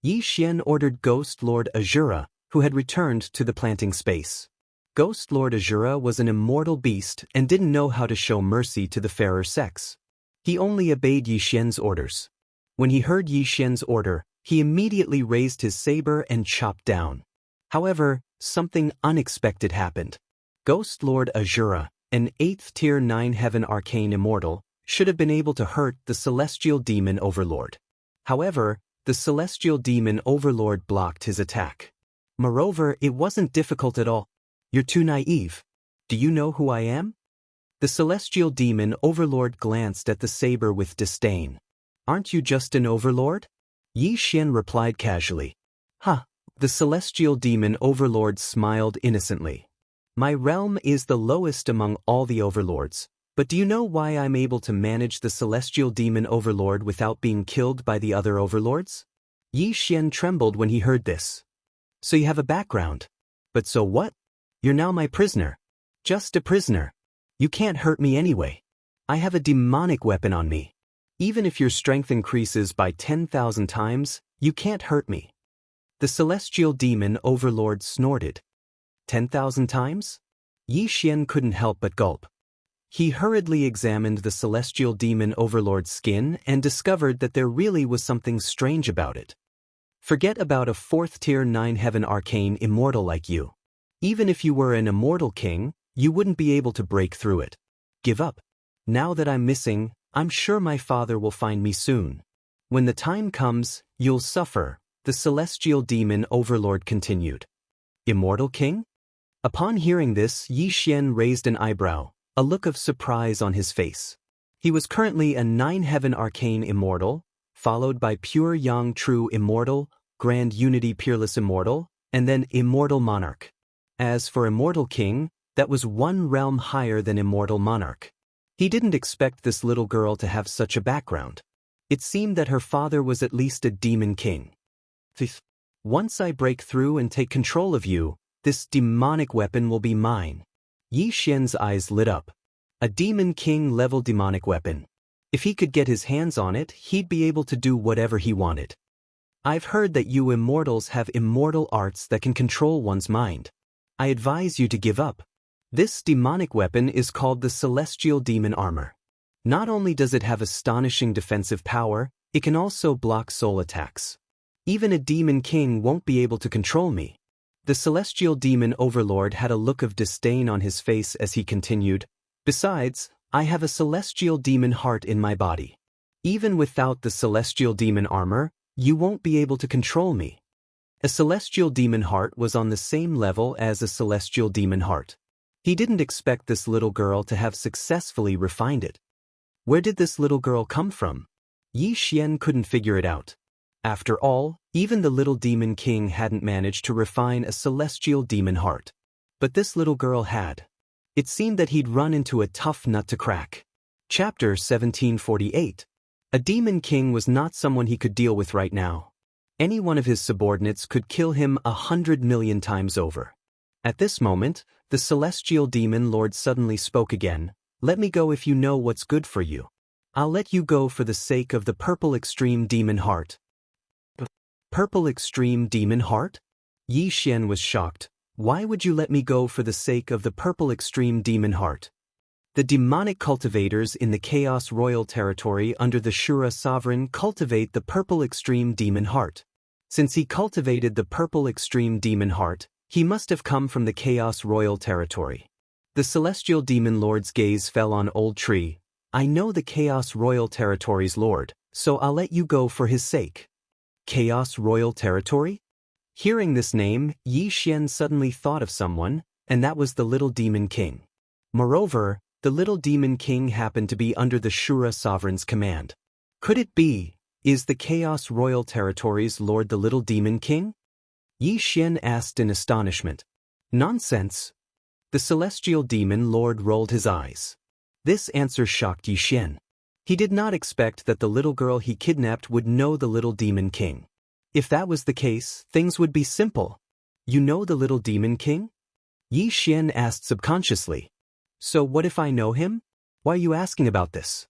[SPEAKER 1] Yi Xian ordered Ghost Lord Azura, who had returned to the planting space. Ghost Lord Azura was an immortal beast and didn't know how to show mercy to the fairer sex. He only obeyed Yi Xian's orders. When he heard Yi Xian's order, he immediately raised his saber and chopped down. However, something unexpected happened. Ghost Lord Azura, An 8th tier 9 heaven arcane immortal should have been able to hurt the celestial demon overlord. However, the celestial demon overlord blocked his attack. Moreover, it wasn't difficult at all. You're too naive. Do you know who I am? The celestial demon overlord glanced at the saber with disdain. Aren't you just an overlord? Yi Xian replied casually. Huh. The celestial demon overlord smiled innocently. My realm is the lowest among all the overlords, but do you know why I'm able to manage the celestial demon overlord without being killed by the other overlords? Yi Xian trembled when he heard this. So you have a background. But so what? You're now my prisoner. Just a prisoner. You can't hurt me anyway. I have a demonic weapon on me. Even if your strength increases by 10,000 times, you can't hurt me. The celestial demon overlord snorted. 10,000 times? Yi Xian couldn't help but gulp. He hurriedly examined the celestial demon overlord's skin and discovered that there really was something strange about it. Forget about a 4th tier 9 heaven arcane immortal like you. Even if you were an immortal king, you wouldn't be able to break through it. Give up. Now that I'm missing, I'm sure my father will find me soon. When the time comes, you'll suffer, the celestial demon overlord continued. Immortal king? Upon hearing this, Yi Xian raised an eyebrow, a look of surprise on his face. He was currently a 9 heaven arcane immortal, followed by pure yang true immortal, grand unity peerless immortal, and then immortal monarch. As for immortal king, that was one realm higher than immortal monarch. He didn't expect this little girl to have such a background. It seemed that her father was at least a demon king. Once I break through and take control of you, this demonic weapon will be mine. Yi Xian's eyes lit up. A demon king level demonic weapon. If he could get his hands on it, he'd be able to do whatever he wanted. I've heard that you immortals have immortal arts that can control one's mind. I advise you to give up. This demonic weapon is called the Celestial Demon Armor. Not only does it have astonishing defensive power, it can also block soul attacks. Even a demon king won't be able to control me. The celestial demon overlord had a look of disdain on his face as he continued, Besides, I have a celestial demon heart in my body. Even without the celestial demon armor, you won't be able to control me. A celestial demon heart was on the same level as a celestial demon heart. He didn't expect this little girl to have successfully refined it. Where did this little girl come from? Yi Xian couldn't figure it out. After all, even the little demon king hadn't managed to refine a celestial demon heart. But this little girl had. It seemed that he'd run into a tough nut to crack. Chapter 1748. A demon king was not someone he could deal with right now. Any one of his subordinates could kill him 100 million times over. At this moment, the celestial demon lord suddenly spoke again. Let me go if you know what's good for you. I'll let you go for the sake of the purple extreme demon heart. Purple extreme demon heart? Yi Xian was shocked. Why would you let me go for the sake of the purple extreme demon heart? The demonic cultivators in the Chaos Royal Territory under the Shura Sovereign cultivate the purple extreme demon heart. Since he cultivated the purple extreme demon heart, he must have come from the Chaos Royal Territory. The celestial demon lord's gaze fell on Old Tree. I know the Chaos Royal Territory's lord, so I'll let you go for his sake. Chaos Royal Territory? Hearing this name, Yi Xian suddenly thought of someone, and that was the little demon king. Moreover, the little demon king happened to be under the Shura Sovereign's command. Could it be, is the Chaos Royal Territory's lord the little demon king? Yi Xian asked in astonishment. Nonsense. The celestial demon lord rolled his eyes. This answer shocked Yi Xian. He did not expect that the little girl he kidnapped would know the little demon king. If that was the case, things would be simple. You know the little demon king? Yi Xian asked subconsciously. So what if I know him? Why are you asking about this?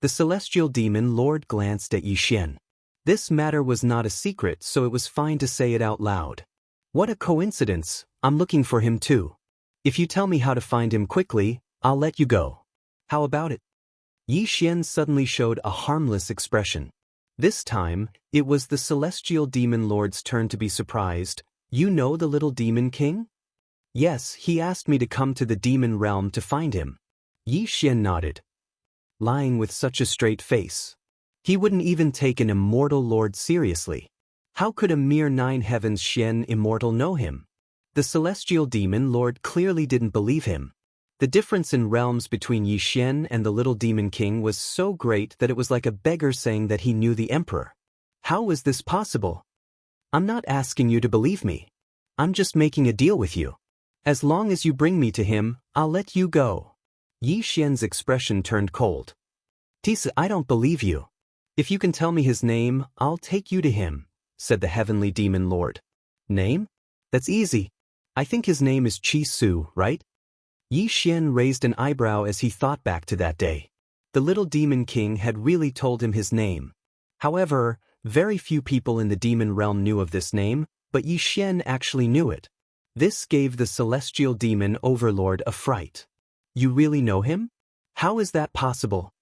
[SPEAKER 1] The celestial demon lord glanced at Yi Xian. This matter was not a secret, so it was fine to say it out loud. What a coincidence, I'm looking for him too. If you tell me how to find him quickly, I'll let you go. How about it? Yi Xian suddenly showed a harmless expression. This time, it was the celestial demon lord's turn to be surprised. You know the little demon king? Yes, he asked me to come to the demon realm to find him. Yi Xian nodded, lying with such a straight face. He wouldn't even take an immortal lord seriously. How could a mere 9 heavens Xian immortal know him? The celestial demon lord clearly didn't believe him. The difference in realms between Yi Xian and the little demon king was so great that it was like a beggar saying that he knew the emperor. How was this possible? I'm not asking you to believe me. I'm just making a deal with you. As long as you bring me to him, I'll let you go. Yi Xian's expression turned cold. Tisa, I don't believe you. If you can tell me his name, I'll take you to him, said the heavenly demon lord. Name? That's easy. I think his name is Chi Su, right? Yi Xian raised an eyebrow as he thought back to that day. The little demon king had really told him his name. However, very few people in the demon realm knew of this name, but Yi Xian actually knew it. This gave the celestial demon overlord a fright. You really know him? How is that possible?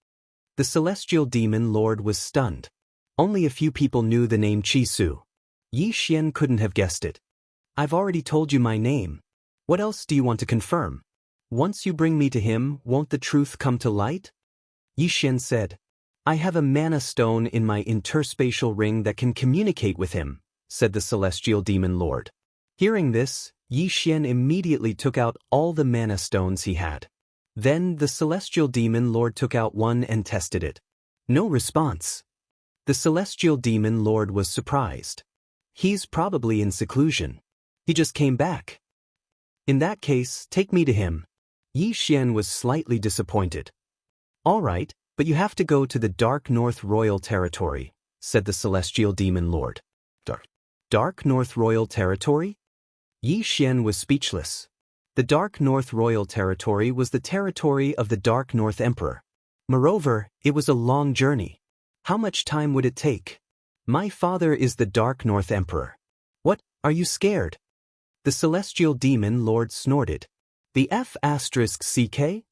[SPEAKER 1] The celestial demon lord was stunned. Only a few people knew the name Chi Su. Yi Xian couldn't have guessed it. I've already told you my name. What else do you want to confirm? Once you bring me to him, won't the truth come to light? Yi Xian said. I have a mana stone in my interspatial ring that can communicate with him, said the celestial demon lord. Hearing this, Yi Xian immediately took out all the mana stones he had. Then the celestial demon lord took out one and tested it. No response. The celestial demon lord was surprised. He's probably in seclusion. He just came back. In that case, take me to him. Yi Xian was slightly disappointed. All right, but you have to go to the Dark North Royal Territory, said the celestial demon lord. Dark North Royal Territory? Yi Xian was speechless. The Dark North Royal Territory was the territory of the Dark North Emperor. Moreover, it was a long journey. How much time would it take? My father is the Dark North Emperor. What, are you scared? The celestial demon lord snorted. The F***CK?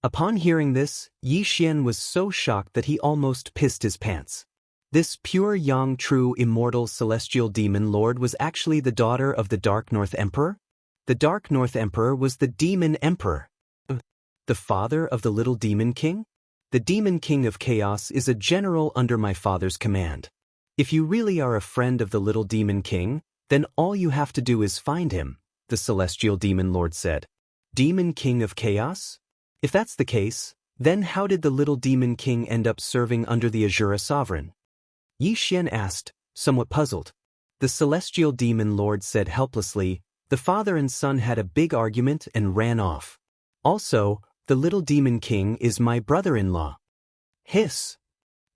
[SPEAKER 1] Upon hearing this, Yi Xian was so shocked that he almost pissed his pants. This pure yang true immortal celestial demon lord was actually the daughter of the Dark North Emperor? The Dark North Emperor was the Demon Emperor. The father of the little demon king? The demon king of chaos is a general under my father's command. If you really are a friend of the little demon king, then all you have to do is find him, the celestial demon lord said. Demon king of chaos? If that's the case, then how did the little demon king end up serving under the Azura sovereign? Yi Xian asked, somewhat puzzled. The celestial demon lord said helplessly, the father and son had a big argument and ran off. Also, the little demon king is my brother-in-law. Hiss.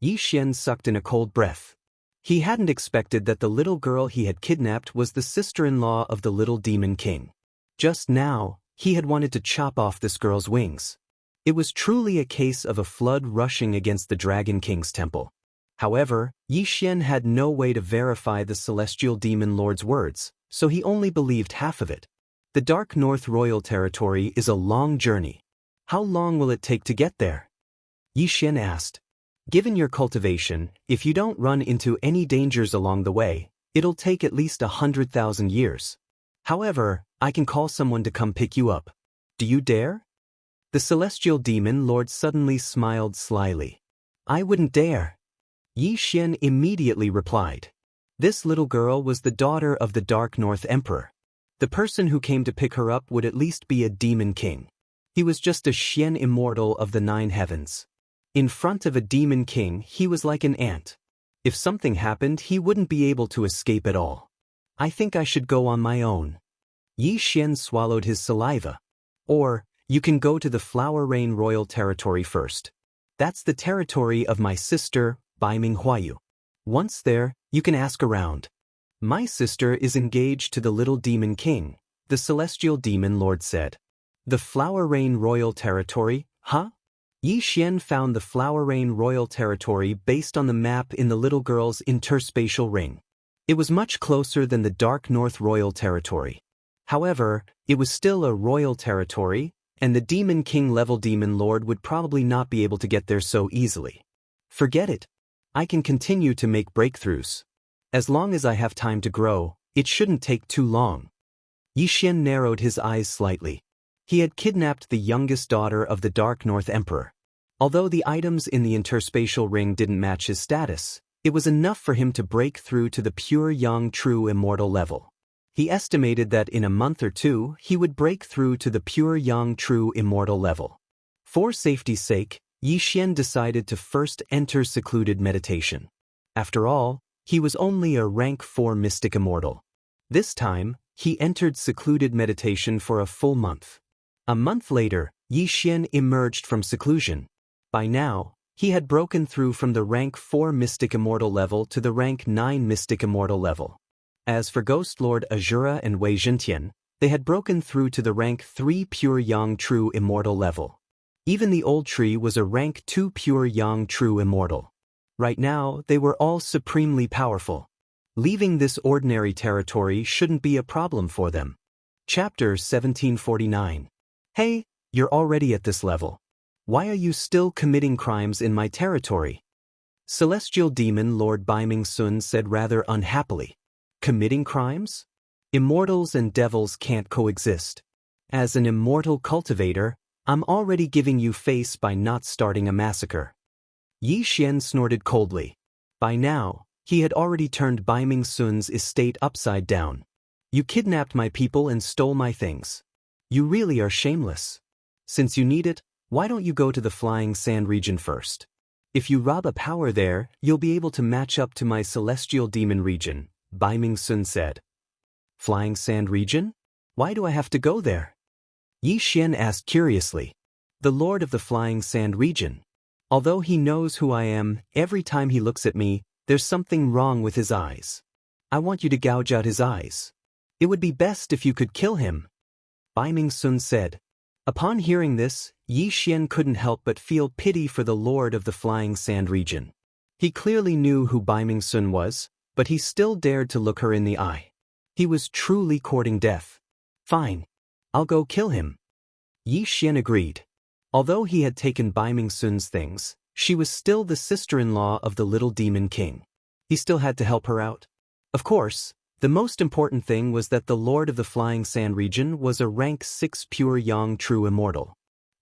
[SPEAKER 1] Yi Xian sucked in a cold breath. He hadn't expected that the little girl he had kidnapped was the sister-in-law of the little demon king. Just now, he had wanted to chop off this girl's wings. It was truly a case of a flood rushing against the Dragon King's temple. However, Yi Xian had no way to verify the celestial demon lord's words, so he only believed half of it. The Dark North Royal Territory is a long journey. How long will it take to get there? Yi Xian asked. Given your cultivation, if you don't run into any dangers along the way, it'll take at least 100,000 years. However, I can call someone to come pick you up. Do you dare? The celestial demon lord suddenly smiled slyly. I wouldn't dare. Yi Xian immediately replied. This little girl was the daughter of the Dark North Emperor. The person who came to pick her up would at least be a demon king. He was just a Xian immortal of the 9 heavens. In front of a demon king, he was like an ant. If something happened, he wouldn't be able to escape at all. I think I should go on my own. Yi Xian swallowed his saliva. Or, you can go to the Flower Rain Royal Territory first. That's the territory of my sister, Bai Ming Huayu. Once there, you can ask around. My sister is engaged to the little demon king, the celestial demon lord said. The Flower Rain Royal Territory, huh? Yi Xian found the Flower Rain Royal Territory based on the map in the little girl's interspatial ring. It was much closer than the Dark North Royal Territory. However, it was still a royal territory, and the Demon King level demon lord would probably not be able to get there so easily. Forget it. I can continue to make breakthroughs. As long as I have time to grow, it shouldn't take too long. Xian narrowed his eyes slightly. He had kidnapped the youngest daughter of the Dark North Emperor. Although the items in the interspatial ring didn't match his status, it was enough for him to break through to the pure young true immortal level. He estimated that in a month or two he would break through to the pure young true immortal level. For safety's sake, Xian decided to first enter secluded meditation. After all, he was only a rank 4 mystic immortal. This time, he entered secluded meditation for a full month. A month later, Xian emerged from seclusion. By now, he had broken through from the rank 4 mystic immortal level to the rank 9 mystic immortal level. As for Ghost Lord Azura and Wei Zhentian, they had broken through to the rank 3 pure yang true immortal level. Even the old tree was a rank 2 pure yang true immortal. Right now, they were all supremely powerful. Leaving this ordinary territory shouldn't be a problem for them. Chapter 1749. Hey, you're already at this level. Why are you still committing crimes in my territory? Celestial Demon Lord Baiming Sun said rather unhappily. Committing crimes? Immortals and devils can't coexist. As an immortal cultivator, I'm already giving you face by not starting a massacre. Xian snorted coldly. By now, he had already turned Baiming Sun's estate upside down. You kidnapped my people and stole my things. You really are shameless. Since you need it, why don't you go to the Flying Sand region first? If you rob a power there, you'll be able to match up to my Celestial Demon region, Baiming Sun said. Flying Sand region? Why do I have to go there? Xian asked curiously. The Lord of the Flying Sand region. Although he knows who I am, every time he looks at me, there's something wrong with his eyes. I want you to gouge out his eyes. It would be best if you could kill him. Baiming Sun said. Upon hearing this, Xian couldn't help but feel pity for the Lord of the Flying Sand region. He clearly knew who Baiming Sun was, but he still dared to look her in the eye. He was truly courting death. Fine. I'll go kill him. Xian agreed. Although he had taken Baiming Sun's things, she was still the sister-in-law of the little demon king. He still had to help her out. Of course, the most important thing was that the Lord of the Flying Sand region was a rank 6 pure yang true immortal.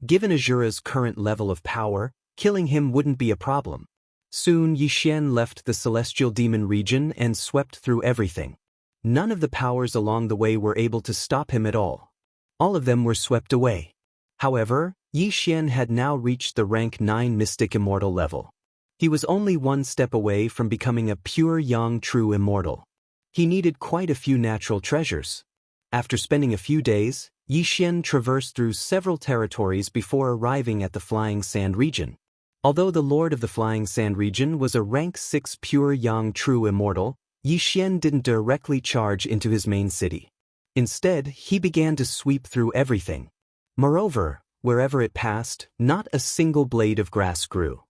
[SPEAKER 1] Given Azura's current level of power, killing him wouldn't be a problem. Soon Xian left the Celestial Demon region and swept through everything. None of the powers along the way were able to stop him at all. All of them were swept away. However, Xian had now reached the rank 9 mystic immortal level. He was only one step away from becoming a pure yang true immortal. He needed quite a few natural treasures. After spending a few days, Xian traversed through several territories before arriving at the Flying Sand region. Although the Lord of the Flying Sand region was a rank 6 pure yang true immortal, Xian didn't directly charge into his main city. Instead, he began to sweep through everything. Moreover, wherever it passed, not a single blade of grass grew.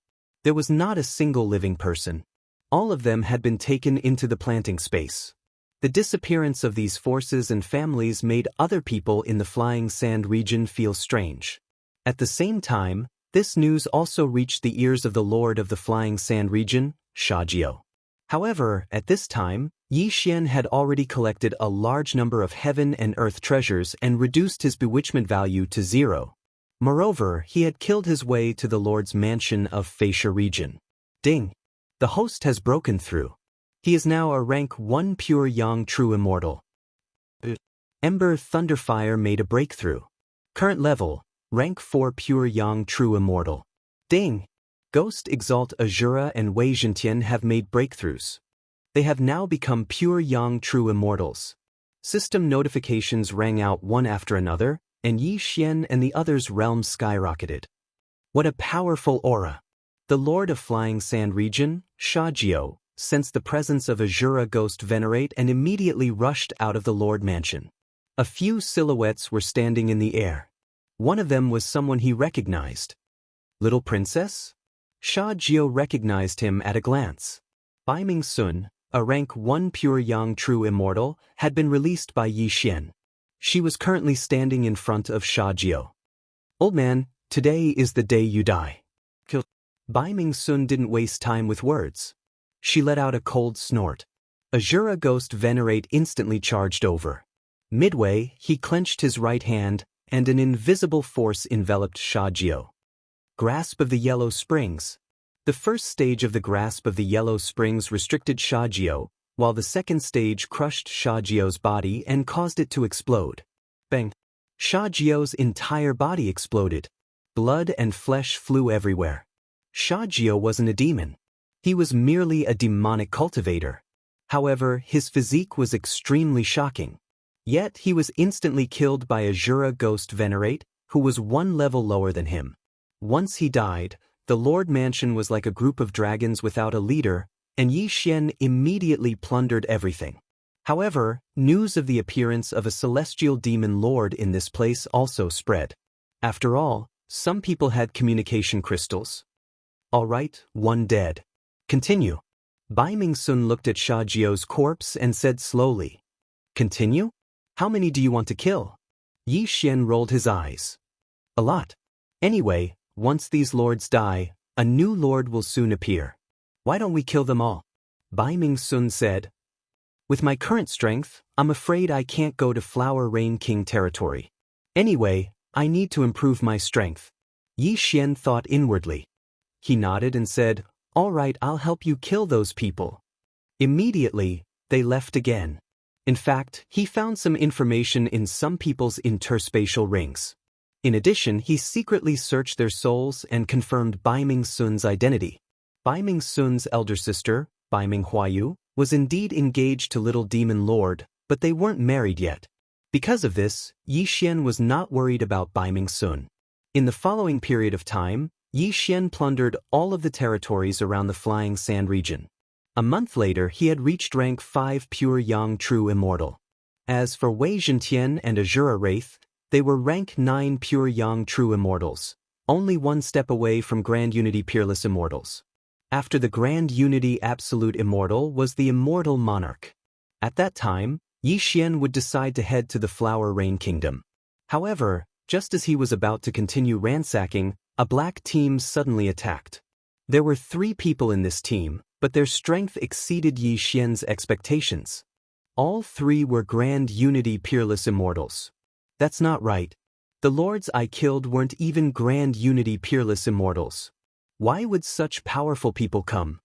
[SPEAKER 1] There was not a single living person. All of them had been taken into the planting space. The disappearance of these forces and families made other people in the Flying Sand region feel strange. At the same time, this news also reached the ears of the Lord of the Flying Sand region, Xianxia. However, at this time, Xian had already collected a large number of heaven and earth treasures and reduced his bewitchment value to 0. Moreover, he had killed his way to the Lord's mansion of Facia region. Ding! The host has broken through. He is now a rank 1 pure yang true immortal. Ember Thunderfire made a breakthrough. Current level, rank 4 pure yang true immortal. Ding! Ghost Exalt Azura and Wei Zhentian have made breakthroughs. They have now become pure yang true immortals. System notifications rang out one after another, and Xian and the others' realms skyrocketed. What a powerful aura! The Lord of Flying Sand region, Xianxia, sensed the presence of Azura Ghost Venerate and immediately rushed out of the Lord Mansion. A few silhouettes were standing in the air. One of them was someone he recognized. Little Princess? Xianxia recognized him at a glance. Baiming Sun, a rank 1 pure yang true immortal, had been released by Xian. She was currently standing in front of Xianxia. Old man, today is the day you die. Baiming Sun didn't waste time with words. She let out a cold snort. Azura Ghost Venerate instantly charged over. Midway, he clenched his right hand, and an invisible force enveloped Xiaojiao. Grasp of the Yellow Springs. The first stage of the grasp of the Yellow Springs restricted Xiaojiao, while the second stage crushed Xiaojiao's body and caused it to explode. Bang! Xiaojiao's entire body exploded. Blood and flesh flew everywhere. Xiaojiao wasn't a demon. He was merely a demonic cultivator. However, his physique was extremely shocking. Yet he was instantly killed by a Jura ghost venerate, who was one level lower than him. Once he died, the Lord Mansion was like a group of dragons without a leader, and Yi Xian immediately plundered everything. However, news of the appearance of a celestial demon lord in this place also spread. After all, some people had communication crystals. All right, one dead. Continue. Bai Mingsun looked at Xiaojiao's corpse and said slowly, "Continue? How many do you want to kill?" Yi Xian rolled his eyes. "A lot. Anyway, once these lords die, a new lord will soon appear. Why don't we kill them all?" Bai Mingsun said, "With my current strength, I'm afraid I can't go to Flower Rain King territory. Anyway, I need to improve my strength." Yi Xian thought inwardly. He nodded and said, "All right, I'll help you kill those people." Immediately, they left again. In fact, he found some information in some people's interspatial rings. In addition, he secretly searched their souls and confirmed Bai Mingsun's identity. Bai Mingsun's elder sister, Bai Minghuayu, was indeed engaged to Little Demon Lord, but they weren't married yet. Because of this, Yi Xian was not worried about Bai Mingsun. In the following period of time, Yi Xian plundered all of the territories around the Flying Sand region. A month later, he had reached rank 5 pure Yang True Immortal. As for Wei Zhentian and Azura Wraith, they were rank 9 pure Yang True Immortals, only one step away from Grand Unity Peerless Immortals. After the Grand Unity Absolute Immortal was the Immortal Monarch. At that time, Yi Xian would decide to head to the Flower Rain Kingdom. However, just as he was about to continue ransacking, a black team suddenly attacked. There were 3 people in this team, but their strength exceeded Yi Xian's expectations. All 3 were Grand Unity Peerless Immortals. That's not right. The lords I killed weren't even Grand Unity Peerless Immortals. Why would such powerful people come?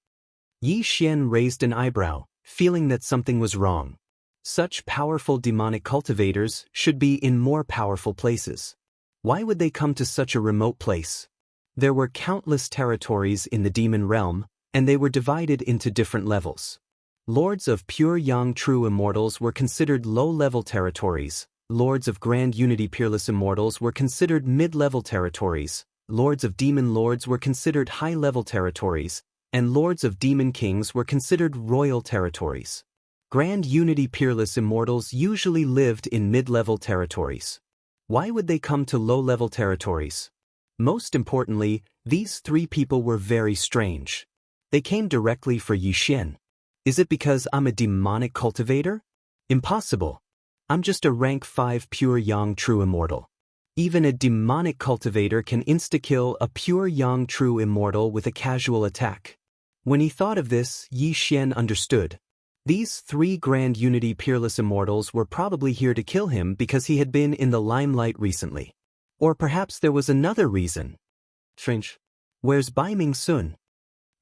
[SPEAKER 1] Yi Xian raised an eyebrow, feeling that something was wrong. Such powerful demonic cultivators should be in more powerful places. Why would they come to such a remote place? There were countless territories in the demon realm, and they were divided into different levels. Lords of pure Yang True Immortals were considered low-level territories, Lords of Grand Unity Peerless Immortals were considered mid-level territories, Lords of Demon Lords were considered high-level territories, and Lords of Demon Kings were considered royal territories. Grand Unity Peerless Immortals usually lived in mid-level territories. Why would they come to low-level territories? Most importantly, these 3 people were very strange. They came directly for Yi Xian. Is it because I'm a demonic cultivator? Impossible. I'm just a rank 5 pure Yang True Immortal. Even a demonic cultivator can insta-kill a pure Yang True Immortal with a casual attack. When he thought of this, Yi Xian understood. These 3 Grand Unity Peerless Immortals were probably here to kill him because he had been in the limelight recently. Or perhaps there was another reason. Strange. Where's Bai Mingsun?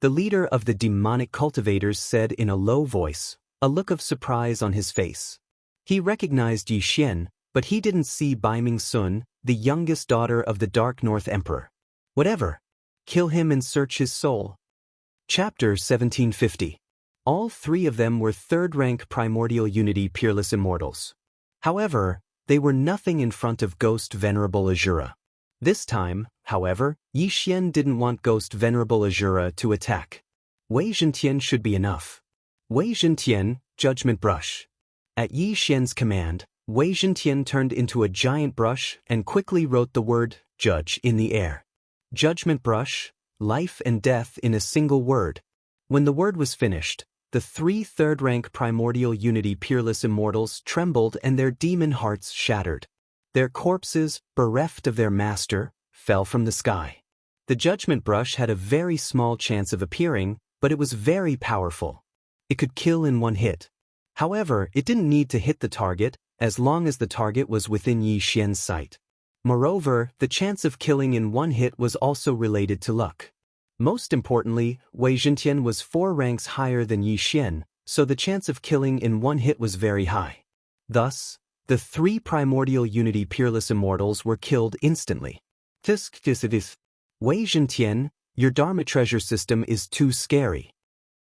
[SPEAKER 1] The leader of the demonic cultivators said in a low voice, a look of surprise on his face. He recognized Yi Xian, but he didn't see Bai Mingsun, the youngest daughter of the Dark North Emperor. Whatever. Kill him and search his soul. Chapter 1750. All 3 of them were 3rd-rank Primordial Unity Peerless Immortals. However, they were nothing in front of Ghost Venerable Azura. This time, however, Yi Xian didn't want Ghost Venerable Azura to attack. Wei Zhentian should be enough. Wei Zhentian, Judgment Brush. At Yi Xian's command, Wei Zhentian turned into a giant brush and quickly wrote the word, Judge, in the air. Judgment Brush, life and death in a single word. When the word was finished, the 3 3rd-rank Primordial Unity Peerless Immortals trembled and their demon hearts shattered. Their corpses, bereft of their master, fell from the sky. The Judgment Brush had a very small chance of appearing, but it was very powerful. It could kill in one hit. However, it didn't need to hit the target, as long as the target was within Yi Xian's sight. Moreover, the chance of killing in one hit was also related to luck. Most importantly, Wei Zhentian was 4 ranks higher than Yi Xian, so the chance of killing in one hit was very high. Thus, the 3 primordial unity peerless immortals were killed instantly. Wei Zhentian, your Dharma treasure system is too scary.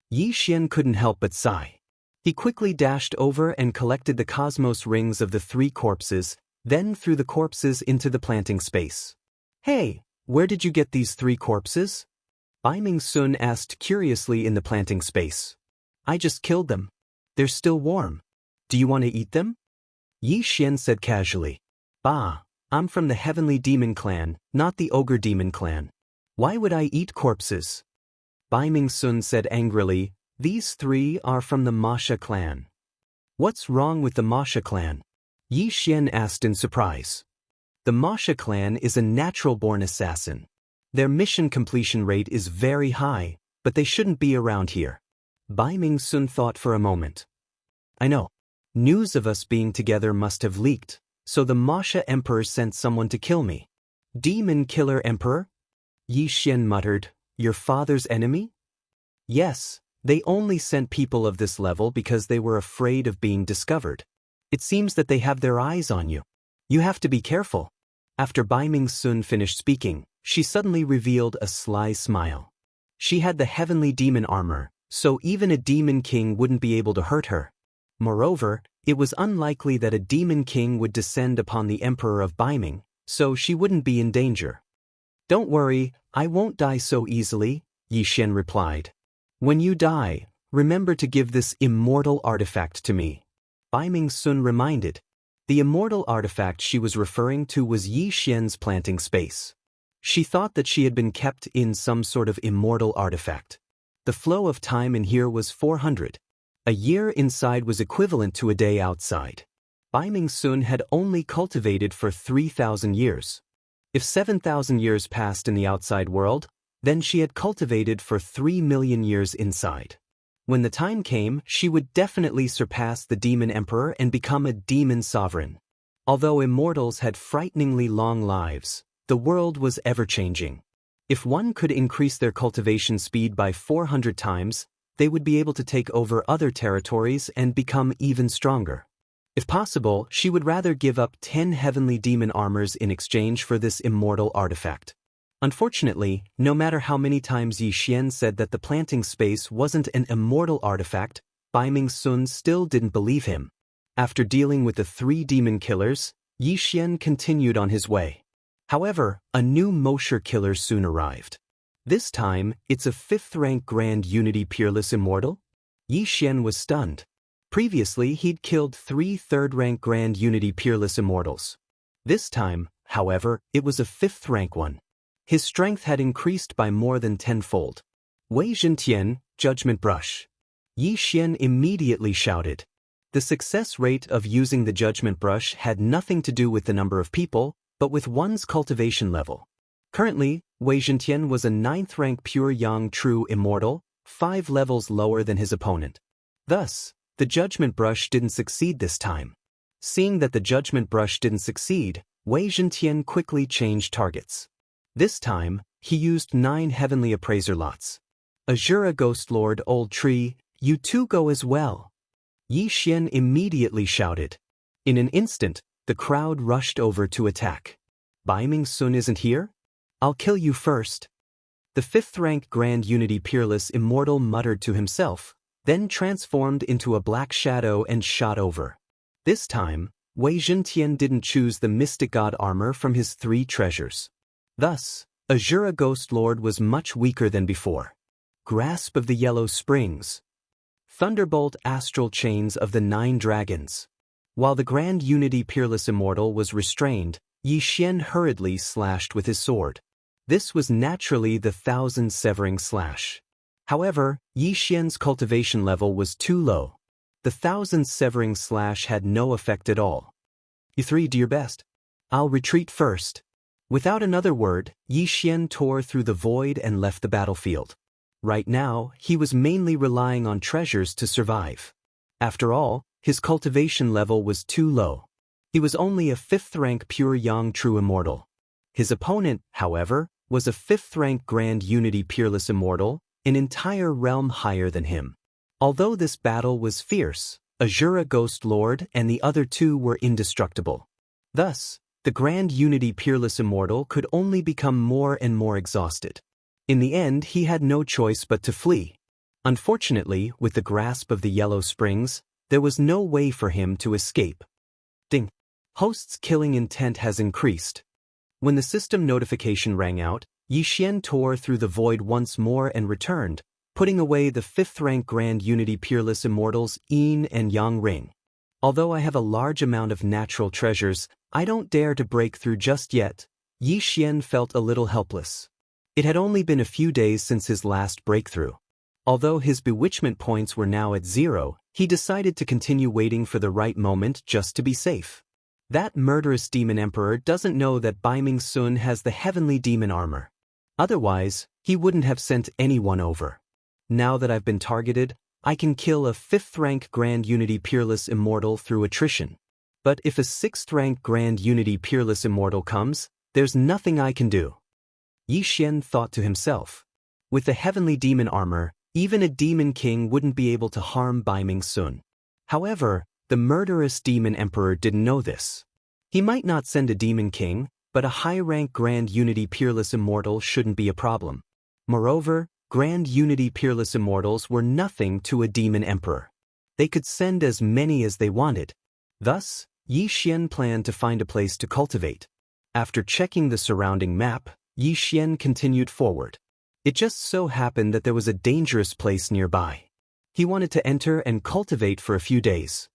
[SPEAKER 1] Yi Xian couldn't help but sigh. He quickly dashed over and collected the cosmos rings of the 3 corpses, then threw the corpses into the planting space. Hey, where did you get these 3 corpses? Bai Ming-sun asked curiously in the planting space. I just killed them. They're still warm. Do you want to eat them? Yi Xian said casually. Bah, I'm from the Heavenly Demon Clan, not the Ogre Demon Clan. Why would I eat corpses? Bai Ming-sun said angrily, these 3 are from the Masha clan. What's wrong with the Masha clan? Yi Xian asked in surprise. The Masha clan is a natural-born assassin. Their mission completion rate is very high, but they shouldn't be around here. Bai Ming-sun thought for a moment. I know. News of us being together must have leaked, so the Masha Emperor sent someone to kill me. Demon Killer Emperor? Yi Xian muttered, your father's enemy? Yes, they only sent people of this level because they were afraid of being discovered. It seems that they have their eyes on you. You have to be careful. After Bai Ming-sun finished speaking, she suddenly revealed a sly smile. She had the heavenly demon armor, so even a demon king wouldn't be able to hurt her. Moreover, it was unlikely that a demon king would descend upon the emperor of Baiming, so she wouldn't be in danger. Don't worry, I won't die so easily, Yi Xian replied. When you die, remember to give this immortal artifact to me. Bai Ming-sun reminded. The immortal artifact she was referring to was Yi Xian's planting space. She thought that she had been kept in some sort of immortal artifact. The flow of time in here was 400. A year inside was equivalent to a day outside. Bai Ming-sun had only cultivated for 3,000 years. If 7,000 years passed in the outside world, then she had cultivated for 3 million years inside. When the time came, she would definitely surpass the Demon Emperor and become a demon sovereign. Although immortals had frighteningly long lives, the world was ever-changing. If one could increase their cultivation speed by 400 times, they would be able to take over other territories and become even stronger. If possible, she would rather give up 10 heavenly demon armors in exchange for this immortal artifact. Unfortunately, no matter how many times Yi Xian said that the planting space wasn't an immortal artifact, Bai Ming-sun still didn't believe him. After dealing with the 3 demon killers, Yi Xian continued on his way. However, a new Mosher killer soon arrived. This time, it's a 5th-rank Grand Unity Peerless Immortal? Yi Xian was stunned. Previously, he'd killed 3 3rd-rank Grand Unity Peerless Immortals. This time, however, it was a 5th-rank one. His strength had increased by more than 10-fold. Wei Zhentian, Judgment Brush. Yi Xian immediately shouted. The success rate of using the Judgment Brush had nothing to do with the number of people, but with one's cultivation level. Currently, Wei Zhentian was a 9th-rank Pure Yang True Immortal, 5 levels lower than his opponent. Thus, the Judgment Brush didn't succeed this time. Seeing that the Judgment Brush didn't succeed, Wei Zhentian quickly changed targets. This time, he used 9 Heavenly Appraiser lots. Azura Ghost Lord Old Tree, you too go as well. Yi Xian immediately shouted. In an instant, the crowd rushed over to attack. Bai Ming-sun isn't here? I'll kill you first. The 5th-rank Grand Unity Peerless Immortal muttered to himself, then transformed into a black shadow and shot over. This time, Wei Zhentian didn't choose the Mystic God armor from his 3 treasures. Thus, Azura Ghost Lord was much weaker than before. Grasp of the Yellow Springs. Thunderbolt Astral Chains of the 9 Dragons. While the Grand Unity Peerless Immortal was restrained, Yi Xian hurriedly slashed with his sword. This was naturally the 1,000 Severing Slash. However, Yi Xian's cultivation level was too low. The 1,000 Severing Slash had no effect at all. You 3 do your best. I'll retreat first. Without another word, Yi Xian tore through the void and left the battlefield. Right now, he was mainly relying on treasures to survive. After all, his cultivation level was too low. He was only a 5th rank pure Yang true immortal. His opponent, however, was a 5th rank grand unity peerless immortal, an entire realm higher than him. Although this battle was fierce, Azura Ghost Lord and the other two were indestructible. Thus, the grand unity peerless immortal could only become more and more exhausted. In the end, he had no choice but to flee. Unfortunately, with the grasp of the Yellow Springs, there was no way for him to escape. Ding. Host's killing intent has increased. When the system notification rang out, Yi Xian tore through the void once more and returned, putting away the 5th rank Grand Unity Peerless Immortals Yin and Yang Ring. Although I have a large amount of natural treasures, I don't dare to break through just yet. Yi Xian felt a little helpless. It had only been a few days since his last breakthrough. Although his bewitchment points were now at 0, he decided to continue waiting for the right moment just to be safe. That murderous demon emperor doesn't know that Bai Ming Sun has the heavenly demon armor. Otherwise, he wouldn't have sent anyone over. Now that I've been targeted, I can kill a 5th rank Grand Unity Peerless Immortal through attrition. But if a 6th rank Grand Unity Peerless Immortal comes, there's nothing I can do. Yi Xian thought to himself. With the heavenly demon armor, even a demon king wouldn't be able to harm Bai Ming Sun. However, the murderous demon emperor didn't know this. He might not send a demon king, but a high-rank Grand Unity Peerless Immortal shouldn't be a problem. Moreover, Grand Unity Peerless Immortals were nothing to a demon emperor. They could send as many as they wanted. Thus, Yi Xian planned to find a place to cultivate. After checking the surrounding map, Yi Xian continued forward. It just so happened that there was a dangerous place nearby. He wanted to enter and cultivate for a few days.